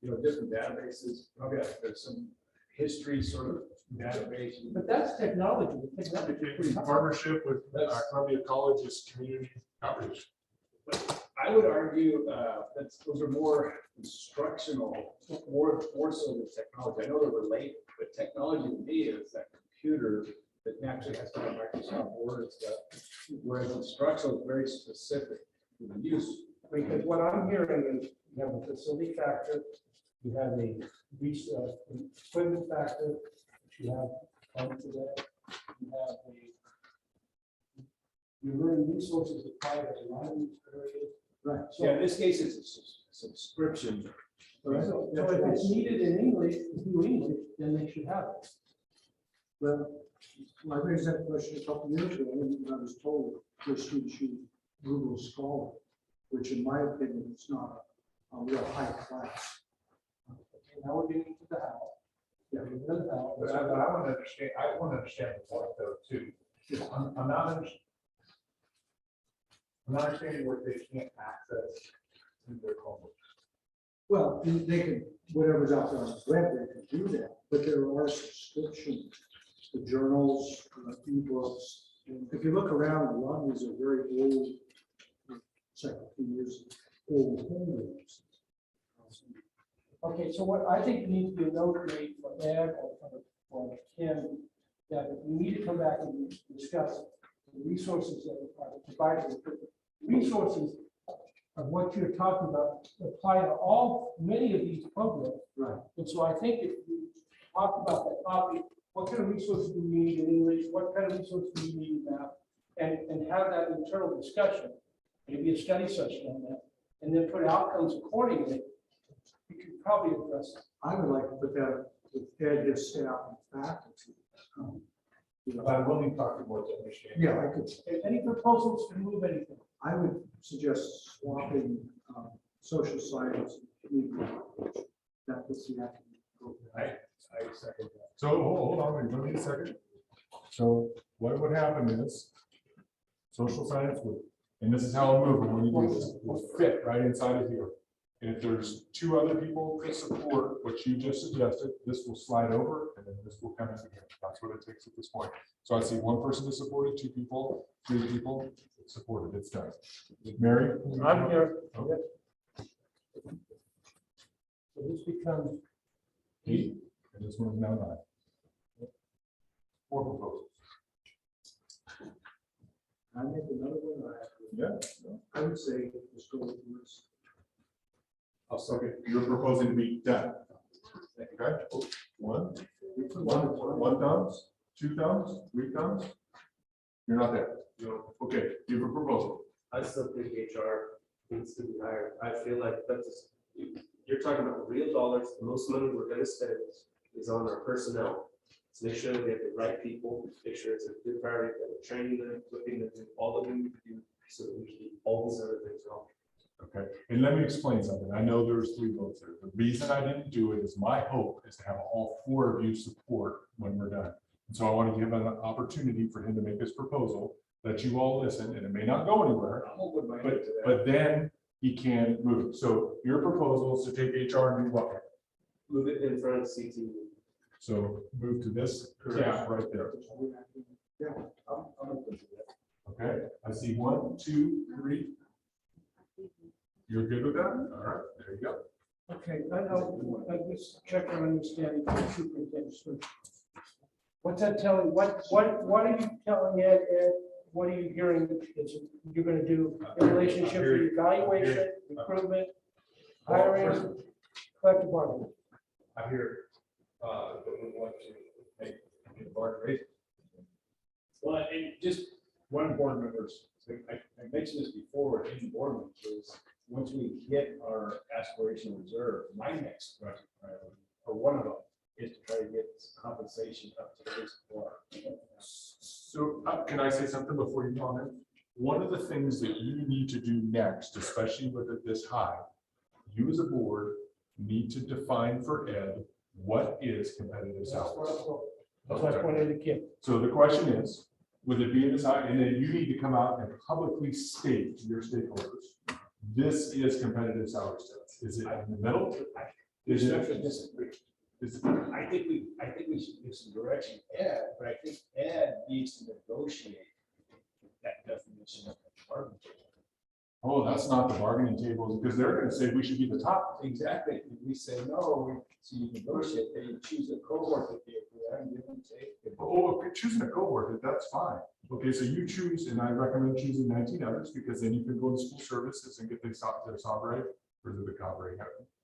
or, different databases. Probably there's some history sort of database. But that's technology. The technology is pretty In high. partnership with Columbia College's community outreach. I would argue that those are more instructional, more so than technology. I know they're related, but technology to me is that computer that naturally has to have Microsoft Word and stuff. Whereas instructional is very specific to the use. Because what I'm hearing is you have a facility factor, you have a equipment factor, you have funds to that, you have your learning resources required at a lot of these areas. Right. So, Yeah, in this case, it's a subscription. so if it's needed in English, to do English, then they should have it. Well, I raised that question a couple of years ago, and I was told your students use Google Scholar, which in my opinion is not a real high class. Now we're getting to the how. Yeah. We're the how. But I want to understand the point though, too. I'm not understanding what they can't access in their homework. Well, they can, whatever's out there on the web, they can do that, but there are subscriptions, the journals, ebooks. And if you look around, a lot of these are very old, it's like a few years old homeworks. Okay, so what I think needs to be a note made for Ed or Kim, that we need to come back and discuss the resources that are provided. Resources of what you're talking about apply to many of these programs. Right. And so I think if we talk about that topic, what kind of resources do we need in English? What kind of resources do we need in math? And have that internal discussion, maybe a study session on that, and then put outcomes accordingly. We could probably address it. I would like to put that with Ed, his staff and faculty. I'm willing to talk to more to understand. Yeah, I could, Any proposals to move anything? I would suggest swapping social science and community knowledge. That was the academic program. I second that. So hold on, give me a second. So what would happen is social science would, and this is how I'm moving when you do this, will fit right inside of here. And if there's two other people that support what you just suggested, this will slide over and then this will come in again. That's what it takes at this point. So I see one person that supported, two people, three people supported, it's done. Mary? I'm here. Okay. So this becomes 8, and this one's now 9. 4 proposals. I make another one, or I have to- Yeah. I would say, let's go with yours. I'll second. You're proposing to be 10. Okay, one thumbs, 2 thumbs, 3 thumbs. You're not there. Okay, you have a proposal. I still think HR needs to be higher. I feel like that's, you're talking about real dollars. The most money we're gonna spend is on our personnel. To make sure that we have the right people, make sure it's a good priority, that we're training them, equipping them, doing all that we need to do, so that we can keep all these other things going. Okay, and let me explain something. I know there's 3 votes there. The reason I didn't do it is my hope is to have all 4 of you support when we're done. And so I want to give an opportunity for him to make his proposal, let you all listen, and it may not go anywhere, I'm open minded but, to that. but then he can move. So your proposal is to take HR and do what? Move it in front of CT. So move to this Correct. gap right there. Yeah, I'm open to that. Okay, I see 1, 2, 3. You're good with that? All right, there you go. Okay, I just check on understanding the superintendent's search. What's that telling, what are you telling Ed, what are you hearing that you're gonna do in relationship to evaluation, recruitment, hiring, collective bargaining? I hear, that we want to make a board raise. Well, and just one board members, I mentioned this before in board meetings, once we hit our aspirational reserve, my next project priority, or one of them, is to try to get compensation up to this floor. So can I say something before you comment? One of the things that you need to do next, especially with it this high, you as a board need to define for Ed what is competitive salary. That's what I pointed to Kim. So the question is, with it being this high, and then you need to come out and publicly state to your stakeholders, this is competitive salary stuff. Is it in the middle? Is it? I think we should give some direction to Ed, but I think Ed needs to negotiate that definition of bargaining. Oh, that's not the bargaining table, because they're gonna say we should be the top. Exactly. If we say no, so you negotiate, then you choose a cohort that they agree on, give and take. Oh, if you're choosing a cohort, that's fine. Okay, so you choose, and I recommend choosing 19 others, because then you can go to school services and get their Sabre, or the Cabre,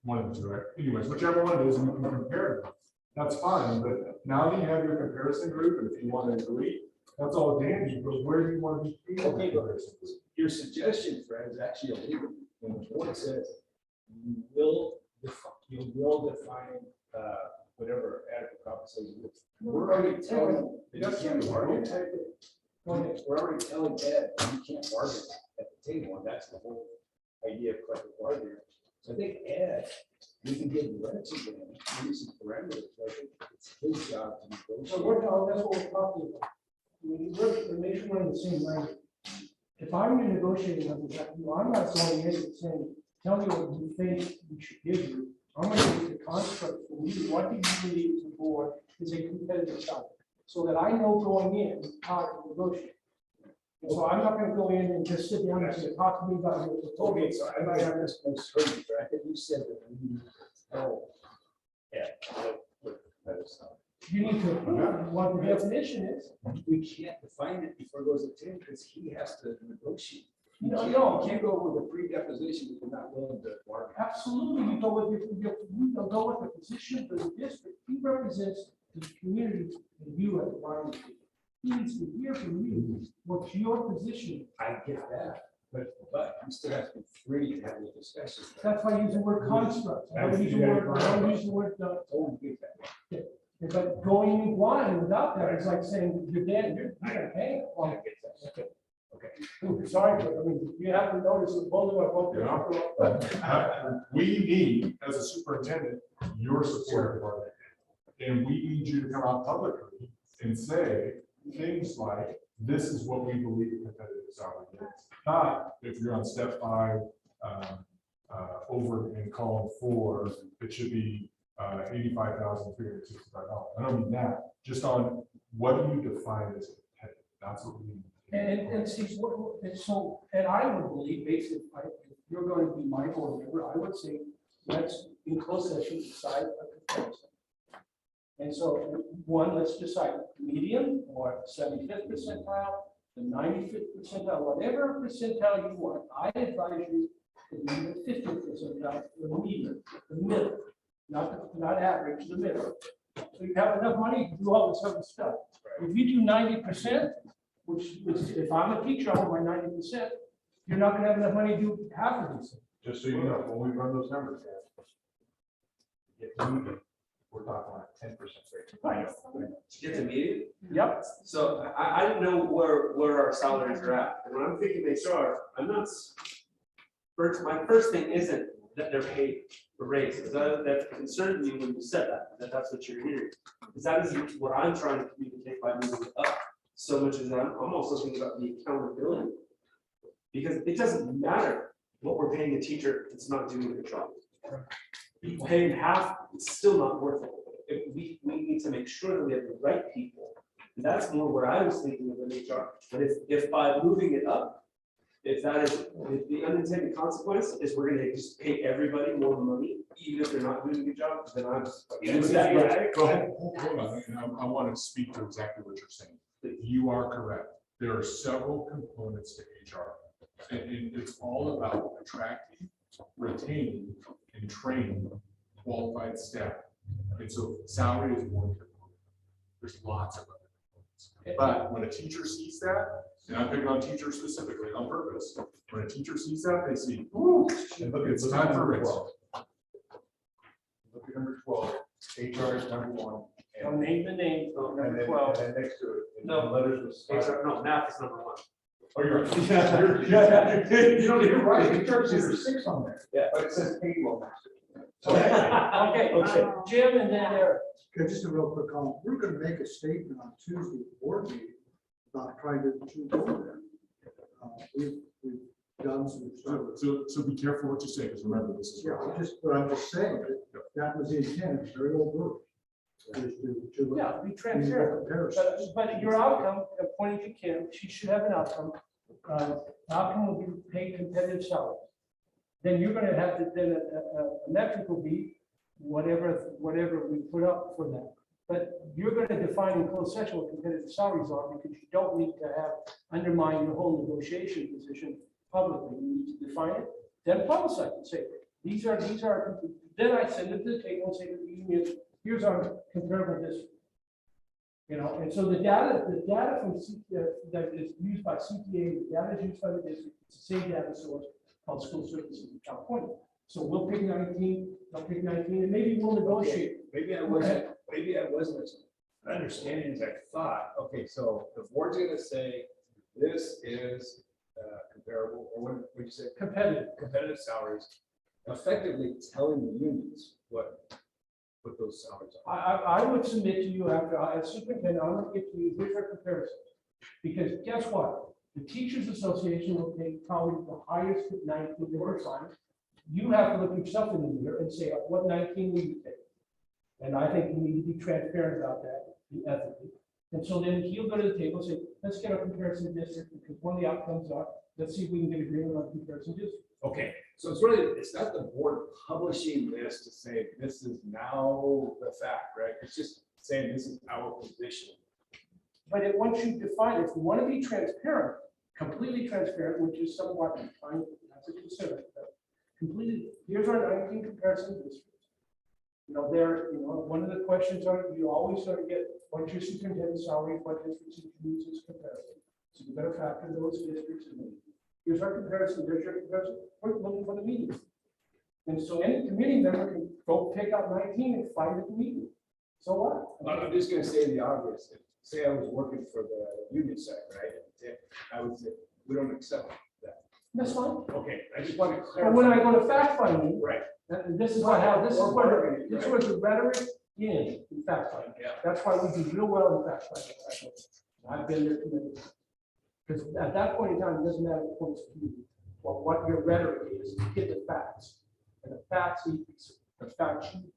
one of the two, right? Anyways, whichever one it is, and you can compare them. That's fine, but now that you have your comparison group, and if you want to agree, that's all dandy, but where do you want to be? Okay, but your suggestion, Fred, is actually illegal. When the board says you will define whatever adequate compensation is. We're already telling. that you can't bargain. We're already telling Ed you can't bargain at the table, and that's the whole idea of collective bargaining. So I think Ed, we can give direction to him, maybe some parameters. I think it's his job to negotiate. So that's what we're talking about. We're making one of the same language. If I'm negotiating on that, I'm not going in and saying, tell me what you think we should give you. I'm going to use the construct for you. What do you believe the board is a competitive salary? So that I know going in how to negotiate. And so I'm not going to go in and just sit down and say, talk to me about your proposal. Okay, so I might have misheard you, but I think you said that we need to tell Ed what that is. You need to approve what the definition is. We can't define it before it goes to Tim because he has to negotiate. You No. can't go with a pre-deposition if you're not willing to bargain. Absolutely, you go with the position of the district. He represents the community and you as the bargaining team. He needs to hear from you what's your position. I get that, but you still have to be free to have the discussion. That's why I use the word construct. I don't use the word. Totally get that. But going in blind without that is like saying you're dead. You're gonna pay. I get that. Okay. Ooh, sorry, but I mean, you have to notice that both of our both. We need, as a superintendent, your support for that. And we need you to come out publicly and say things like, this is what we believe a competitive salary is. Not if you're on step 5, over in column 4, it should be $85,365. I don't mean that, just on what do you define as competitive? That's what we need. And see, and so, and I would believe, basically, you're going to be my board member, I would say, let's, in closed session, decide a comparison. And so, one, let's decide median or 75th percentile, the 95th percentile, whatever percentile you want. I advise you to be the 50th percentile, the median, the middle, not average, the middle. So you have enough money to do all this other stuff. If you do 90%, which if I'm a teacher, I want my 90%, you're not gonna have enough money to do half of these things. Just so you know, when we run those numbers, we're talking like 10% rate. To get to median? Yep. So I didn't know where our salaries are at. And when I'm thinking HR, I'm not, my first thing isn't that they're paid a raise. Because that concerned me when you said that that's what you're hearing. Because that is what I'm trying to communicate by moving it up. So much as I'm also thinking about the accountability. Because it doesn't matter what we're paying a teacher, it's not doing the job. Paying half, it's still not worth it. We need to make sure that we have the right people. And that's more where I was thinking of an HR. But if by moving it up, if the unintended consequence is we're gonna just pay everybody more money, even if they're not doing a good job, then I'm. Go ahead. Hold on, and I want to speak to exactly what you're saying. You are correct. There are several components to HR. And it's all about attracting, retaining, and training qualified staff. And so salary is one component. There's lots of other components. But when a teacher sees that, and I'm picking on teachers specifically on purpose, when a teacher sees that, they see, ooh, it's time for a raise. Look at number 12, HR is number 1. Don't name the name, And number then, 12. and then next to it, in No. letters with. HR, no, math is number 1. Oh, you're right. You know, you're right. HR is number 6 on there. Yeah. But it says payroll. Okay, Jim and then Eric. Okay, just a real quick comment. We're gonna make a statement on Tuesday, at the board meeting, about trying to go there. We've done some stuff. So be careful what you say, because remember, this is. Yeah, but I'm just saying that was the intent, it's very old work. Yeah, be transparent. But your outcome, according to Kim, she should have an outcome. Outcome will be paid competitive salary. Then you're gonna have to, then a metric will be whatever we put up for that. But you're gonna define in closed session what competitive salaries are, because you don't need to have undermine your whole negotiation position publicly. You need to define it, then publicize it, say, these are, then I send it to the table and say to the union, here's our comparable district. You know, and so the data from that is used by CTA, the data is used by the district, it's the same data source called school services in California. So we'll pick 19, they'll pick 19, and maybe we'll negotiate. Maybe I wasn't as understanding as I thought. Okay, so the board's gonna say, this is comparable, or what would you say? Competitive salaries, effectively telling the unions what those salaries are. I would submit to you after, as superintendent, I'm gonna get to you, here's our comparison. Because guess what? The Teachers Association will pay probably the highest at 19 over time. You have to look yourself in the mirror and say, what 19 will you take? And I think we need to be transparent about that, be ethically. And so then he'll go to the table and say, let's get a comparison district, because one of the outcomes are, let's see if we can get agreement on comparison district. Okay, so it's not the board publishing this to say, this is now the fact, right? It's just saying this is our position. But once you define it, if you want to be transparent, completely transparent, which is somewhat, that's a concern, but completely, here's our 19 comparison districts. You know, one of the questions are, you always sort of get, what's your superintendent's salary, what districts you use as comparison? So you better factor those districts in. Here's our comparison, there's your comparison, we're looking for the meeting. And so any committee member can go pick out 19 and fight at the meeting. So what? I'm just gonna say the obvious. Say I was working for the union side, right? I would say, we don't accept that. That's fine. Okay, I just want to But clarify. when I go to fact finding, Right. and this is how, this is where the rhetoric in fact finding. Yeah. That's why we do real well in fact finding. I've been there committed. Because at that point in time, it doesn't matter the points of view, or what your rhetoric is, you get the facts. And the facts you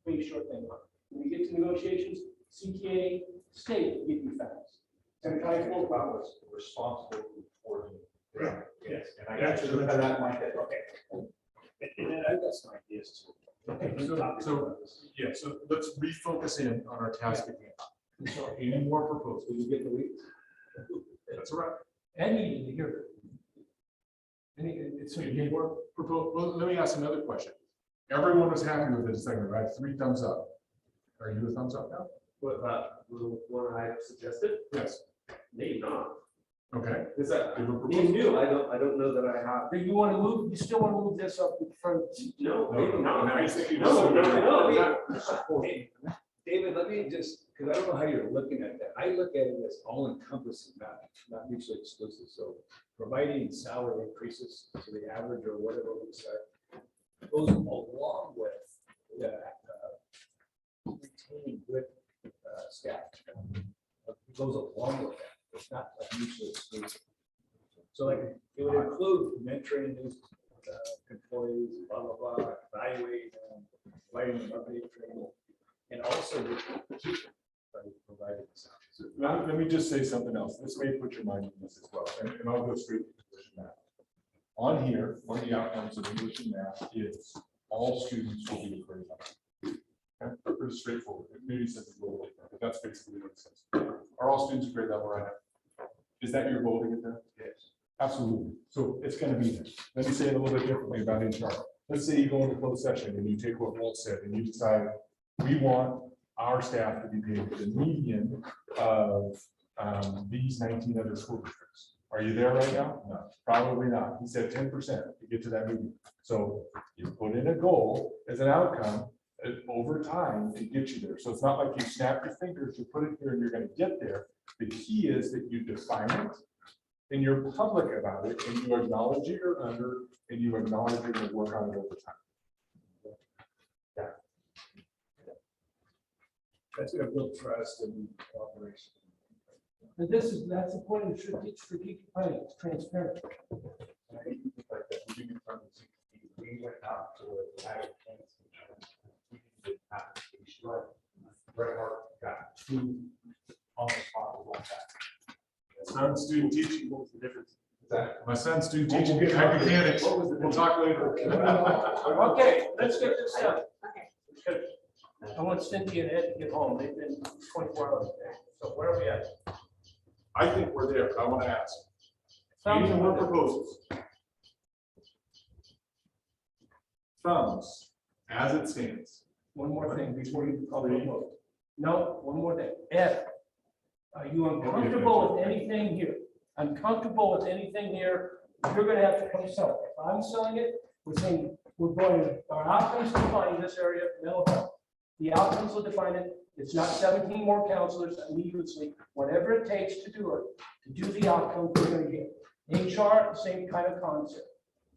base your thing on. When you get to negotiations, CTA, state give you facts. And I think about was responsible for reporting. Right. Yes. And I actually look at that in my head. Okay. And then I've got some ideas too. Yeah, so let's refocus in on our task at hand. So any more proposals? Will you get the week? That's all right. Any, you hear. So any more proposals? Well, let me ask another question. Everyone was happy with this segment, right? 3 thumbs up. Are you a thumbs up now? What about the one I suggested? Yes. Maybe not. Okay. Is that, Give a you proposal. knew, I don't know that I have. Do you want to move, you still want to move this up in front? No, No, maybe no, not. now he's thinking- Hey, David, let me just, because I don't know how you're looking at that. I look at it as all encompassing, not mutually exclusive. So providing salary increases to the average or whatever we say goes along with retaining good staff. It goes along with that. It's not like mutually exclusive. So like it would include mentoring new employees, blah, blah, blah, evaluating them, providing them update training, and also providing this. So let me just say something else. This may put your mind on this as well, and I'll go straight to English and math. On here, one of the outcomes of English and math is all students will be grade level. Okay, pretty straightforward. It maybe says it's a little different, but that's basically what it says. Are all students at grade level right now? Is that your goal to get there? Yes. Absolutely. So it's going to be there. Let me say it a little bit differently about HR. Let's say you go into closed session and you take what Walt said and you decide we want our staff to be paid the median of these 19 other school districts. Are you there right now? No, probably not. He said 10% to get to that median. So you put in a goal as an outcome over time to get you there. So it's not like you snap your fingers, you put it here and you're going to get there. The key is that you define it and you're public about it and you acknowledge it you're under and you acknowledge you're going to work on it over time. Yeah. That's gonna build trust and cooperation. And that's the point of strategic planning, it's transparent. We went out to a got 2 on the spot like that. Son's student teaching, what was the difference? My son's student We'll teaching get mechanics. what was the We'll talk later. Okay, let's get this done. Okay. I want Cynthia and Ed to get home, they've been 24 hours there, so where are we at? I think we're there. I want to ask. Any more proposals? Thumbs, as it stands. One more thing before you call the vote. No, one more thing. Ed, are you uncomfortable with anything here? Uncomfortable with anything here? You're gonna have to come sell it. If I'm selling it, we're saying, we're going, our outcomes define this area, mental health. The outcomes will define it. It's not 17 more counselors needlessly, whatever it takes to do it, to do the outcomes we're gonna get. HR, same kind of concept.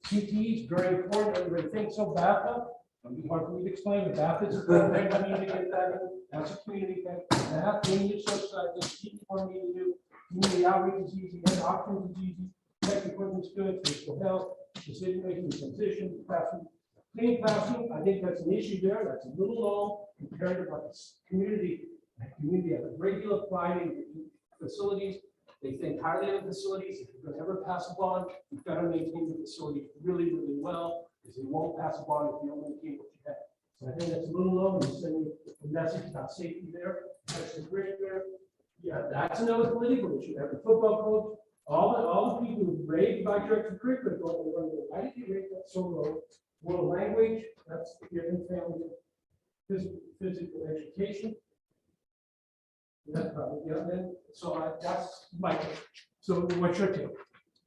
CTE is very important, everybody thinks so, BAFA, it'll be hard for me to explain, but BAFA is important, I need to get that in, that's a community thing. Math, English, social science, teach for me to do, community outreach is easy, and options is easy, tech equipment's good, physical health, decision making, transition, classroom. Clean classroom, I think that's an issue there, that's a little low compared to what this community has a great deal of pride in facilities. They think highly of facilities. If you're going to ever pass a bond, you've got to maintain the facility really, really well, because they won't pass a bond if you don't maintain what you have. So I think that's a little low, and sending a message about safety there. That's great there. Yeah, that's another political issue. Every football coach, all the people who rate by director curriculum, why did you rate that so low? World language, that's given family, physical education. That's probably, yeah, then, so that's my take. So what's your take?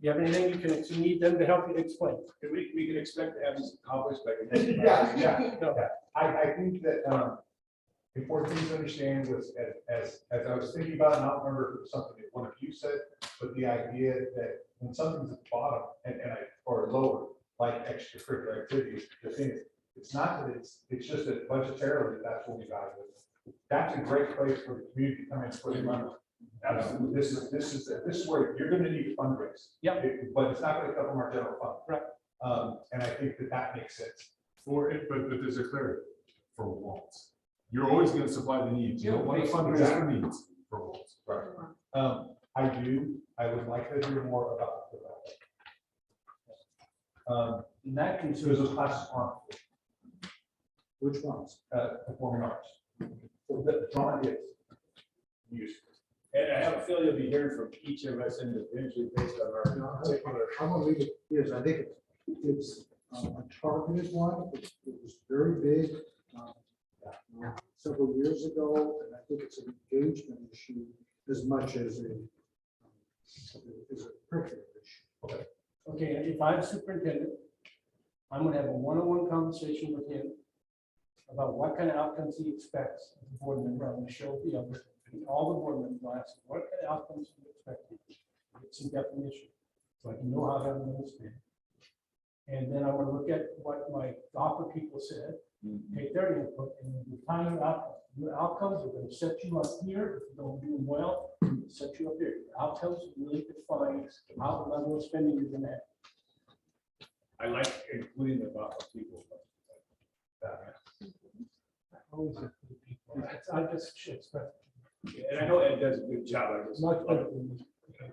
You have anything you need them to help you explain? We can expect to have this accomplished by. I think that important thing to understand was, as I was thinking about it, and I don't remember if it was something that one of you said, but the idea that when something's at the bottom or lower, like extracurricular activities, the thing is, it's not that it's just that budgetarily, that's what we value. That's a great place for the community to come in and put in money. Absolutely. This is where you're going to need to fundraise. Yep. But it's not going to come from our general fund. Right. And I think that makes sense. For it, but there's a clarity for wants. You're always going to supply the needs. You don't want to fundraise for needs for wants. Right. I would like to hear more about the in that case, So those classes aren't. Which ones? Performing arts. The drama is used. And I have a feeling you'll be hearing from each of us individually based on our particular. I'm gonna leave it, yes, I think it's a targeted one, it was very big several years ago, and I think it's an engagement issue as much as a curriculum issue. okay, if I'm superintendent, I'm gonna have a one-on-one conversation with him about what kind of outcomes he expects as a board member. I'm gonna show the other, all the board members, I'll ask, what kind of outcomes do you expect? Get some definition, so I can know how to understand. And then I'm gonna look at what my DAPA people said, take their input, and define your outcomes. Your outcomes are gonna set you up here, if you don't do well, set you up here. Your outcomes really define how the level of spending you're gonna have. I like including the DAPA people. Always include people. I just should expect. And I know Ed does a good job. I just. Much better than me.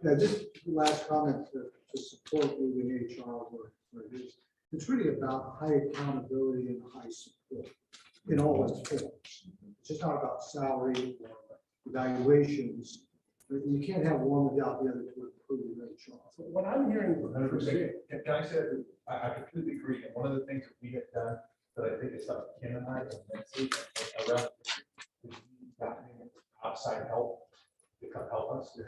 Yeah, just last comment to support moving HR where it is. It's really about high accountability and high support in all its forms. It's just not about salary or evaluations. You can't have one without the other to improve HR. So what I'm hearing. Can I say, I completely agree, and one of the things that we have done that I think is something Kim and I and Nancy around is gotten outside help to come help us.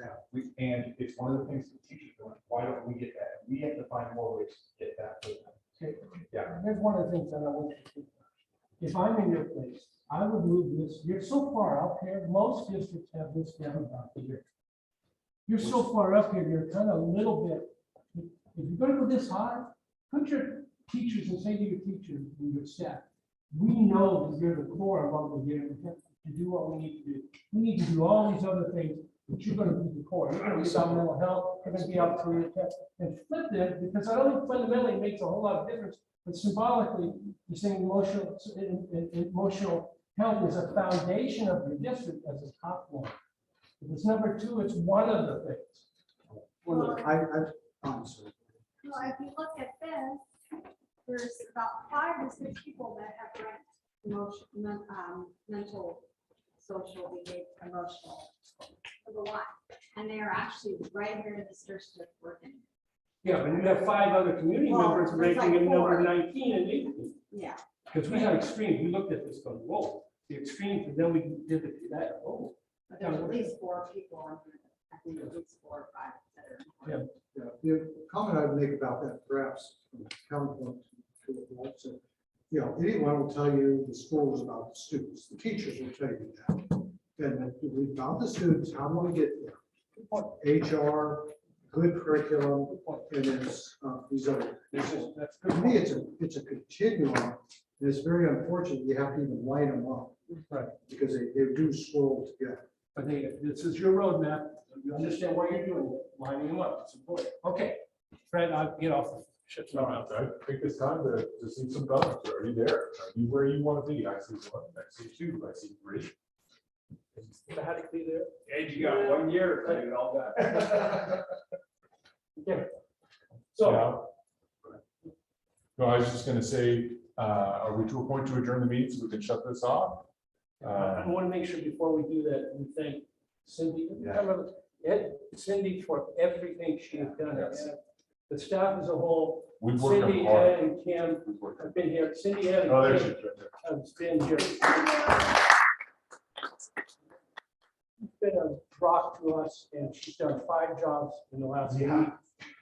And it's one of the things that teachers are going, why don't we get that? We have to find more ways to get that for them. Okay. Yeah. Here's one of the things that I want you to think about. If I'm in your place, I would move this, you're so far up here, most districts have this down about here. You're so far up here, you're kind of a little bit, if you're gonna go this high, put your teachers and say to your teachers and your staff, we know that you're the core of what we're here to do what we need to do. We need to do all these other things, but you're gonna be the core. You're gonna be about mental health, you're gonna be out career tech, and flip it, because I don't think fundamentally it makes a whole lot of difference, but symbolically, you're saying emotional health is a foundation of your district as a top one. If it's number two, it's one of the things. Well, I'm sorry. well, if you look at this, there's about 5 to 6 people that have ranked mental, social, behavior, emotional, for the one. And they are actually right here in this district working. Yeah, but you have 5 other community Well, members there's ranking like in number 4. 19 and 18. Yeah. Because we had extremes, we looked at this going, whoa, the extremes, and then we did that, oh. But there's at least 4 people on here. I think at least 4 or 5 that are. Yeah. The comment I'd make about that, perhaps from counterpoint to what Walt said, you know, anyone will tell you the school is about the students. The teachers will tell you that. And we about the students, how do we get there? HR, good curriculum, and there's these other. To me, it's a continuum. And it's very unfortunate you have to even line them up. Right. Because they do scroll together. But hey, this is your roadmap, you understand what you're doing, lining them up, it's important. Okay, Fred, I'll get off the shit. No, I think it's time to see some colors. Are you there? Are you where you want to be? I see 1, I see 2, I see 3. Emphatically there. Ed, you got 1 year to get it all done. Okay. So. So, No, I was just gonna say, are we to a point to adjourn the meeting so we can shut this off? I want to make sure before we do that, we thank Cindy, Cindy for everything she has done. Yes. And the staff as a whole, We've worked on Cindy, hard. Ed, and Kim We've worked on- have been here. Cindy, Ed, Oh, there and she Kim is, right there. have been here. It's been a rock to us, and she's done 5 jobs in the last week,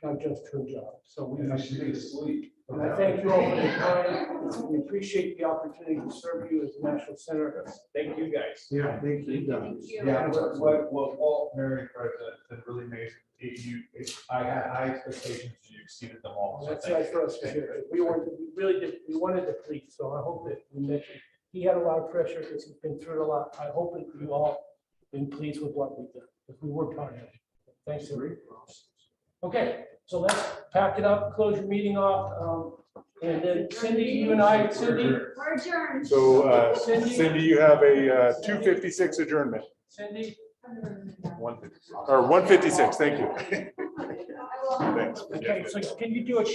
not just her job. So we. And I thank you all for your time. We appreciate the opportunity to serve you as the National Center. Thank you, guys. Yeah, thank you. Thank you. Yeah, what Walt, Mary, that really amazing. I had high expectations, and you exceeded them all. So That's thank nice you. for us to hear. We really did, we wanted to please, so I hope that we mentioned, he had a lot of pressure because he's been through it a lot. I hope that you all been pleased with what we've done, because we worked hard at it. Thanks, everybody. Okay, so let's pack it up, close your meeting off, and then Cindy, you and I, Cindy. We're adjourned. So Cindy, you have a 2:56 adjournment. Cindy. 156, or 156, thank you. Thanks. Okay, so can you do a